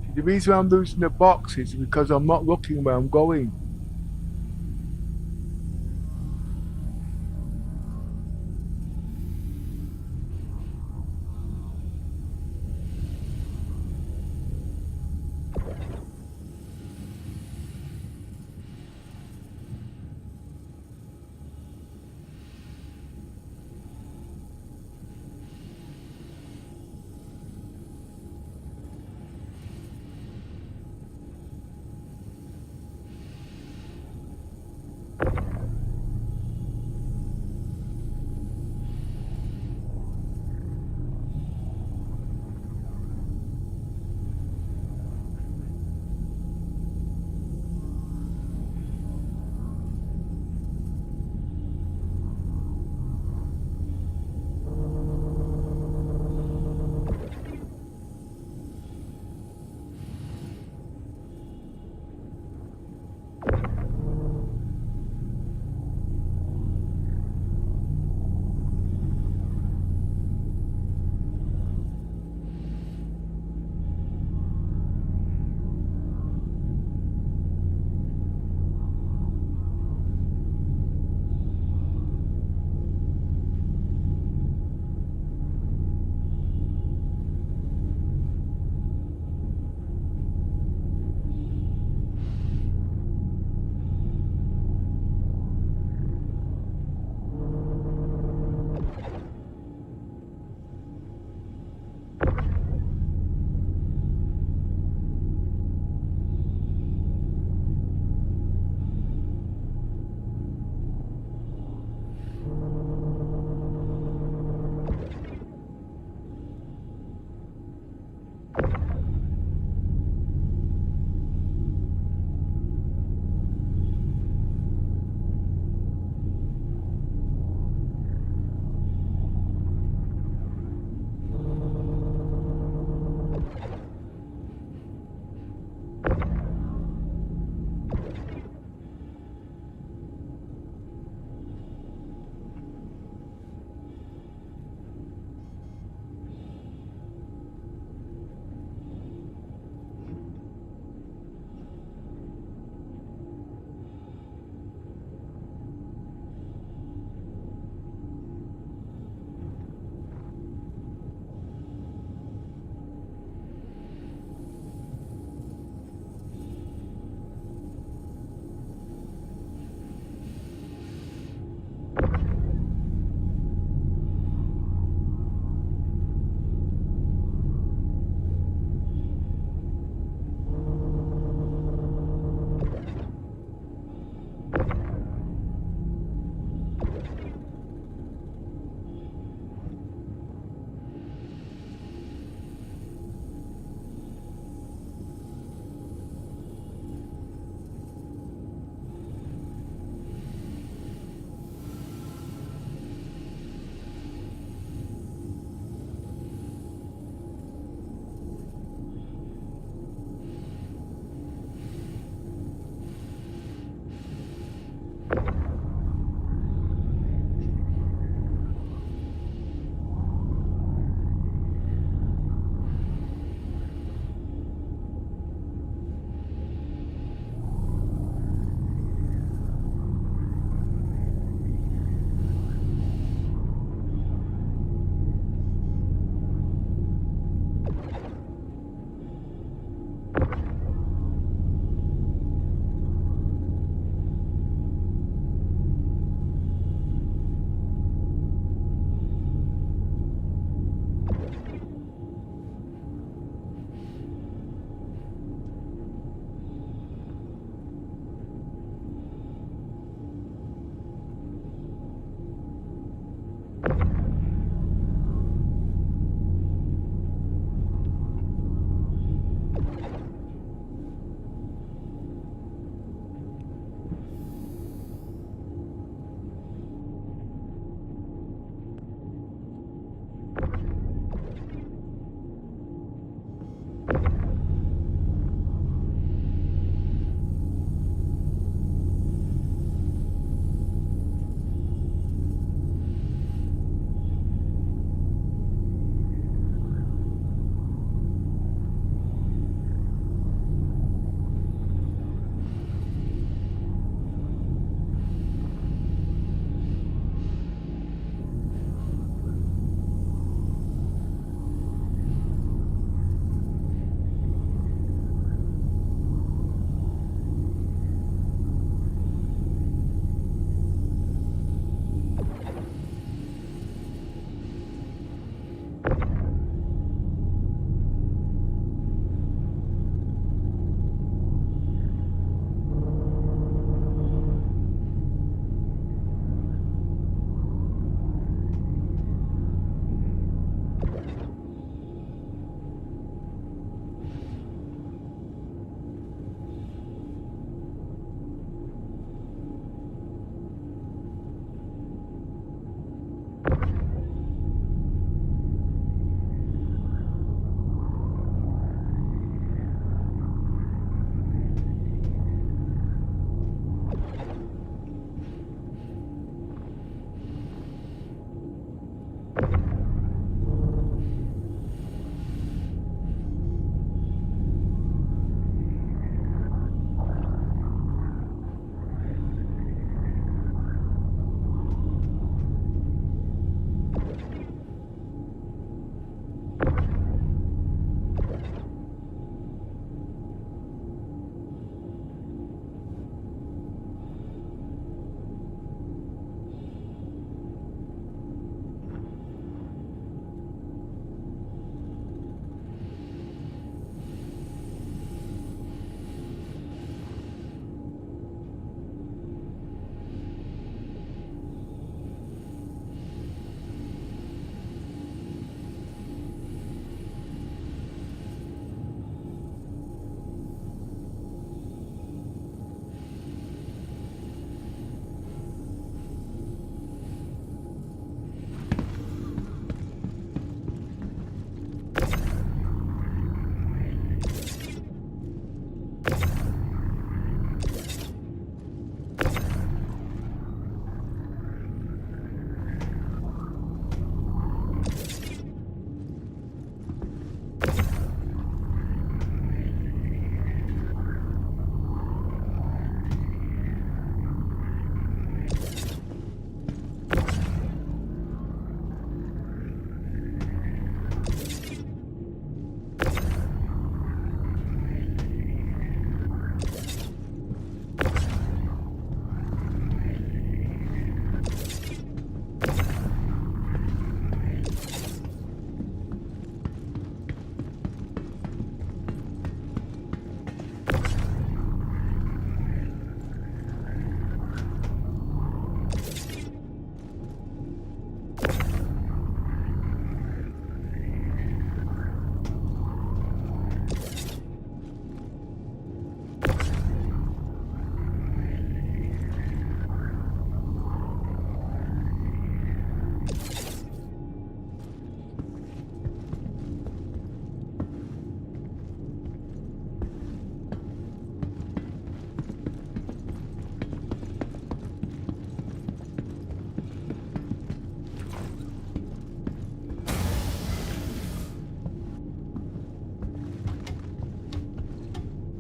The reason I'm losing the box is because I'm not looking where I'm going.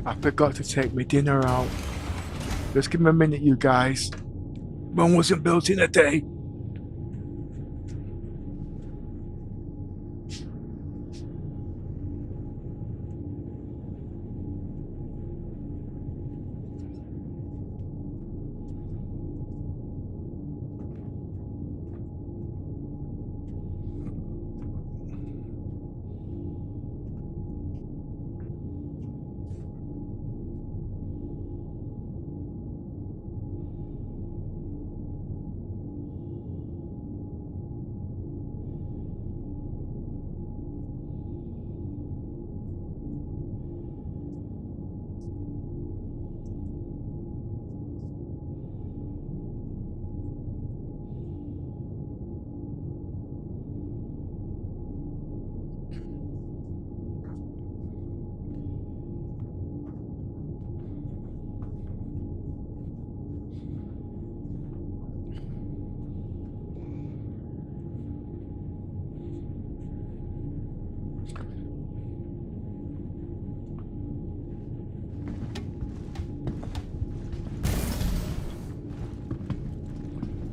I forgot to take my dinner out. Just give me a minute, you guys. One wasn't built in a day.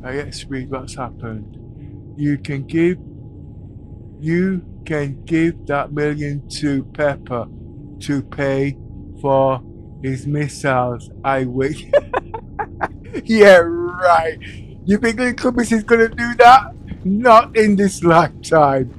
Let's read what's happened. You can give that million to Pepper to pay for his missiles. I wish. Yeah, right. You think Little Miss is gonna do that? Not in this lifetime.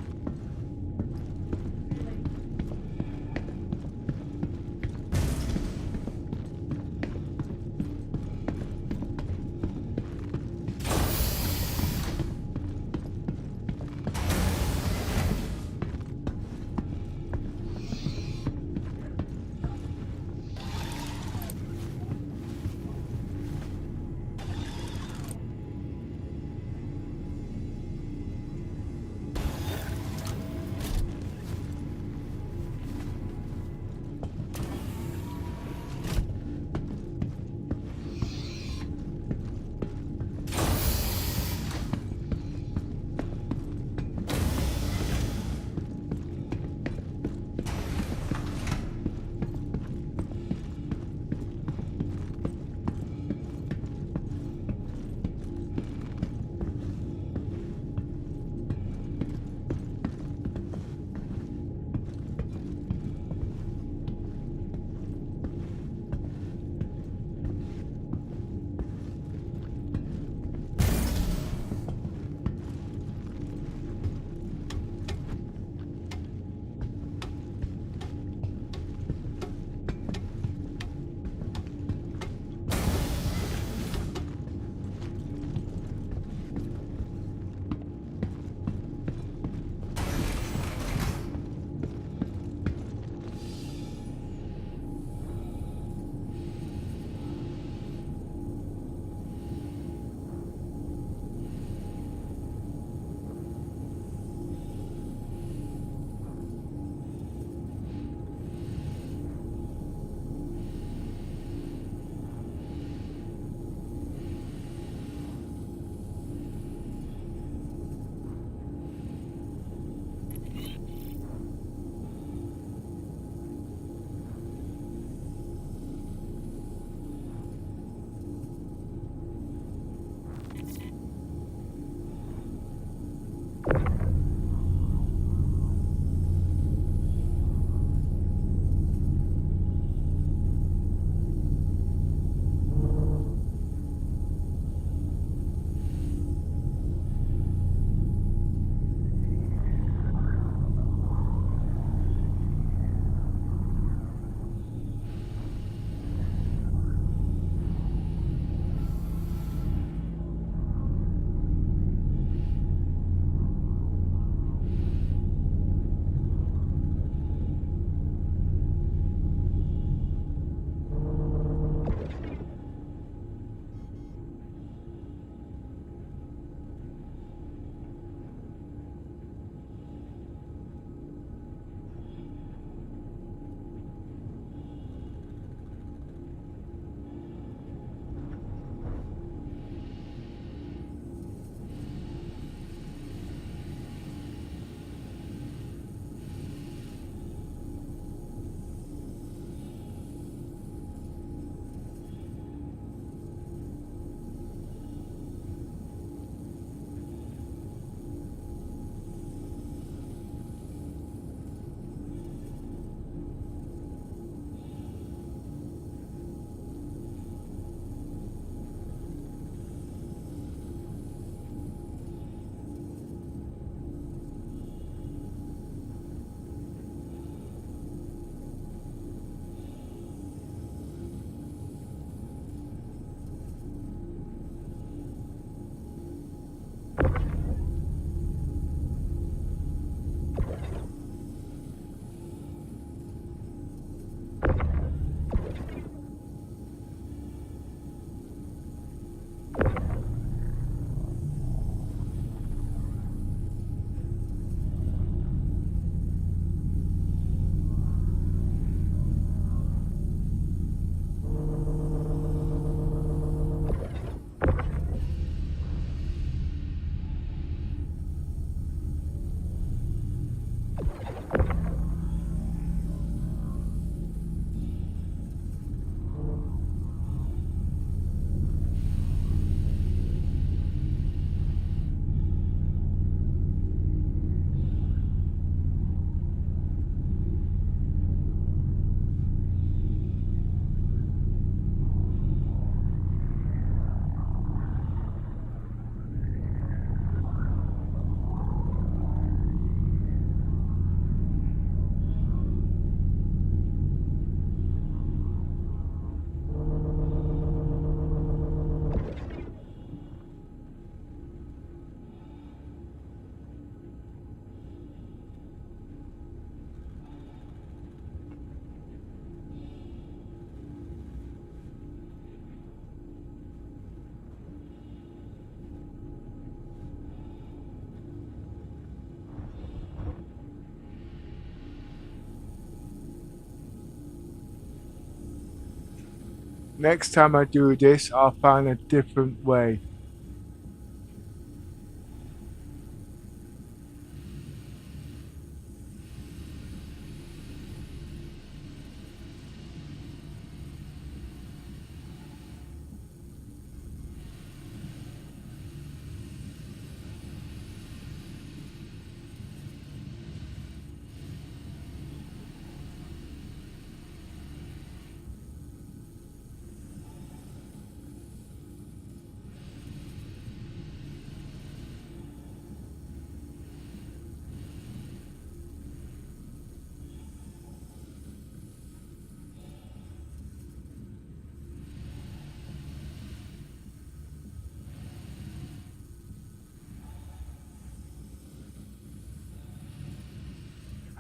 Next time I do this, I'll find a different way.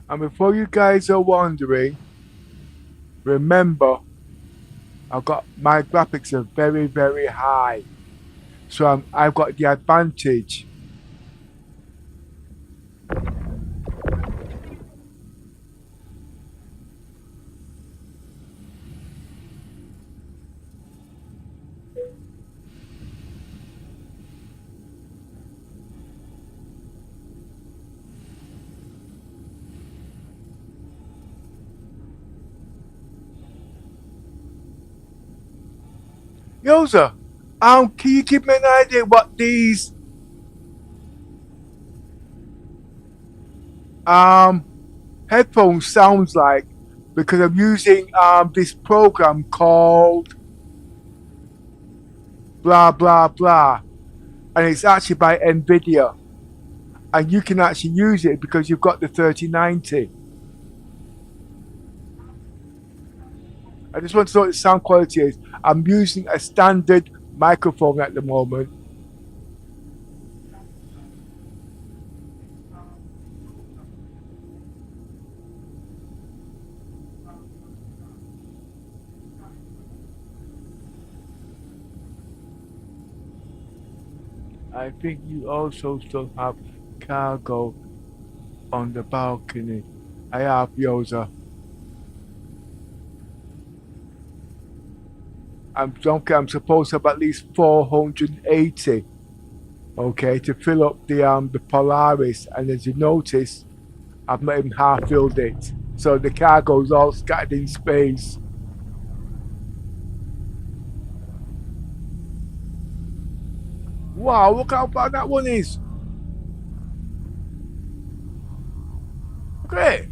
And before you guys are wondering, remember, I've got my graphics are very, very high. So I've got the advantage. Yoza, can you give me an idea what these headphones sounds like? Because I'm using this program called blah blah blah, and it's actually by Nvidia, and you can actually use it because you've got the 3090. I just want to know what the sound quality is. I'm using a standard microphone at the moment. I think you also still have cargo on the balcony. I have, Yoza. I'm supposed to have at least 480, okay, to fill up the Polaris. And as you notice, I've not even half filled it. So the cargo's all scattered in space. Wow, look how far that one is. Great.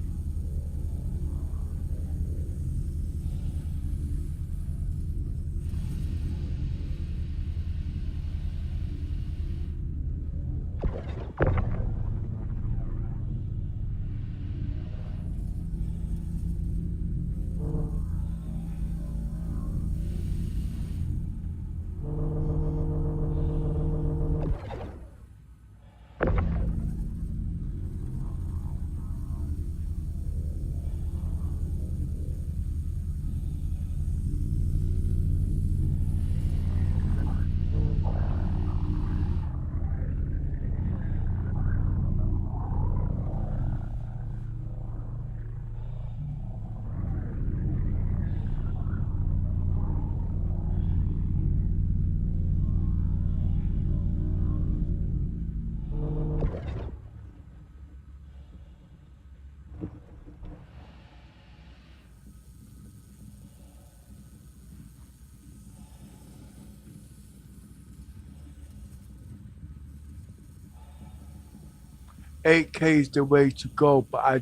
$8K is the way to go, but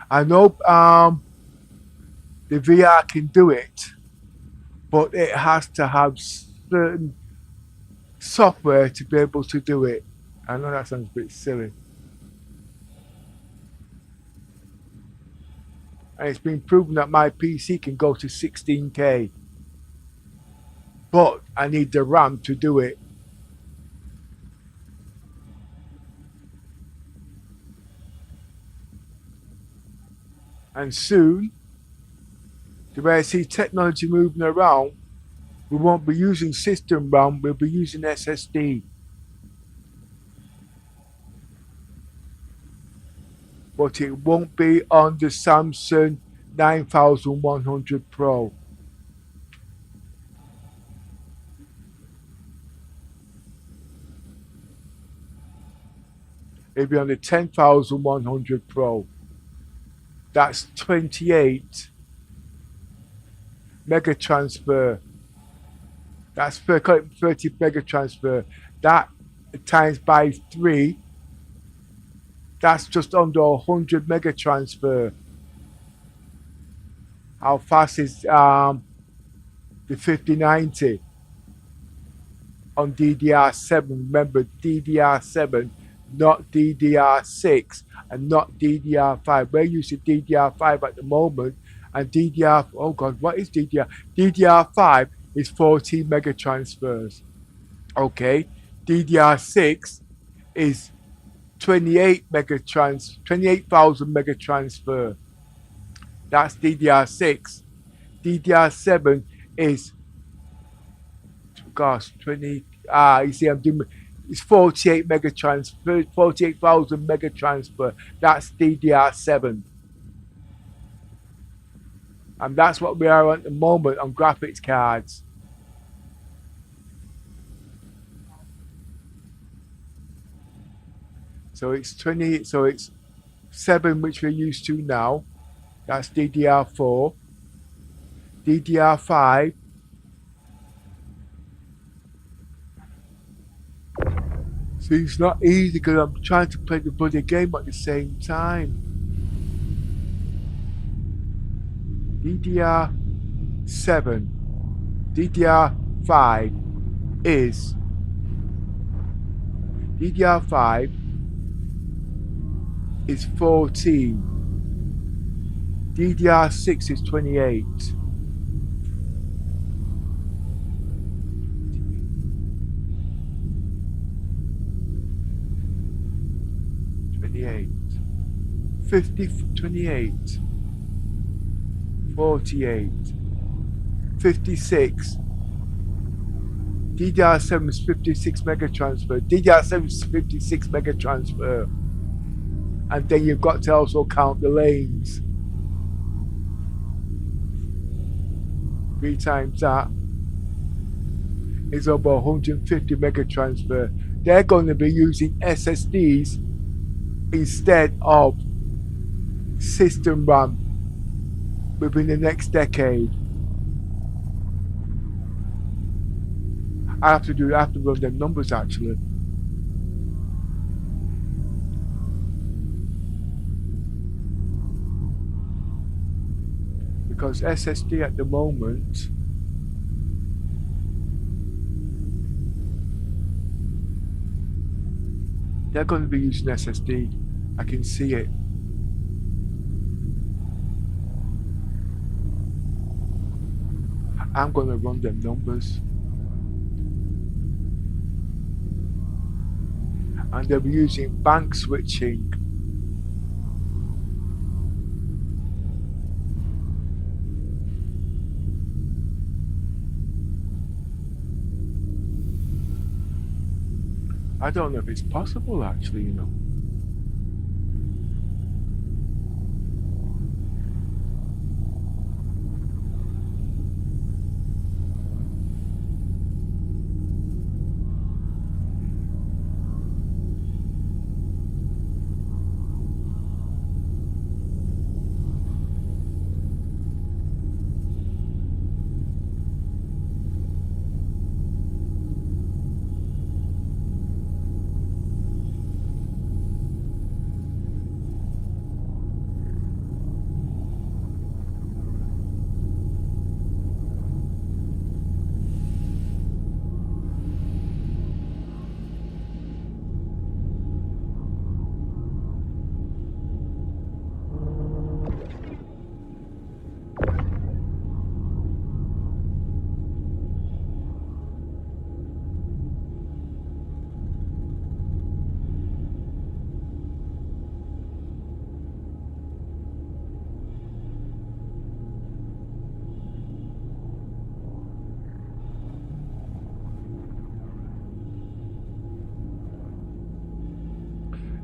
I know the VR can do it, but it has to have certain software to be able to do it. I know that sounds a bit silly. And it's been proven that my PC can go to 16K. But I need the RAM to do it. And soon, the way I see technology moving around, we won't be using system RAM, we'll be using SSD. But it won't be on the Samsung 9100 Pro. It'll be on the 10,100 Pro. That's 28 mega transfer. That's 30 mega transfer. That times by 3, that's just under 100 mega transfer. How fast is the 5090 on DDR7? Remember, DDR7, not DDR6 and not DDR5. We're using DDR5 at the moment, and oh God, what is DDR? DDR5 is 14 mega transfers. Okay, DDR6 is 28,000 mega transfer. That's DDR6. DDR7 is, gosh, 20. You see, it's 48 mega transfer, 48,000 mega transfer. That's DDR7. And that's what we are at the moment on graphics cards. So it's 20, so it's 7, which we're used to now. That's DDR4. DDR5. See, it's not easy because I'm trying to play the bloody game at the same time. DDR7. DDR5 is DDR5 is 14. DDR6 is 28. $50, 28, 48, 56. DDR7 is 56 mega transfer. DDR7 is 56 mega transfer. And then you've got to also count the lanes. 3 times that is over 150 mega transfer. They're going to be using SSDs instead of system RAM within the next decade. I have to run them numbers actually. Because SSD at the moment they're going to be using SSD. I can see it. I'm going to run them numbers. And they'll be using bank switching. I don't know if it's possible actually, you know.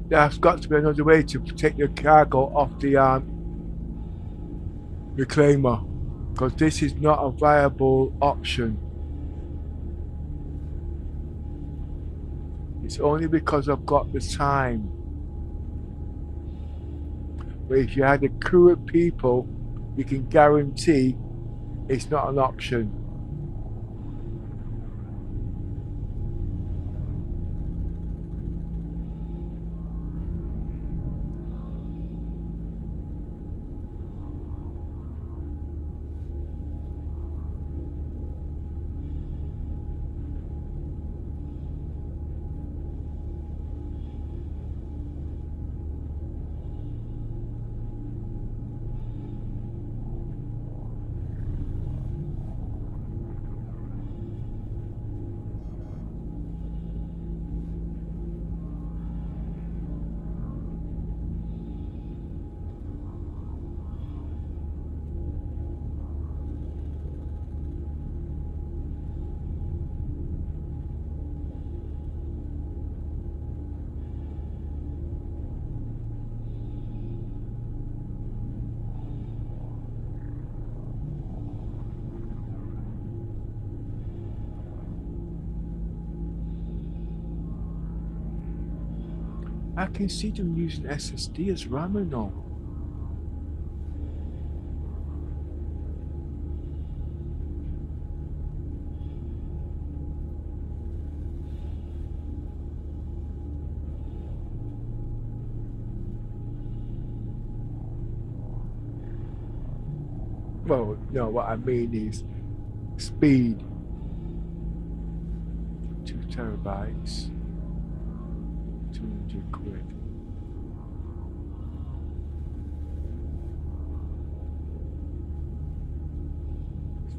There's got to be another way to take the cargo off the reclaimer, because this is not a viable option. It's only because I've got the time. But if you had a crew of people, you can guarantee it's not an option. I can see them using SSD as RAM and all. Well, no, what I mean is speed. 2 terabytes. 200 quid.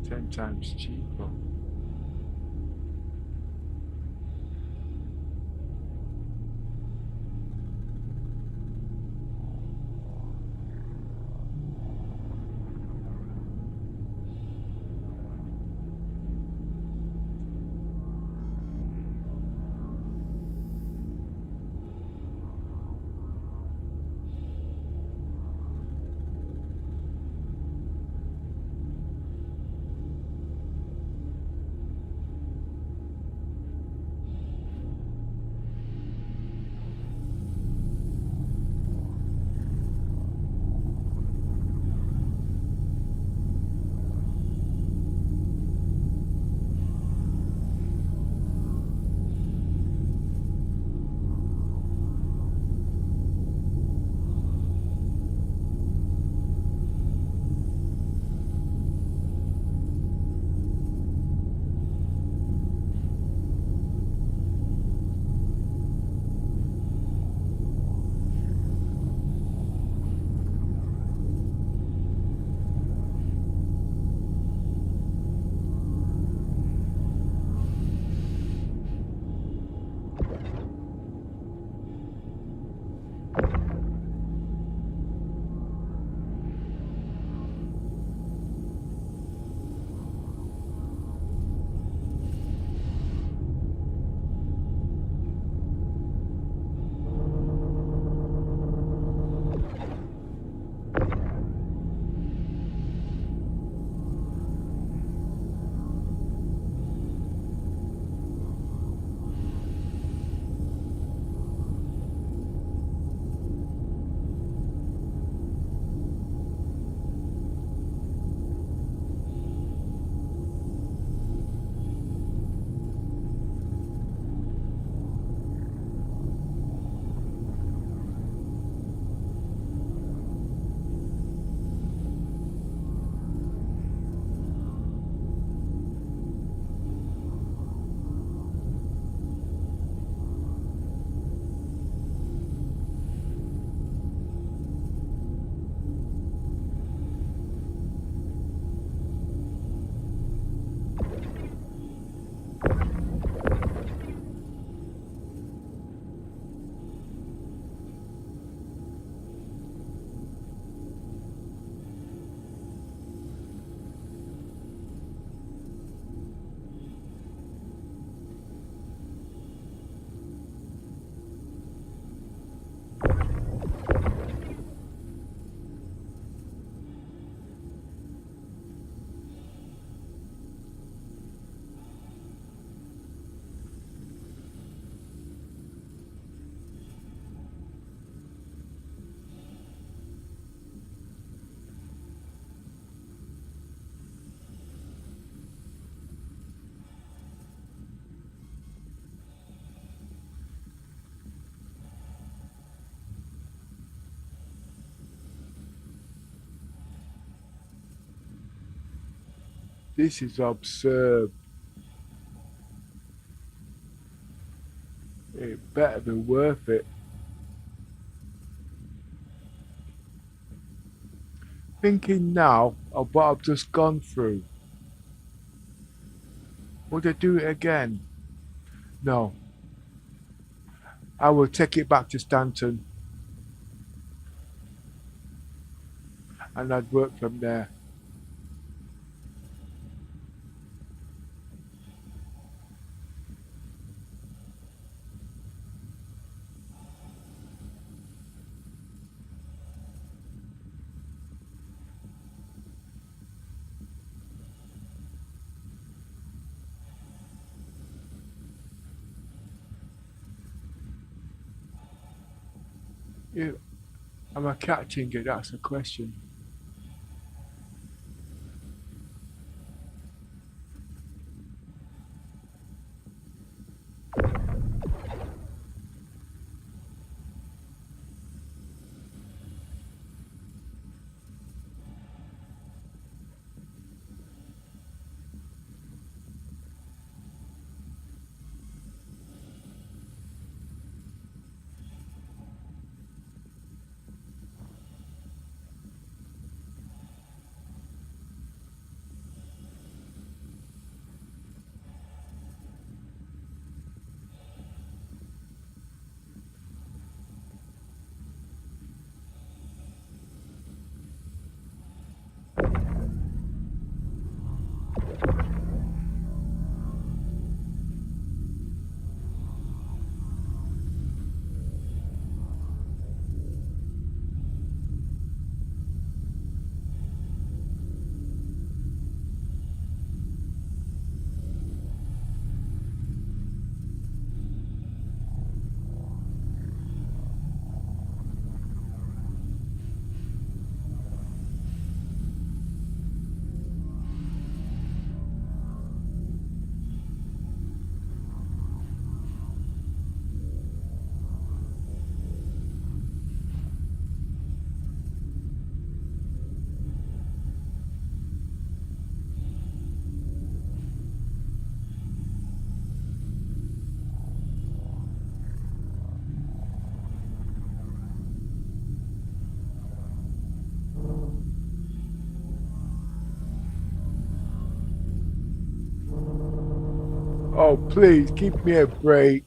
It's 10 times cheaper. This is absurd. It better be worth it. Thinking now of what I've just gone through. Would I do it again? No. I will take it back to Stanton and I'd work from there. Am I catching it? That's the question. Oh, please, give me a break.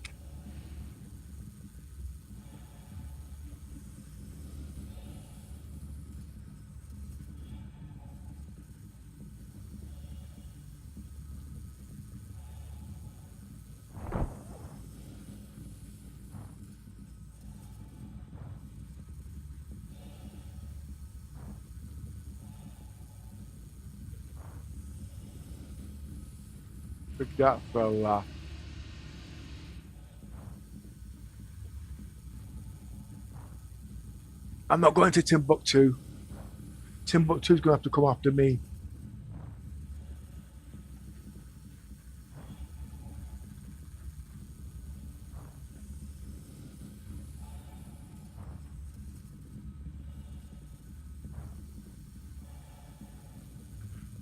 Look at that for a laugh. I'm not going to Timbuktu. Timbuktu's going to have to come after me.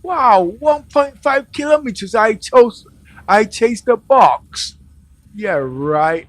Wow, 1.5 kilometers I chased the box. Yeah, right.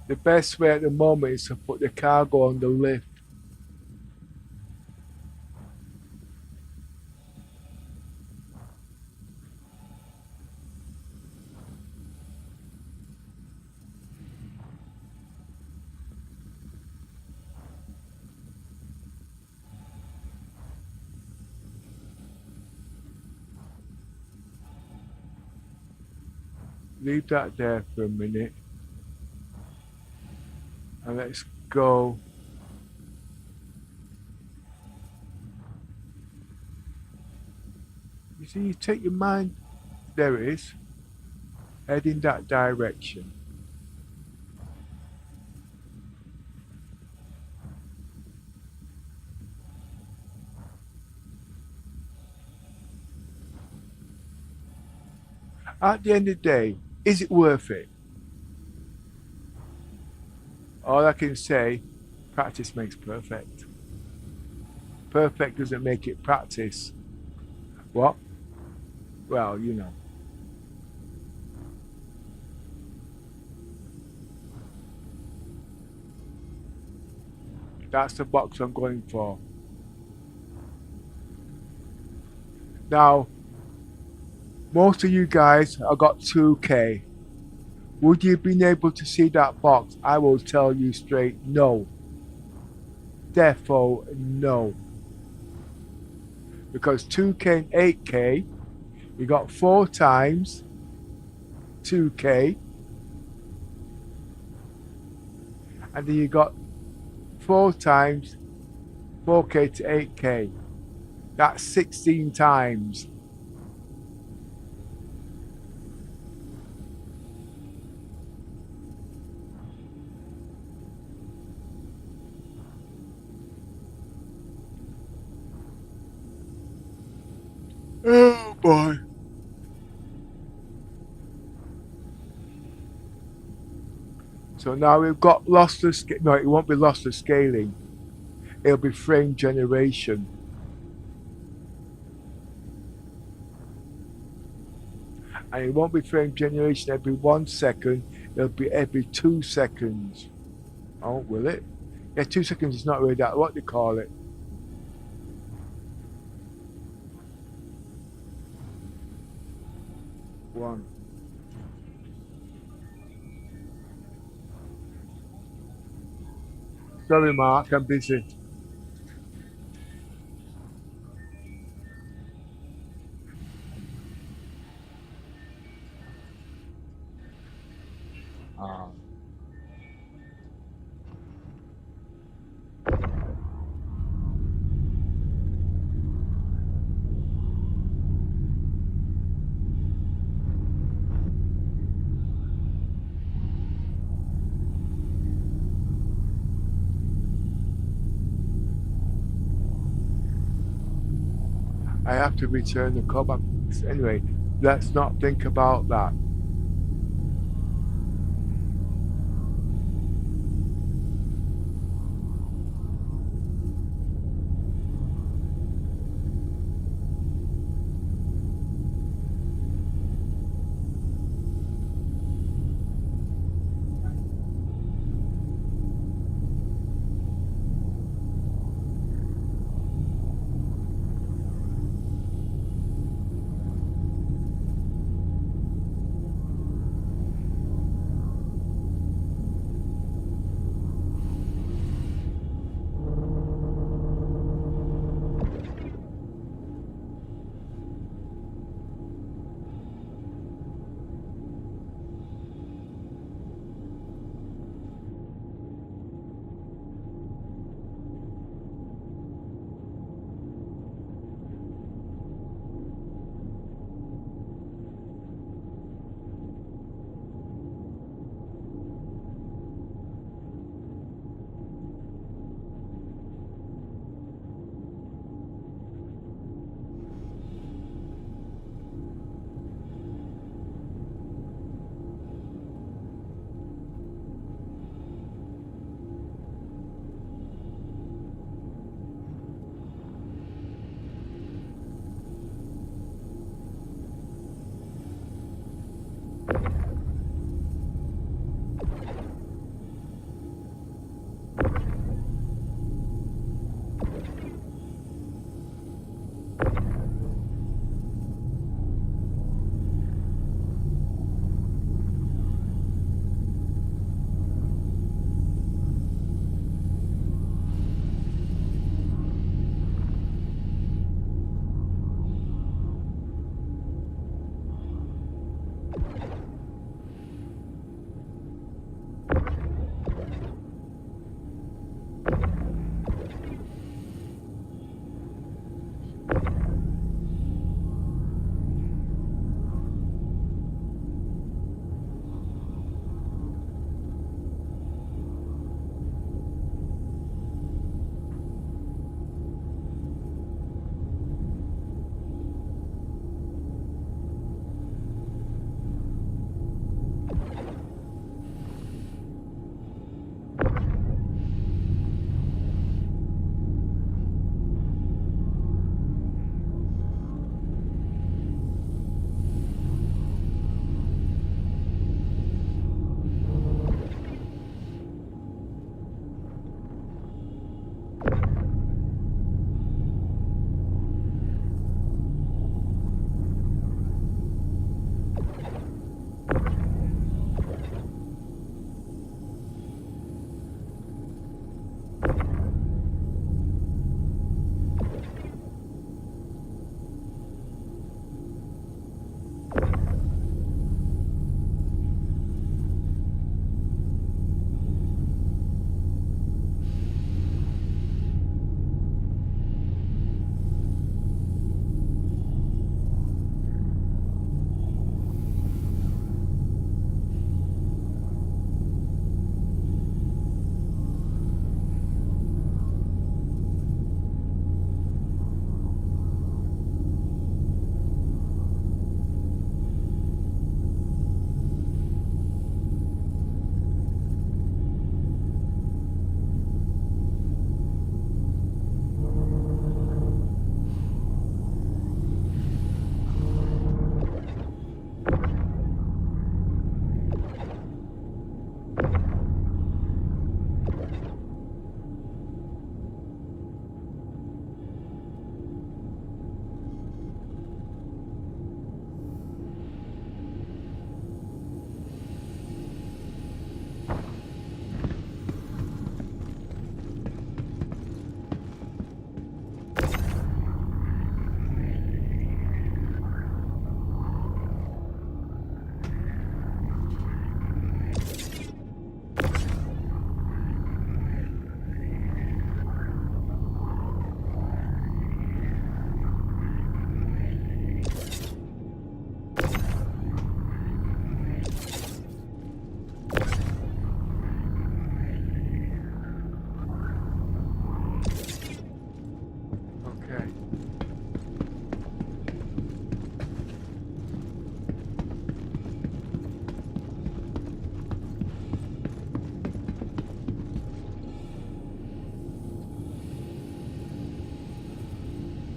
The best way at the moment is to put the cargo on the lift. Leave that there for a minute. And let's go. You see, you take your mind, there it is, head in that direction. At the end of the day, is it worth it? All I can say, practice makes perfect. Perfect doesn't make it practice. What? Well, you know. That's the box I'm going for. Now, most of you guys have got 2K. Would you have been able to see that box? I will tell you straight, no. Therefore, no. Because 2K and 8K, you got 4 times 2K. And then you got 4 times 4K to 8K. That's 16 times. Oh boy. So now we've got lossless, no, it won't be lossless scaling. It'll be frame generation. And it won't be frame generation every 1 second, it'll be every 2 seconds. Oh, will it? Yeah, 2 seconds is not really that, what do you call it? One. Sorry, Mark, I'm busy. Ah. I have to return the call back. Anyway, let's not think about that.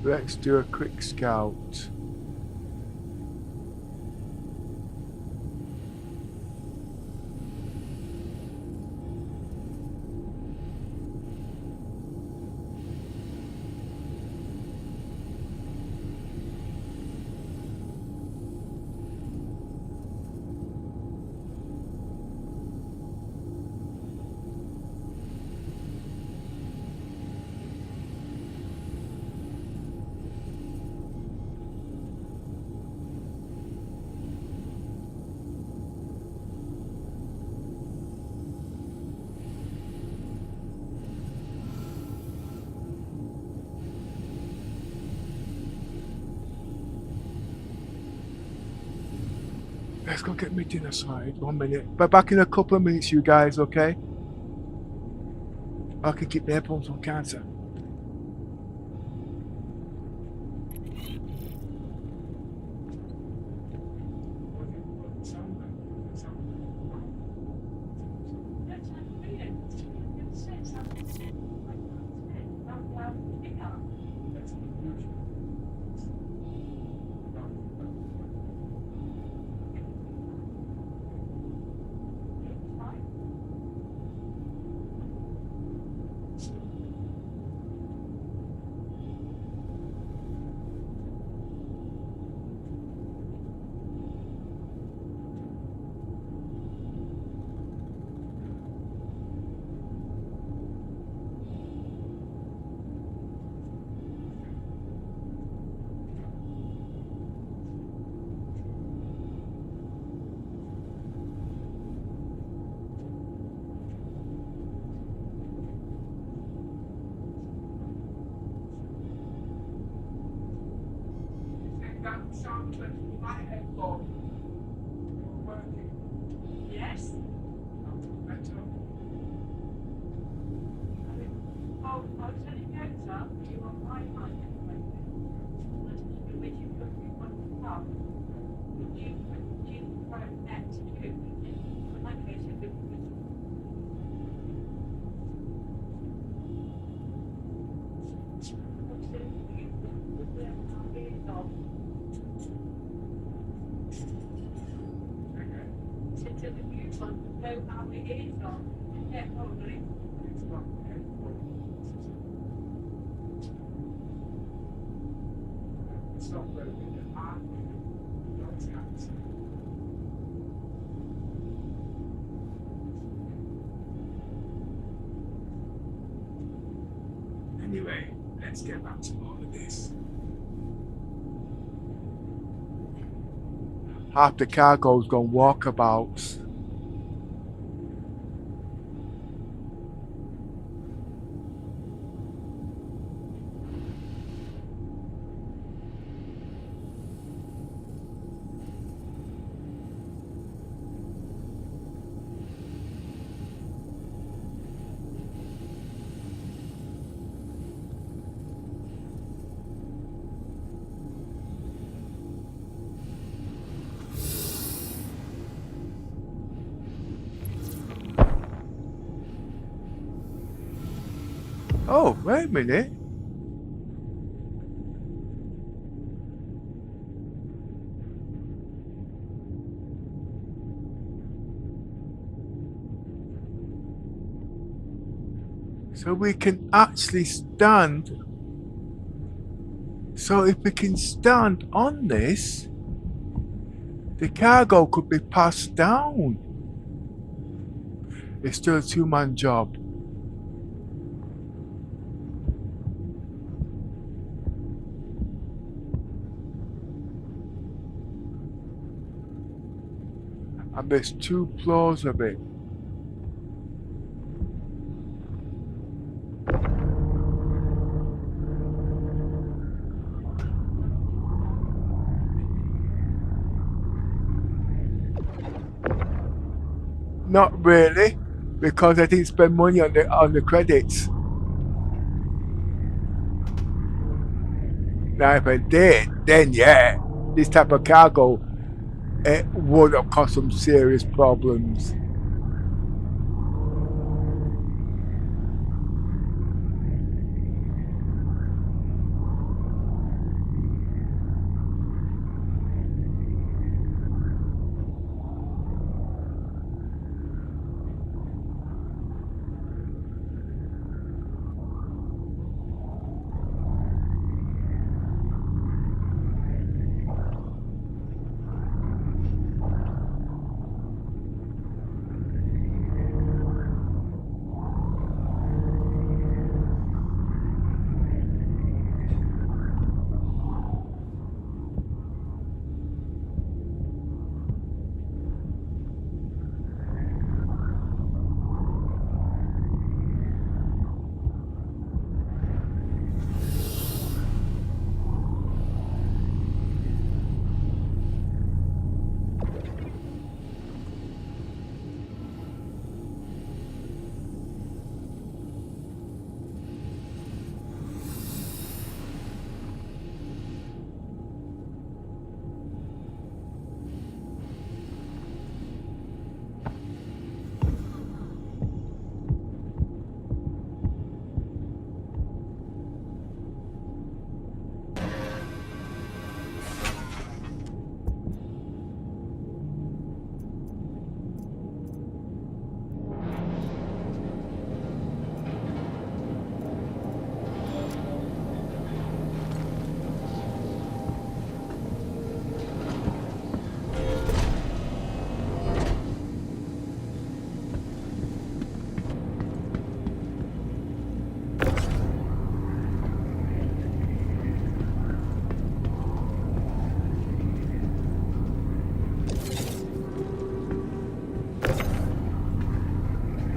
Let's do a quick scout. Let's go get me dinner sorted. 1 minute. But back in a couple of minutes, you guys, okay? I can keep the headphones on cancer. Yes? Oh, I was telling you, sir, you are my mind anyway. Which you could be one of the pub. You wrote that to do. In my case, it would be. To the new one, know how it is on. Yeah, probably. It's not very good. Anyway, let's get back to all of this. Half the cargo's gone walkabouts. Oh, wait a minute. So we can actually stand. So if we can stand on this, the cargo could be passed down. It's still a two-man job. And there's 2 floors of it. Not really, because I didn't spend money on the credits. Now if I did, then yeah, this type of cargo, it would have caused some serious problems.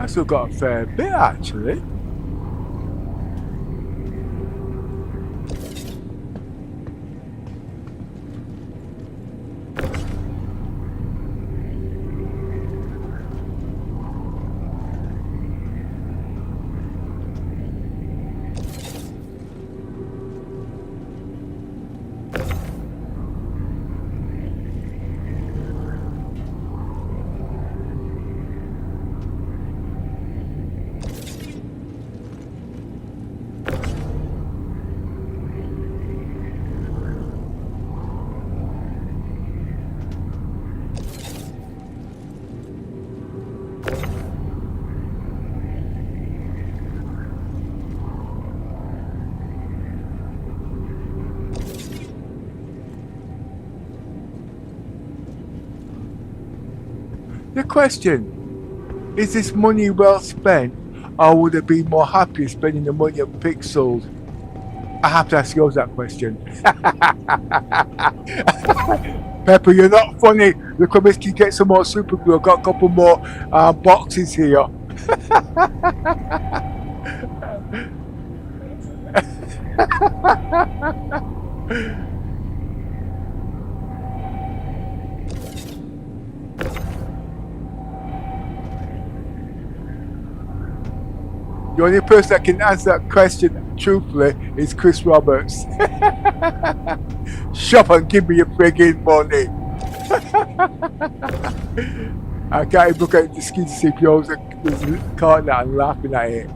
still got a fair bit actually. The question, is this money well spent, or would it be more happy spending the money on pixels? I have to ask you that question. Pepper, you're not funny. Look, I must get some more super glue. I've got a couple more boxes here. The only person that can answer that question truthfully is Chris Roberts. Shop and give me your friggin' money. I can't even look at the skin to see if you're caught that and laughing at it.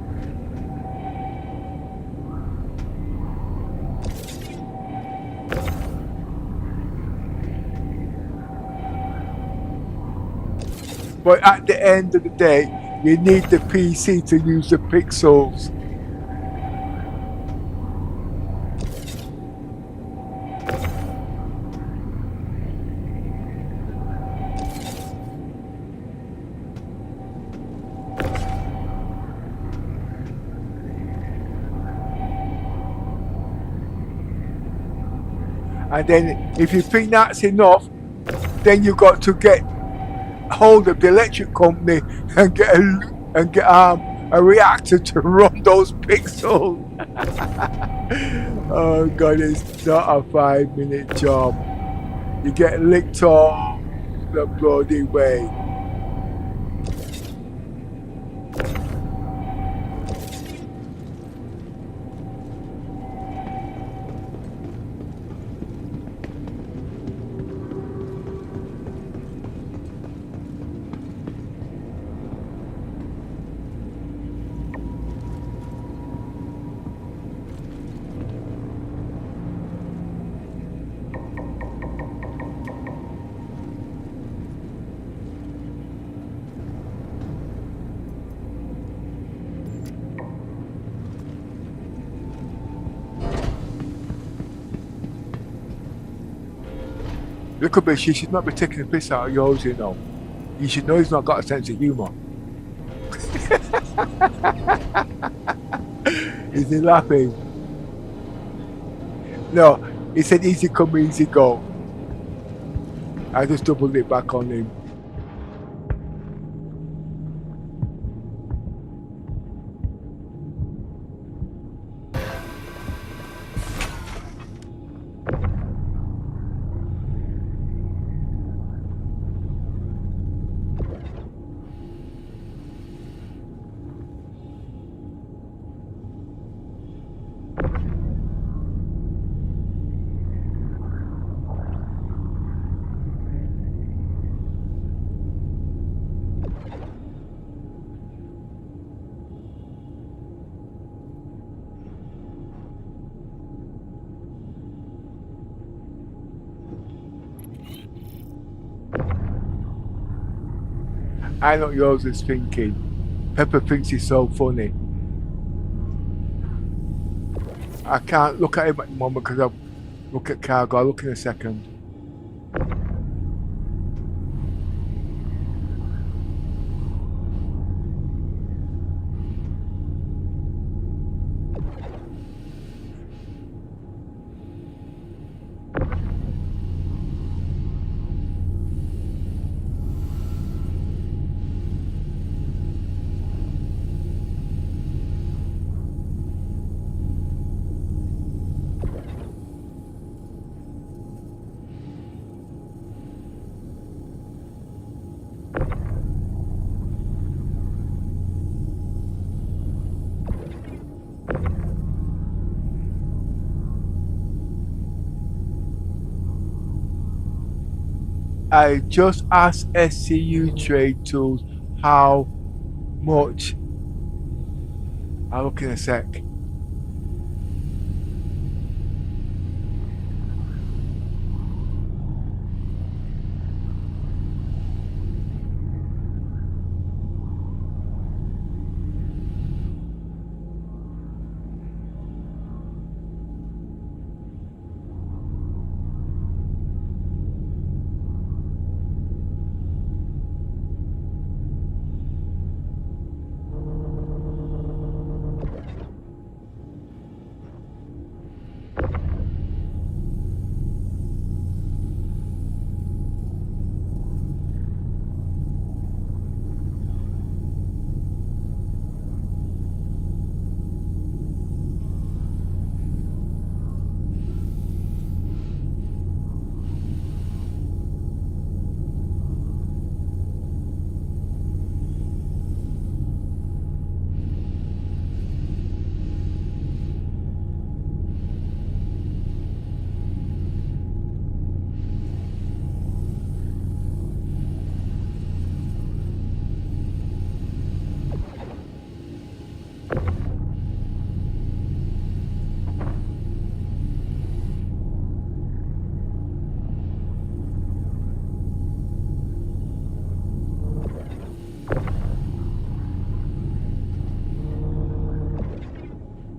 But at the end of the day, you need the PC to use the pixels. And then if you think that's enough, then you've got to get hold of the electric company and get a reactor to run those pixels. Oh god, it's not a 5-minute job. You get licked off the bloody way. Look at me, she should not be taking the piss out of yours, you know. You should know he's not got a sense of humour. Is he laughing? No, he said easy come, easy go. I just doubled it back on him. I know yours is thinking. Pepper thinks he's so funny. I can't look at him at the moment because I'll look at cargo. I'll look in a second. I just asked SCU Trade Tools how much. I'll look in a sec.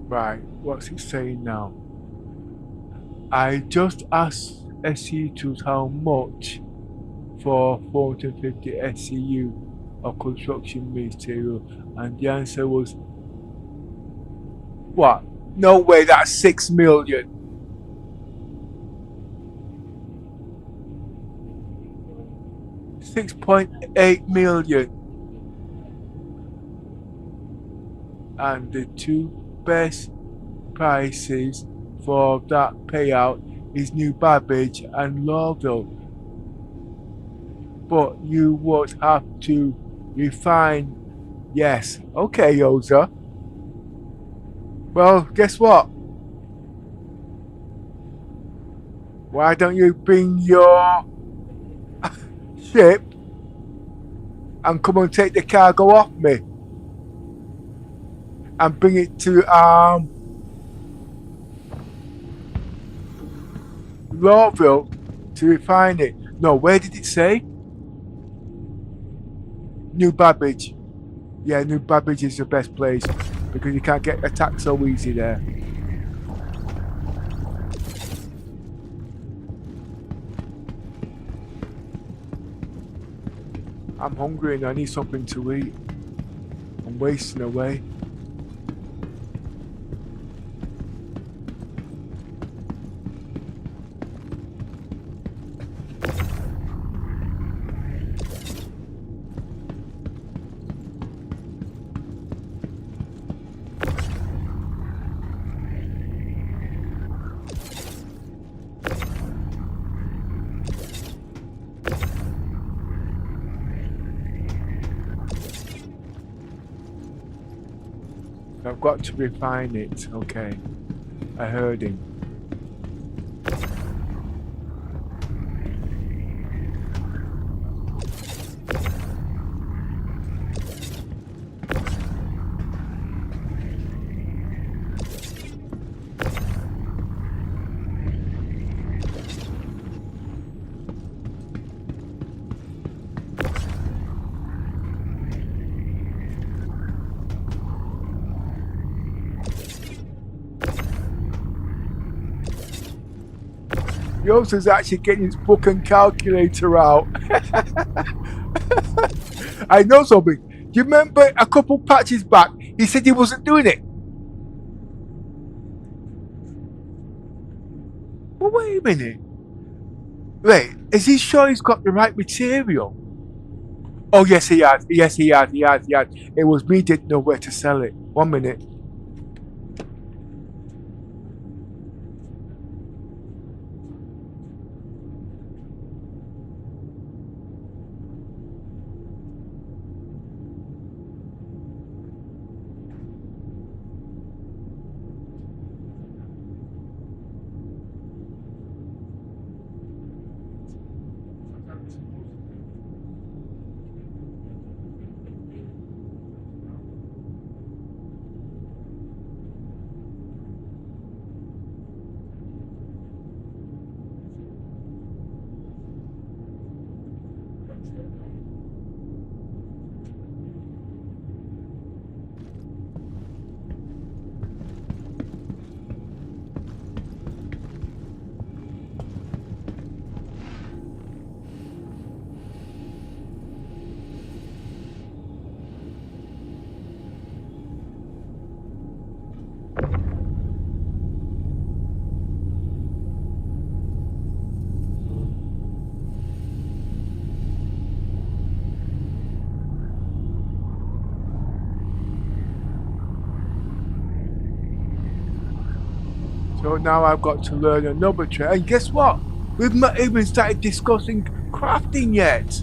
Right, what's it saying now? I just asked SCU Tools how much for 450 SCU of construction material, and the answer was what? No way, that's 6 million. 6.8 million. And the two best prices for that payout is New Babbage and Lawville. But you would have to refine. Yes, okay, Yoza. Well, guess what? Why don't you bring your ship and come and take the cargo off me and bring it to Lawville to refine it? No, where did it say? New Babbage. Yeah, New Babbage is the best place because you can't get attacked so easy there. I'm hungry and I need something to eat. I'm wasting away. I've got to refine it. Okay. I heard him. Yours is actually getting his book and calculator out. I know something. Do you remember a couple patches back, he said he wasn't doing it? Well, wait a minute. Wait, is he sure he's got the right material? Oh, yes, he has. Yes, he has. He has. He has. It was me didn't know where to sell it. 1 minute. So now I've got to learn another trade. And guess what? We've not even started discussing crafting yet.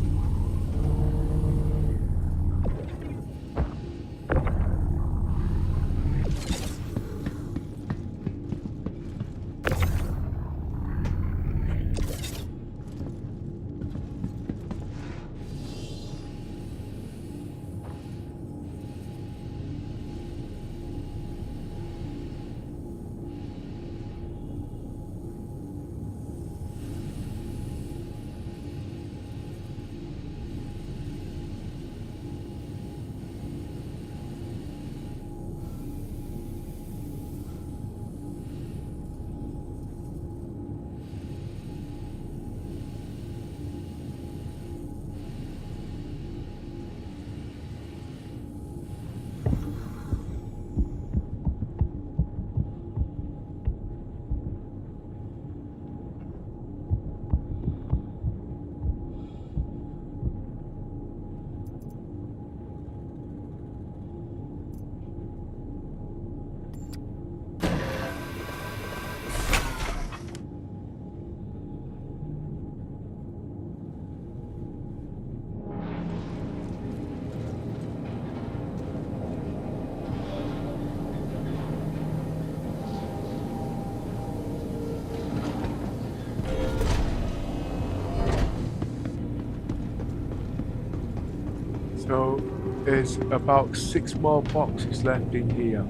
So there's about 6 more boxes left in here.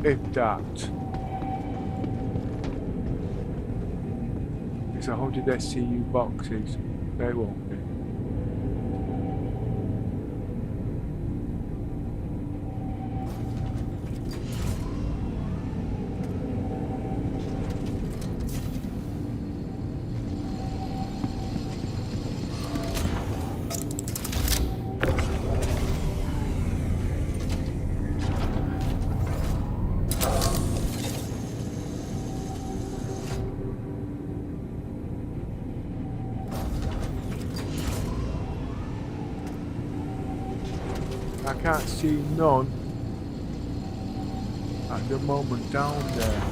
If that. It's 100 SCU boxes. They won't be. I can't see none at the moment down there.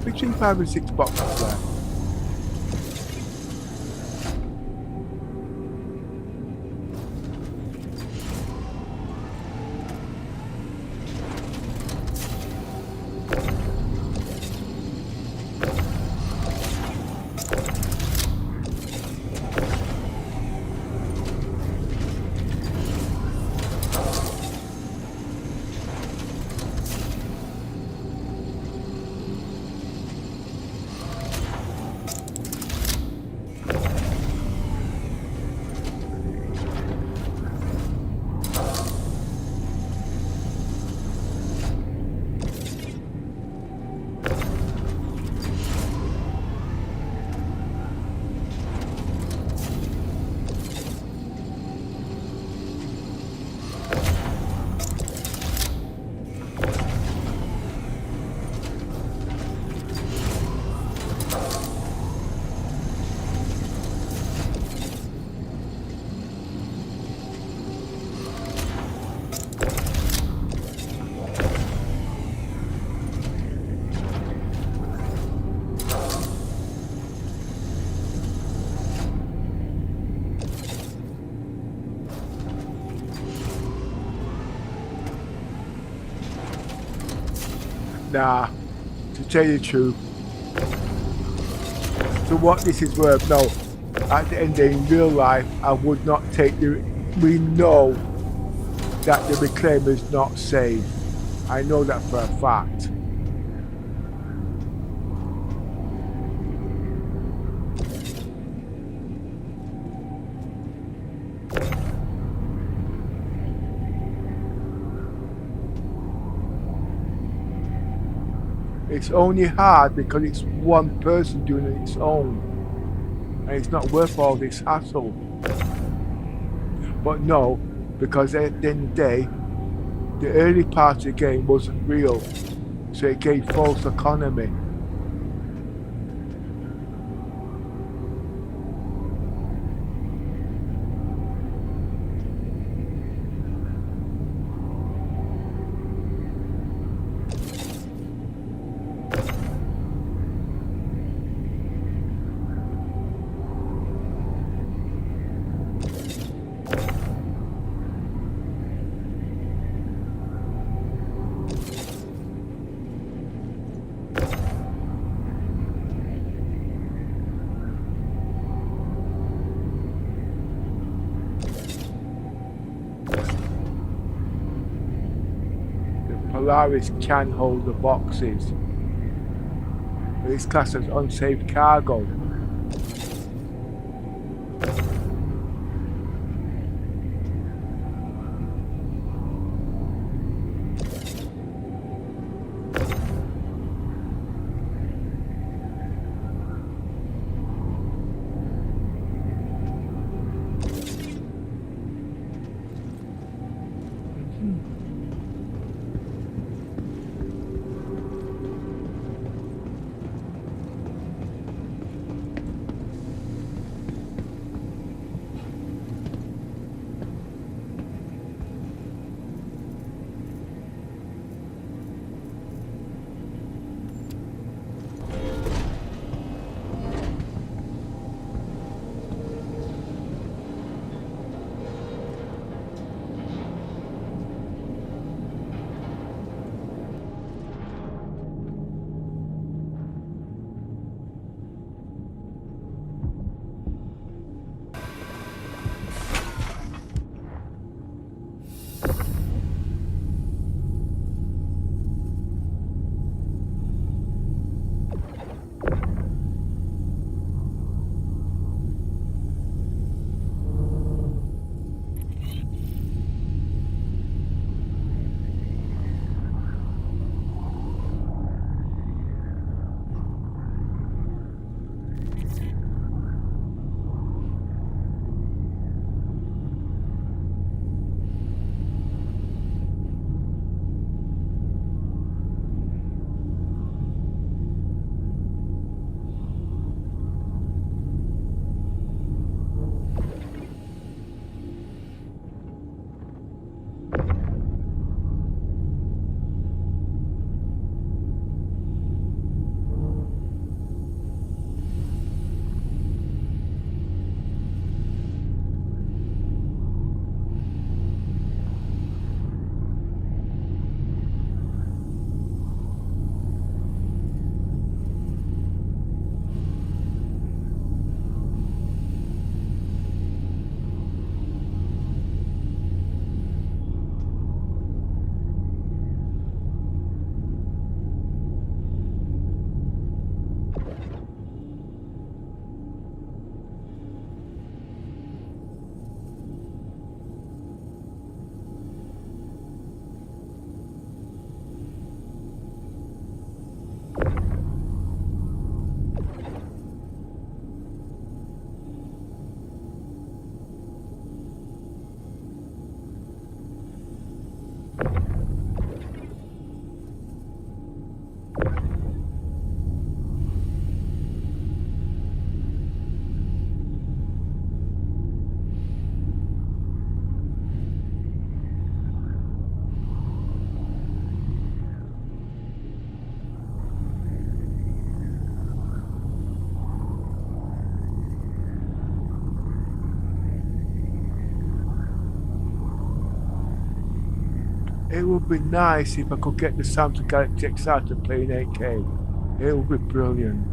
Between 5 and 6 boxes there. Nah, to tell you the truth, to what this is worth, no. At the end, in real life, I would not take the. We know that the reclaimer is not safe. I know that for a fact. It's only hard because it's one person doing it its own. And it's not worth all this hassle. But no, because at the end of the day, the early part of the game wasn't real. So it gave false economy. Polaris can hold the boxes, but it's classed as unsafe cargo. It would be nice if I could get the Samsung Galaxy XR to play in 8K. It would be brilliant.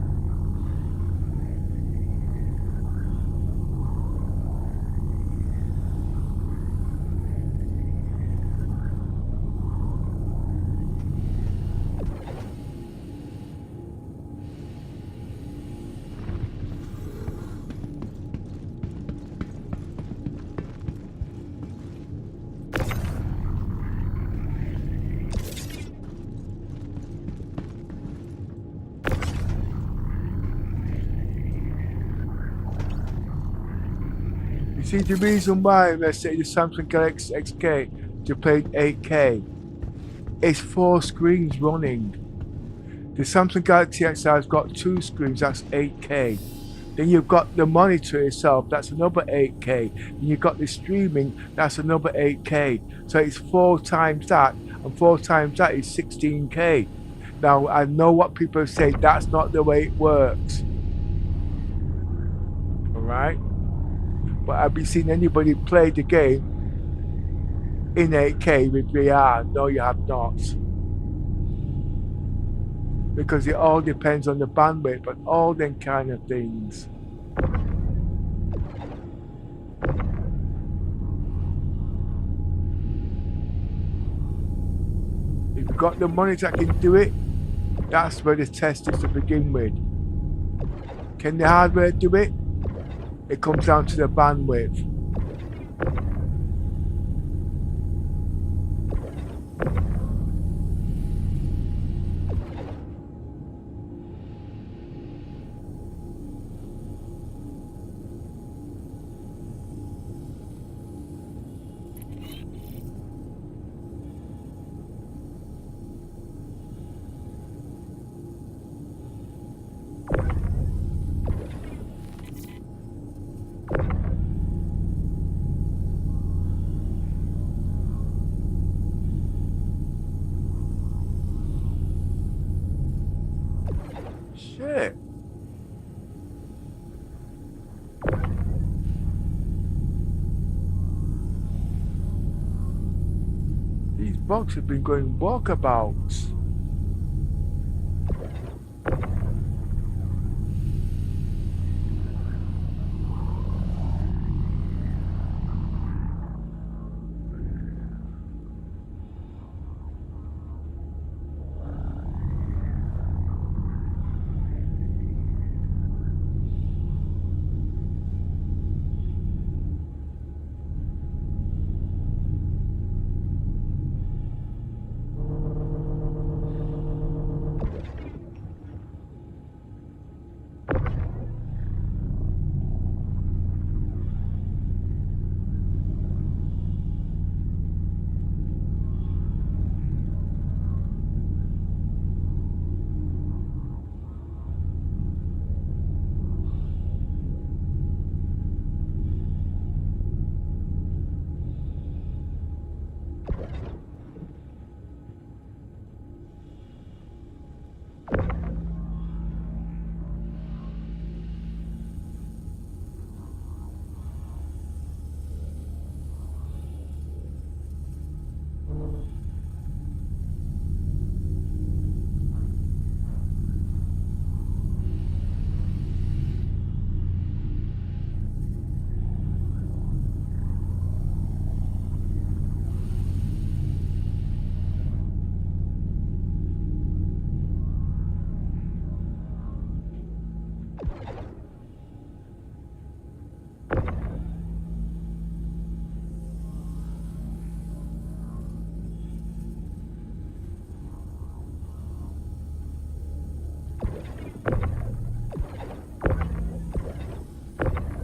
See, the reason why I'm setting the Samsung Galaxy XK to play 8K, it's 4 screens running. The Samsung Galaxy XR has got 2 screens, that's 8K. Then you've got the monitor itself, that's another 8K. Then you've got the streaming, that's another 8K. So it's 4 times that, and 4 times that is 16K. Now, I know what people say, that's not the way it works. Alright? But have you seen anybody play the game in 8K with VR? No, you have not. Because it all depends on the bandwidth and all them kind of things. If you've got the money that can do it, that's where the test is to begin with. Can the hardware do it? It comes down to the bandwidth. Shit. These bugs have been going walkabouts.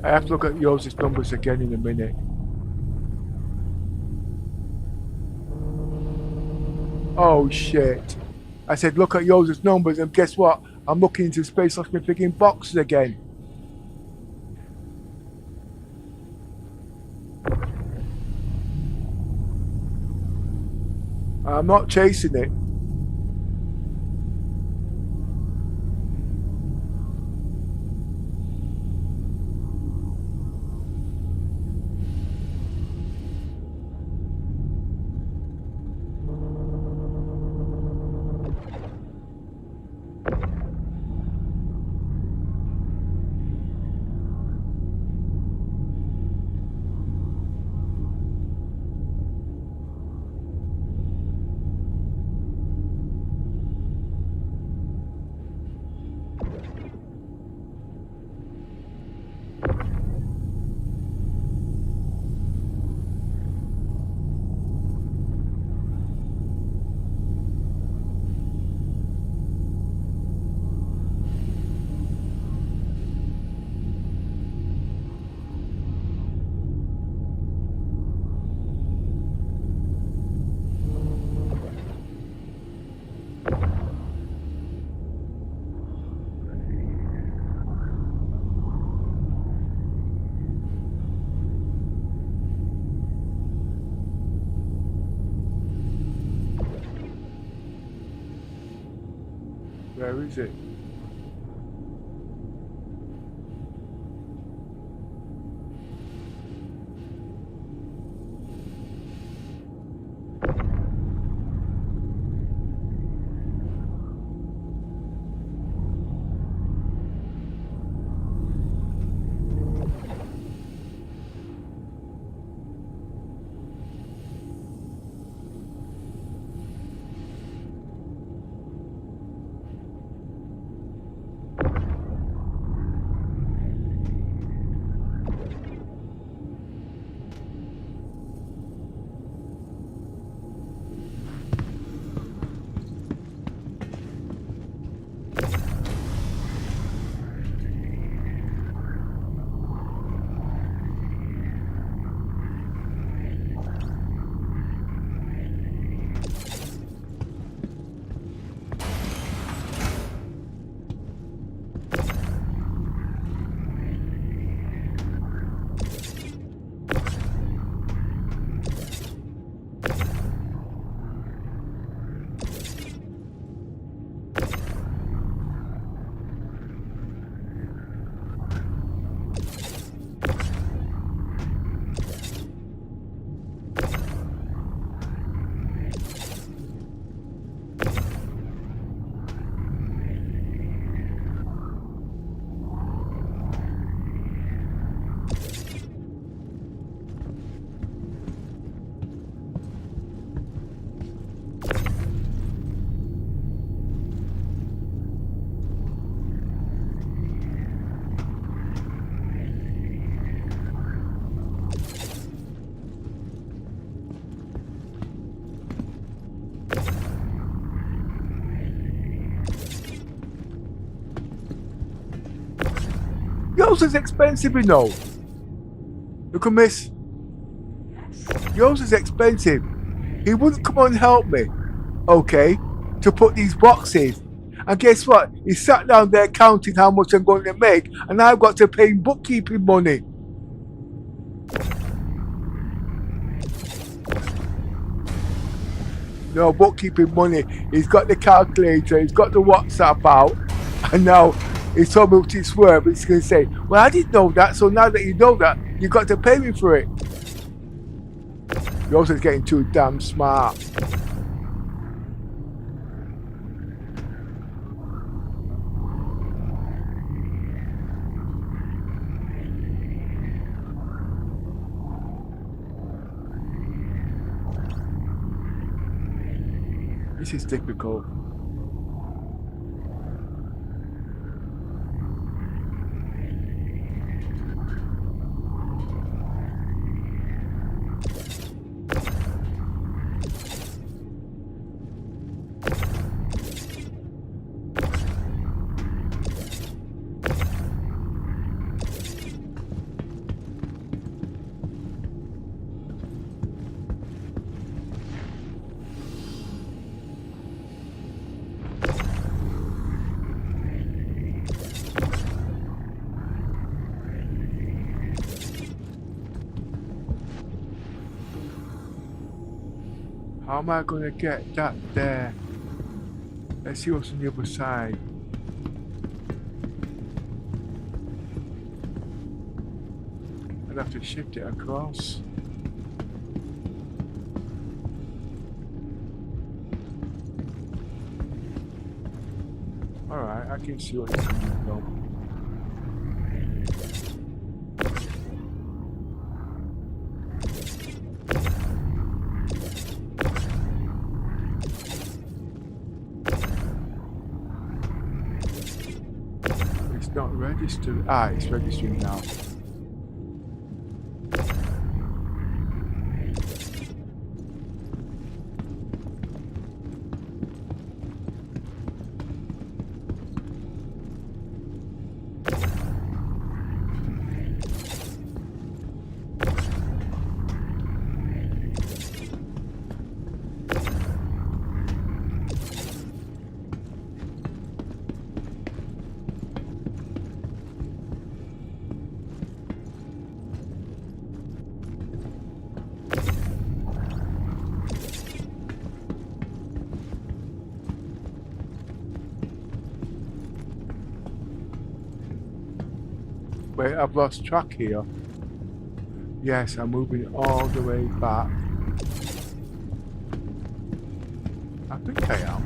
I have to look at yours' numbers again in a minute. Oh shit. I said look at yours' numbers and guess what? I'm looking into space off my freaking boxes again. I'm not chasing it. is it? Yours is expensive, you know. Look at Miss. Yours is expensive. He wouldn't come on and help me, okay, to put these boxes. And guess what? He sat down there counting how much I'm going to make, and I've got to pay him bookkeeping money. No, bookkeeping money. He's got the calculator, he's got the WhatsApp out, and now he's told me what it's worth. He's going to say, well, I didn't know that, so now that you know that, you've got to pay me for it. Yours is getting too damn smart. This is difficult. How am I going to get that there? Let's see what's on the other side. I'd have to shift it across. Alright, I can see what's coming from. Not registered. Ah, it's registering now. Wait, I've lost track here. Yes, I'm moving all the way back. I think I am.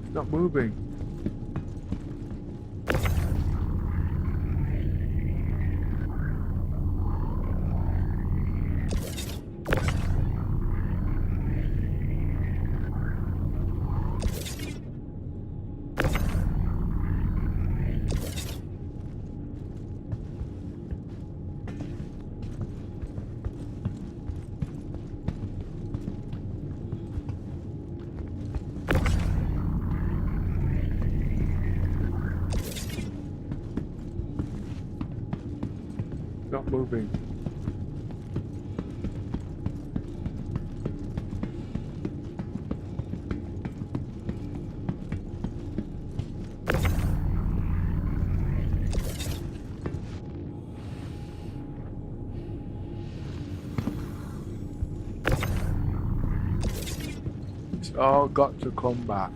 It's not moving. Not moving. It's all got to come back.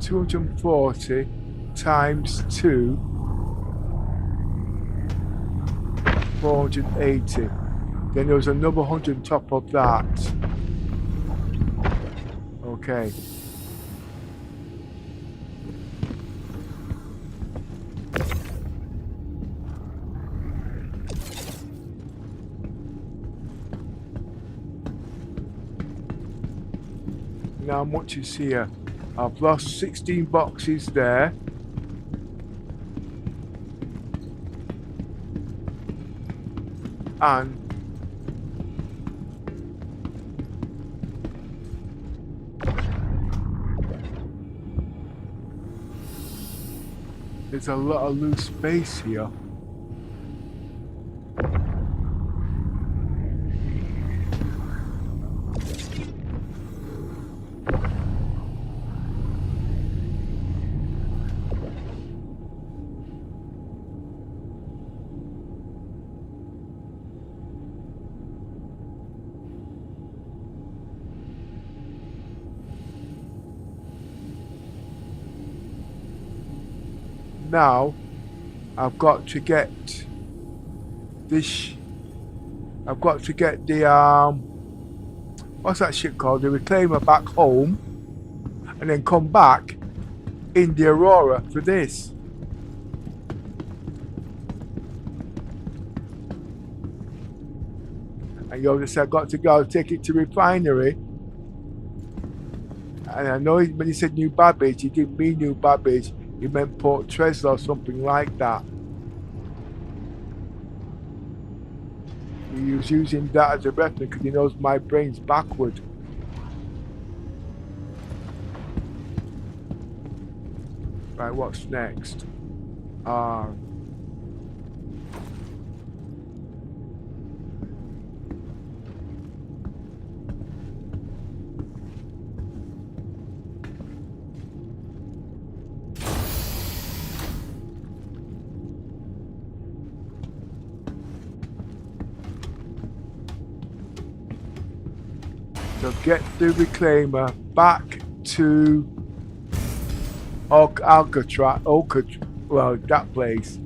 $240 times 2, 480. Then there was another 100 on top of that. Okay. Now much is here. I've lost 16 boxes there. And there's a lot of loose space here. Now, I've got to get this. I've got to get the what's that shit called? The reclaimer back home, and then come back in the Aurora for this. And you just I've got to go take it to refinery. And I know when he said New Babbage, he didn't mean New Babbage. He meant Port Tresla or something like that. He was using that as a reference because he knows my brain's backward. Right, what's next? So get the reclaimer back to Alcatraz, well, that place.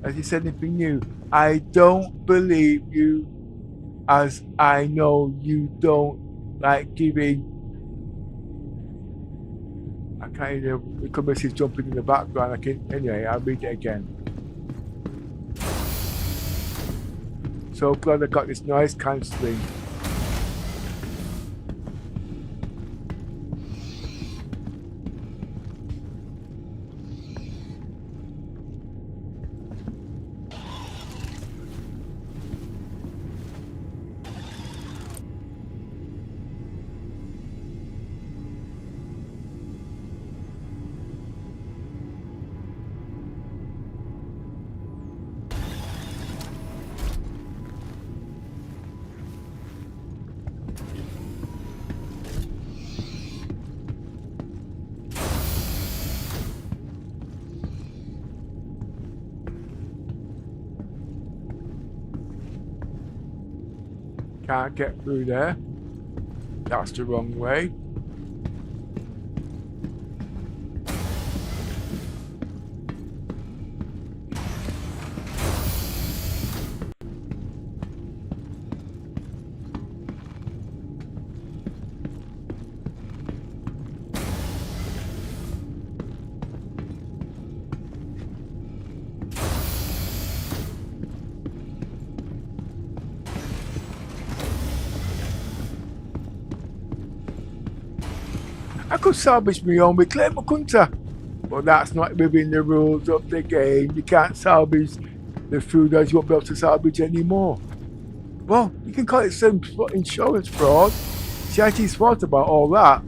Has he said anything new? I don't believe you, as I know you don't like giving. I can't hear the commercials jumping in the background. Anyway, I'll read it again. So glad I got this noise cancelling. Can't get through there. That's the wrong way. I could salvage my own reclaimer, couldn't I? But that's not within the rules of the game. You can't salvage the food as you won't be able to salvage anymore. Well, you can call it some insurance fraud. She actually thought about all that.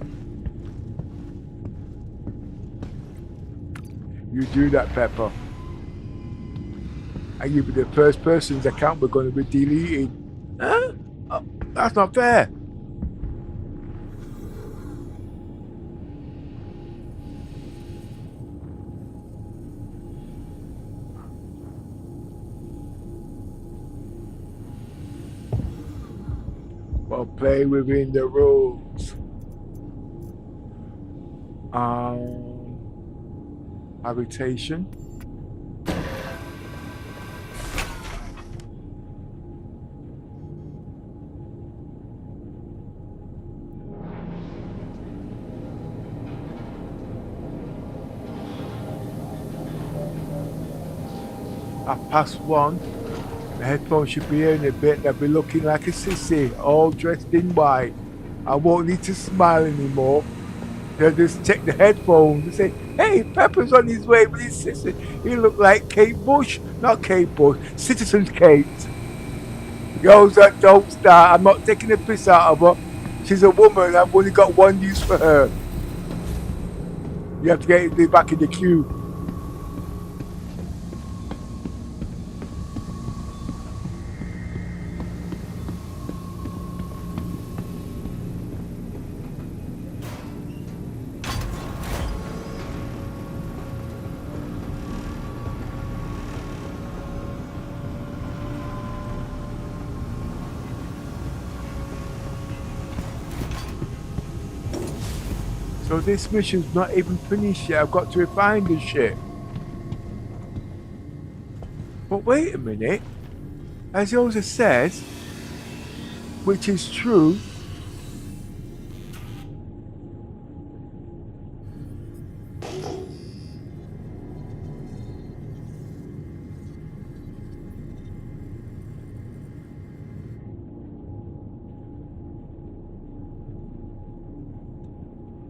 You do that, Pepper. And you'll be the first person's account we're going to be deleting. Huh? Oh, that's not fair. Well, play within the rules. Habitation. @1. The headphones should be here in a bit. They'll be looking like a sissy, all dressed in white. I won't need to smile anymore. They'll just check the headphones and say, hey, Pepper's on his way with his sister. He looked like Kate Bush. Not Kate Bush, Citizen Kate. Girls that don't start. I'm not taking the piss out of her. She's a woman. I've only got one use for her. You have to get back in the queue. So this mission's not even finished yet. I've got to refine the shit. But wait a minute. As Yosa says, which is true,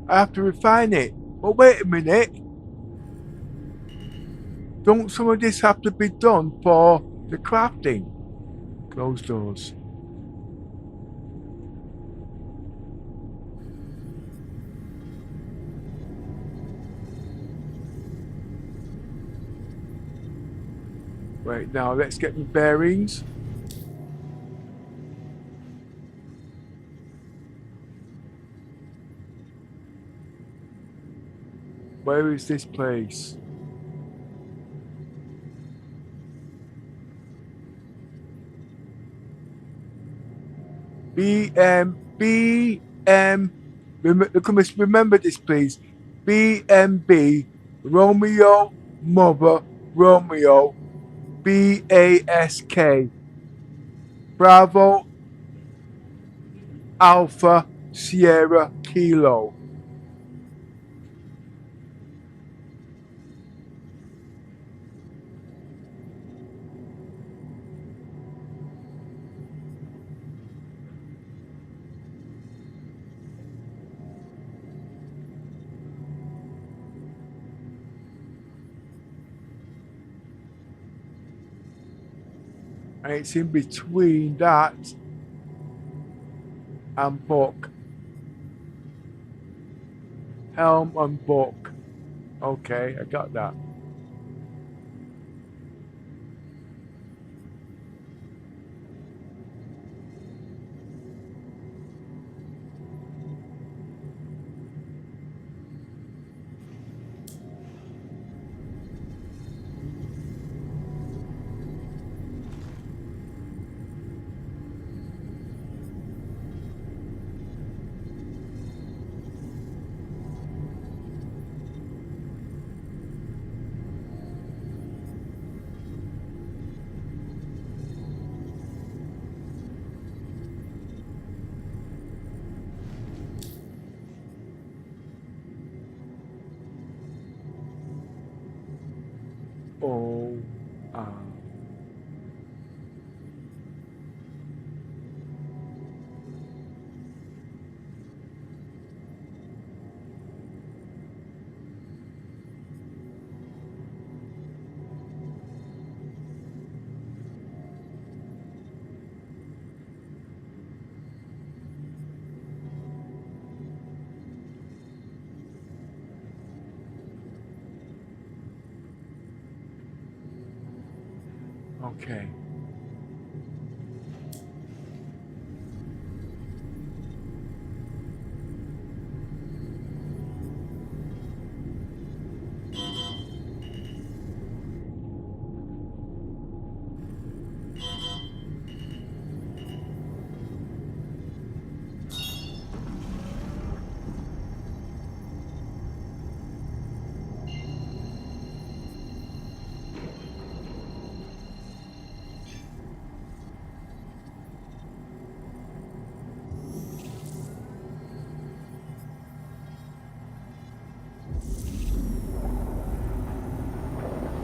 I have to refine it. But wait a minute. Don't some of this have to be done for the crafting? Close doors. Right, now let's get the bearings. Where is this place? Remember this, please. BMB, Romeo, Mother, Romeo, BASK, Bravo, Alpha, Sierra, Kilo. And it's in between that and Buck. Helm and Buck. Okay, I got that. Oh, okay.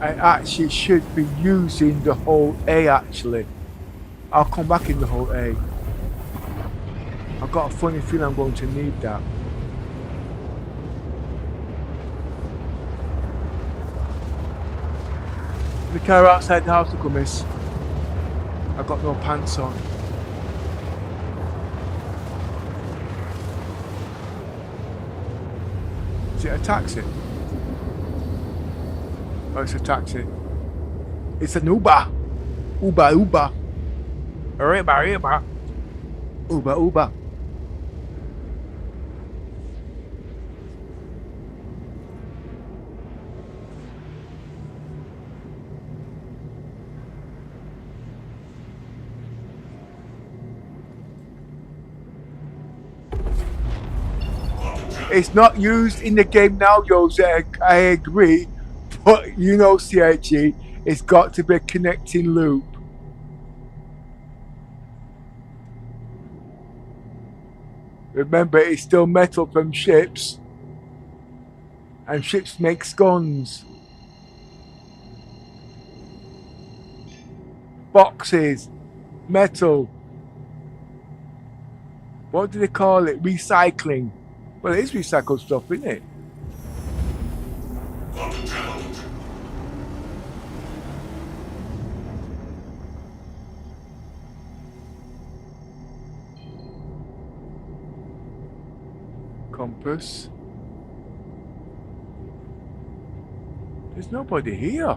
I actually should be using the whole A actually. I'll come back in the whole A. I've got a funny feeling I'm going to need that. The car outside the house to come, miss. I've got no pants on. Is it a taxi? Oh, it's a taxi. It's an Uber. Uber. Uber. Uber. It's not used in the game now, Jose. I agree. But you know, CIG, it's got to be a connecting loop. Remember, it's still metal from ships. And ships make scones. Boxes. Metal. What do they call it? Recycling. Well, it is recycled stuff, isn't it? Compass. There's nobody here.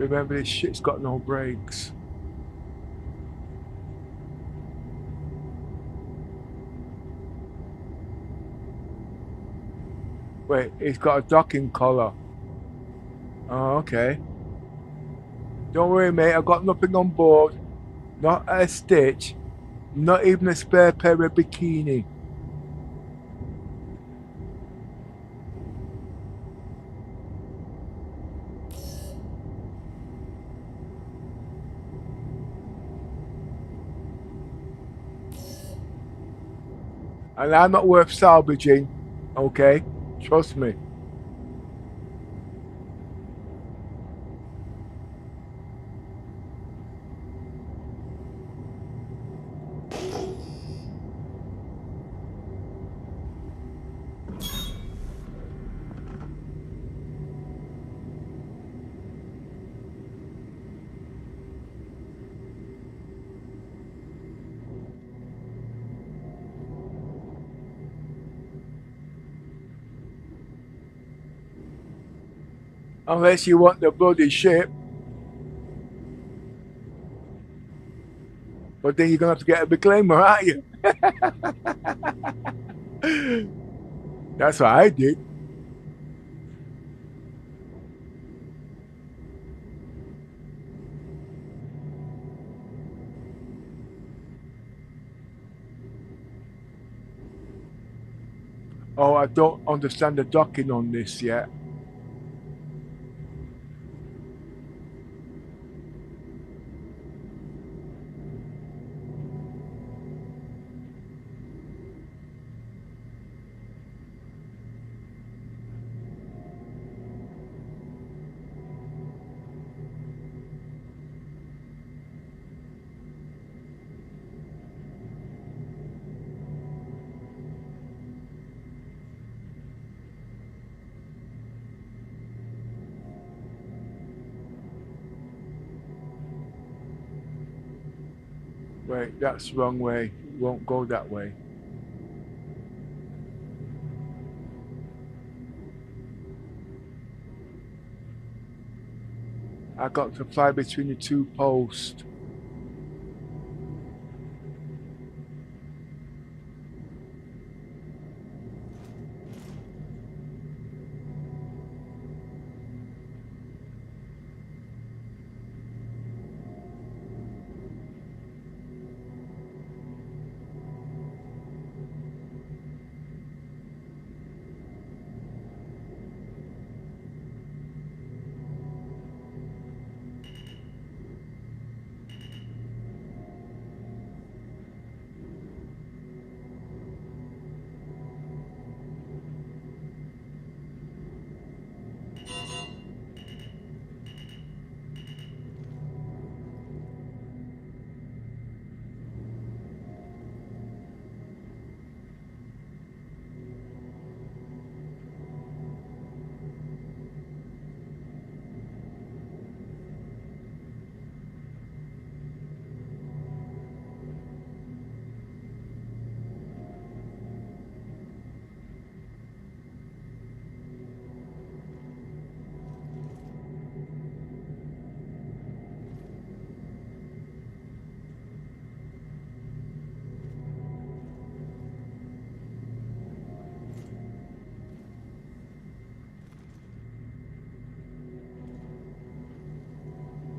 Remember, this shit's got no brakes. Wait, it's got a docking collar. Oh, okay. Don't worry, mate. I've got nothing on board. Not a stitch. Not even a spare pair of bikini. And I'm not worth salvaging. Okay? Trust me. Unless you want the bloody ship. But then you're going to have to get a reclaimer, aren't you? That's what I did. Oh, I don't understand the docking on this yet. Wait, that's the wrong way. It won't go that way. I got to fly between the two posts.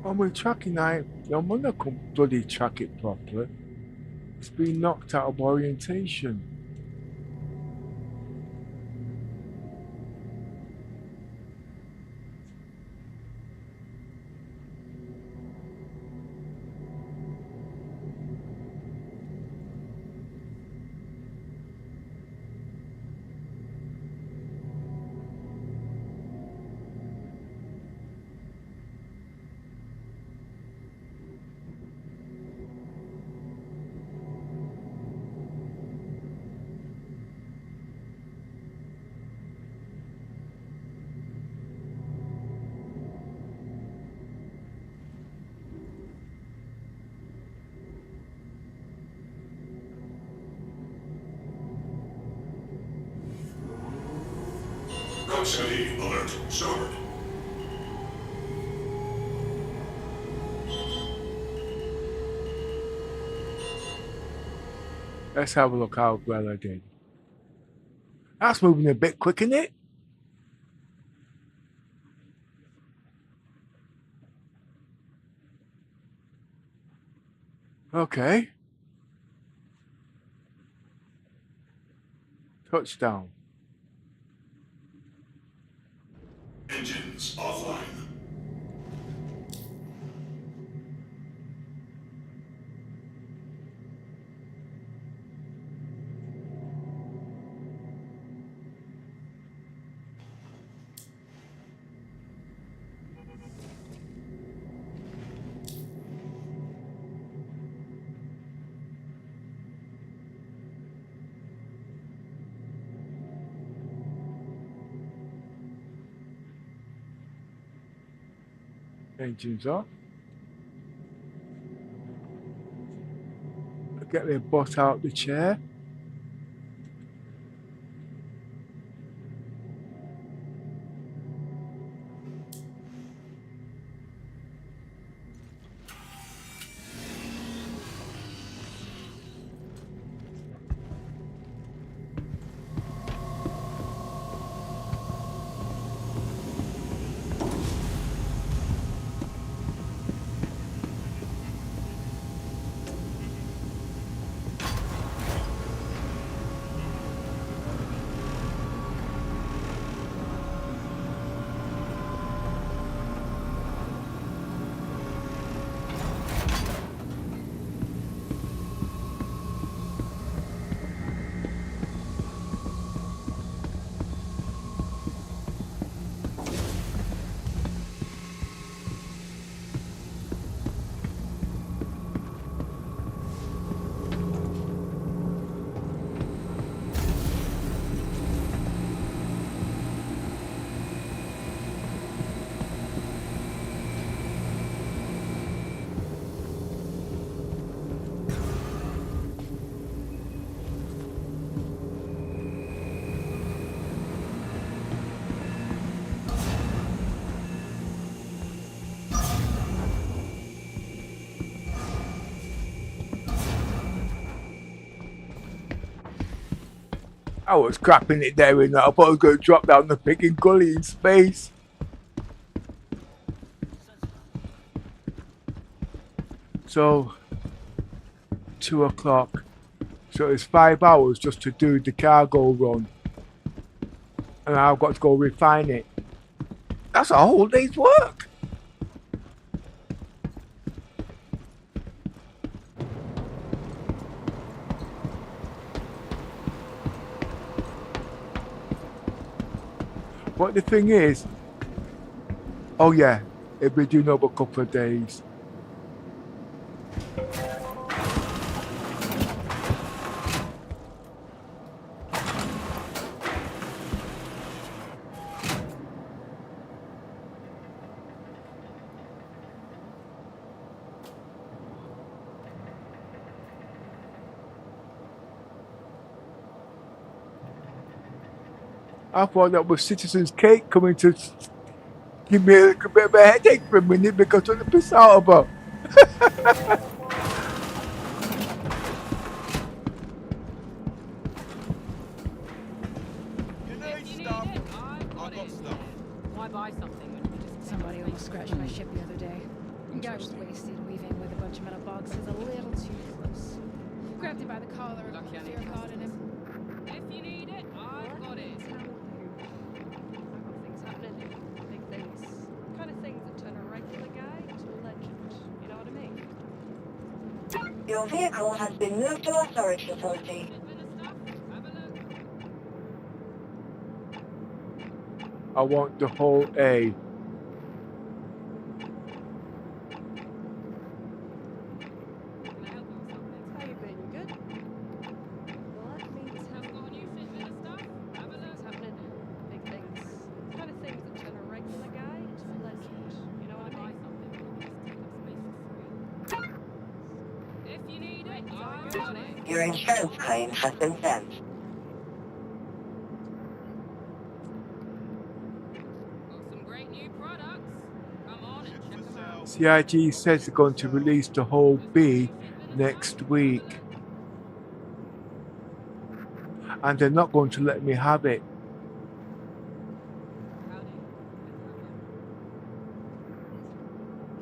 And we're tracking out. I'm gonna come bloody track it properly. It's been knocked out of orientation. Proximity alert. Starboard. Let's have a look how well I did. That's moving a bit quick, isn't it? Okay. Touchdown. Engines offline. Engines off. Get my butt out the chair. I was crapping it there and I thought I was going to drop down the freaking gully in space. So, 2 o'clock. So it's 5 hours just to do the cargo run. And I've got to go refine it. That's a whole day's work. But the thing is, oh yeah, it'll be doing over a couple of days. I thought that was Citizen's Cake coming to give me a little bit of a headache for a minute because I took the piss out of her. You need stuff. I've got stuff. Why buy something when you can just Somebody almost scratched my ship the other day. Guy was wasted weaving with a bunch of metal boxes a little too close. Grabbed him by the collar and Lucky I put need fear caught in him. If you need it, I've got it. I've got things happening. Big things. Kind of things that turn a regular guy into a legend. You know what I mean? Your vehicle has been moved to our storage facility. Bit of stuff. Have a look. I want the whole A. Can I help you with something? How you been? You good? Let me tell Have got a new fit bit of stuff. Have a look. what's happening. Big things. Kind of things that turn a regular guy into a legend. You know what I Buy mean? something when you can just take up space for free. If you need it, I've got it. Your insurance claim has been sent. Got some great new products. Come on and Ship check for them out. sale. CIG says they're going to release the whole B next week. and they're not going to let me have it.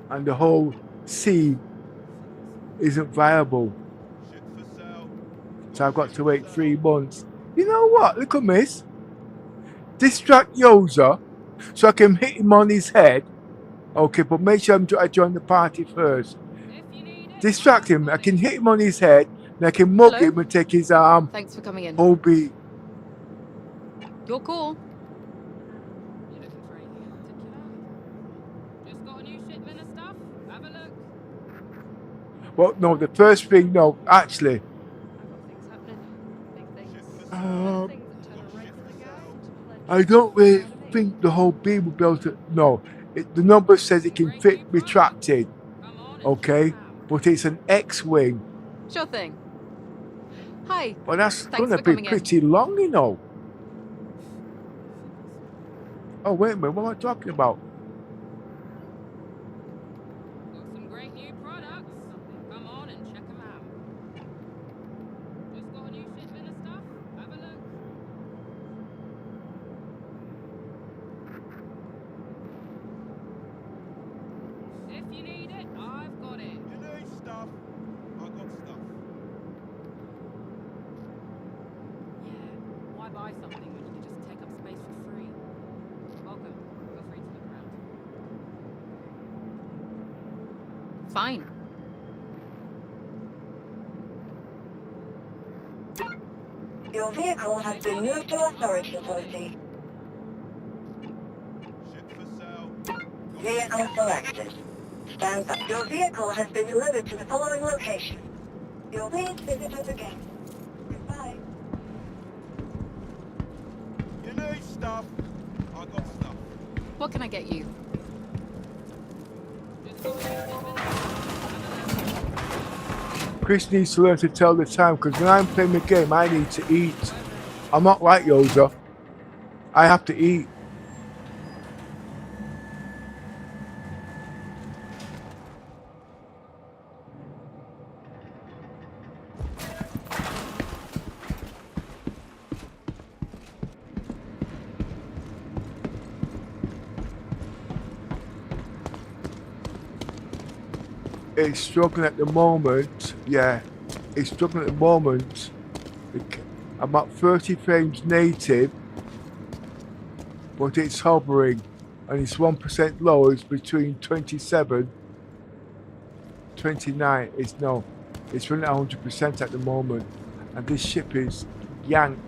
And the whole sea isn't viable. Ship for sale. So I've got to wait 3 months. You know what? Look at this. Distract Yoza so I can hit him on his head. Okay, but make sure I join the party first. If you need it, Distract him. I can hit him on his head, and I can mug Hello? him and take his arm. Thanks for coming in. Hobie. You're cool. you looking for anything in particular? Just got a new shipment of stuff? Have a look. Well, no, the first thing, no, actually. I've got things happening. Big things. Ship for Uh, sale. Things that turn a regular guy into a I don't really think the whole beam will be able to. No, the number says it can fit retracted, Come on and okay? check 'em out. But it's an X-wing. Sure thing. Hi. But that's Thanks gonna for be coming in. pretty long, you know. Oh, wait a minute, what am I talking about? Got some great new products. Come on and check 'em out. Just got a new shipment of stuff? Have a look. If you need it, I've got it. You need stuff. I got stuff. Yeah, why buy something when you can just take up space for free? Welcome. Feel free to look around. Fine. Your vehicle has been moved to our storage facility. Ship for sale. Vehicle selected. Stand by. Your vehicle has been delivered to the following location. You'll please visit us again. Goodbye. You need stuff. I got stuff. What can I get you? Just got a new shipment of stuff? Chris needs to learn to tell the time because when I'm playing the game, I need to eat. I'm not like Yoda. I have to eat. It's struggling at the moment. Yeah, it's struggling at the moment. I'm at 30 frames native, but it's hovering, and it's 1% lower. It's between 27, 29. It's no, it's running at 100% at the moment, and this ship is yank.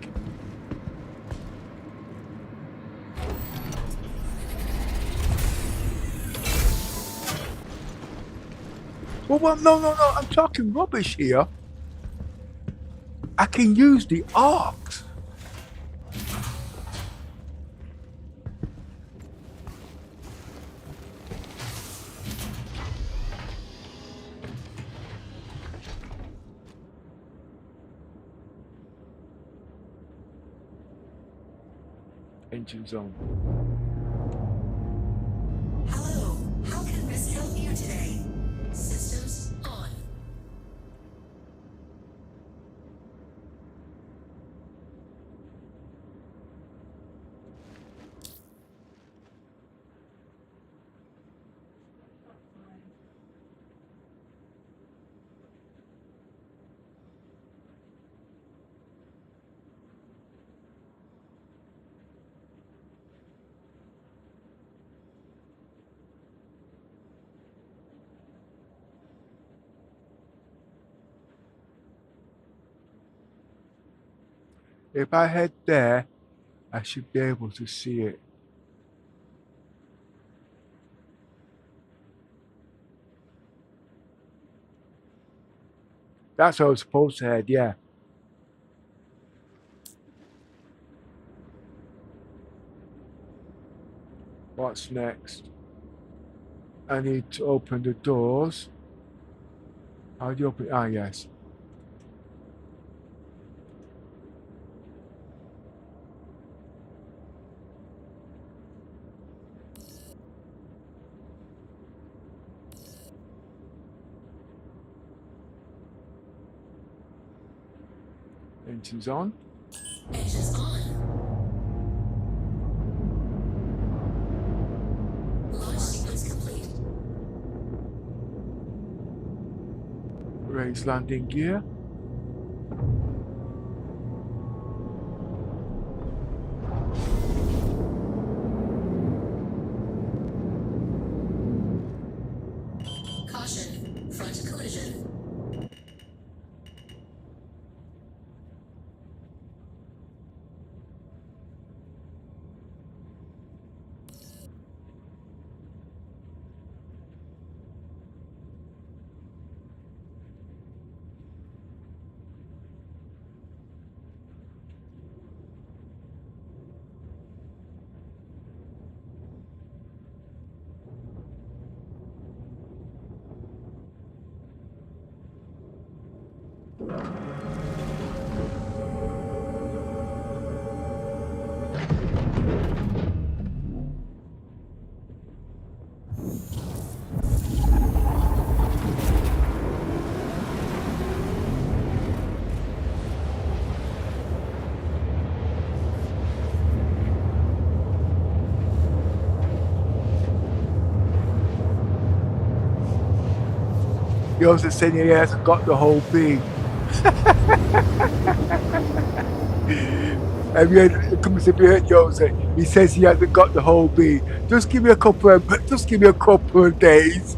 Well, no, I'm talking rubbish here. I can use the arcs. Engines on. Hello, how can Miss help you today? Systems on. If I head there, I should be able to see it. That's where I was supposed to head, yeah. What's next? I need to open the doors. How do you open? Ah, yes. Engines on. Engines on. Launch sequence complete. Raise landing gear. Caution. Front collision. He also said he hasn't got the whole thing. Have you heard Jose? He says he hasn't got the whole thing. Just give me a couple of days.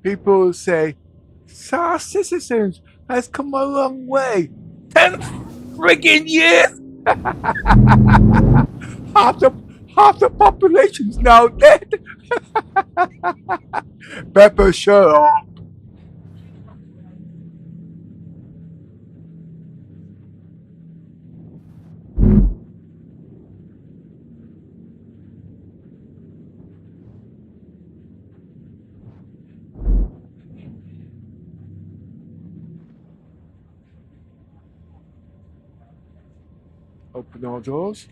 People say, Star Citizens has come a long way. 10 friggin' years! half the population's now dead. Pepper, shut up. Open all doors.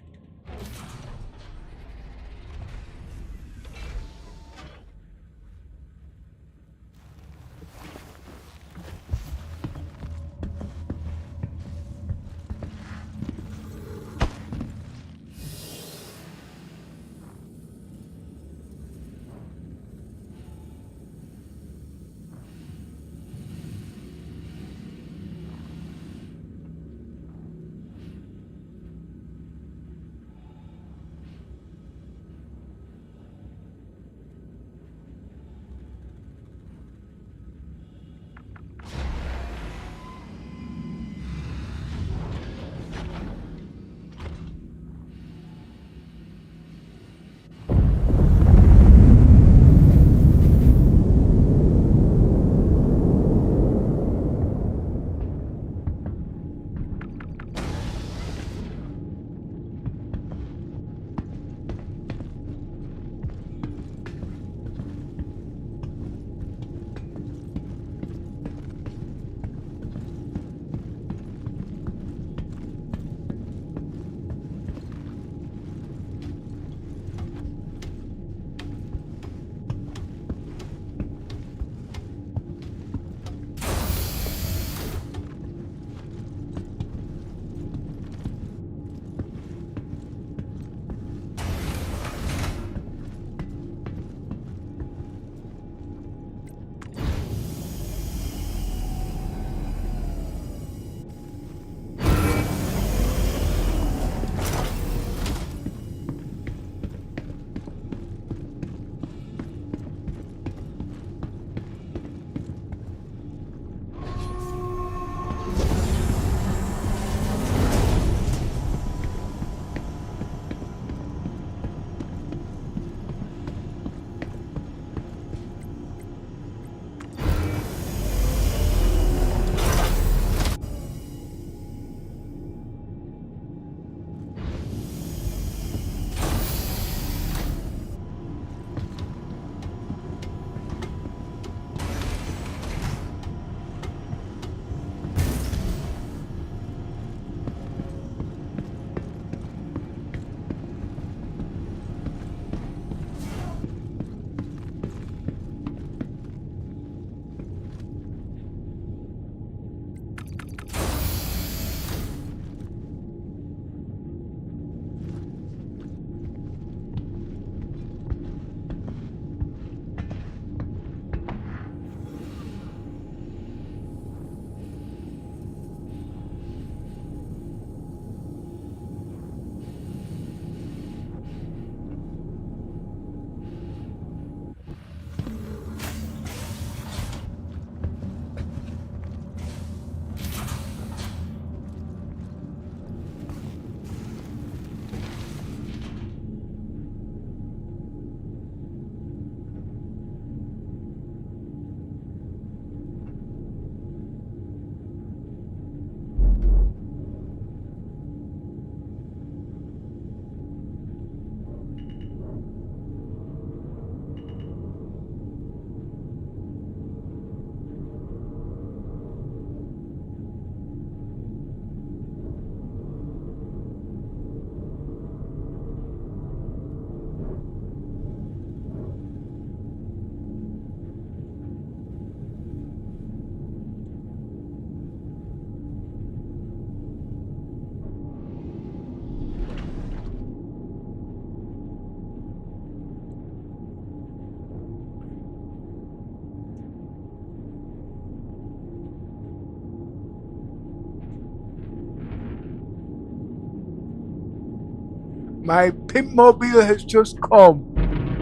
My pimp mobile has just come.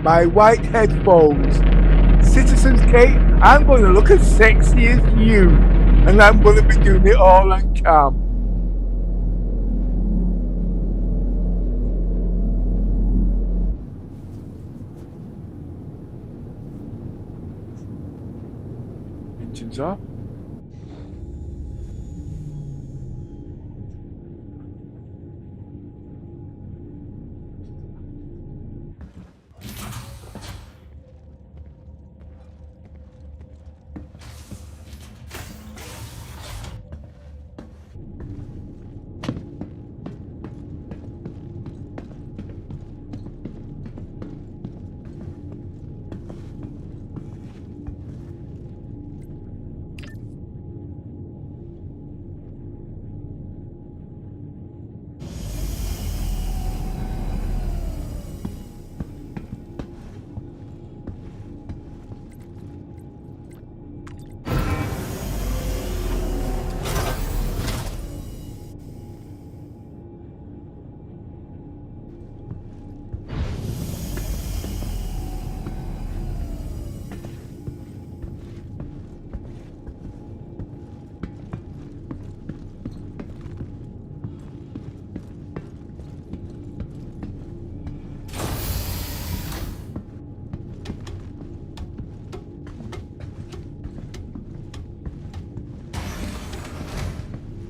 My white headphones. Citizens Kate, I'm going to look as sexy as you. And I'm going to be doing it all on cam. Engines off.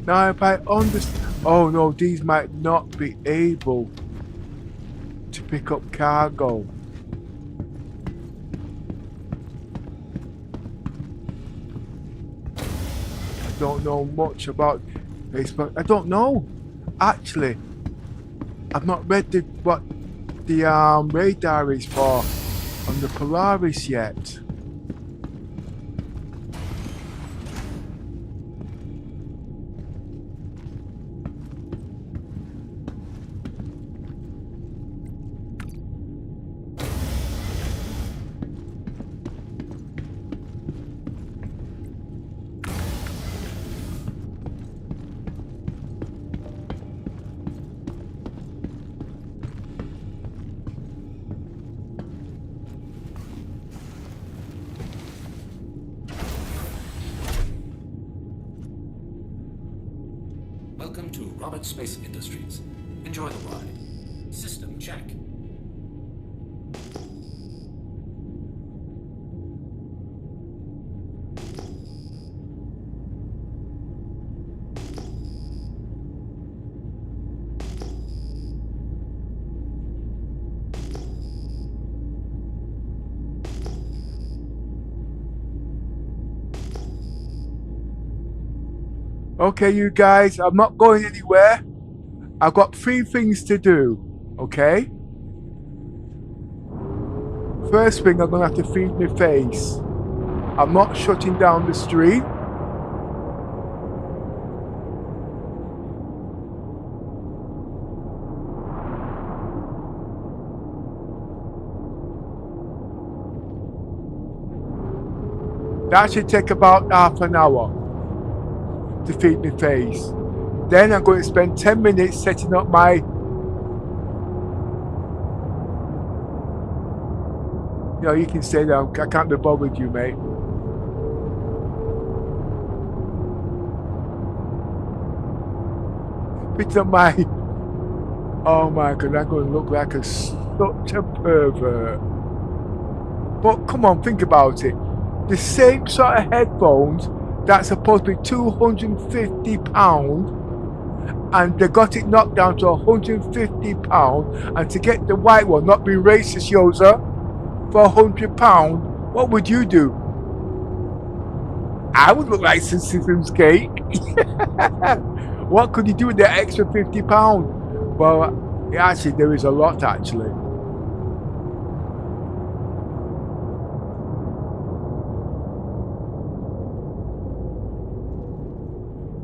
Now if I understand, oh no, these might not be able to pick up cargo. I don't know much about Facebook. I don't know. Actually, I've not read what the radar is for on the Polaris yet. Welcome to Robert Space Industries. Enjoy the ride. System check. Okay, you guys, I'm not going anywhere. I've got 3 things to do, okay? First thing, I'm gonna have to feed my face. I'm not shutting down the stream. That should take about half an hour to feed my face. Then I'm going to spend 10 minutes setting up my... You know, you can say that I can't be bothered with you, mate. Fitting up my... Oh my god, I'm going to look like such a pervert. But come on, think about it. The same sort of headphones that's supposed to be £250 and they got it knocked down to £150, and to get the white one, not being racist, Yoza, for £100, what would you do? I would look like Systems Cake. What could you do with the extra £50? Well, actually, there is a lot actually.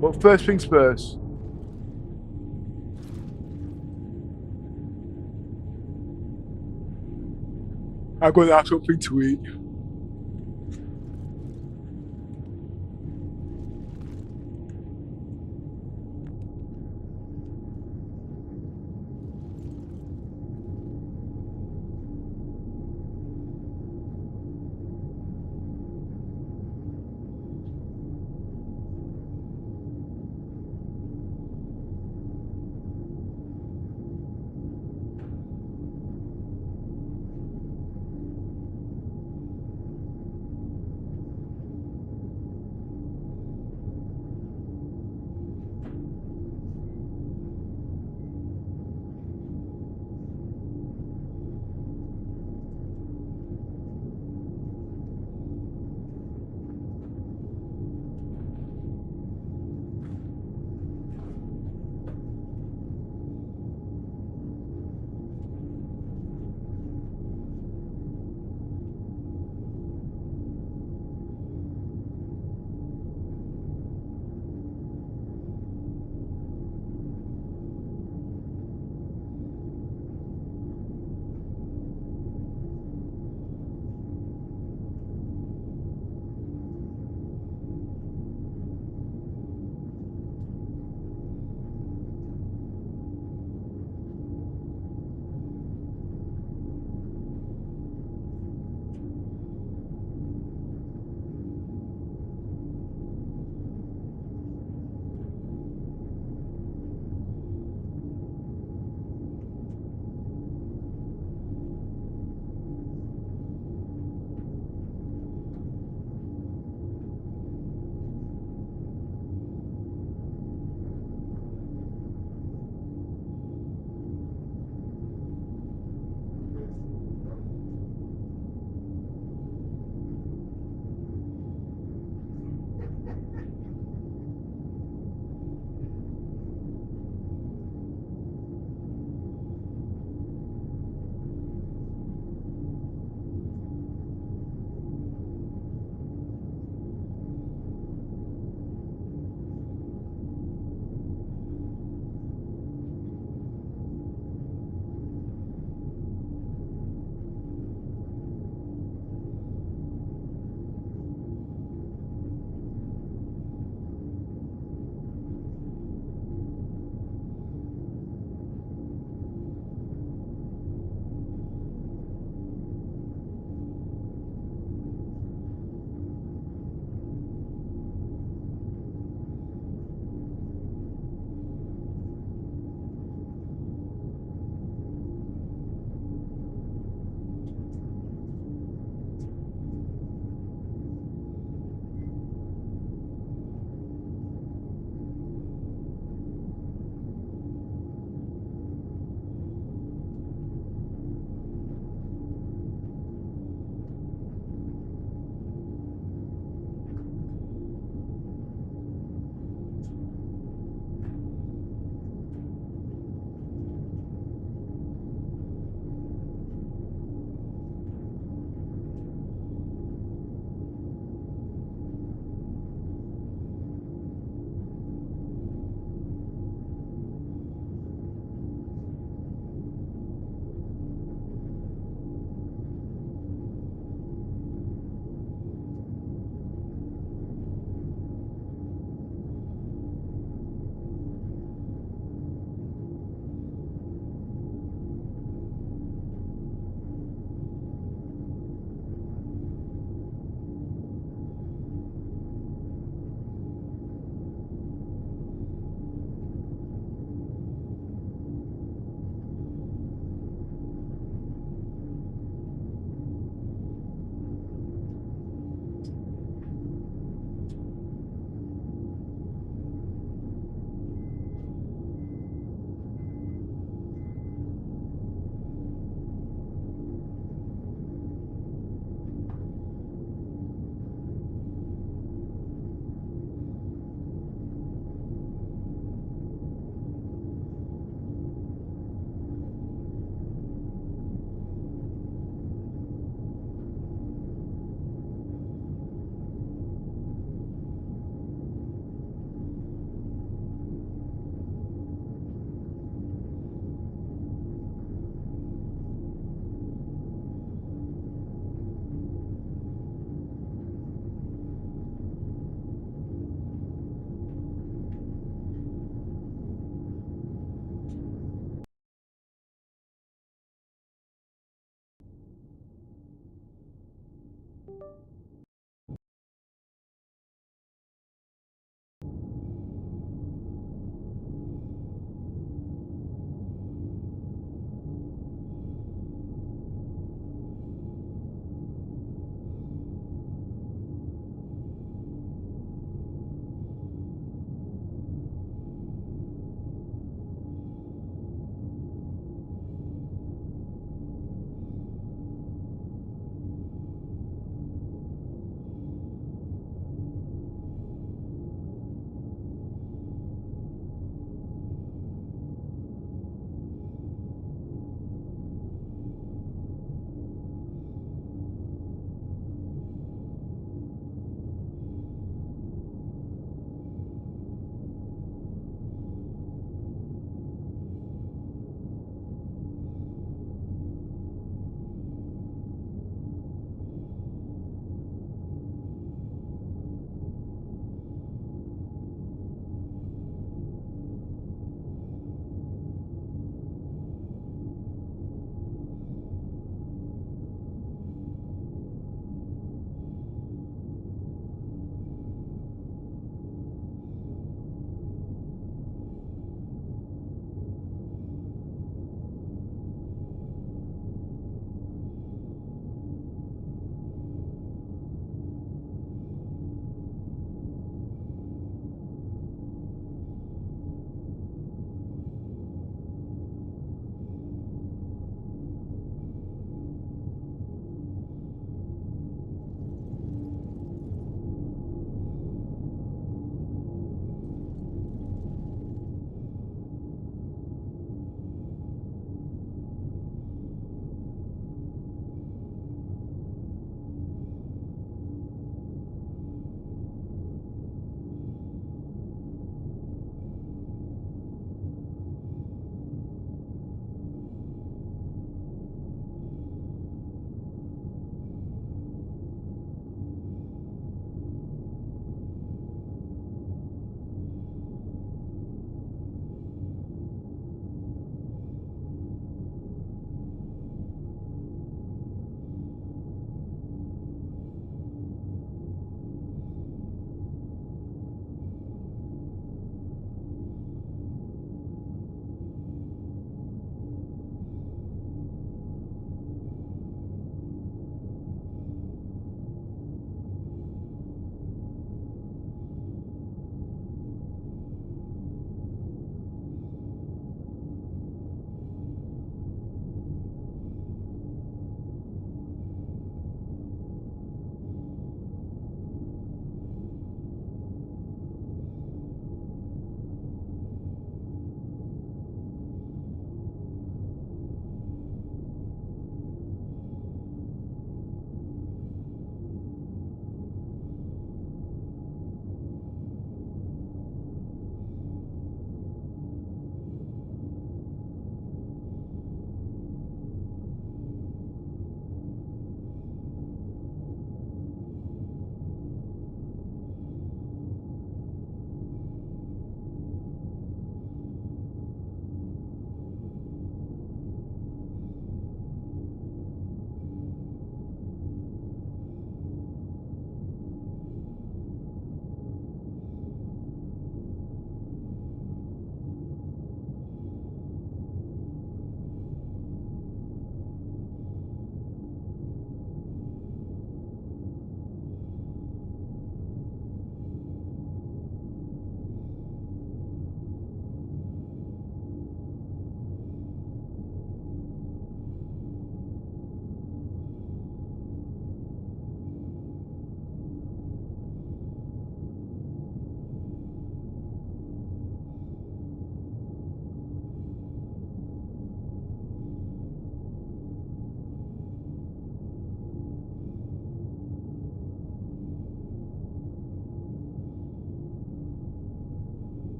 But first things first. I'm going to have something to eat.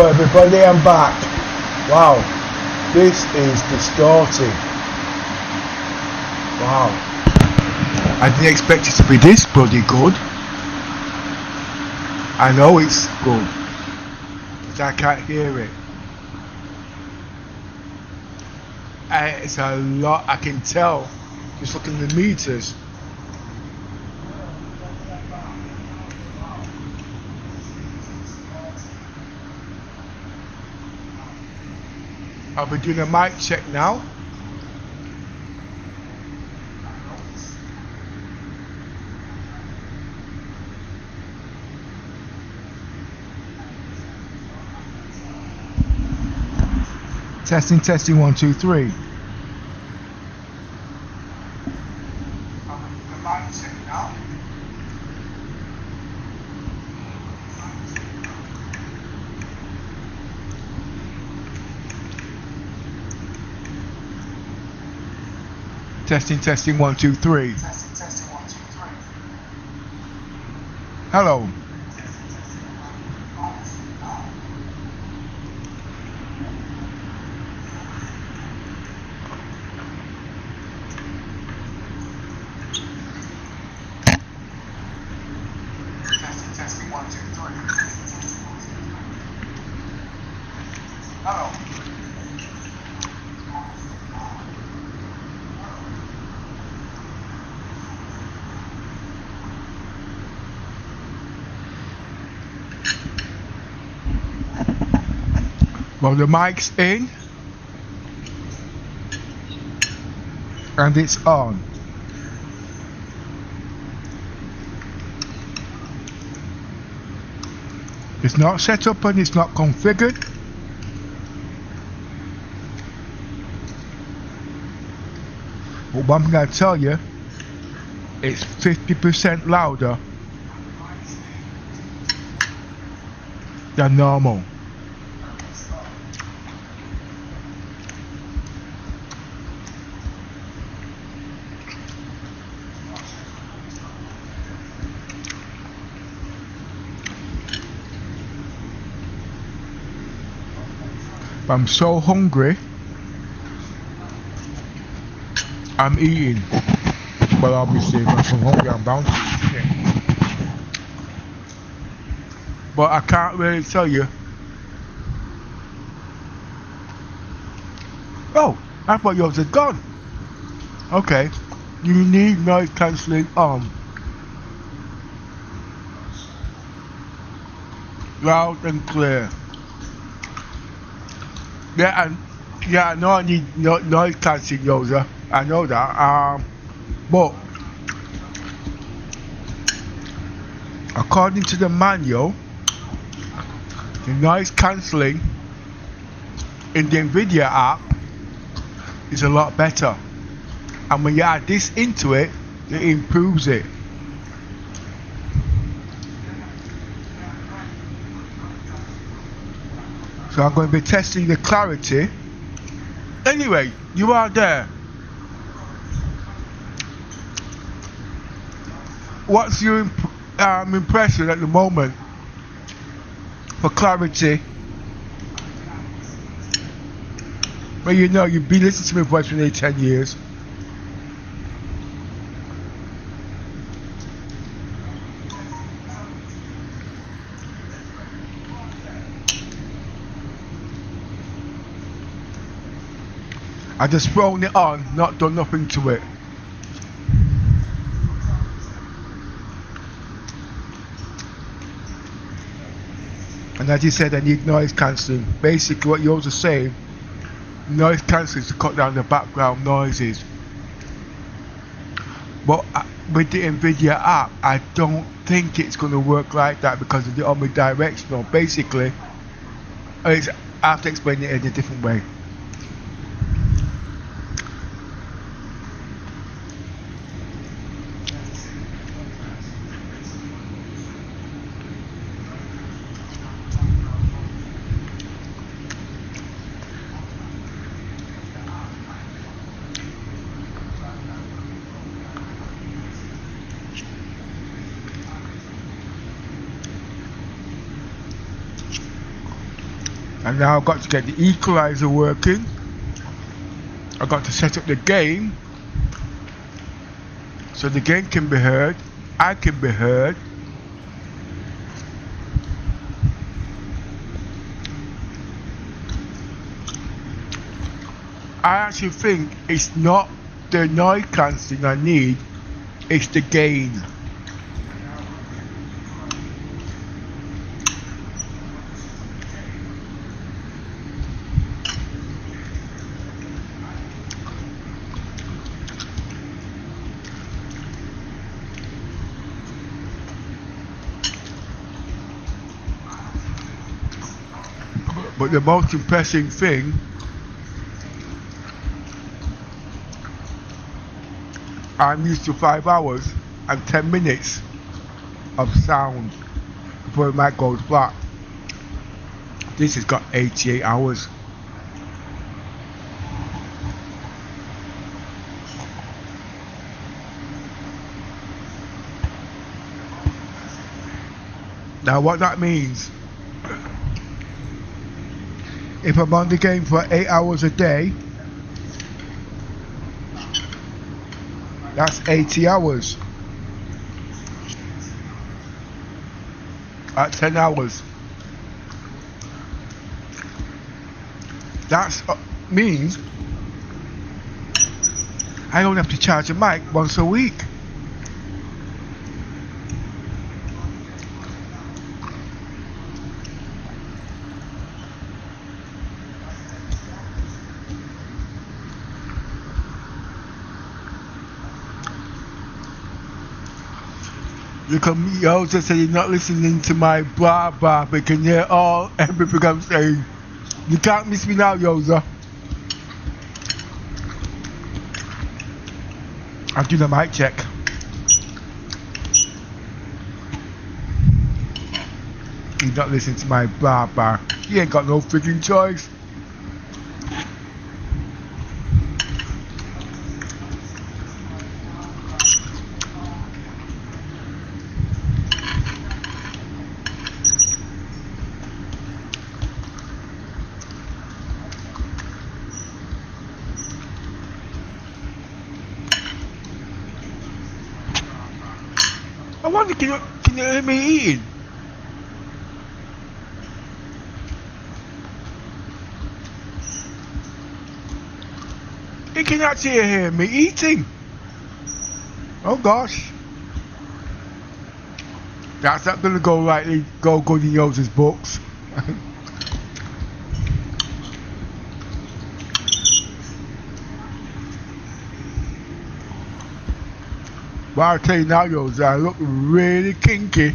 Hello everybody, I'm back. Wow, this is distorting. Wow. I didn't expect it to be this bloody good. I know it's good, but I can't hear it. It's a lot, I can tell, just looking at the meters. I'll be doing a mic check now. Testing, testing, 1, 2, 3. Testing, testing, 1, 2, 3. Hello. Testing, testing, 1, 2, 3. Hello. Well, the mic's in and it's on. It's not set up and it's not configured. But one thing I tell you, it's 50% louder than normal. I'm so hungry. I'm eating. Well, obviously, if I'm so hungry, I'm bound to eat. But I can't really tell you. Oh, I thought yours had gone. Okay. You need noise cancelling on. Loud and clear. Yeah, I know I need noise cancelling user. I know that. But according to the manual, the noise cancelling in the NVIDIA app is a lot better. And when you add this into it, it improves it. So I'm going to be testing the clarity. Anyway, you are there. What's your impression at the moment for clarity? Well, you know, you've been listening to me for nearly 10 years. I just thrown it on, not done nothing to it. And as you said, I need noise cancelling. Basically what yours are saying, noise cancelling to cut down the background noises. But with the NVIDIA app, I don't think it's going to work like that because of the omnidirectional. Basically, I have to explain it in a different way. And now I've got to get the equalizer working. I've got to set up the game so the game can be heard, I can be heard. I actually think it's not the noise cancelling I need, it's the gain. But the most impressive thing, I'm used to 5 hours and 10 minutes of sound before the mic goes flat. This has got 88 hours. Now what that means, if I'm on the game for 8 hours a day, that's 80 hours. At 10 hours. That means I don't have to charge a mic once a week. Look at me, yo, just say you're not listening to my blah blah, but can hear everything I'm saying. You can't miss me now, Yoza. I'll do the mic check. You're not listening to my blah blah. You ain't got no freaking choice. I wonder, can you hear me eating? You can actually hear me eating. Oh gosh. That's not gonna go good in Yoza's books. But I'll tell you now, Yoza, I look really kinky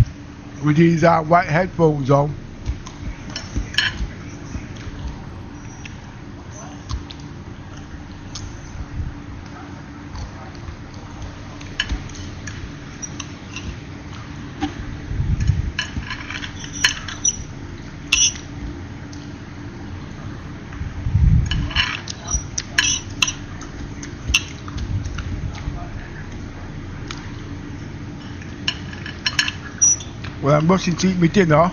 with these white headphones on. Well, I'm rushing to eat my dinner.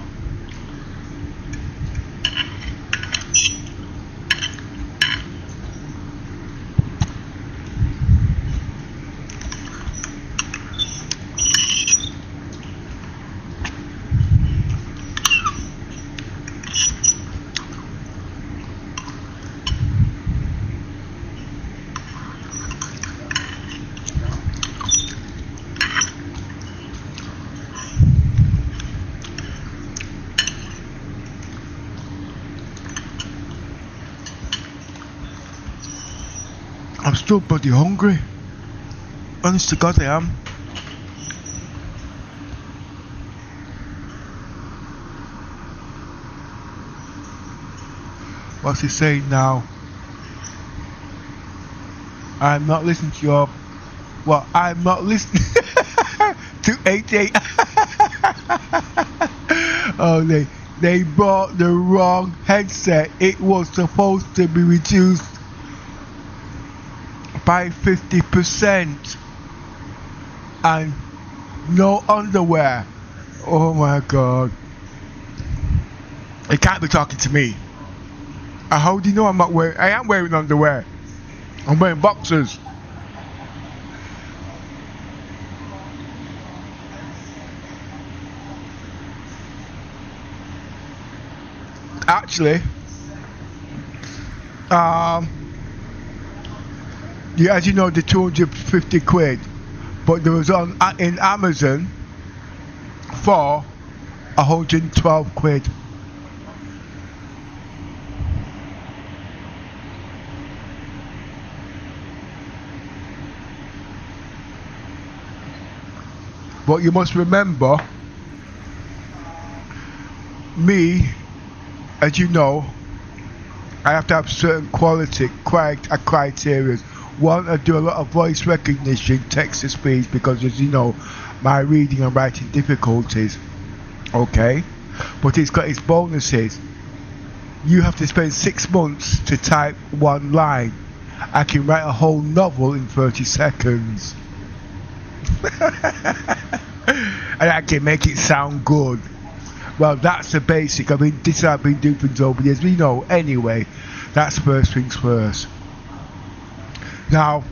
I'm still bloody hungry. Honest to God, I am. What's he saying now? I'm not listening to your... Well, I'm not listening to 88. Oh, they bought the wrong headset. It was supposed to be reduced by 50% and no underwear. Oh my God. They can't be talking to me. How do you know I'm not wearing? I am wearing underwear. I'm wearing boxers. Actually, yeah, as you know, the 250 quid, but there was on in Amazon for 112 quid. But you must remember, me, as you know, I have to have certain criteria. One, I do a lot of voice recognition, text to speech, because as you know, my reading and writing difficulties. Okay? But it's got its bonuses. You have to spend 6 months to type one line. I can write a whole novel in 30 seconds. And I can make it sound good. Well, that's the basic. I mean, this I've been doing things over the years. We know anyway. That's first things first. Now,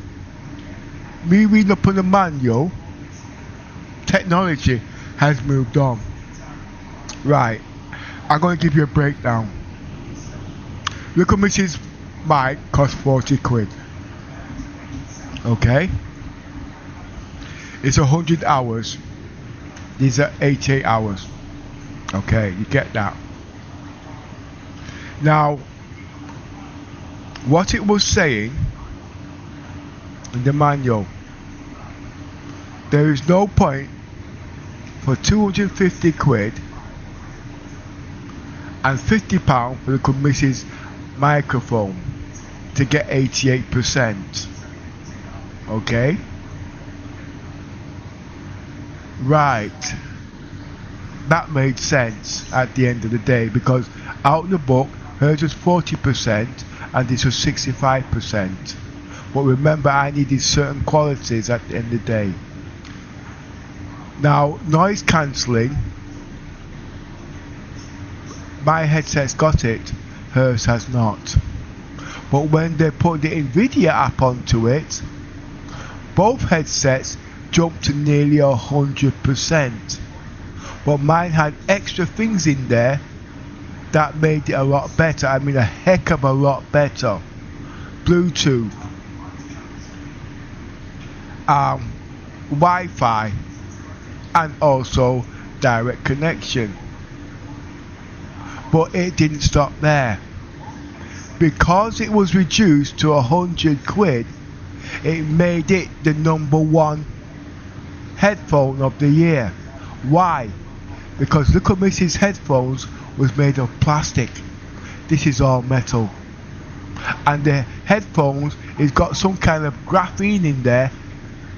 me reading up on the manual, technology has moved on. Right, I'm going to give you a breakdown. Look at Mrs. Mike, cost 40 quid. Okay? It's 100 hours. These are 88 hours. Okay, you get that. Now, what it was saying in the manual, there is no point for 250 quid and £50 for the Mrs. microphone to get 88%. Okay? Right. That made sense at the end of the day, because out of the book, hers was 40% and this was 65%. But remember, I needed certain qualities at the end of the day. Now, noise cancelling, my headset's got it, hers has not. But when they put the NVIDIA app onto it, both headsets jumped to nearly 100%. But mine had extra things in there that made it a lot better. I mean, a heck of a lot better. Bluetooth, Wi-Fi, and also direct connection. But it didn't stop there. Because it was reduced to 100 quid, it made it the #1 headphone of the year. Why? Because look at Mrs. headphones was made of plastic. This is all metal. And the headphones, it's got some kind of graphene in there.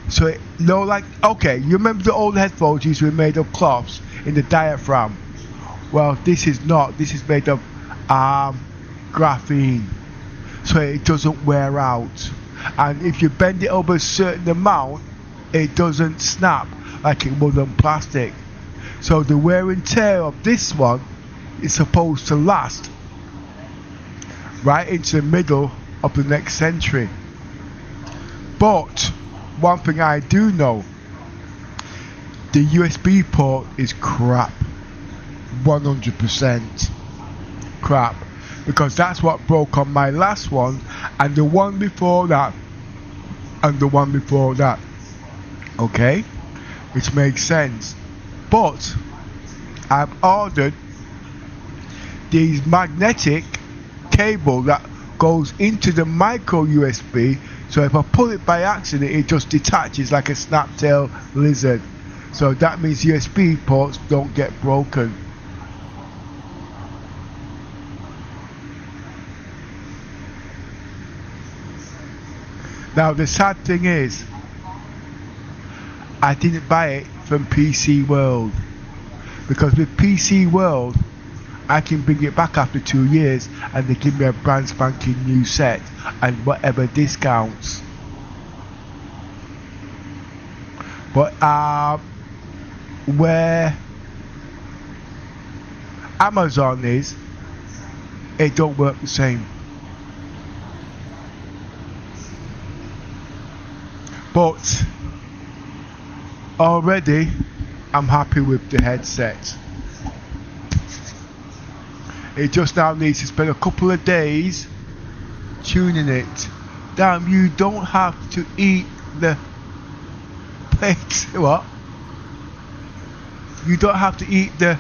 So it, no, like, okay, you remember the old headphones used to be made of cloths in the diaphragm? Well, this is not. This is made of graphene. So it doesn't wear out. And if you bend it over a certain amount, it doesn't snap like it would on plastic. So the wear and tear of this one is supposed to last right into the middle of the next century. But one thing I do know, the USB port is crap. 100% crap. Because that's what broke on my last one, and the one before that, and the one before that. Okay? Which makes sense. But I've ordered these magnetic cable that goes into the micro USB, so if I pull it by accident, it just detaches like a snap-tail lizard. So that means USB ports don't get broken. Now the sad thing is, I didn't buy it from PC World, because with PC World I can bring it back after 2 years and they give me a brand spanking new set and whatever discounts. But where Amazon is, it don't work the same. But already I'm happy with the headset. It just now needs to spend a couple of days tuning it. Damn, you don't have to eat the plate. What? You don't have to eat the.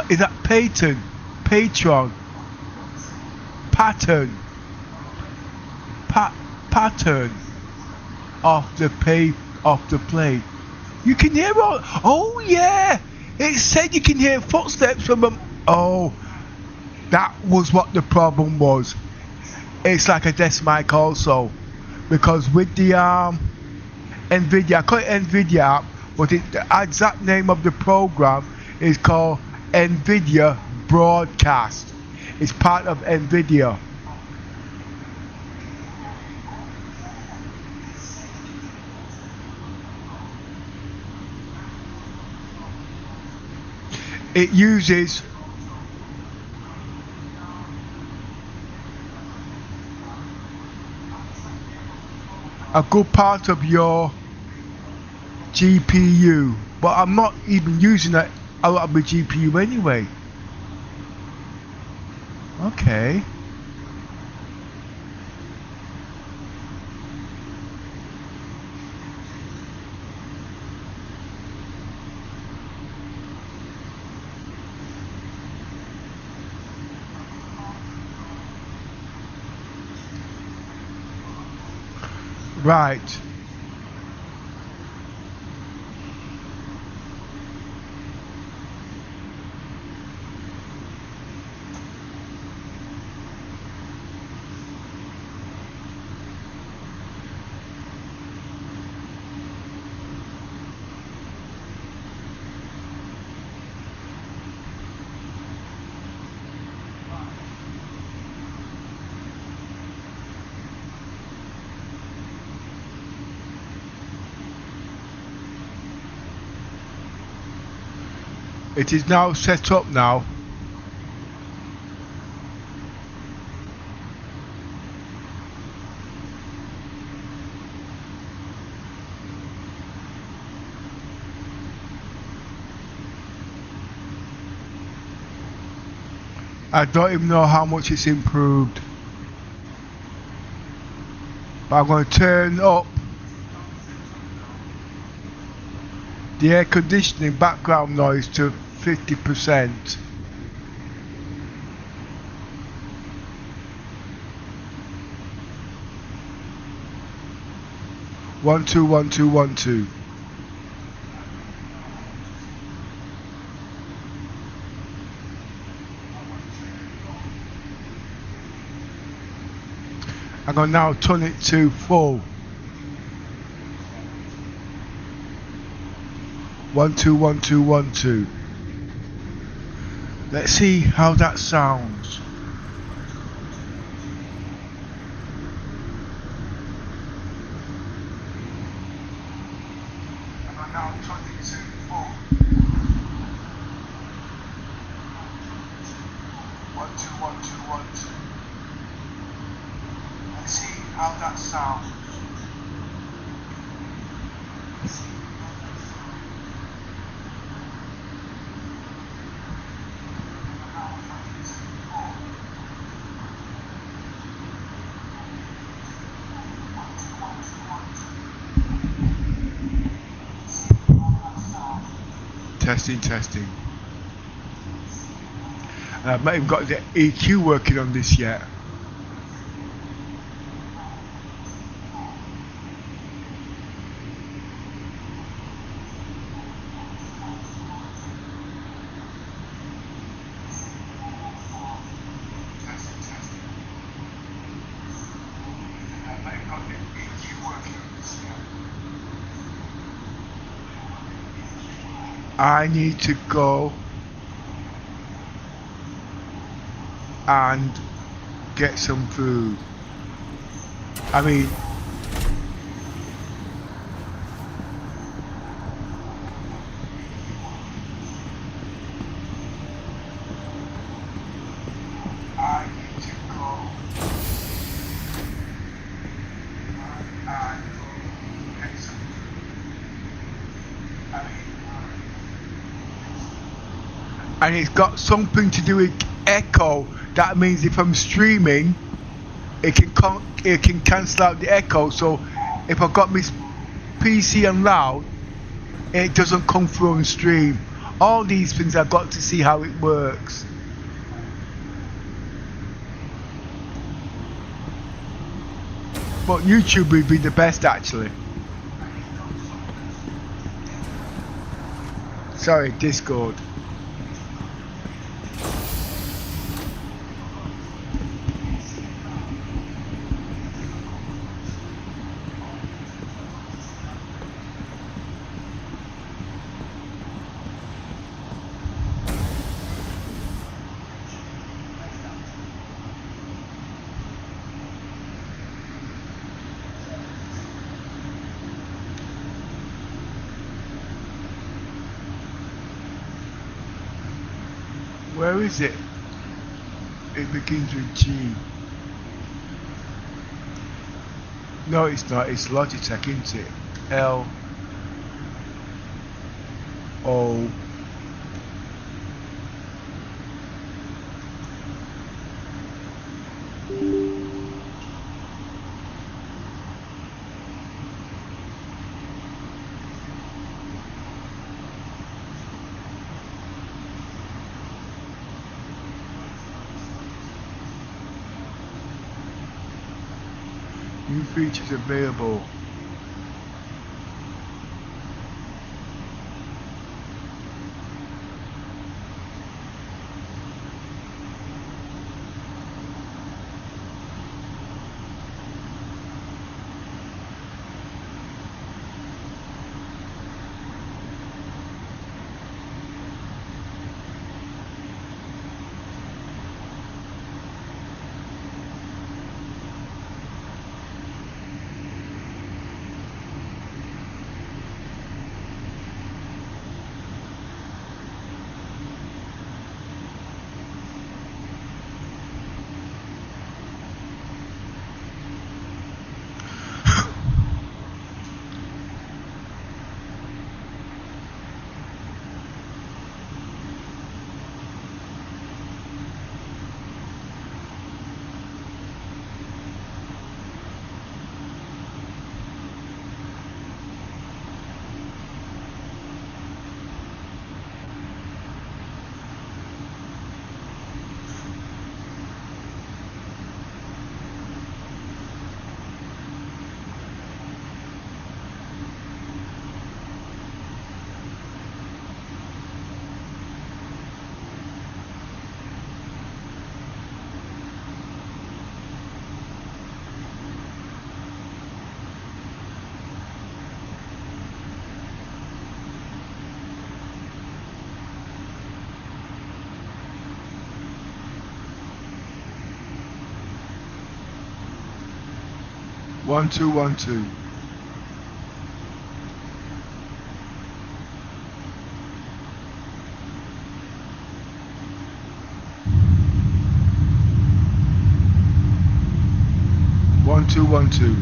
Is that Patron? Pattern off the plate. You can hear all. Oh yeah, it said you can hear footsteps from them. Oh, that was what the problem was. It's like a desk mic also, because with the NVIDIA, I call it NVIDIA app, but the exact name of the program is called NVIDIA Broadcast. It's part of NVIDIA. It uses a good part of your GPU, but I'm not even using a lot of my GPU anyway. Okay. Right. It is now set up now. I don't even know how much it's improved. But I'm going to turn up the air conditioning background noise to 50%. One, two, 1 2 1 2. I'm going to now turn it to full. 1 2 1 2 1 2. Let's see how that sounds. And I now turn it to full. 1 2 1 2 1 2. Let's see how that sounds. Testing. And I've not even got the EQ working on this yet. I need to go and get some food. I mean, I need to go and and it's got something to do with echo. That means if I'm streaming, it can cancel out the echo. So if I've got my PC on loud, it doesn't come through on stream. All these things I've got to see how it works. But YouTube would be the best actually. Sorry, Discord. Where is it? It begins with G. No, it's not. It's Logitech, isn't it? L O. New features available. One, two, 1, 2. One, two, 1, 2.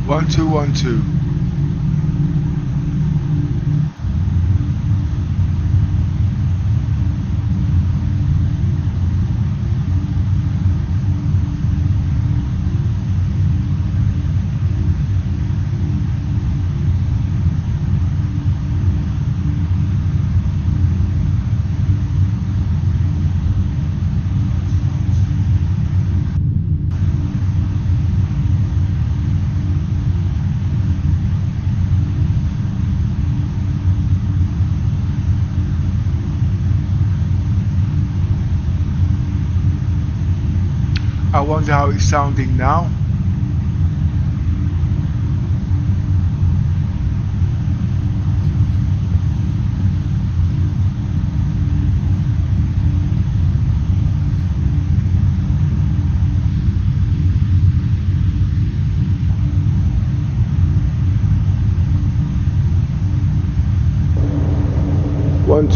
One, two, 1, 2. I wonder how it's sounding now.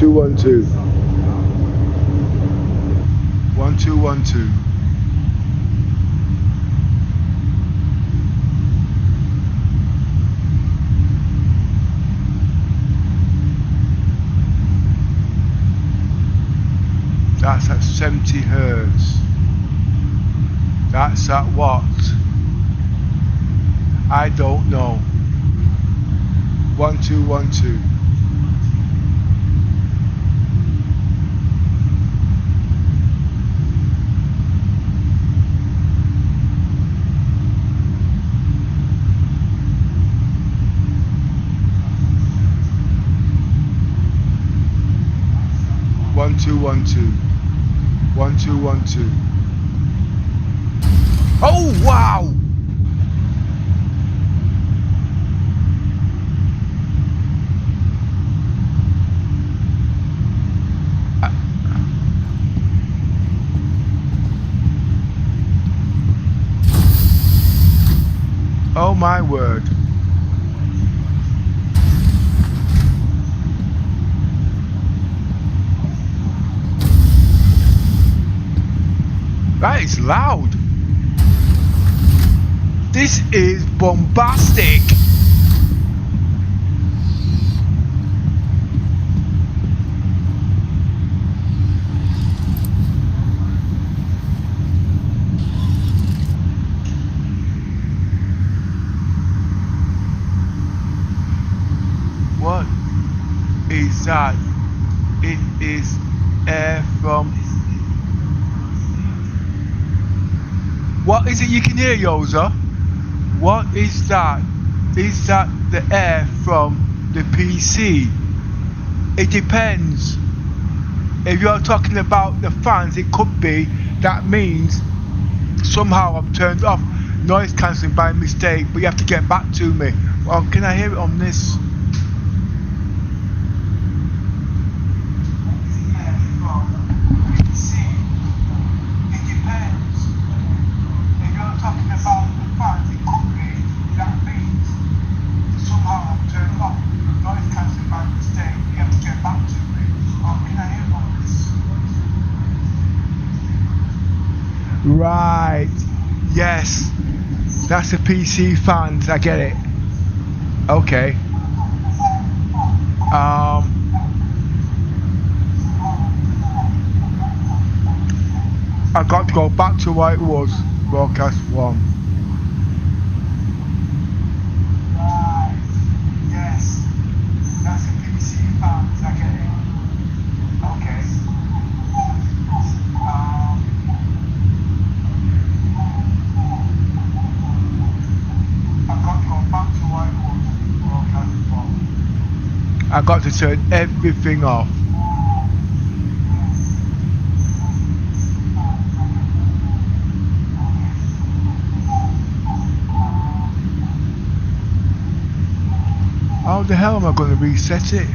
1212. 1212. That's at 70 hertz. That's at what? I don't know. 1212. One two one two. 1212. Oh wow! Oh my word. That is loud. This is bombastic. What is that? It is air from... What is it you can hear, Yoza? What is that? Is that the air from the PC? It depends. If you're talking about the fans, it could be. That means somehow I've turned off noise cancelling by mistake, but you have to get back to me. Well, can I hear it on this? Right, yes, that's the PC fans, I get it. Okay. I got to go back to what it was, broadcast 1. Right, yes, that's the PC fans, I get it. Okay. I got to turn everything off. How the hell am I going to reset it?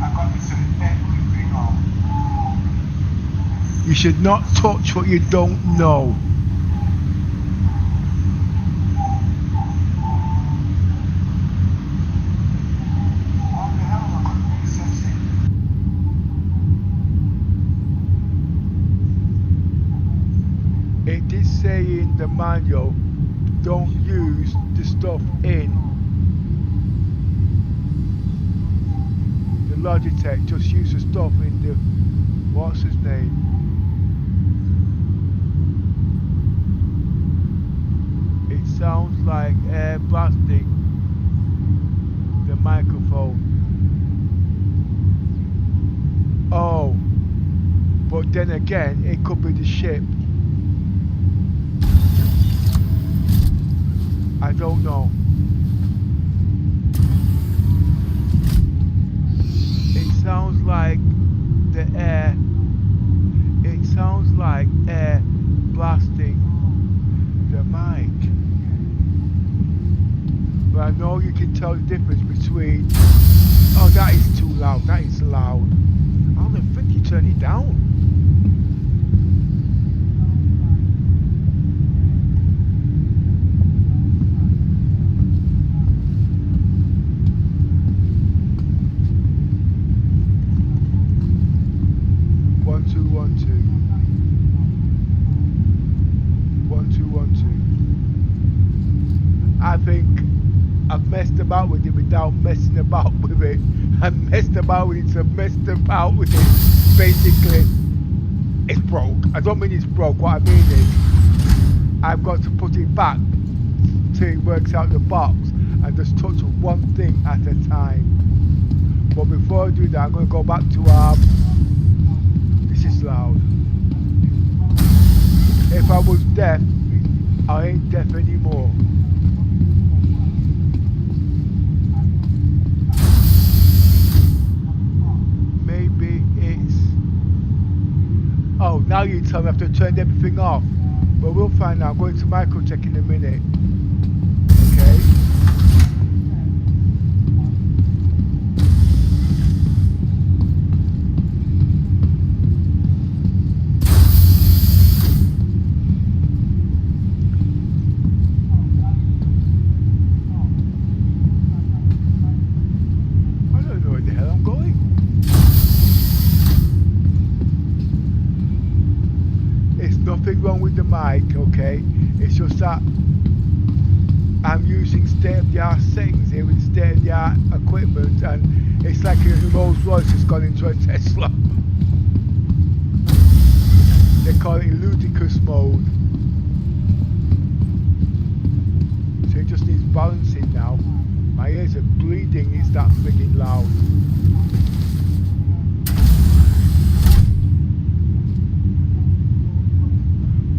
I got to turn everything off. You should not touch what you don't know. It did say in the manual, don't use the stuff in the Logitech, just use the stuff in the, what's his name? It sounds like air blasting the microphone. Oh, but then again, it could be the ship. I don't know. It sounds like the air. It sounds like air blasting the mic. But I know you can tell the difference between. Oh, that is too loud. That is loud. How the frick you turn it down? about with it without messing about with it. I messed about with it, so messed about with it. Basically, it's broke. I don't mean it's broke. What I mean is, I've got to put it back till it works out the box and just touch one thing at a time. But before I do that, I'm going to go back to this is loud. If I was deaf, I ain't deaf anymore. Maybe it's... Oh, now you tell me I have to turn everything off. But we'll find out. I'm going to microcheck in a minute. Okay? Wrong with the mic, okay? It's just that I'm using state-of-the-art settings here with state-of-the-art equipment, and it's like a Rolls Royce has gone into a Tesla. They call it ludicrous mode. So it just needs balancing now. My ears are bleeding, it's that frigging loud.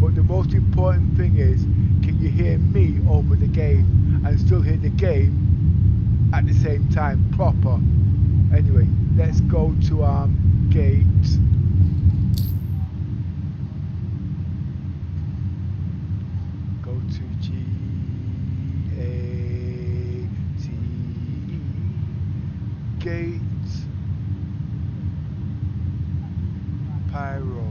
The most important thing is, can you hear me over the game and still hear the game at the same time, proper? Anyway, let's go to gate. Go to G-A-T-E. Gate. Pyro.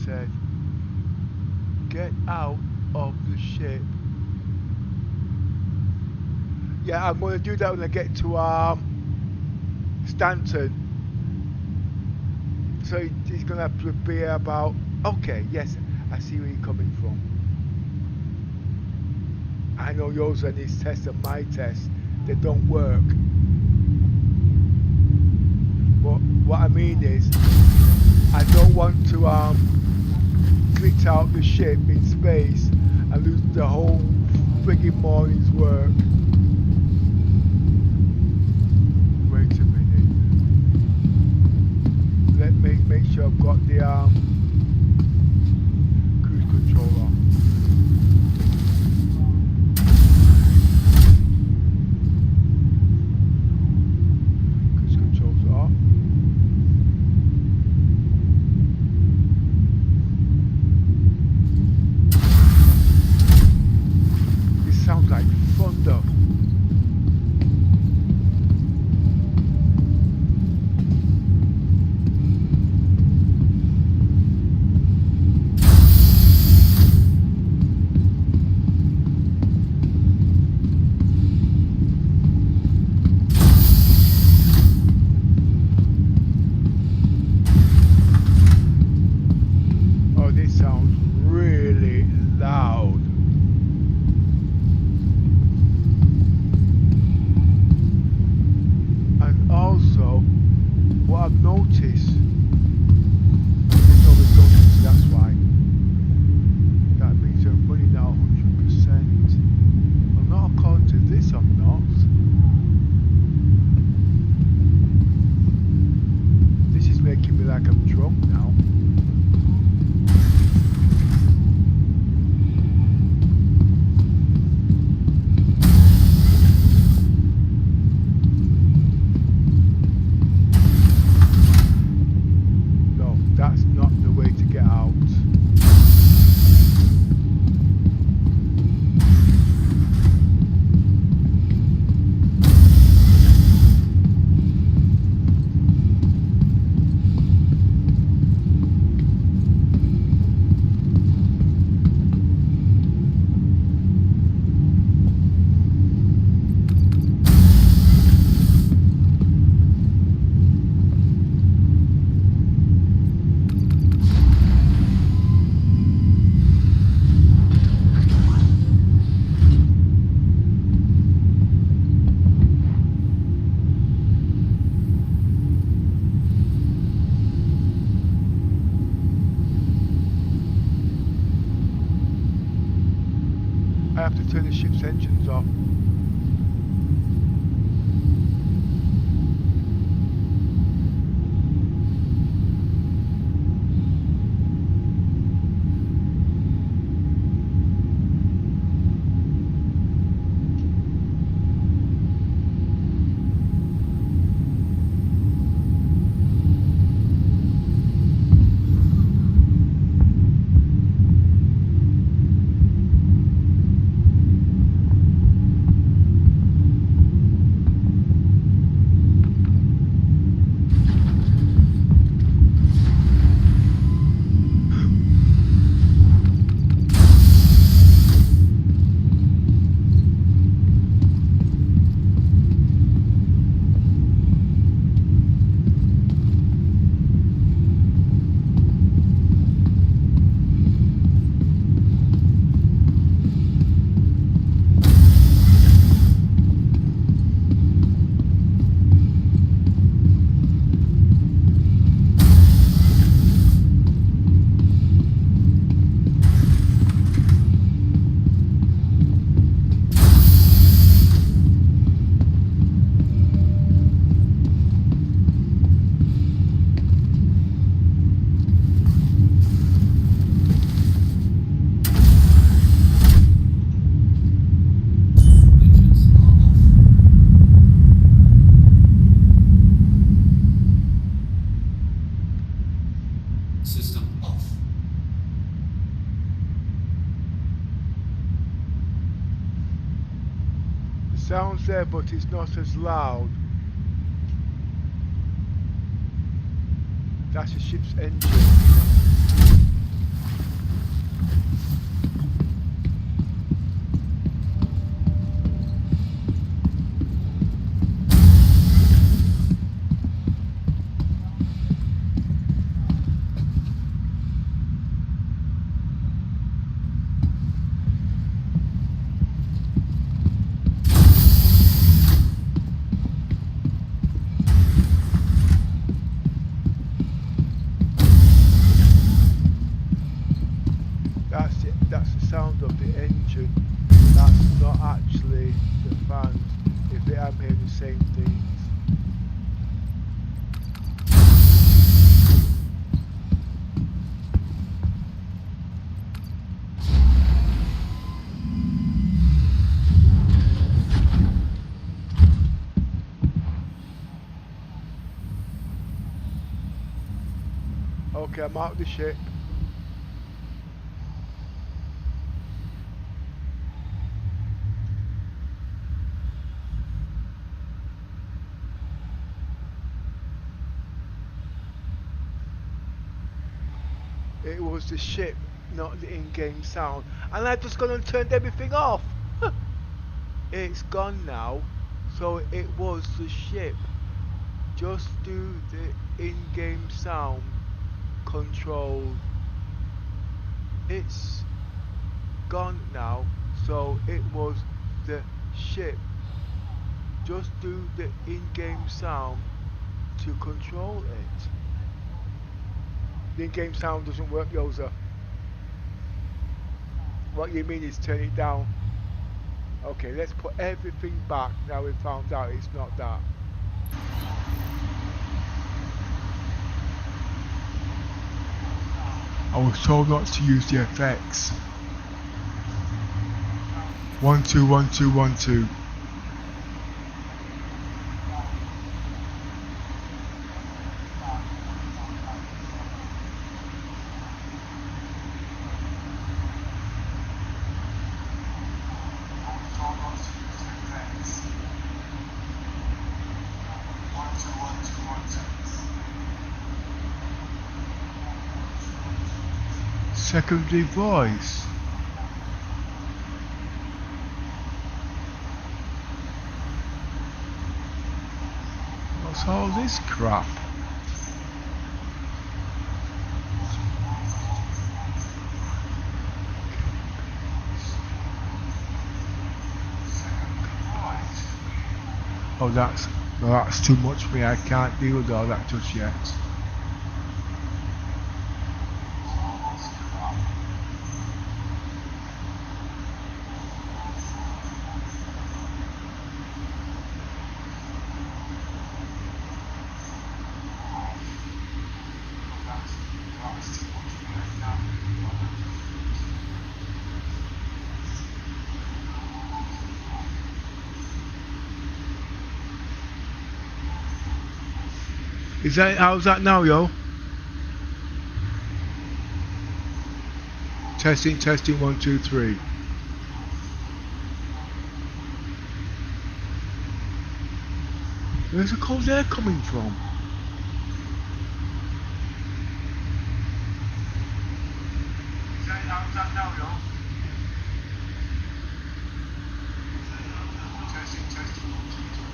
Said, get out of the ship. Yeah, I'm going to do that when I get to Stanton. So he's going to have to be about... Okay, yes, I see where you're coming from. I know yours and his tests and my tests, they don't work. But what I mean is, I don't want to glitch out the ship in space and lose the whole frigging morning's work. Wait a minute. Let me make sure I've got the cruise control on. Cruise controls off. Sounds like thunder. I have to turn the ship's engines off. System off. The sound's there, but it's not as loud. That's the ship's engine. That's the sound of the engine. That's not actually the fans. If I'm hearing the same things. Okay, I'm out of the ship. It was the ship, not the in-game sound. And I've just gone and turned everything off. It's gone now. So it was the ship. Just do the in-game sound control. It's gone now. So it was the ship. Just do the in-game sound to control it. The in-game sound doesn't work, Yoza. What you mean is turn it down. Okay, let's put everything back now we've found out it's not that. I was told not to use the effects. 1 2 1 2 1 2. Secondary voice. What's all this crap? Oh, that's too much for me. I can't deal with all that just yet. Is that, how's that now, yo? Testing, testing, 1, 2, 3. Where's the cold air coming from? How's that now, yo? Testing, testing, 1, 2, 3.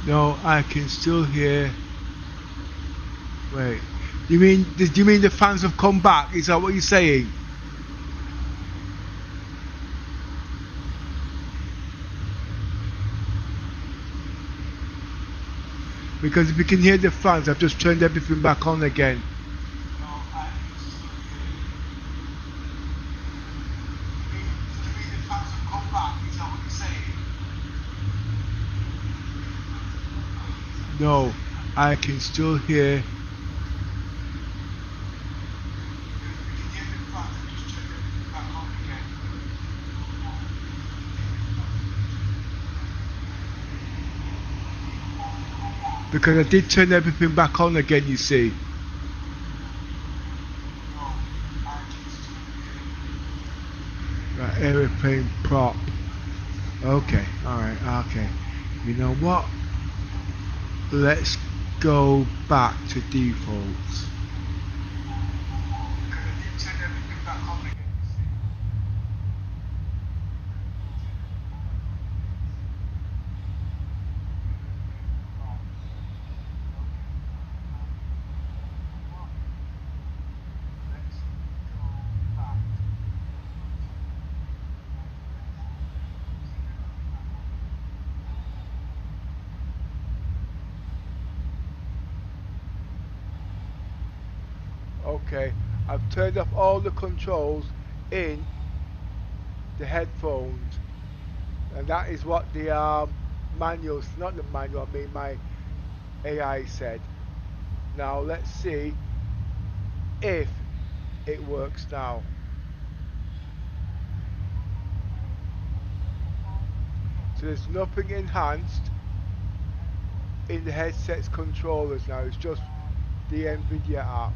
No, I can still hear. Wait, do you mean the fans have come back? Is that what you're saying? Because if you can hear the fans, I've just turned everything back on again. No, I can still hear. Because I did turn everything back on again, you see. Right, aeroplane prop. Okay, alright, okay. You know what? Let's go back to defaults. Okay, I've turned off all the controls in the headphones, and that is what the manuals, not the manual, I mean my AI said. Now let's see if it works now. So there's nothing enhanced in the headset's controllers now, it's just the NVIDIA app.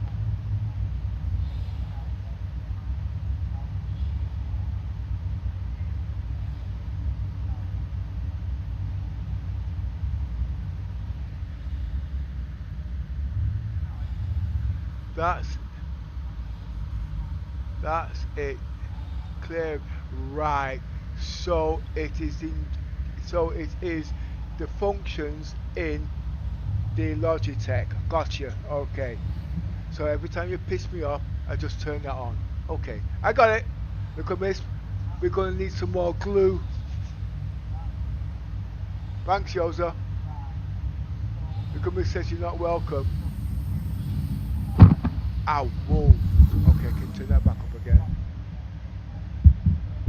That's it. Clear. Right. So it is the functions in the Logitech. Gotcha. Okay. So every time you piss me off, I just turn that on. Okay. I got it. Look at this. We're gonna need some more glue. Thanks, Yoza. Look at me, says you're not welcome. Ow, whoa. Okay, can you turn that back up again?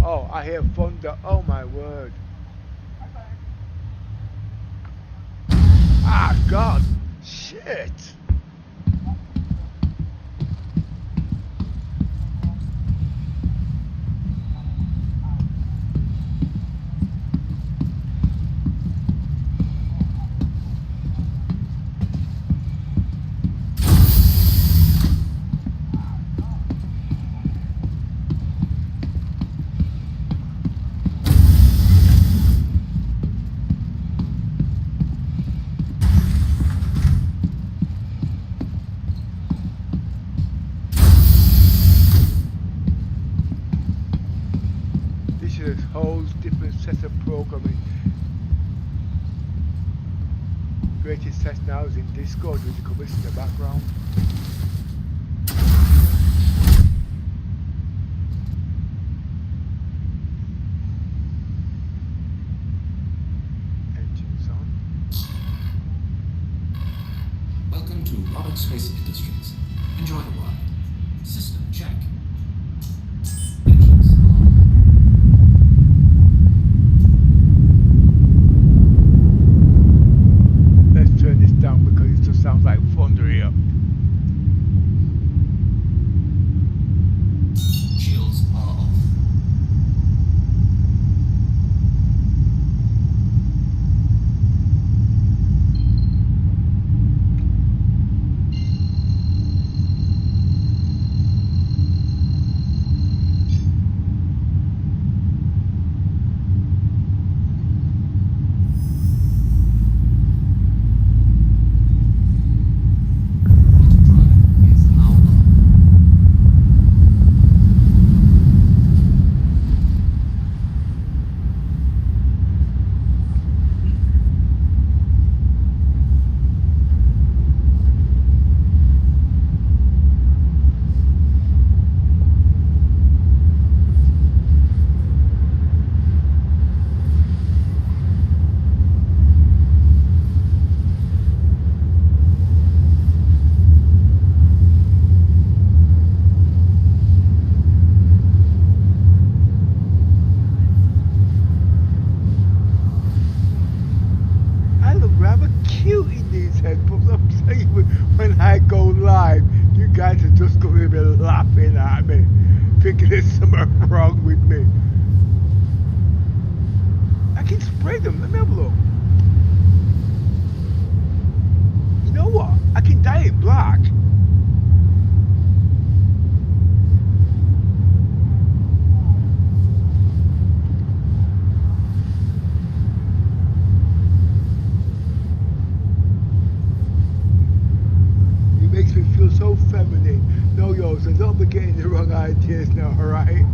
Oh, I hear thunder. Oh my word. Ah, God. Shit. set of programming. Greatest test now is in Discord, which you can listen in the background. Engines on. Welcome to Robert Space Industries. Enjoy the ride. System check. Engines on. Let's turn this down because it just sounds like thunder here. Shields are off. Autodrive is now on. I look rather cute in these headphones. I'm saying when I go live, you guys are just going to be laughing at me, thinking there's something wrong with me. I can spray them. Let me have a look. You know what? I can dye it black. It makes me feel so feminine. No, yo, so don't be getting the wrong ideas now, alright?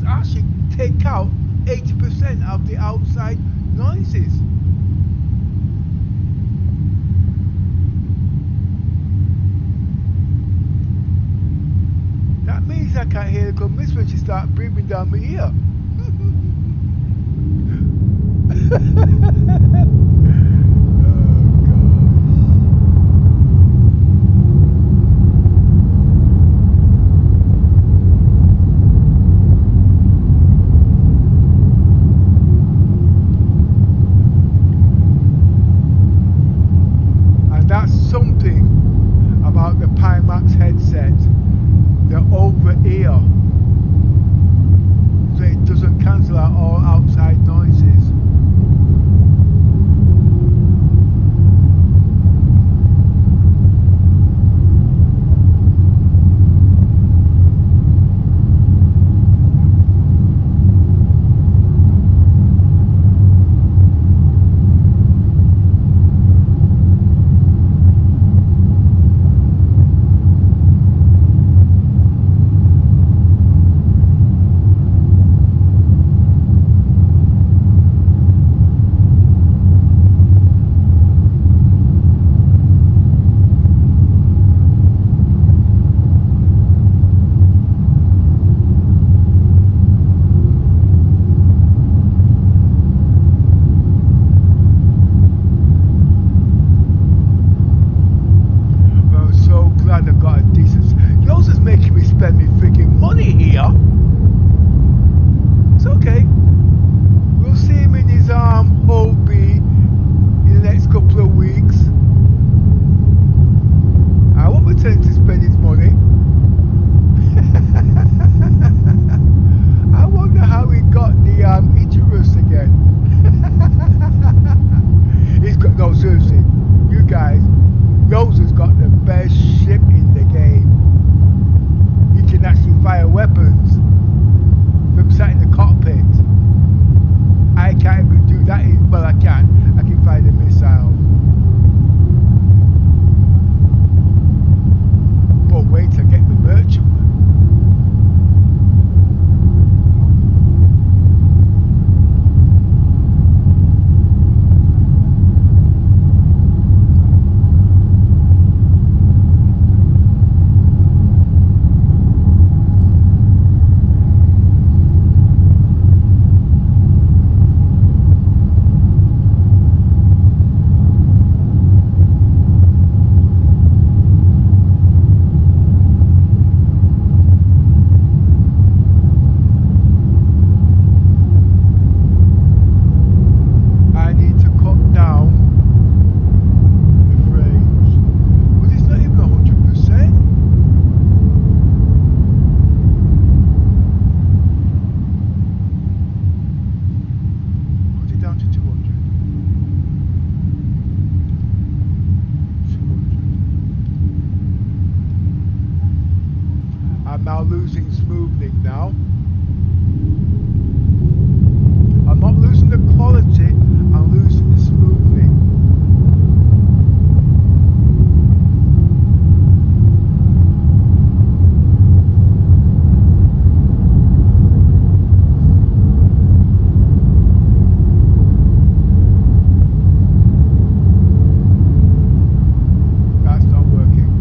actually take out 80% of the outside noises. That means I can't hear the miss when she starts breathing down my ear. And that's something about the Pimax headset. The over ear, so it doesn't cancel out all outside noises. Idris again. He's got, no, seriously, you guys, Rosa's got the best ship in the game. You can actually fire weapons from sat in the cockpit. I can't even do that. Well, I can fire the missiles. But wait till I get the merchantman. I'm now losing smoothing now. I'm not losing the quality, I'm losing the smoothing. That's not working.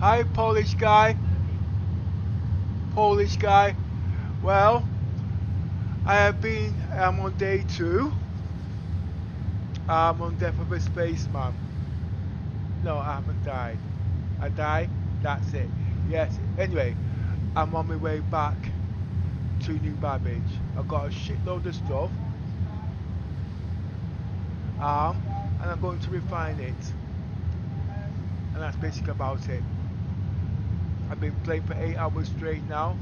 Hi, Polish guy. Polish guy. Well, I'm on day 2. I'm on Death of a Spaceman. No, I haven't died. I died? That's it. Yes. Anyway, I'm on my way back to New Babbage. I've got a shitload of stuff. And I'm going to refine it. And that's basically about it. I've been playing for 8 hours straight now.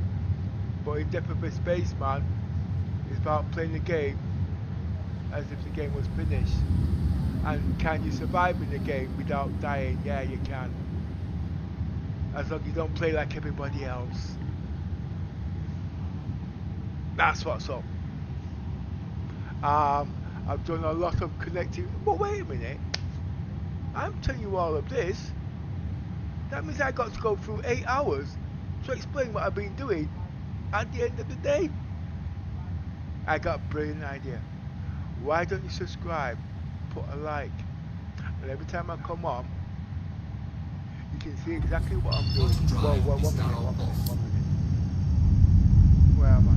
But in Death of a Spaceman, it's about playing the game as if the game was finished. And can you survive in the game without dying? Yeah, you can. As long as you don't play like everybody else. That's what's up. I've done a lot of connecting. But wait a minute. I'm telling you all of this. That means I got to go through 8 hours to explain what I've been doing at the end of the day. I got a brilliant idea. Why don't you subscribe? Put a like. And every time I come on, you can see exactly what I'm doing. Whoa, whoa, 1 minute, 1 minute, 1 minute. Where am I?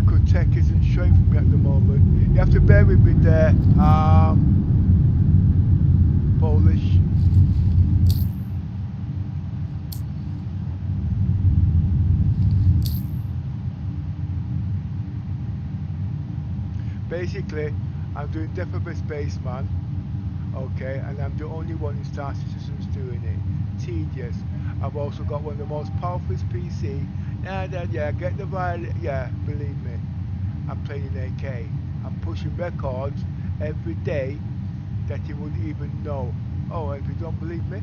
Microtech isn't showing for me at the moment. You have to bear with me there. Polish. Basically, I'm doing Death of a Spaceman, okay, and I'm the only one in Star Citizens doing it. Tedious. I've also got one of the most powerful PC, and then yeah, get the violin. Yeah, believe me, I'm playing in AK. I'm pushing records every day that you wouldn't even know. Oh, and if you don't believe me,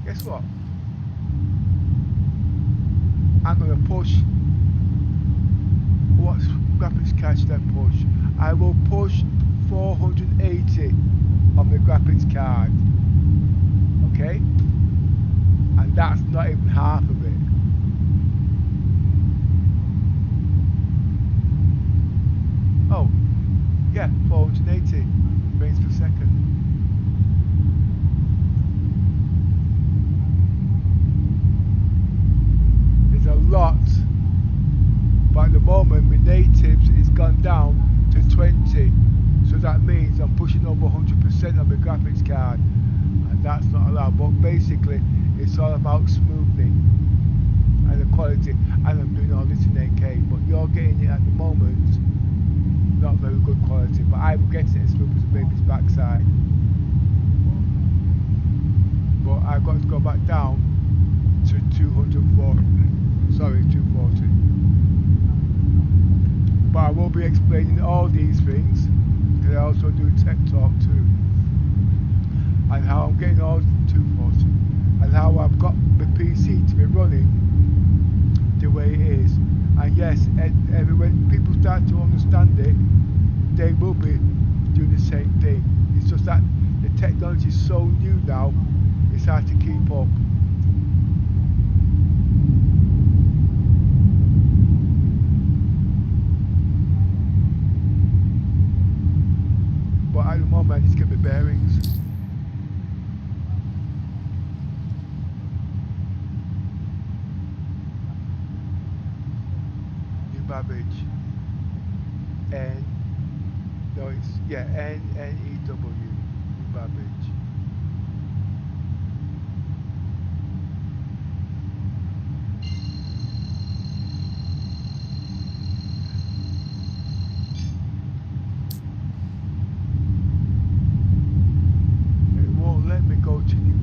guess what? I'm gonna push. What graphics card should I push? I will push 480 on the graphics card. Okay? And that's not even half of it. Oh, yeah, 480 frames per second. There's a lot. But at the moment, my natives is gone down to 20. So that means I'm pushing over 100% on the graphics card. And that's not allowed. But basically, it's all about smoothing and the quality. And I'm doing all this in 8K. But you're getting it at the moment, not very good quality. But I'm getting it as smooth as a baby's backside. But I've got to go back down to 240. Sorry, 240. But I will be explaining all these things, because I also do tech talk too, and how I'm getting all 240, and how I've got the PC to be running the way it is. And yes, when people start to understand it, they will be doing the same thing. It's just that the technology is so new now, it's hard to keep up. But at the moment, I need to get my bearings. New Babbage. N-E-W. New Babbage.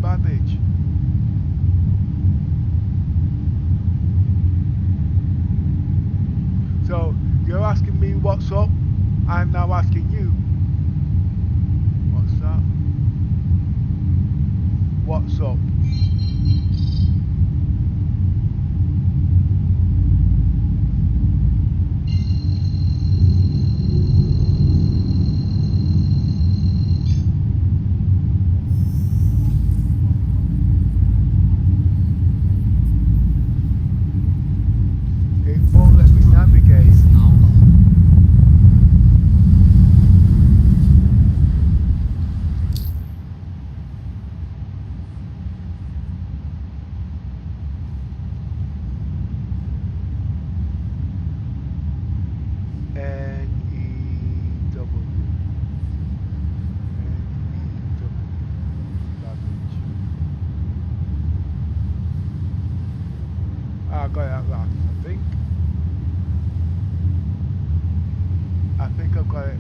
Babbage. So you're asking me what's up, I'm now asking you what's that. got it at last, I think I've got it.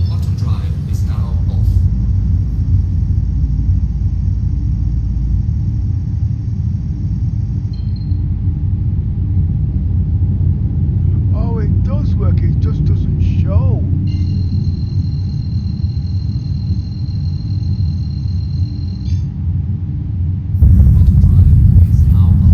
Quantum drive is now off. Oh, it does work, it just doesn't show. Quantum drive is now on.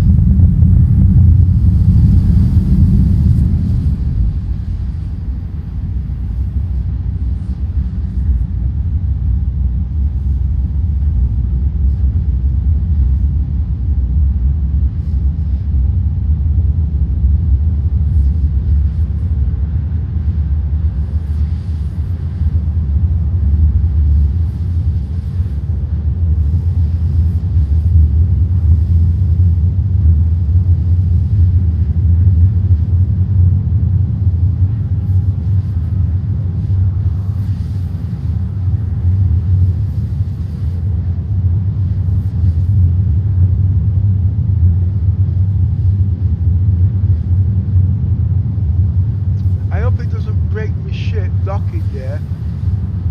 I hope it doesn't break my ship docking there.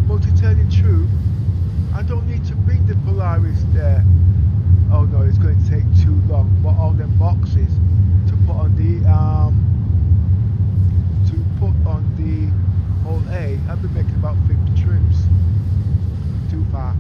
But to tell you the truth, I don't need to bring the Polaris there. Oh no, it's going to take too long. But all them boxes to put on the whole A, I've been making about 50 trips. Too far.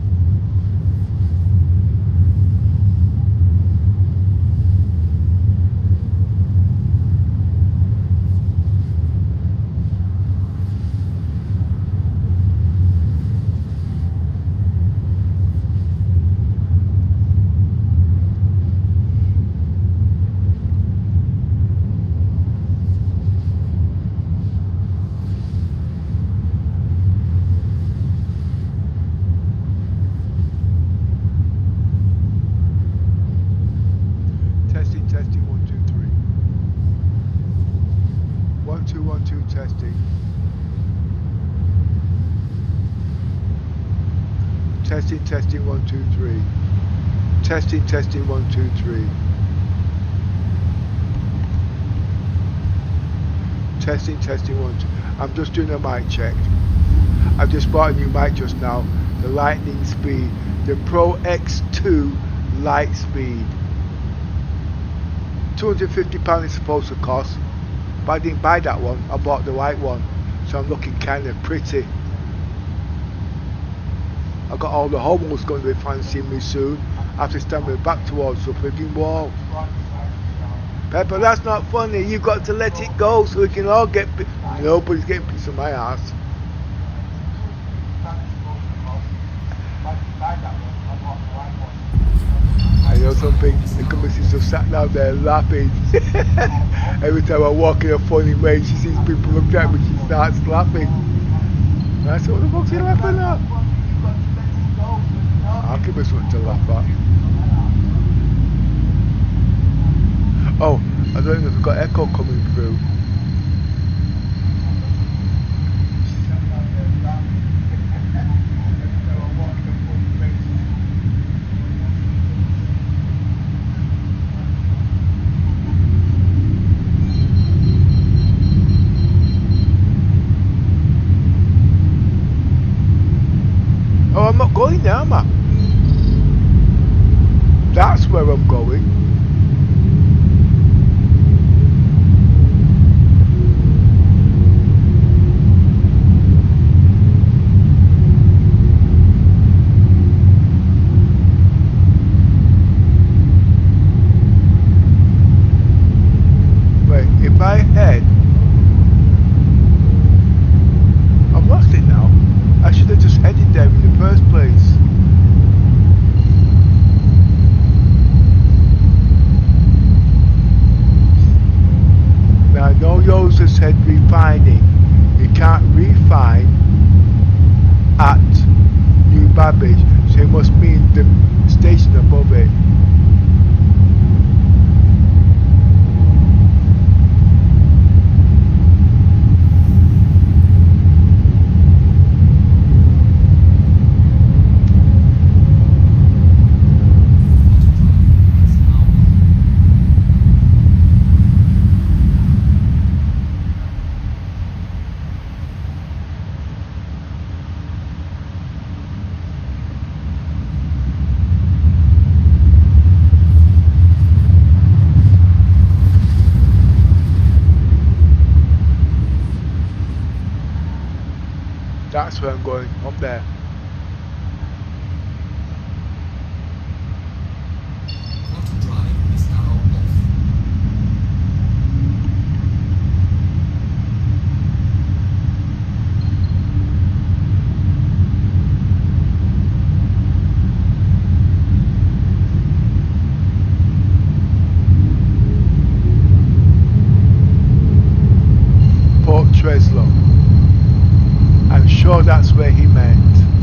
Testing, 1, 2, 3. 1, 2, 1, 2, testing. Testing, 1, 2, 3. Testing, 1, 2, 3. Testing, 1, 2. I'm just doing a mic check. I've just bought a new mic just now. The Lightning Speed. The Pro X2 Light Speed. £250 it's supposed to cost, but I didn't buy that one. I bought the white one, so I'm looking kind of pretty. I got all the homos going to be fancying me soon. I have to stand my back towards the freaking wall. Pepper, that's not funny. You've got to let it go so we can all get. Nobody's getting a piece of my ass. I know something, the commissioners have sat down there laughing. Every time I walk in a funny way, she sees people look at me, she starts laughing. And I said, what the fuck's you laughing at? I'll give her something to laugh at. Oh, I don't know if we've got echo coming through. Oh, I'm not going there, am I? That's where I'm going. Wait, if I head... I've lost it now. I should have just headed there in the first place. garbage, so it must mean the station above it. That's where I'm going, up there. Auto drive is now off. Port Treslow. I'm sure that's where he meant.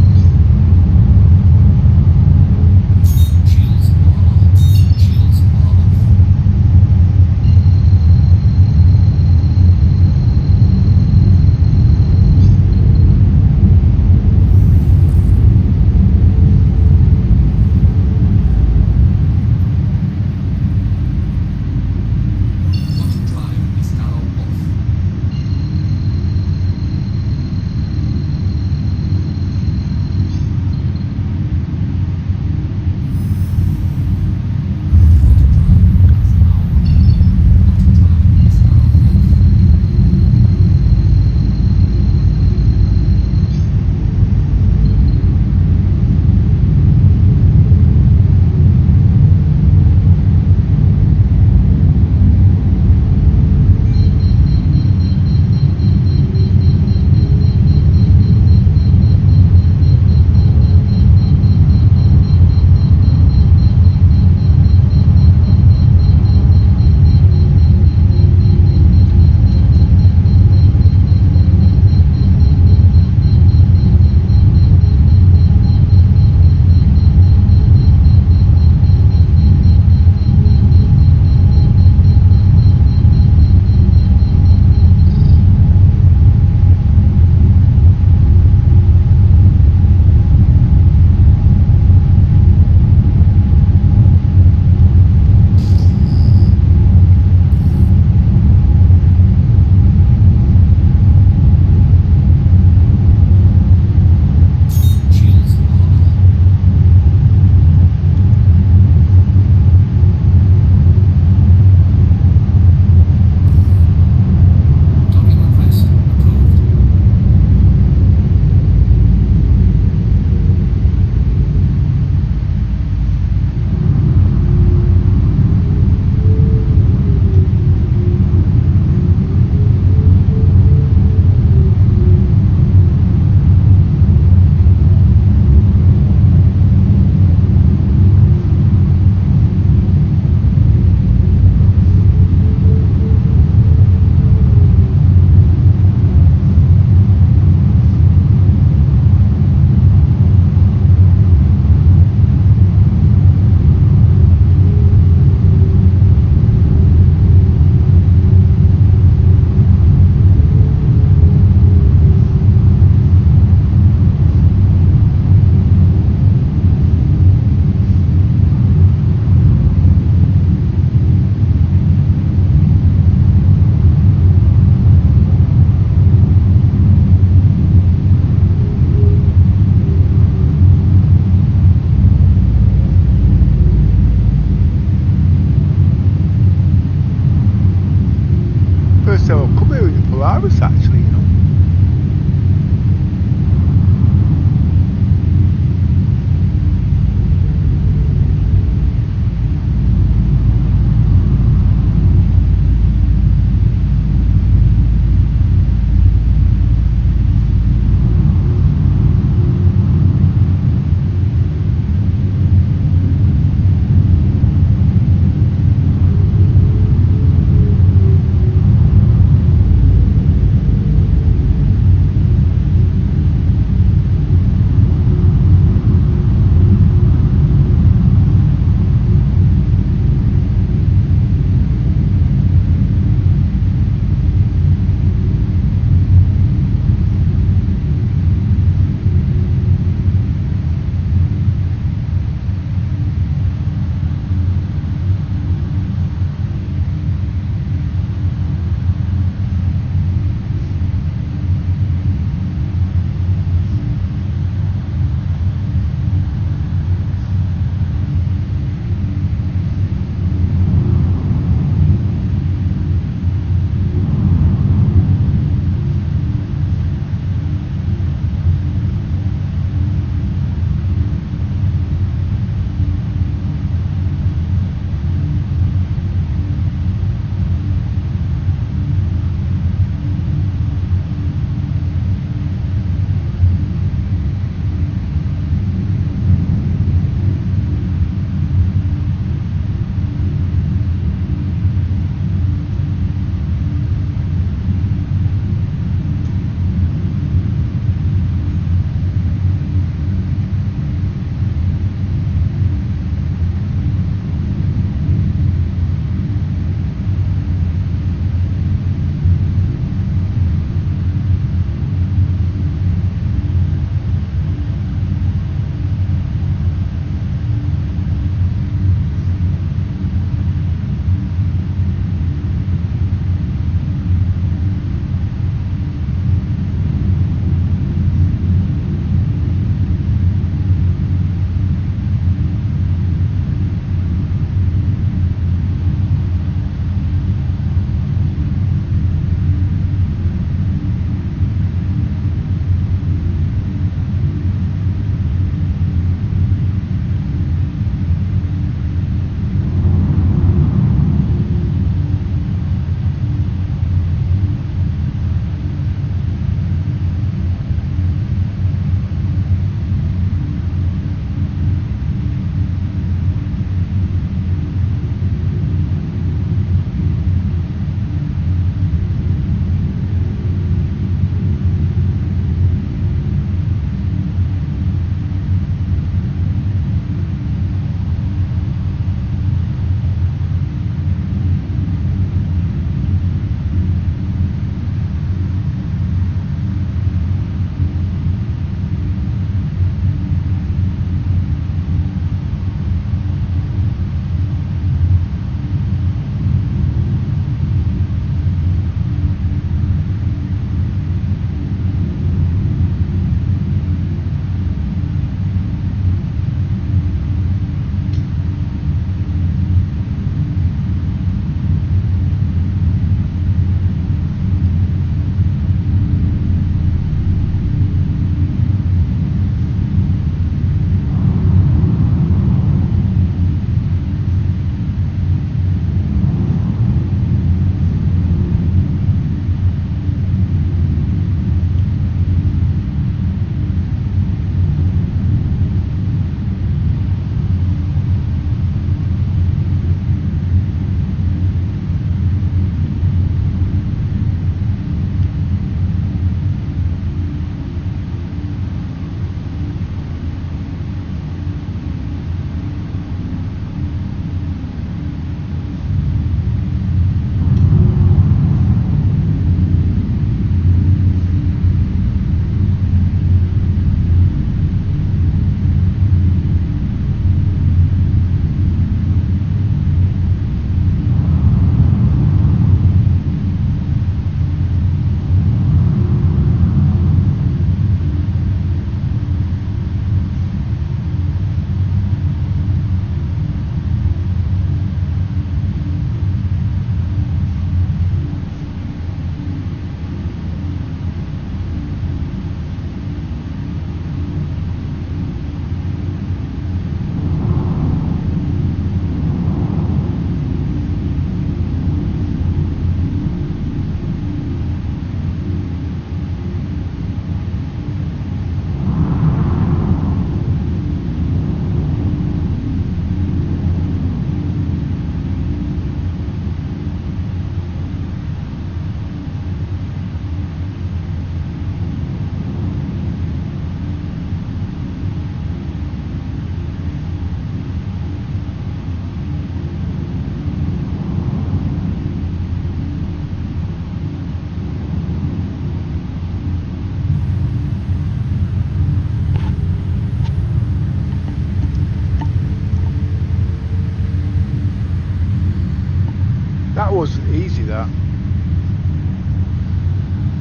that.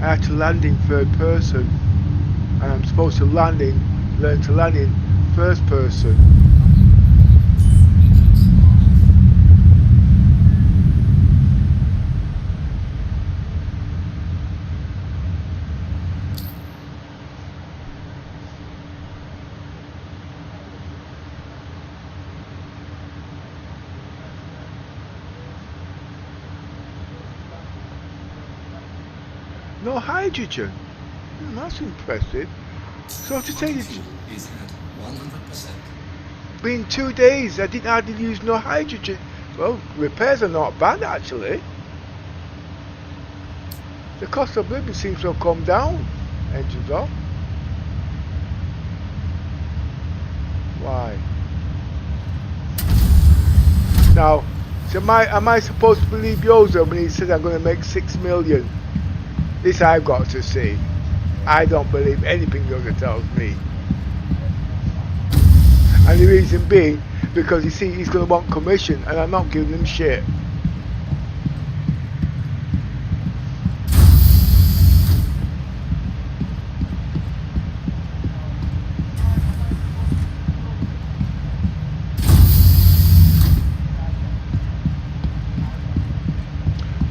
I had to land in third person, and I'm supposed to learn to land in first person. No hydrogen. That's impressive. So to say that is at 100%. been 2 days I didn't hardly use no hydrogen. Well, repairs are not bad actually. The cost of living seems to have come down. Engines off. Why? Now, so am I supposed to believe Yozo when he says I'm going to make 6 million? This I've got to see. I don't believe anything Yozo tells me. And the reason being, because you see he's going to want commission and I'm not giving him shit.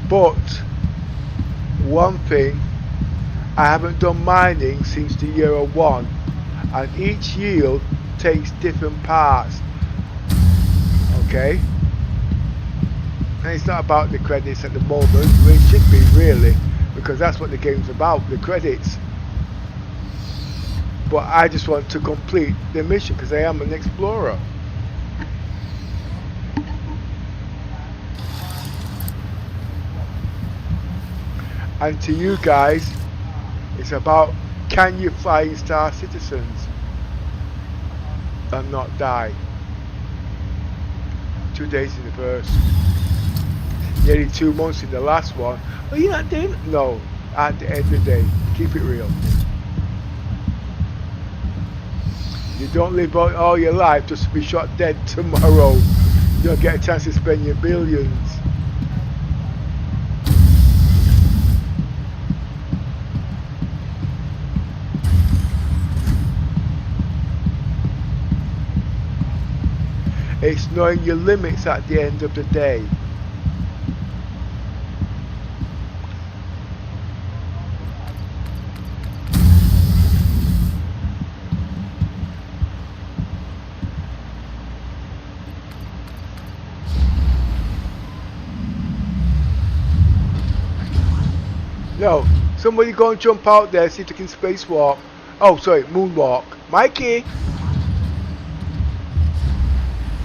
But one thing, I haven't done mining since the year 1, and each yield takes different parts. Okay, and it's not about the credits at the moment. It should be really, because that's what the game's about, the credits. But I just want to complete the mission because I am an explorer. And to you guys, it's about, can you fly in Star Citizens and not die? 2 days in the first, nearly 2 months in the last one. Are you not doing? No, at the end of the day, keep it real. You don't live all your life just to be shot dead tomorrow. You don't get a chance to spend your billions. It's knowing your limits at the end of the day. No, somebody go and jump out there, see if they can spacewalk. Oh, sorry, moonwalk. Mikey!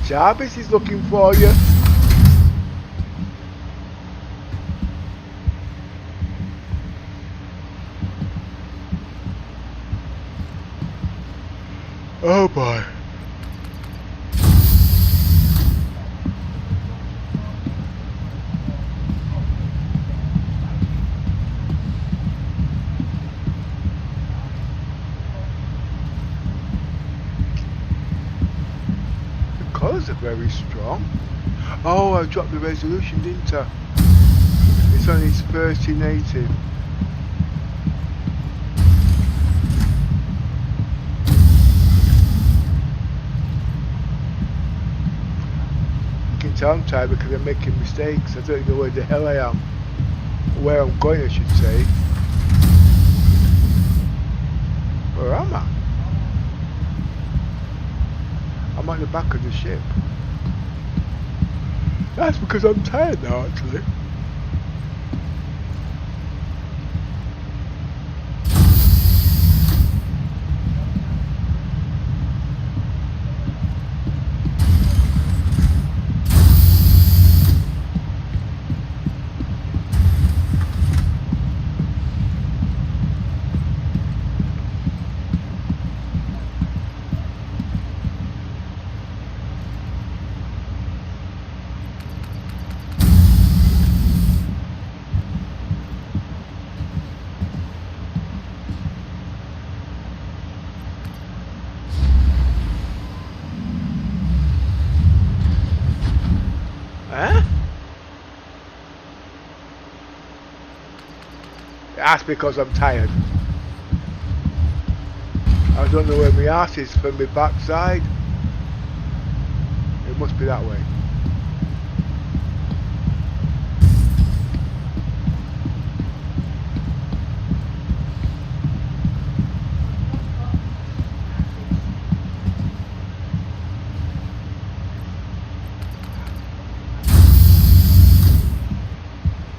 Jarvis is looking for you. Oh boy. Colours are very strong. Oh, I dropped the resolution, didn't I? It's only 30 native. You can tell I'm tired because I'm making mistakes. I don't know where the hell I am. Where I'm going, I should say. Where am I? I'm at the back of the ship. That's because I'm tired now, actually. That's because I'm tired. I don't know where my ass is from my backside. It must be that way.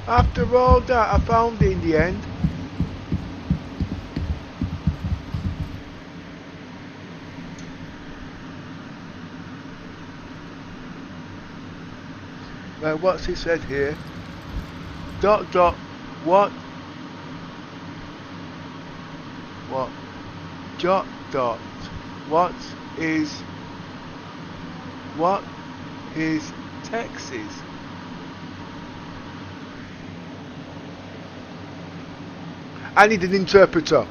After all that, I found it in the end. Now, what's it said here? Dot dot what? What? Dot dot. What is Texas? I need an interpreter.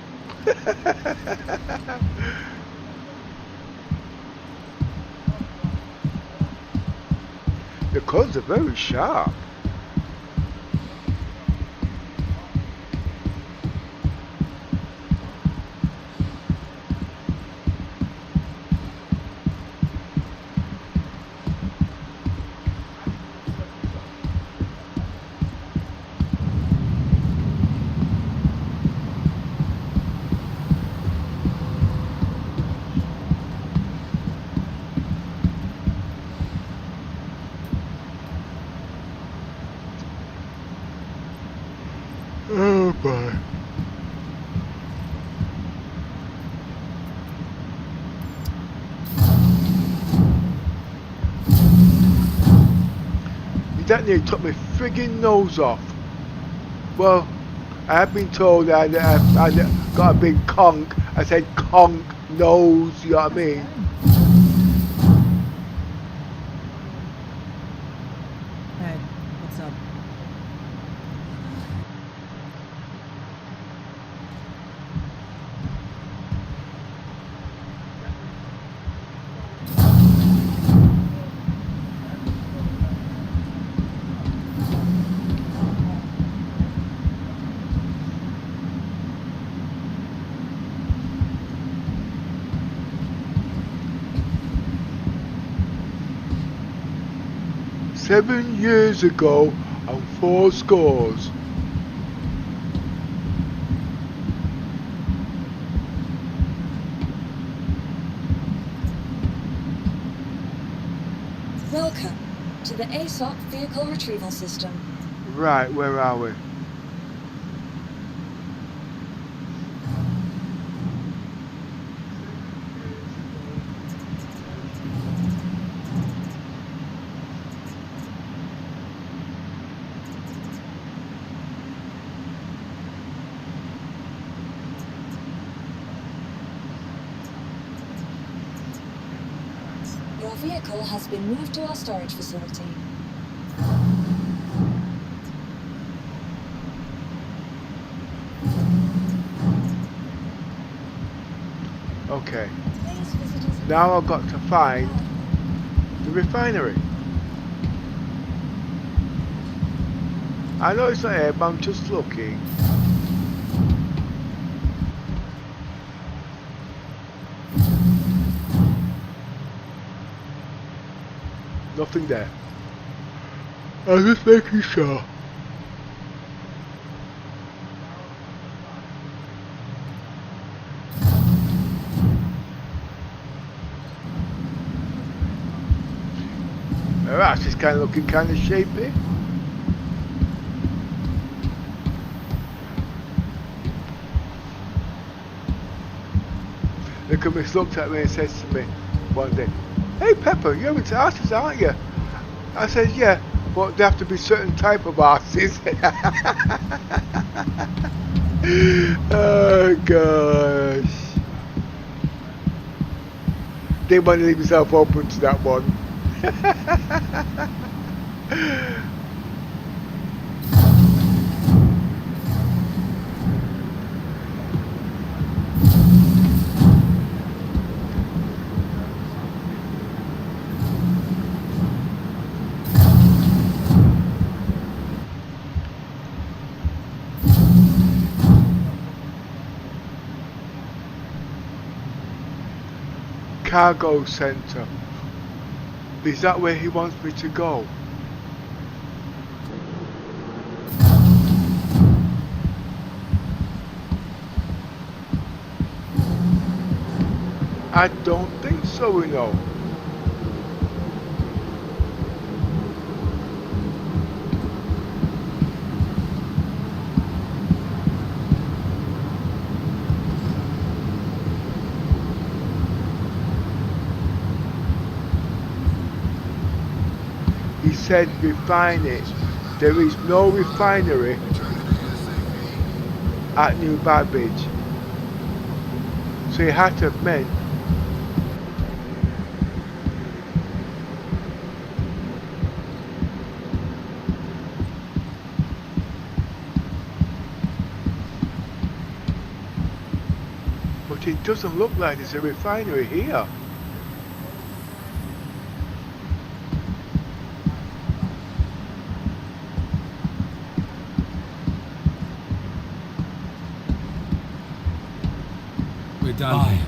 The colours are very sharp. Oh boy. That nearly took my friggin' nose off. Well, I have been told I got a big conk. I said conk nose, you know what I mean? Hey, what's up? "7 years ago and 4 scores." Welcome to the ASOC Vehicle Retrieval System. Right, where are we? Your vehicle has been moved to our storage facility. Okay. Now I've got to find the refinery. I know it's not here, but I'm just looking. Nothing there. I'm just making sure. Alright, this is kind of looking kind of shapy. The commiss looked at me and says to me one day, "Hey Pepper, you're into artists, aren't you?" I said, "Yeah, but there have to be certain type of artists." Oh gosh. Didn't want to leave himself open to that one. cargo center. Is that where he wants me to go? I don't think so, you know. He said refine it. There is no refinery at New Babbage. So he had to have meant but it doesn't look like there's a refinery here. We're done.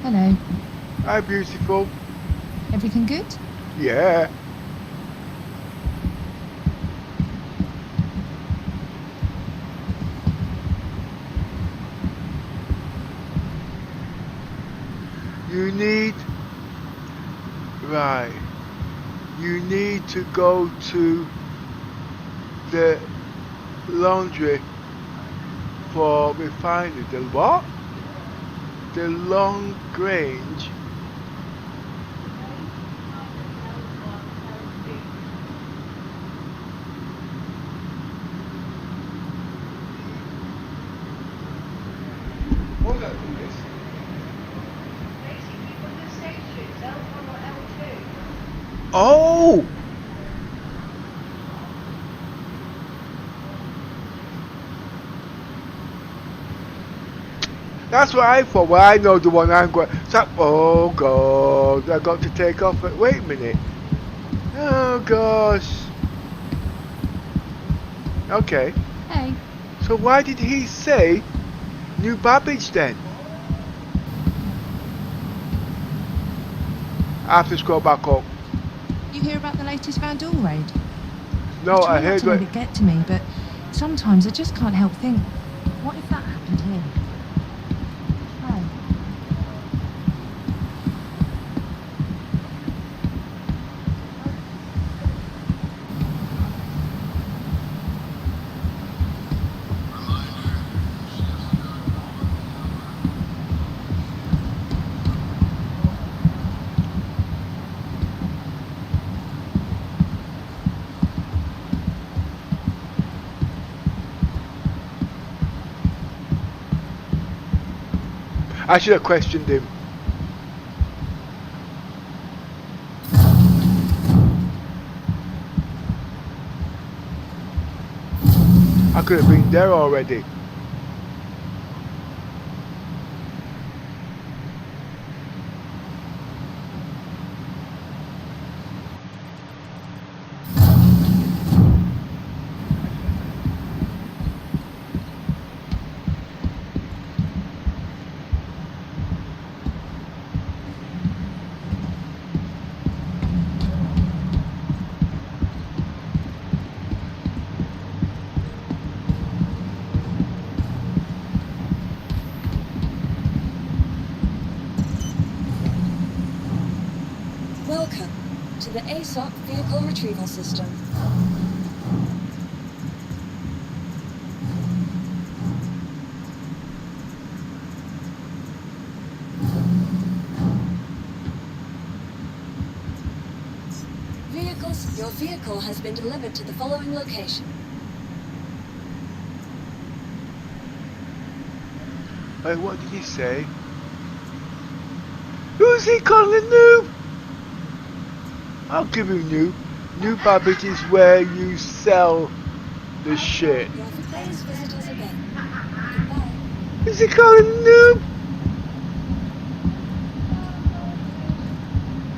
Hello. Hi, beautiful. Everything good? Yeah. You need... Right. You need to go to the laundry for refining. The what? The Long Grange. What was that, Idris? Basically, from the stations, L1 or L2. Oh! That's what I thought. Well, I know the one I'm going. So, oh God! I got to take off. Wait a minute. Oh gosh. Okay. Hey. So why did he say New Babbage then? I have to scroll back up. You hear about the latest Vandal raid? No, I heard to let it get to me, but sometimes I just can't help think, what if that happened here? Hi. I should have questioned him. I could have been there already. Welcome to the ASOC Vehicle Retrieval System. Your vehicle has been delivered to the following location. Wait, what did he say? Who's he calling noob? I'll give him noob. New Babbage is where you sell this shit. Your today's visitors again. Goodbye. Is he calling me noob?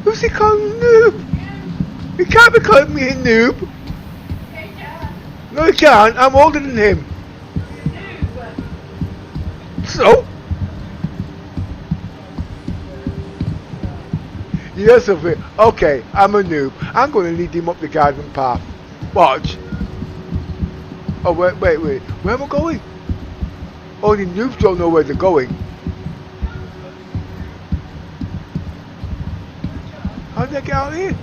Who's he calling noob? He can't be calling me a noob. No, he can't. I'm older than him. So? Yes, of it. Okay, I'm a noob. I'm going to lead him up the garden path. Watch. Oh, wait. Where am I going? Only noobs don't know where they're going. How did I get out of here?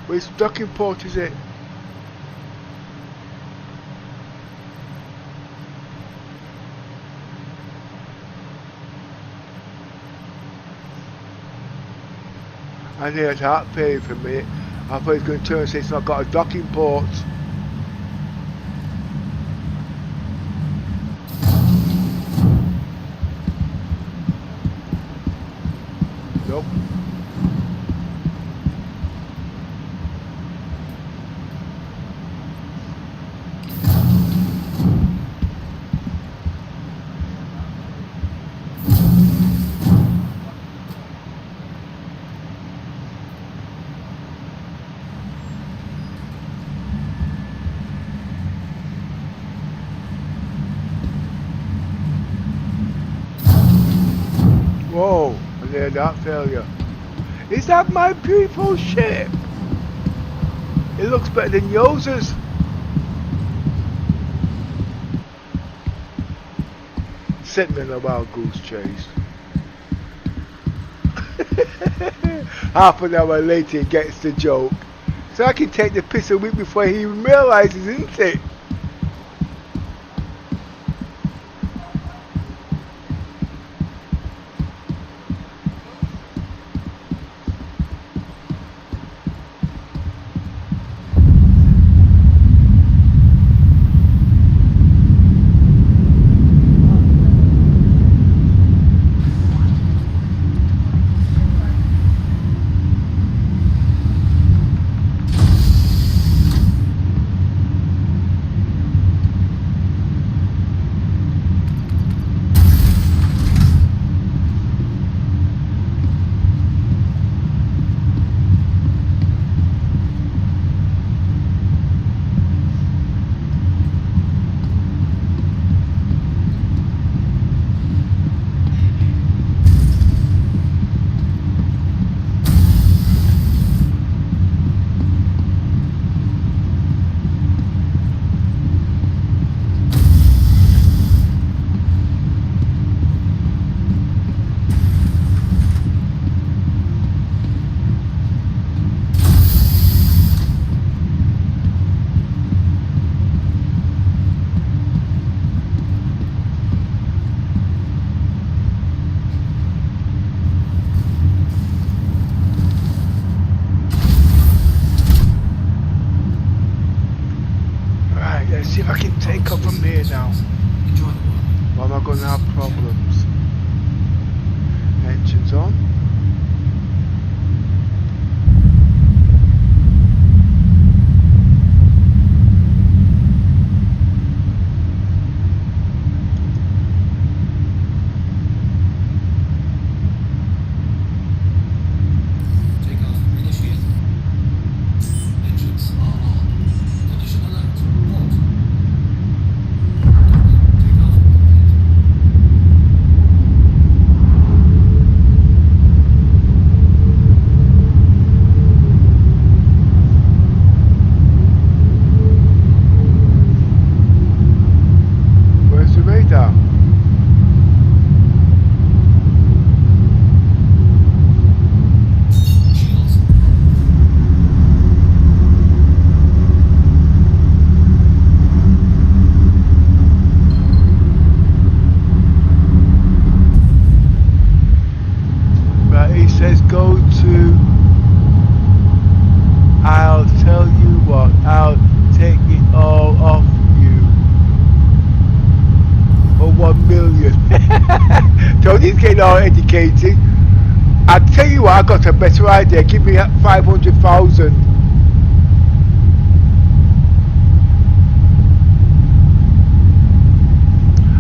Which docking port is it? I need a heart failure for a minute. I thought he was going to turn and say it's not got a docking port. Nope. Whoa, I near that failure. Is that my beautiful ship? It looks better than yours. Sent me on a wild goose chase. Half an hour later he gets the joke. So I can take the piss a week before he even realises, isn't it? He's getting all educated. I tell you what, I got a better idea. Give me 500,000.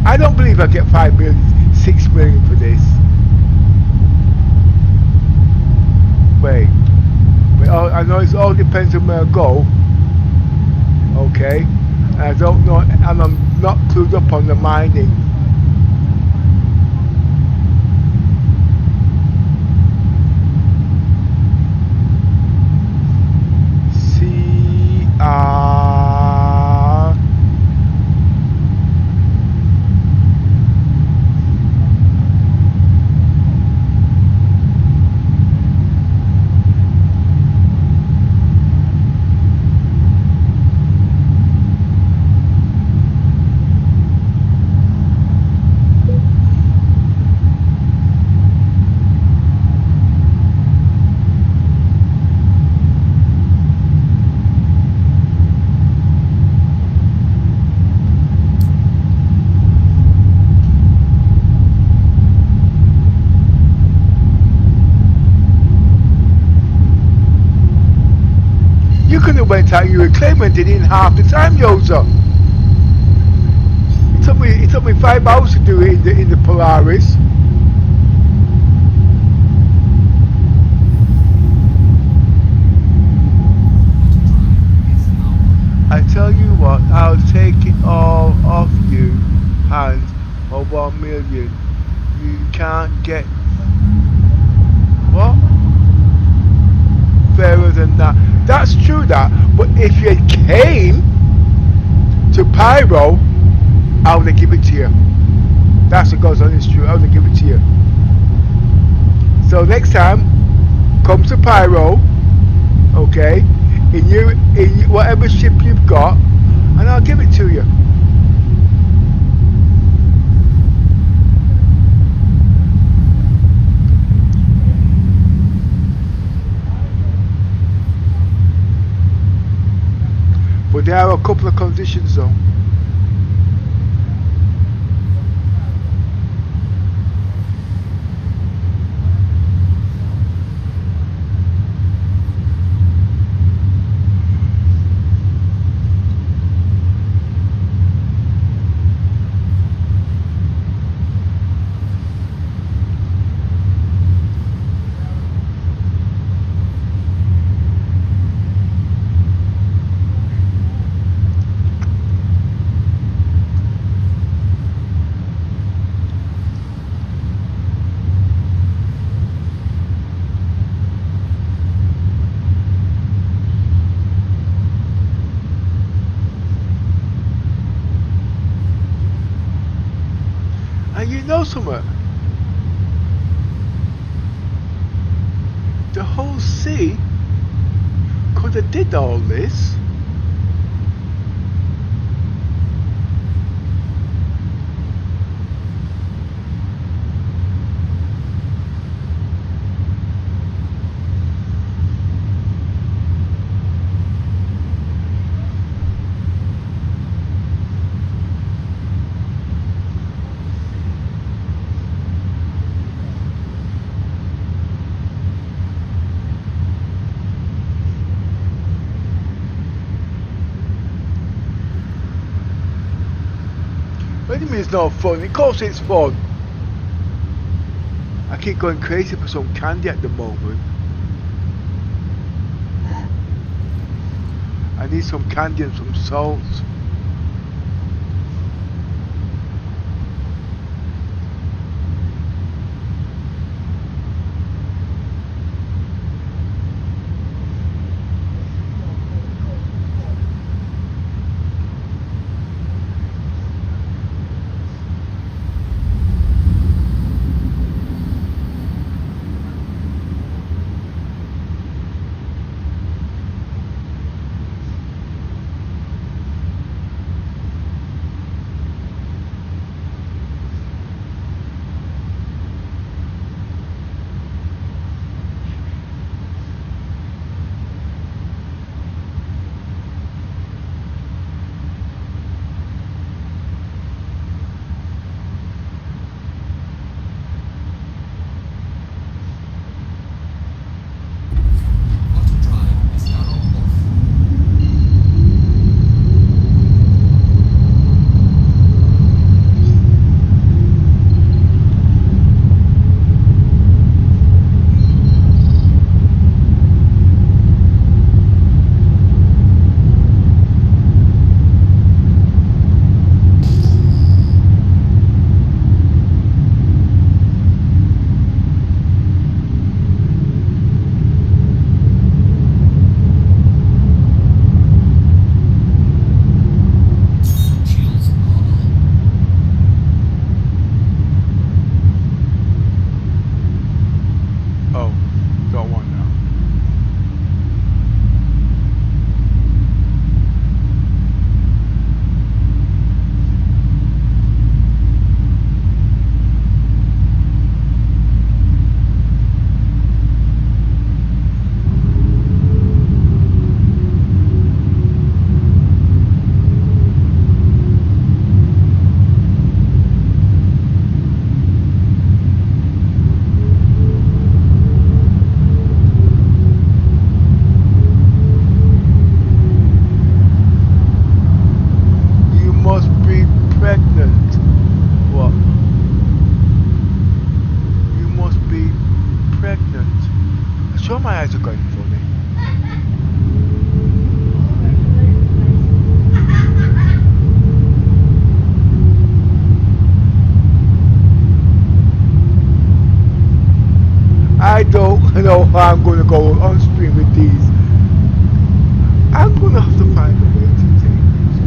I don't believe I get 5 million, 6 million for this. Wait. I know it all depends on where I go. Okay. And I don't know, and I'm not clued up on the mining. You could have went out you reclaiming it in half the time, Yoza. It took me 5 hours to do it in the Polaris. I tell you what, I'll take it all off you, hands, or 1 million. You can't get what? Fairer than that. That's true that, but if you came to Pyro, I would give it to you. That's what goes on, it's true, I would give it to you. So next time, come to Pyro, okay, in whatever ship you've got, and I'll give it to you. But there are a couple of conditions though. And you know something? The whole sea could have did all this. What do you mean it's not fun? Of course it's fun. I keep going crazy for some candy at the moment. I need some candy and some salt. find funny. I don't know how I'm going to go on stream with these. I'm going to have to find a way to take these.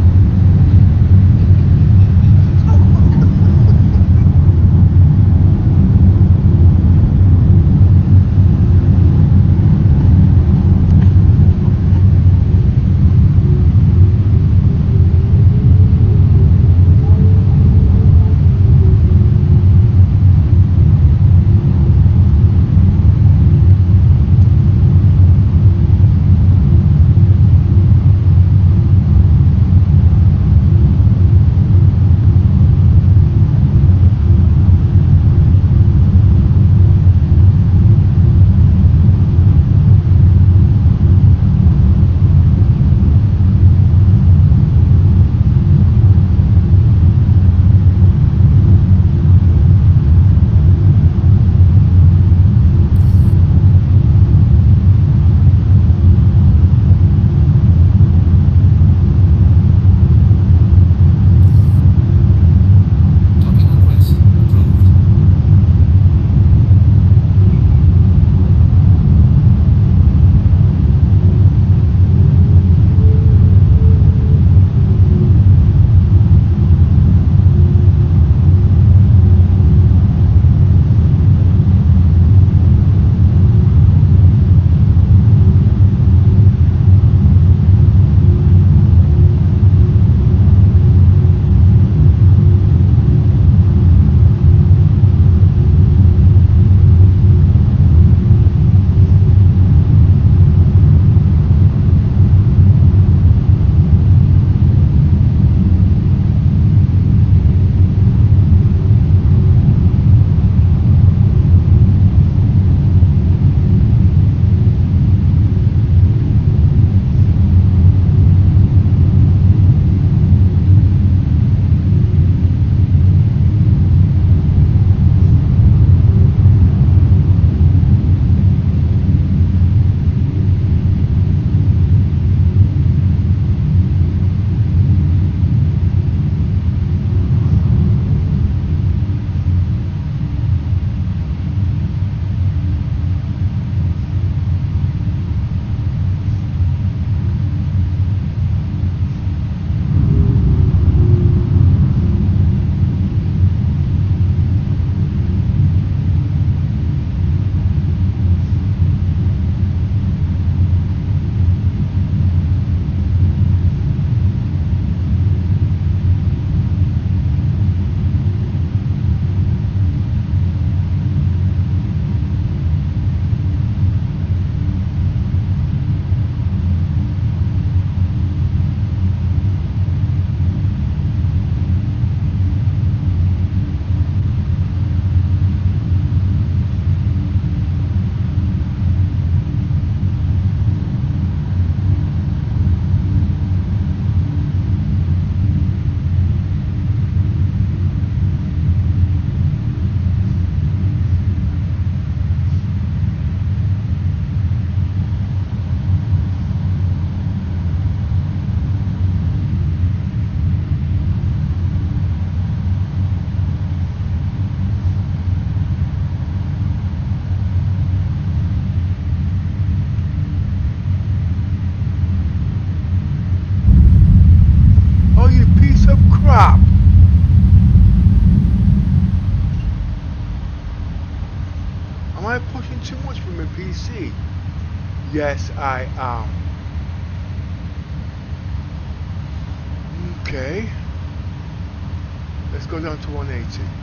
PC? Yes, I am. Okay. Let's go down to 180.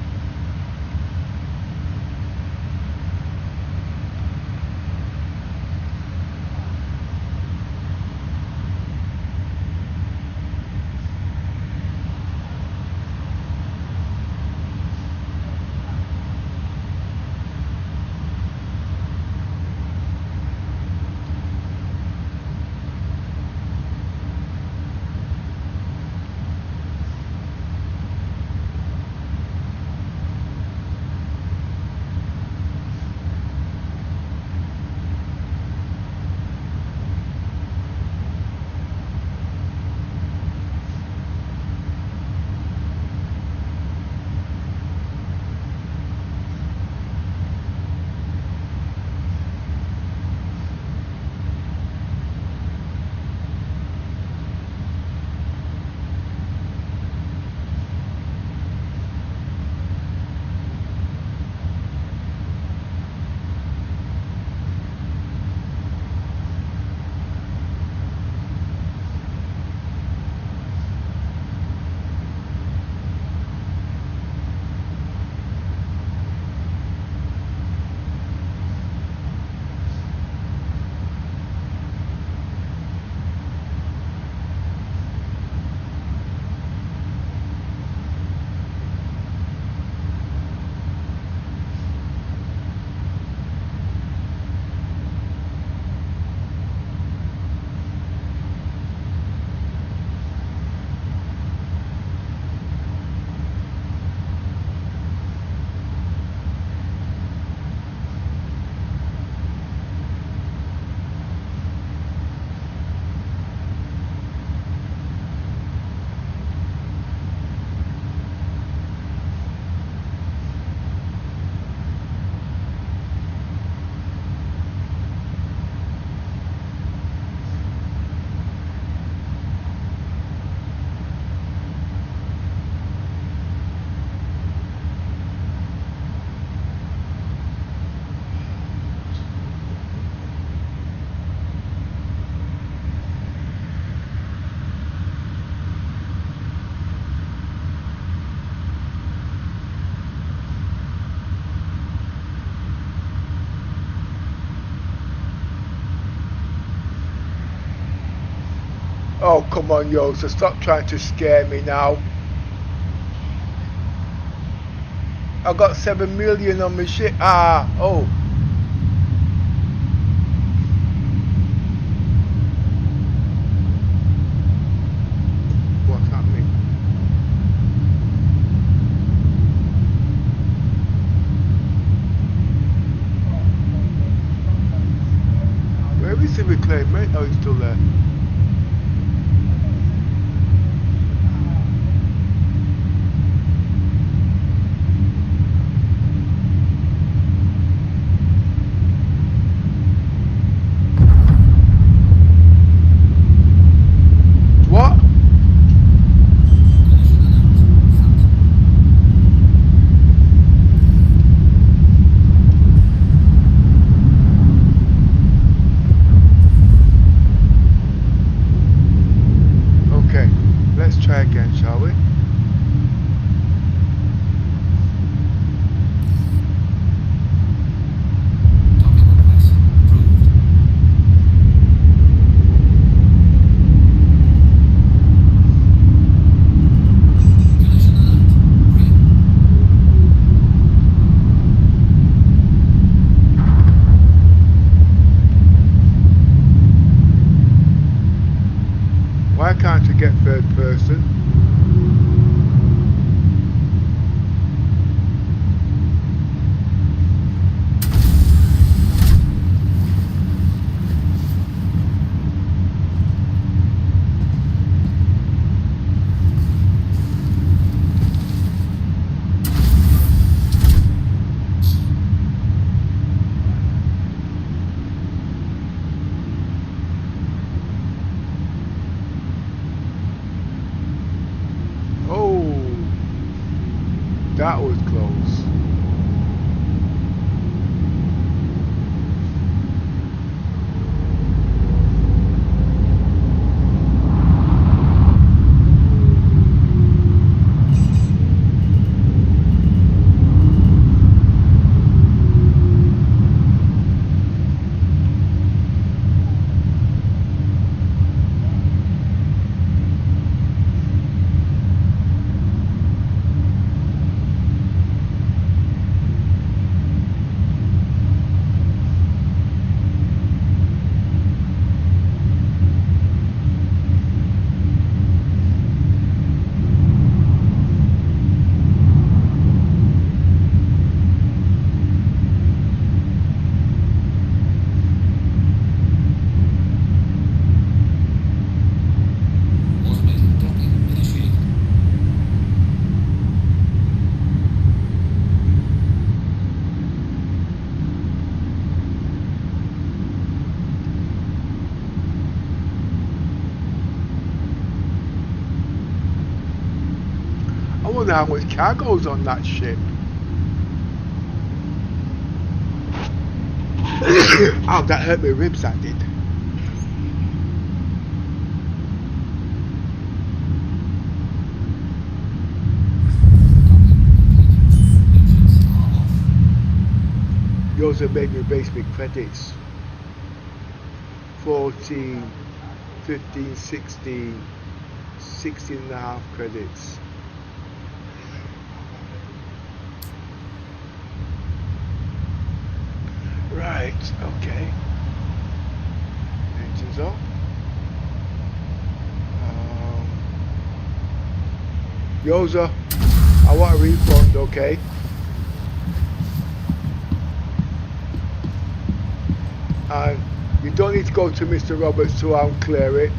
Oh, come on, yo, so stop trying to scare me now. I got 7 million on my shit. Ah, oh. What's happening? Where is the reclaim, mate? Oh, he's still there. What? Okay, let's try again, shall we? Why can't you get third person? Oh, that was close. I wonder how much cargo's on that ship. Oh, that hurt my ribs, that did. Yours have made me base big credits. 14, 15, 16, 16 and a half credits. Right, okay. Engines off. Yoza, I want a refund, okay? And you don't need to go to Mr. Roberts to unclear it.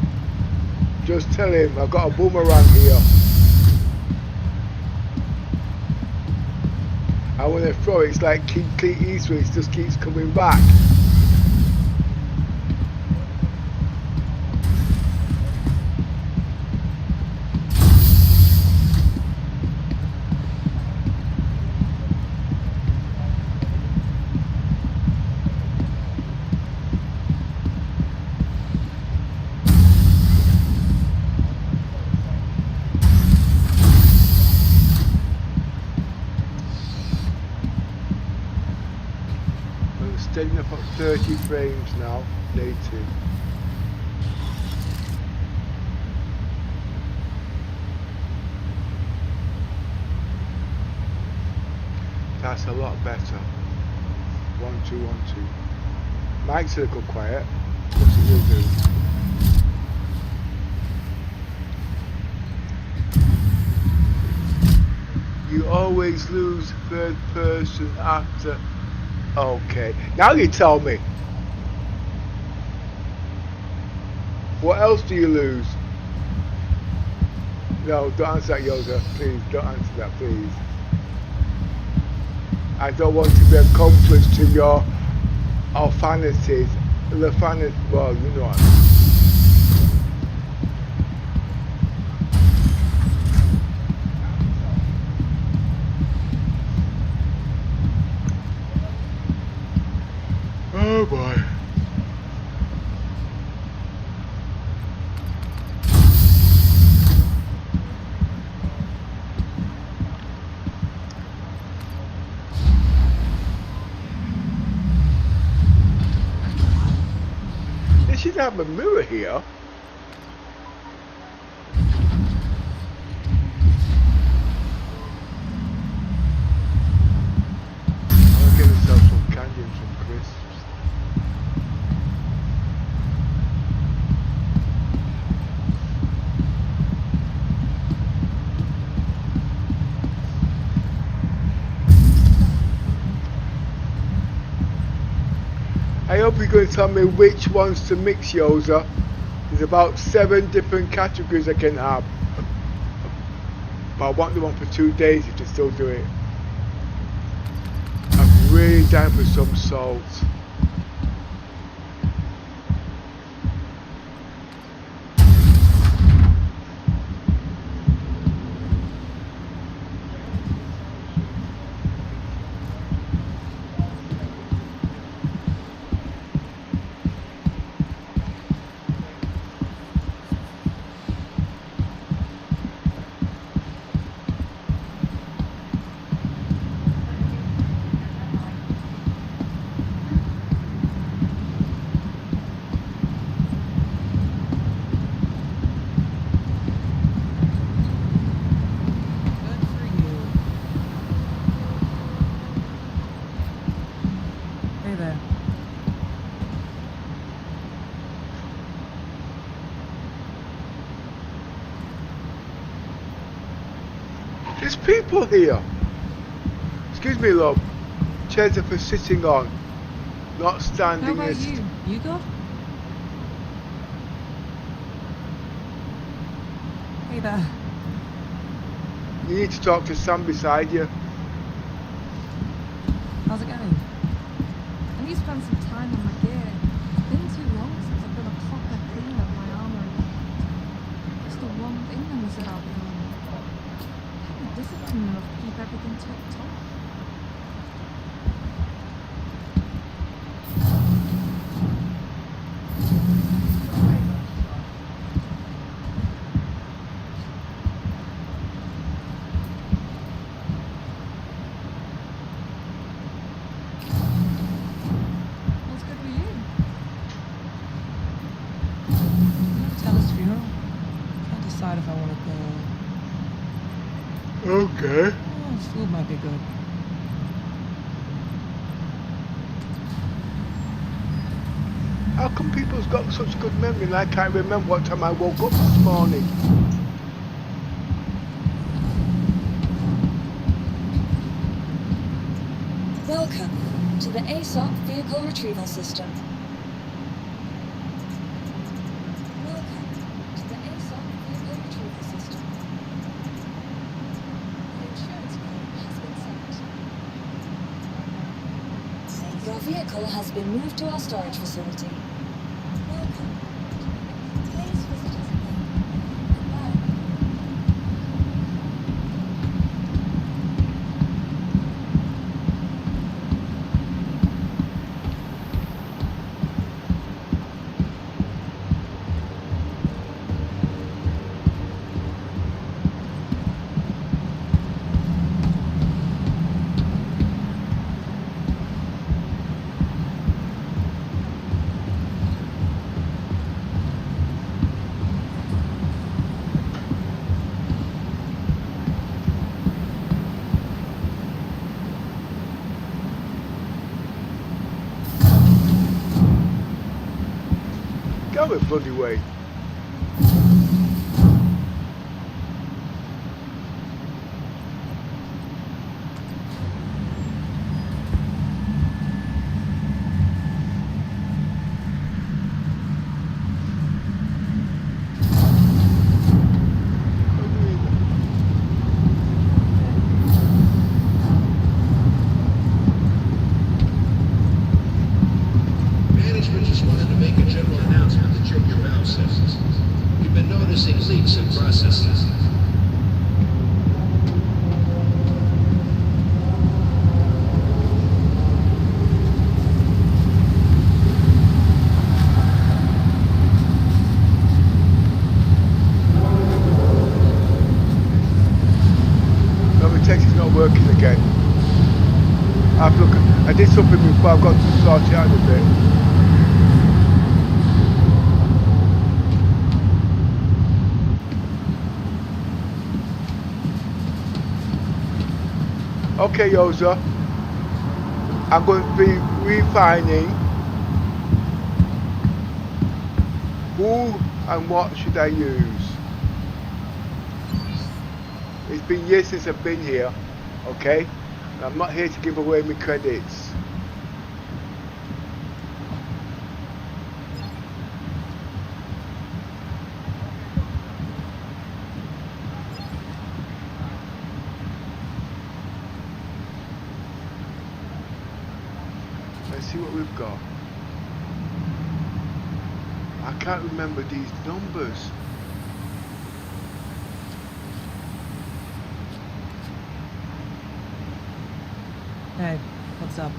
Just tell him I've got a boomerang here. And when I throw it, it's like Clint Eastwood, it just keeps coming back. Steadying up at 30 frames now, day 2. That's a lot better. 1, 2, 1, 2. Mike's a little quiet. What's it will do? You always lose third person after. Okay, now you tell me. What else do you lose? No, don't answer that, Yoda. Please, don't answer that, please. I don't want to be a accomplice to your fantasies. The fantasy, well, you know what I mean. Oh boy. They should have a mirror here. I'll get myself some candy and some crisps. I hope you're going to tell me which ones to mix, Yoza. There's about 7 different categories I can have. But I want them on for 2 days if they still do it. I'm really down for some salt. There's people here. Excuse me, love. Chairs are for sitting on, not standing. How about you? You good? Hey there. You need to talk to Sam beside you. How's it going? I need to spend some time on my gear. It's been too long since I've done a proper clean of my armour. It's the one thing I miss about the army. I'm disciplined enough to keep everything tip-top. Okay. Oh, food might be good. How come people's got such good memory and I can't remember what time I woke up this morning? Welcome to the ASOP Vehicle Retrieval System. Your vehicle has been moved to our storage facility. Welcome. Please visit us again. Goodbye. Go a bloody way. Management just wanted to make a general announcement to check your valve systems. We've been noticing leaks in processes. No, the text is not working again. I did something before, I've got to sort it out a bit. Okay, Yoza. I'm going to be refining who and what should I use. It's been years since I've been here, okay? And I'm not here to give away my credits. Let's see what we've got. I can't remember these numbers. Hey, what's up?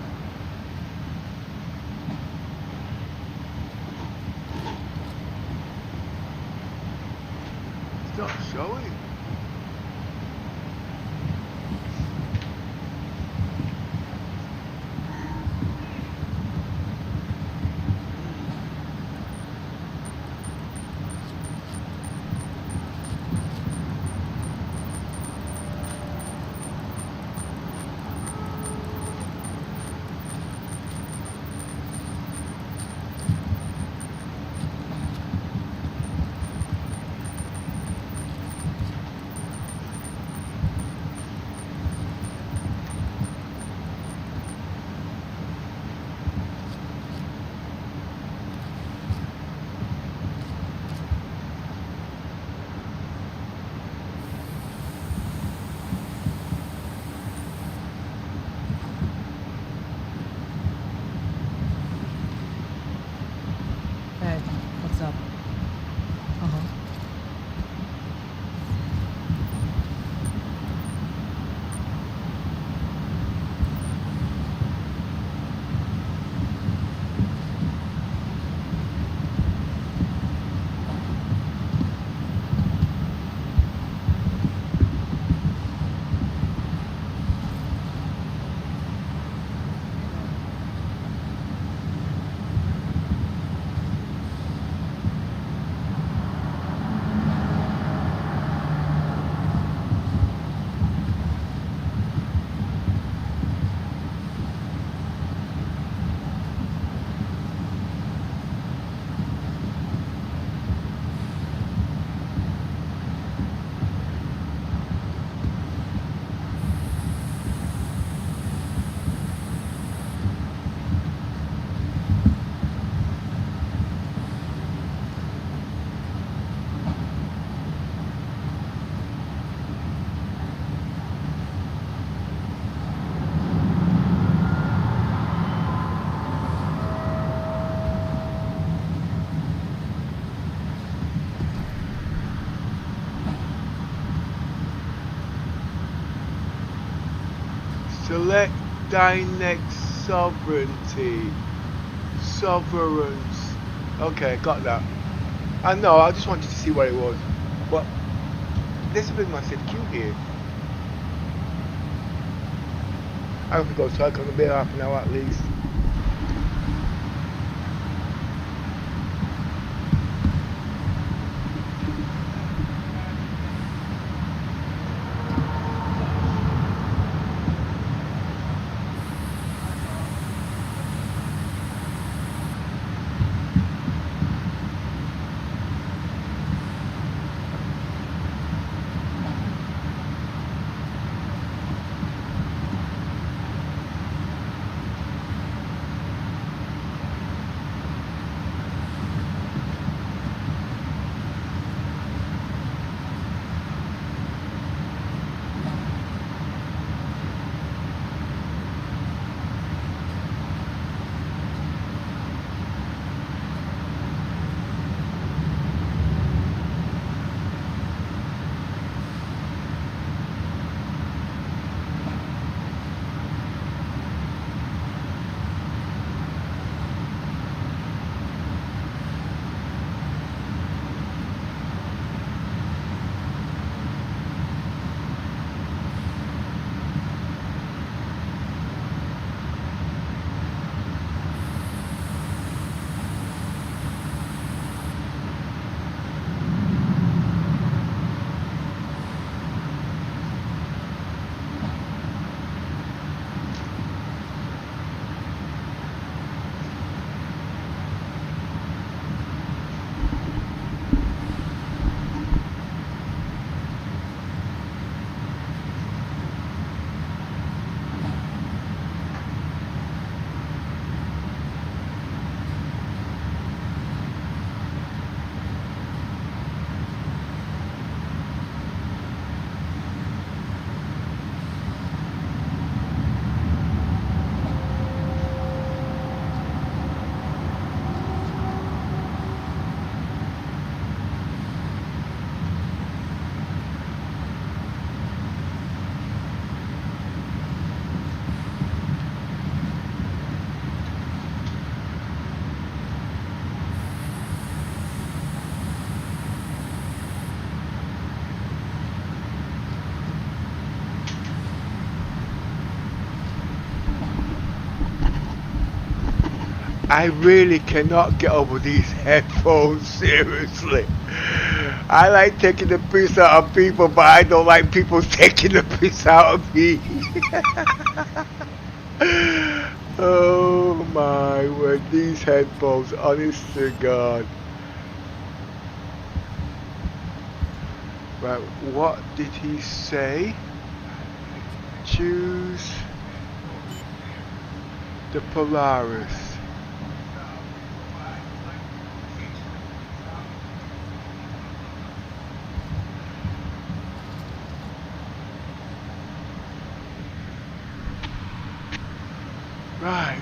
It's not showing. Hey, what's up? Uh-huh. Select thy next sovereignty. Sovereigns. Okay, got that. I know, I just wanted to see what it was. But there's a big massive queue here. I have to go cycle a bit, half an hour at least. I really cannot get over these headphones, seriously. I like taking the piss out of people, but I don't like people taking the piss out of me. Oh my word, these headphones, honest to God. Right, what did he say? Choose the Polaris. Right.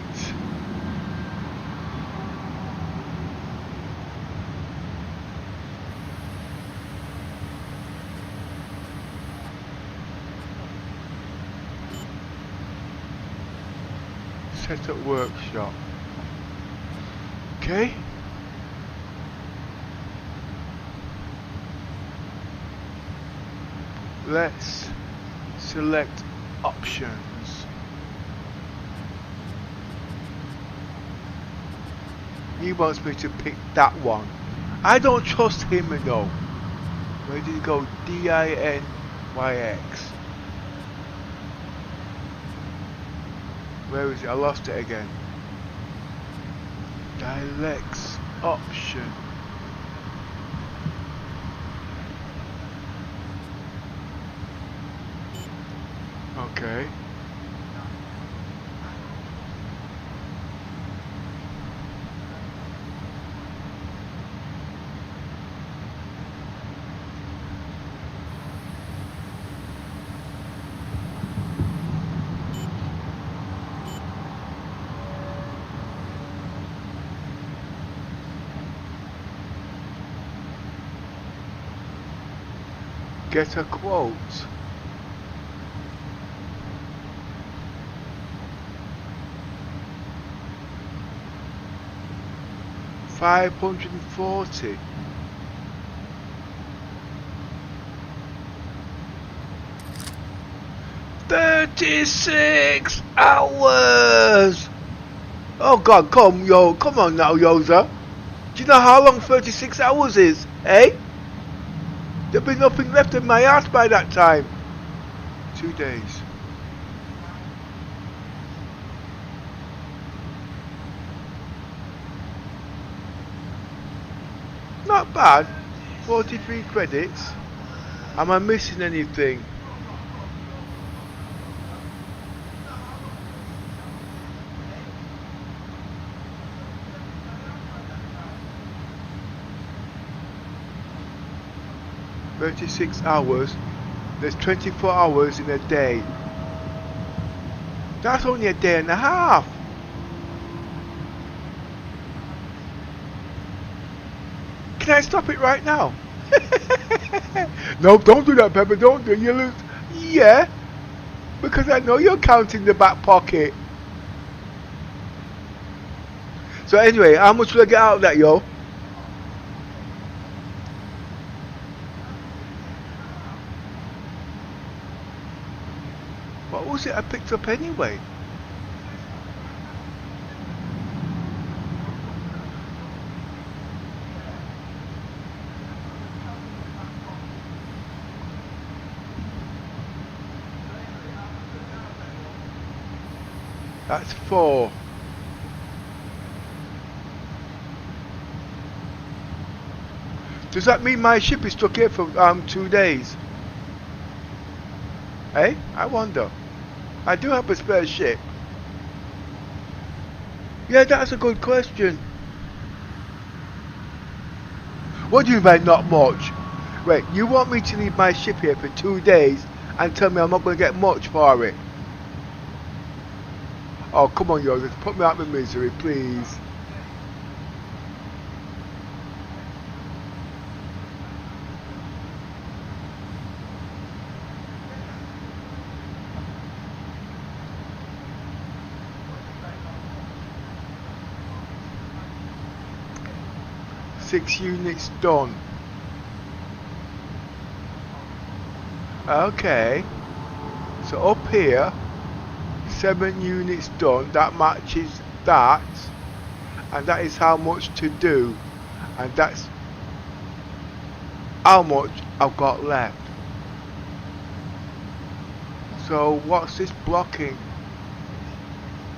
Set up workshop. Okay. Let's select options. He wants me to pick that one. I don't trust him enough. Where did he go? DINYX. Where is it? I lost it again. Dialects option. Okay. Get a quote. $540. $36 hours. Oh God, come on now, Yoza. Do you know how long 36 hours is, eh? There'll be nothing left in my ass by that time. 2 days. Not bad. 43 credits. Am I missing anything? $36 hours. There's 24 hours in a day. That's only a day and a half. Can I stop it right now? No, don't do that, Pepper. Don't do it. You lose. Yeah, because I know you're counting the back pocket. So anyway, how much will I get out of that, yo? What was it I picked up anyway? That's 4. Does that mean my ship is stuck here for 2 days? Eh? I wonder. I do have a spare ship. Yeah, that's a good question. What do you mean by not much? Wait, you want me to leave my ship here for 2 days and tell me I'm not going to get much for it? Oh, come on, yo, just put me out of my misery, please. Six units done. Okay. So up here, 7 units done. That matches that. and that is how much to do, and that's how much I've got left. So what's this blocking?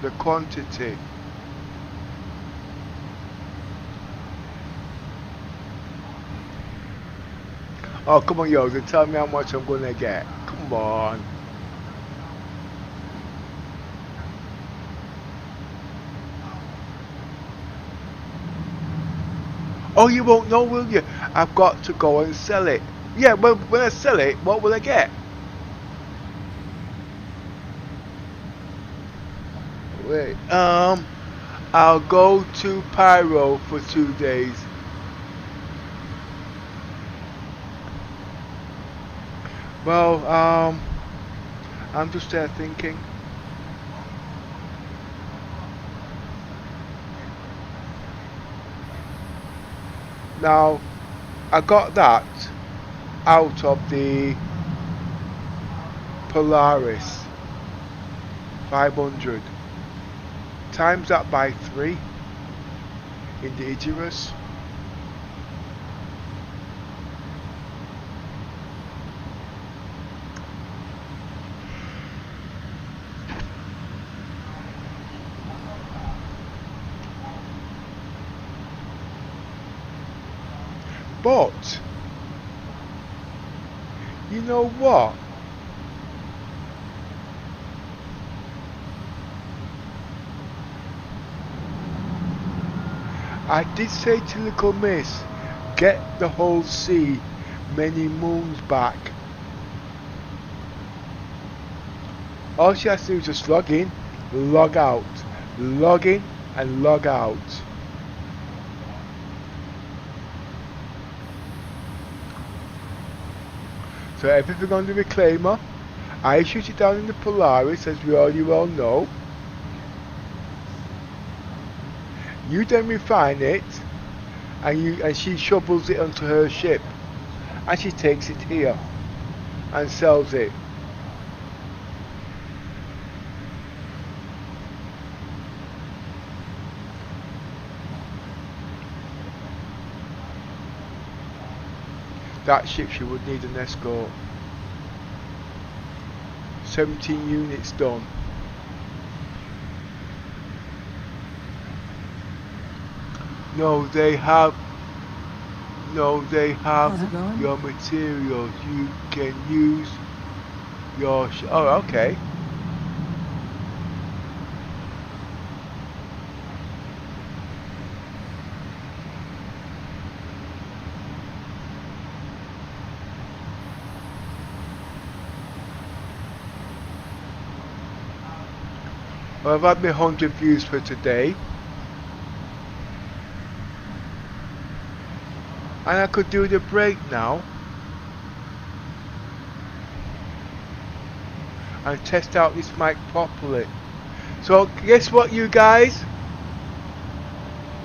The quantity. Oh, come on, Yoda, tell me how much I'm gonna get. Come on. Oh, you won't know, will you? I've got to go and sell it. Yeah, but when I sell it, what will I get? Wait, I'll go to Pyro for 2 days. Well, I'm just there thinking. Now, I got that out of the Polaris 500. Times that by 3 in the Idris. But you know what? I did say to Little Miss, get the whole sea many moons back. All she has to do is just log in, log out, log in and log out. So everything on the reclaimer, I shoot it down in the Polaris, as we already well know. You then refine it, and she shovels it onto her ship, and she takes it here and sells it. That ship, she would need an escort. 17 units done. No, they have your materials. You can use your oh, okay. Well, I've had my 100 views for today. And I could do the break now. And test out this mic properly. So guess what, you guys?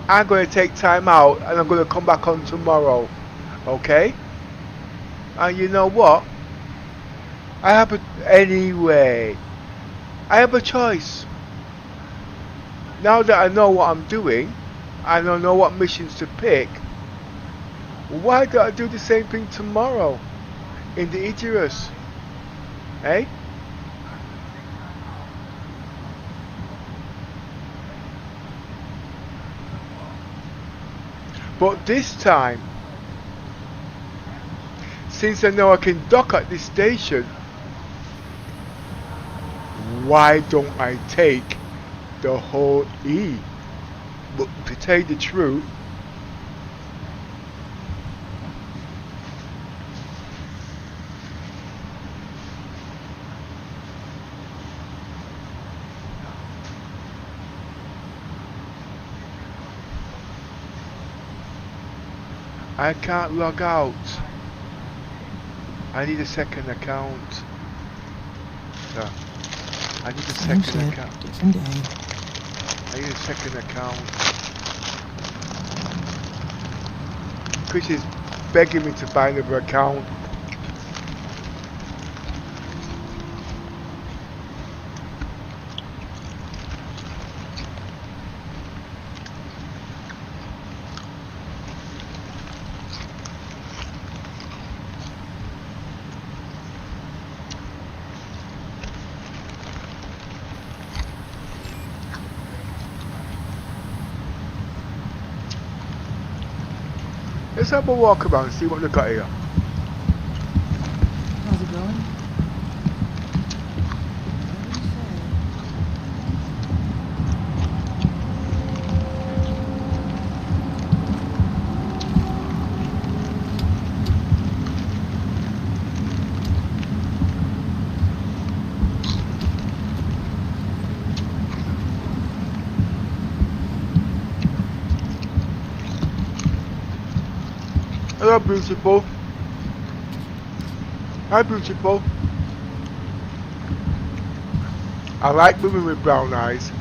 I'm going to take time out and I'm going to come back on tomorrow. Okay? And you know what? I have a choice. Now that I know what I'm doing, and I know what missions to pick, why don't I do the same thing tomorrow in the Idris? Eh? But this time, since I know I can dock at this station, why don't I take the whole E? But to tell you the truth, I can't log out. I need a second account. So, I need a second account. Different day. I need a second account. Chris is begging me to buy another account. Let's have a walk around and see what they got here. How's it going? Hello, beautiful. Hi, beautiful. I like women with brown eyes.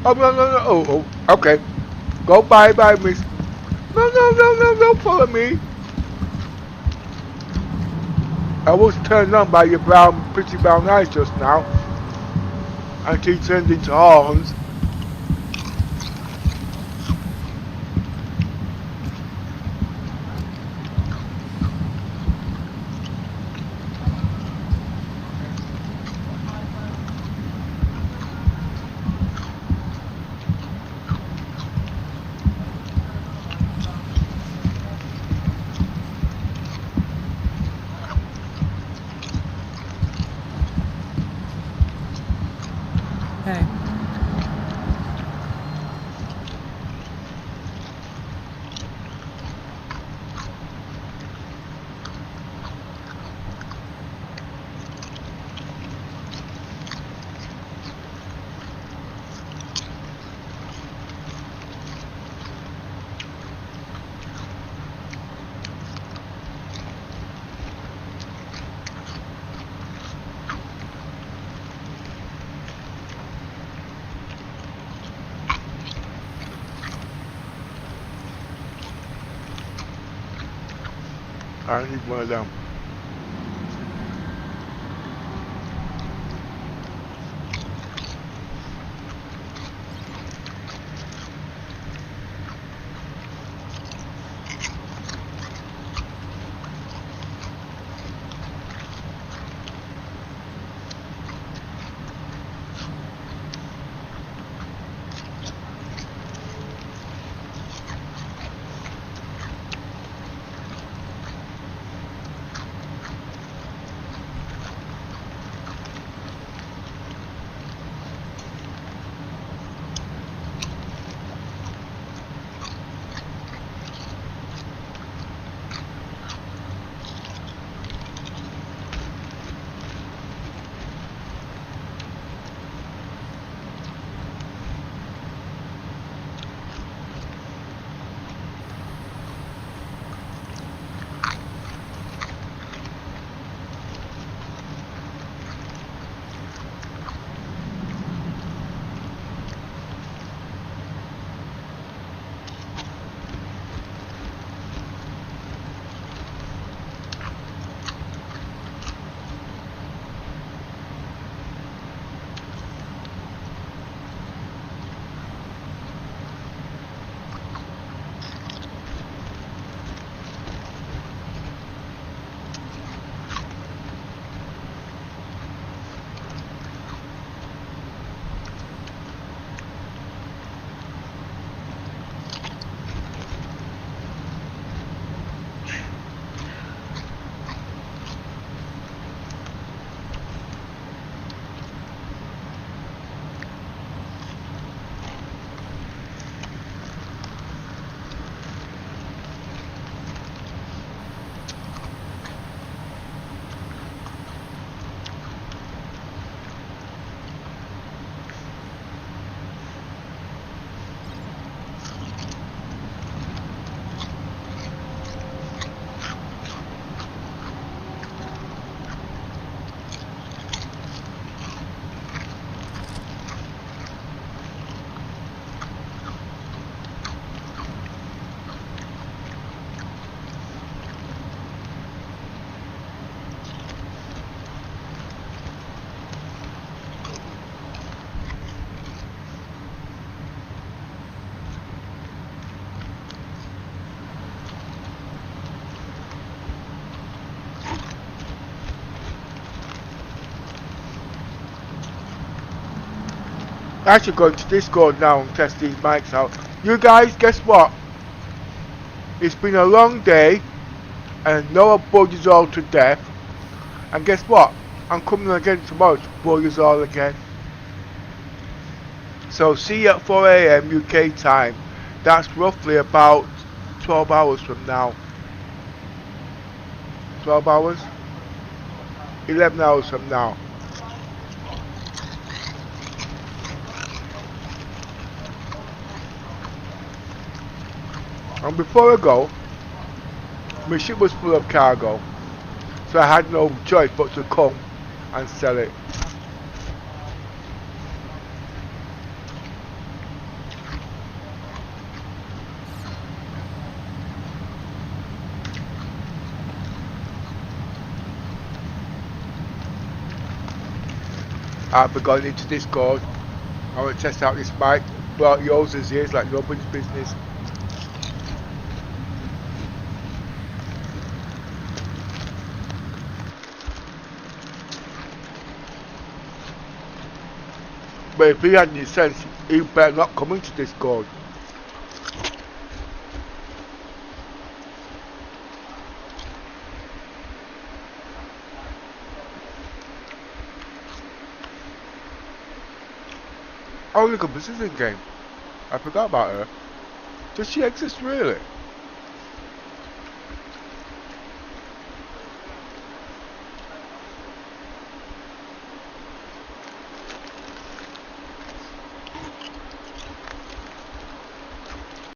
Oh, no, no, no. Oh, okay. Go bye-bye, miss. No, no, no, no, don't follow me. I was turned on by your pretty brown eyes just now. Until you turned into horns. Hey. I need one of them. I should go to Discord now and test these mics out. You guys, guess what? It's been a long day, and Noah bored us all to death. And guess what? I'm coming again tomorrow to bore us all again. So see you at 4 AM UK time. That's roughly about 12 hours from now. 12 hours? 11 hours from now. And before I go, my ship was full of cargo, so I had no choice but to come and sell it. I've gone into Discord. I want to test out this mic. Brought yours as is like nobody's business. But if he had any sense, he better not come into Discord. Oh, look, a precision game. I forgot about her. Does she exist really?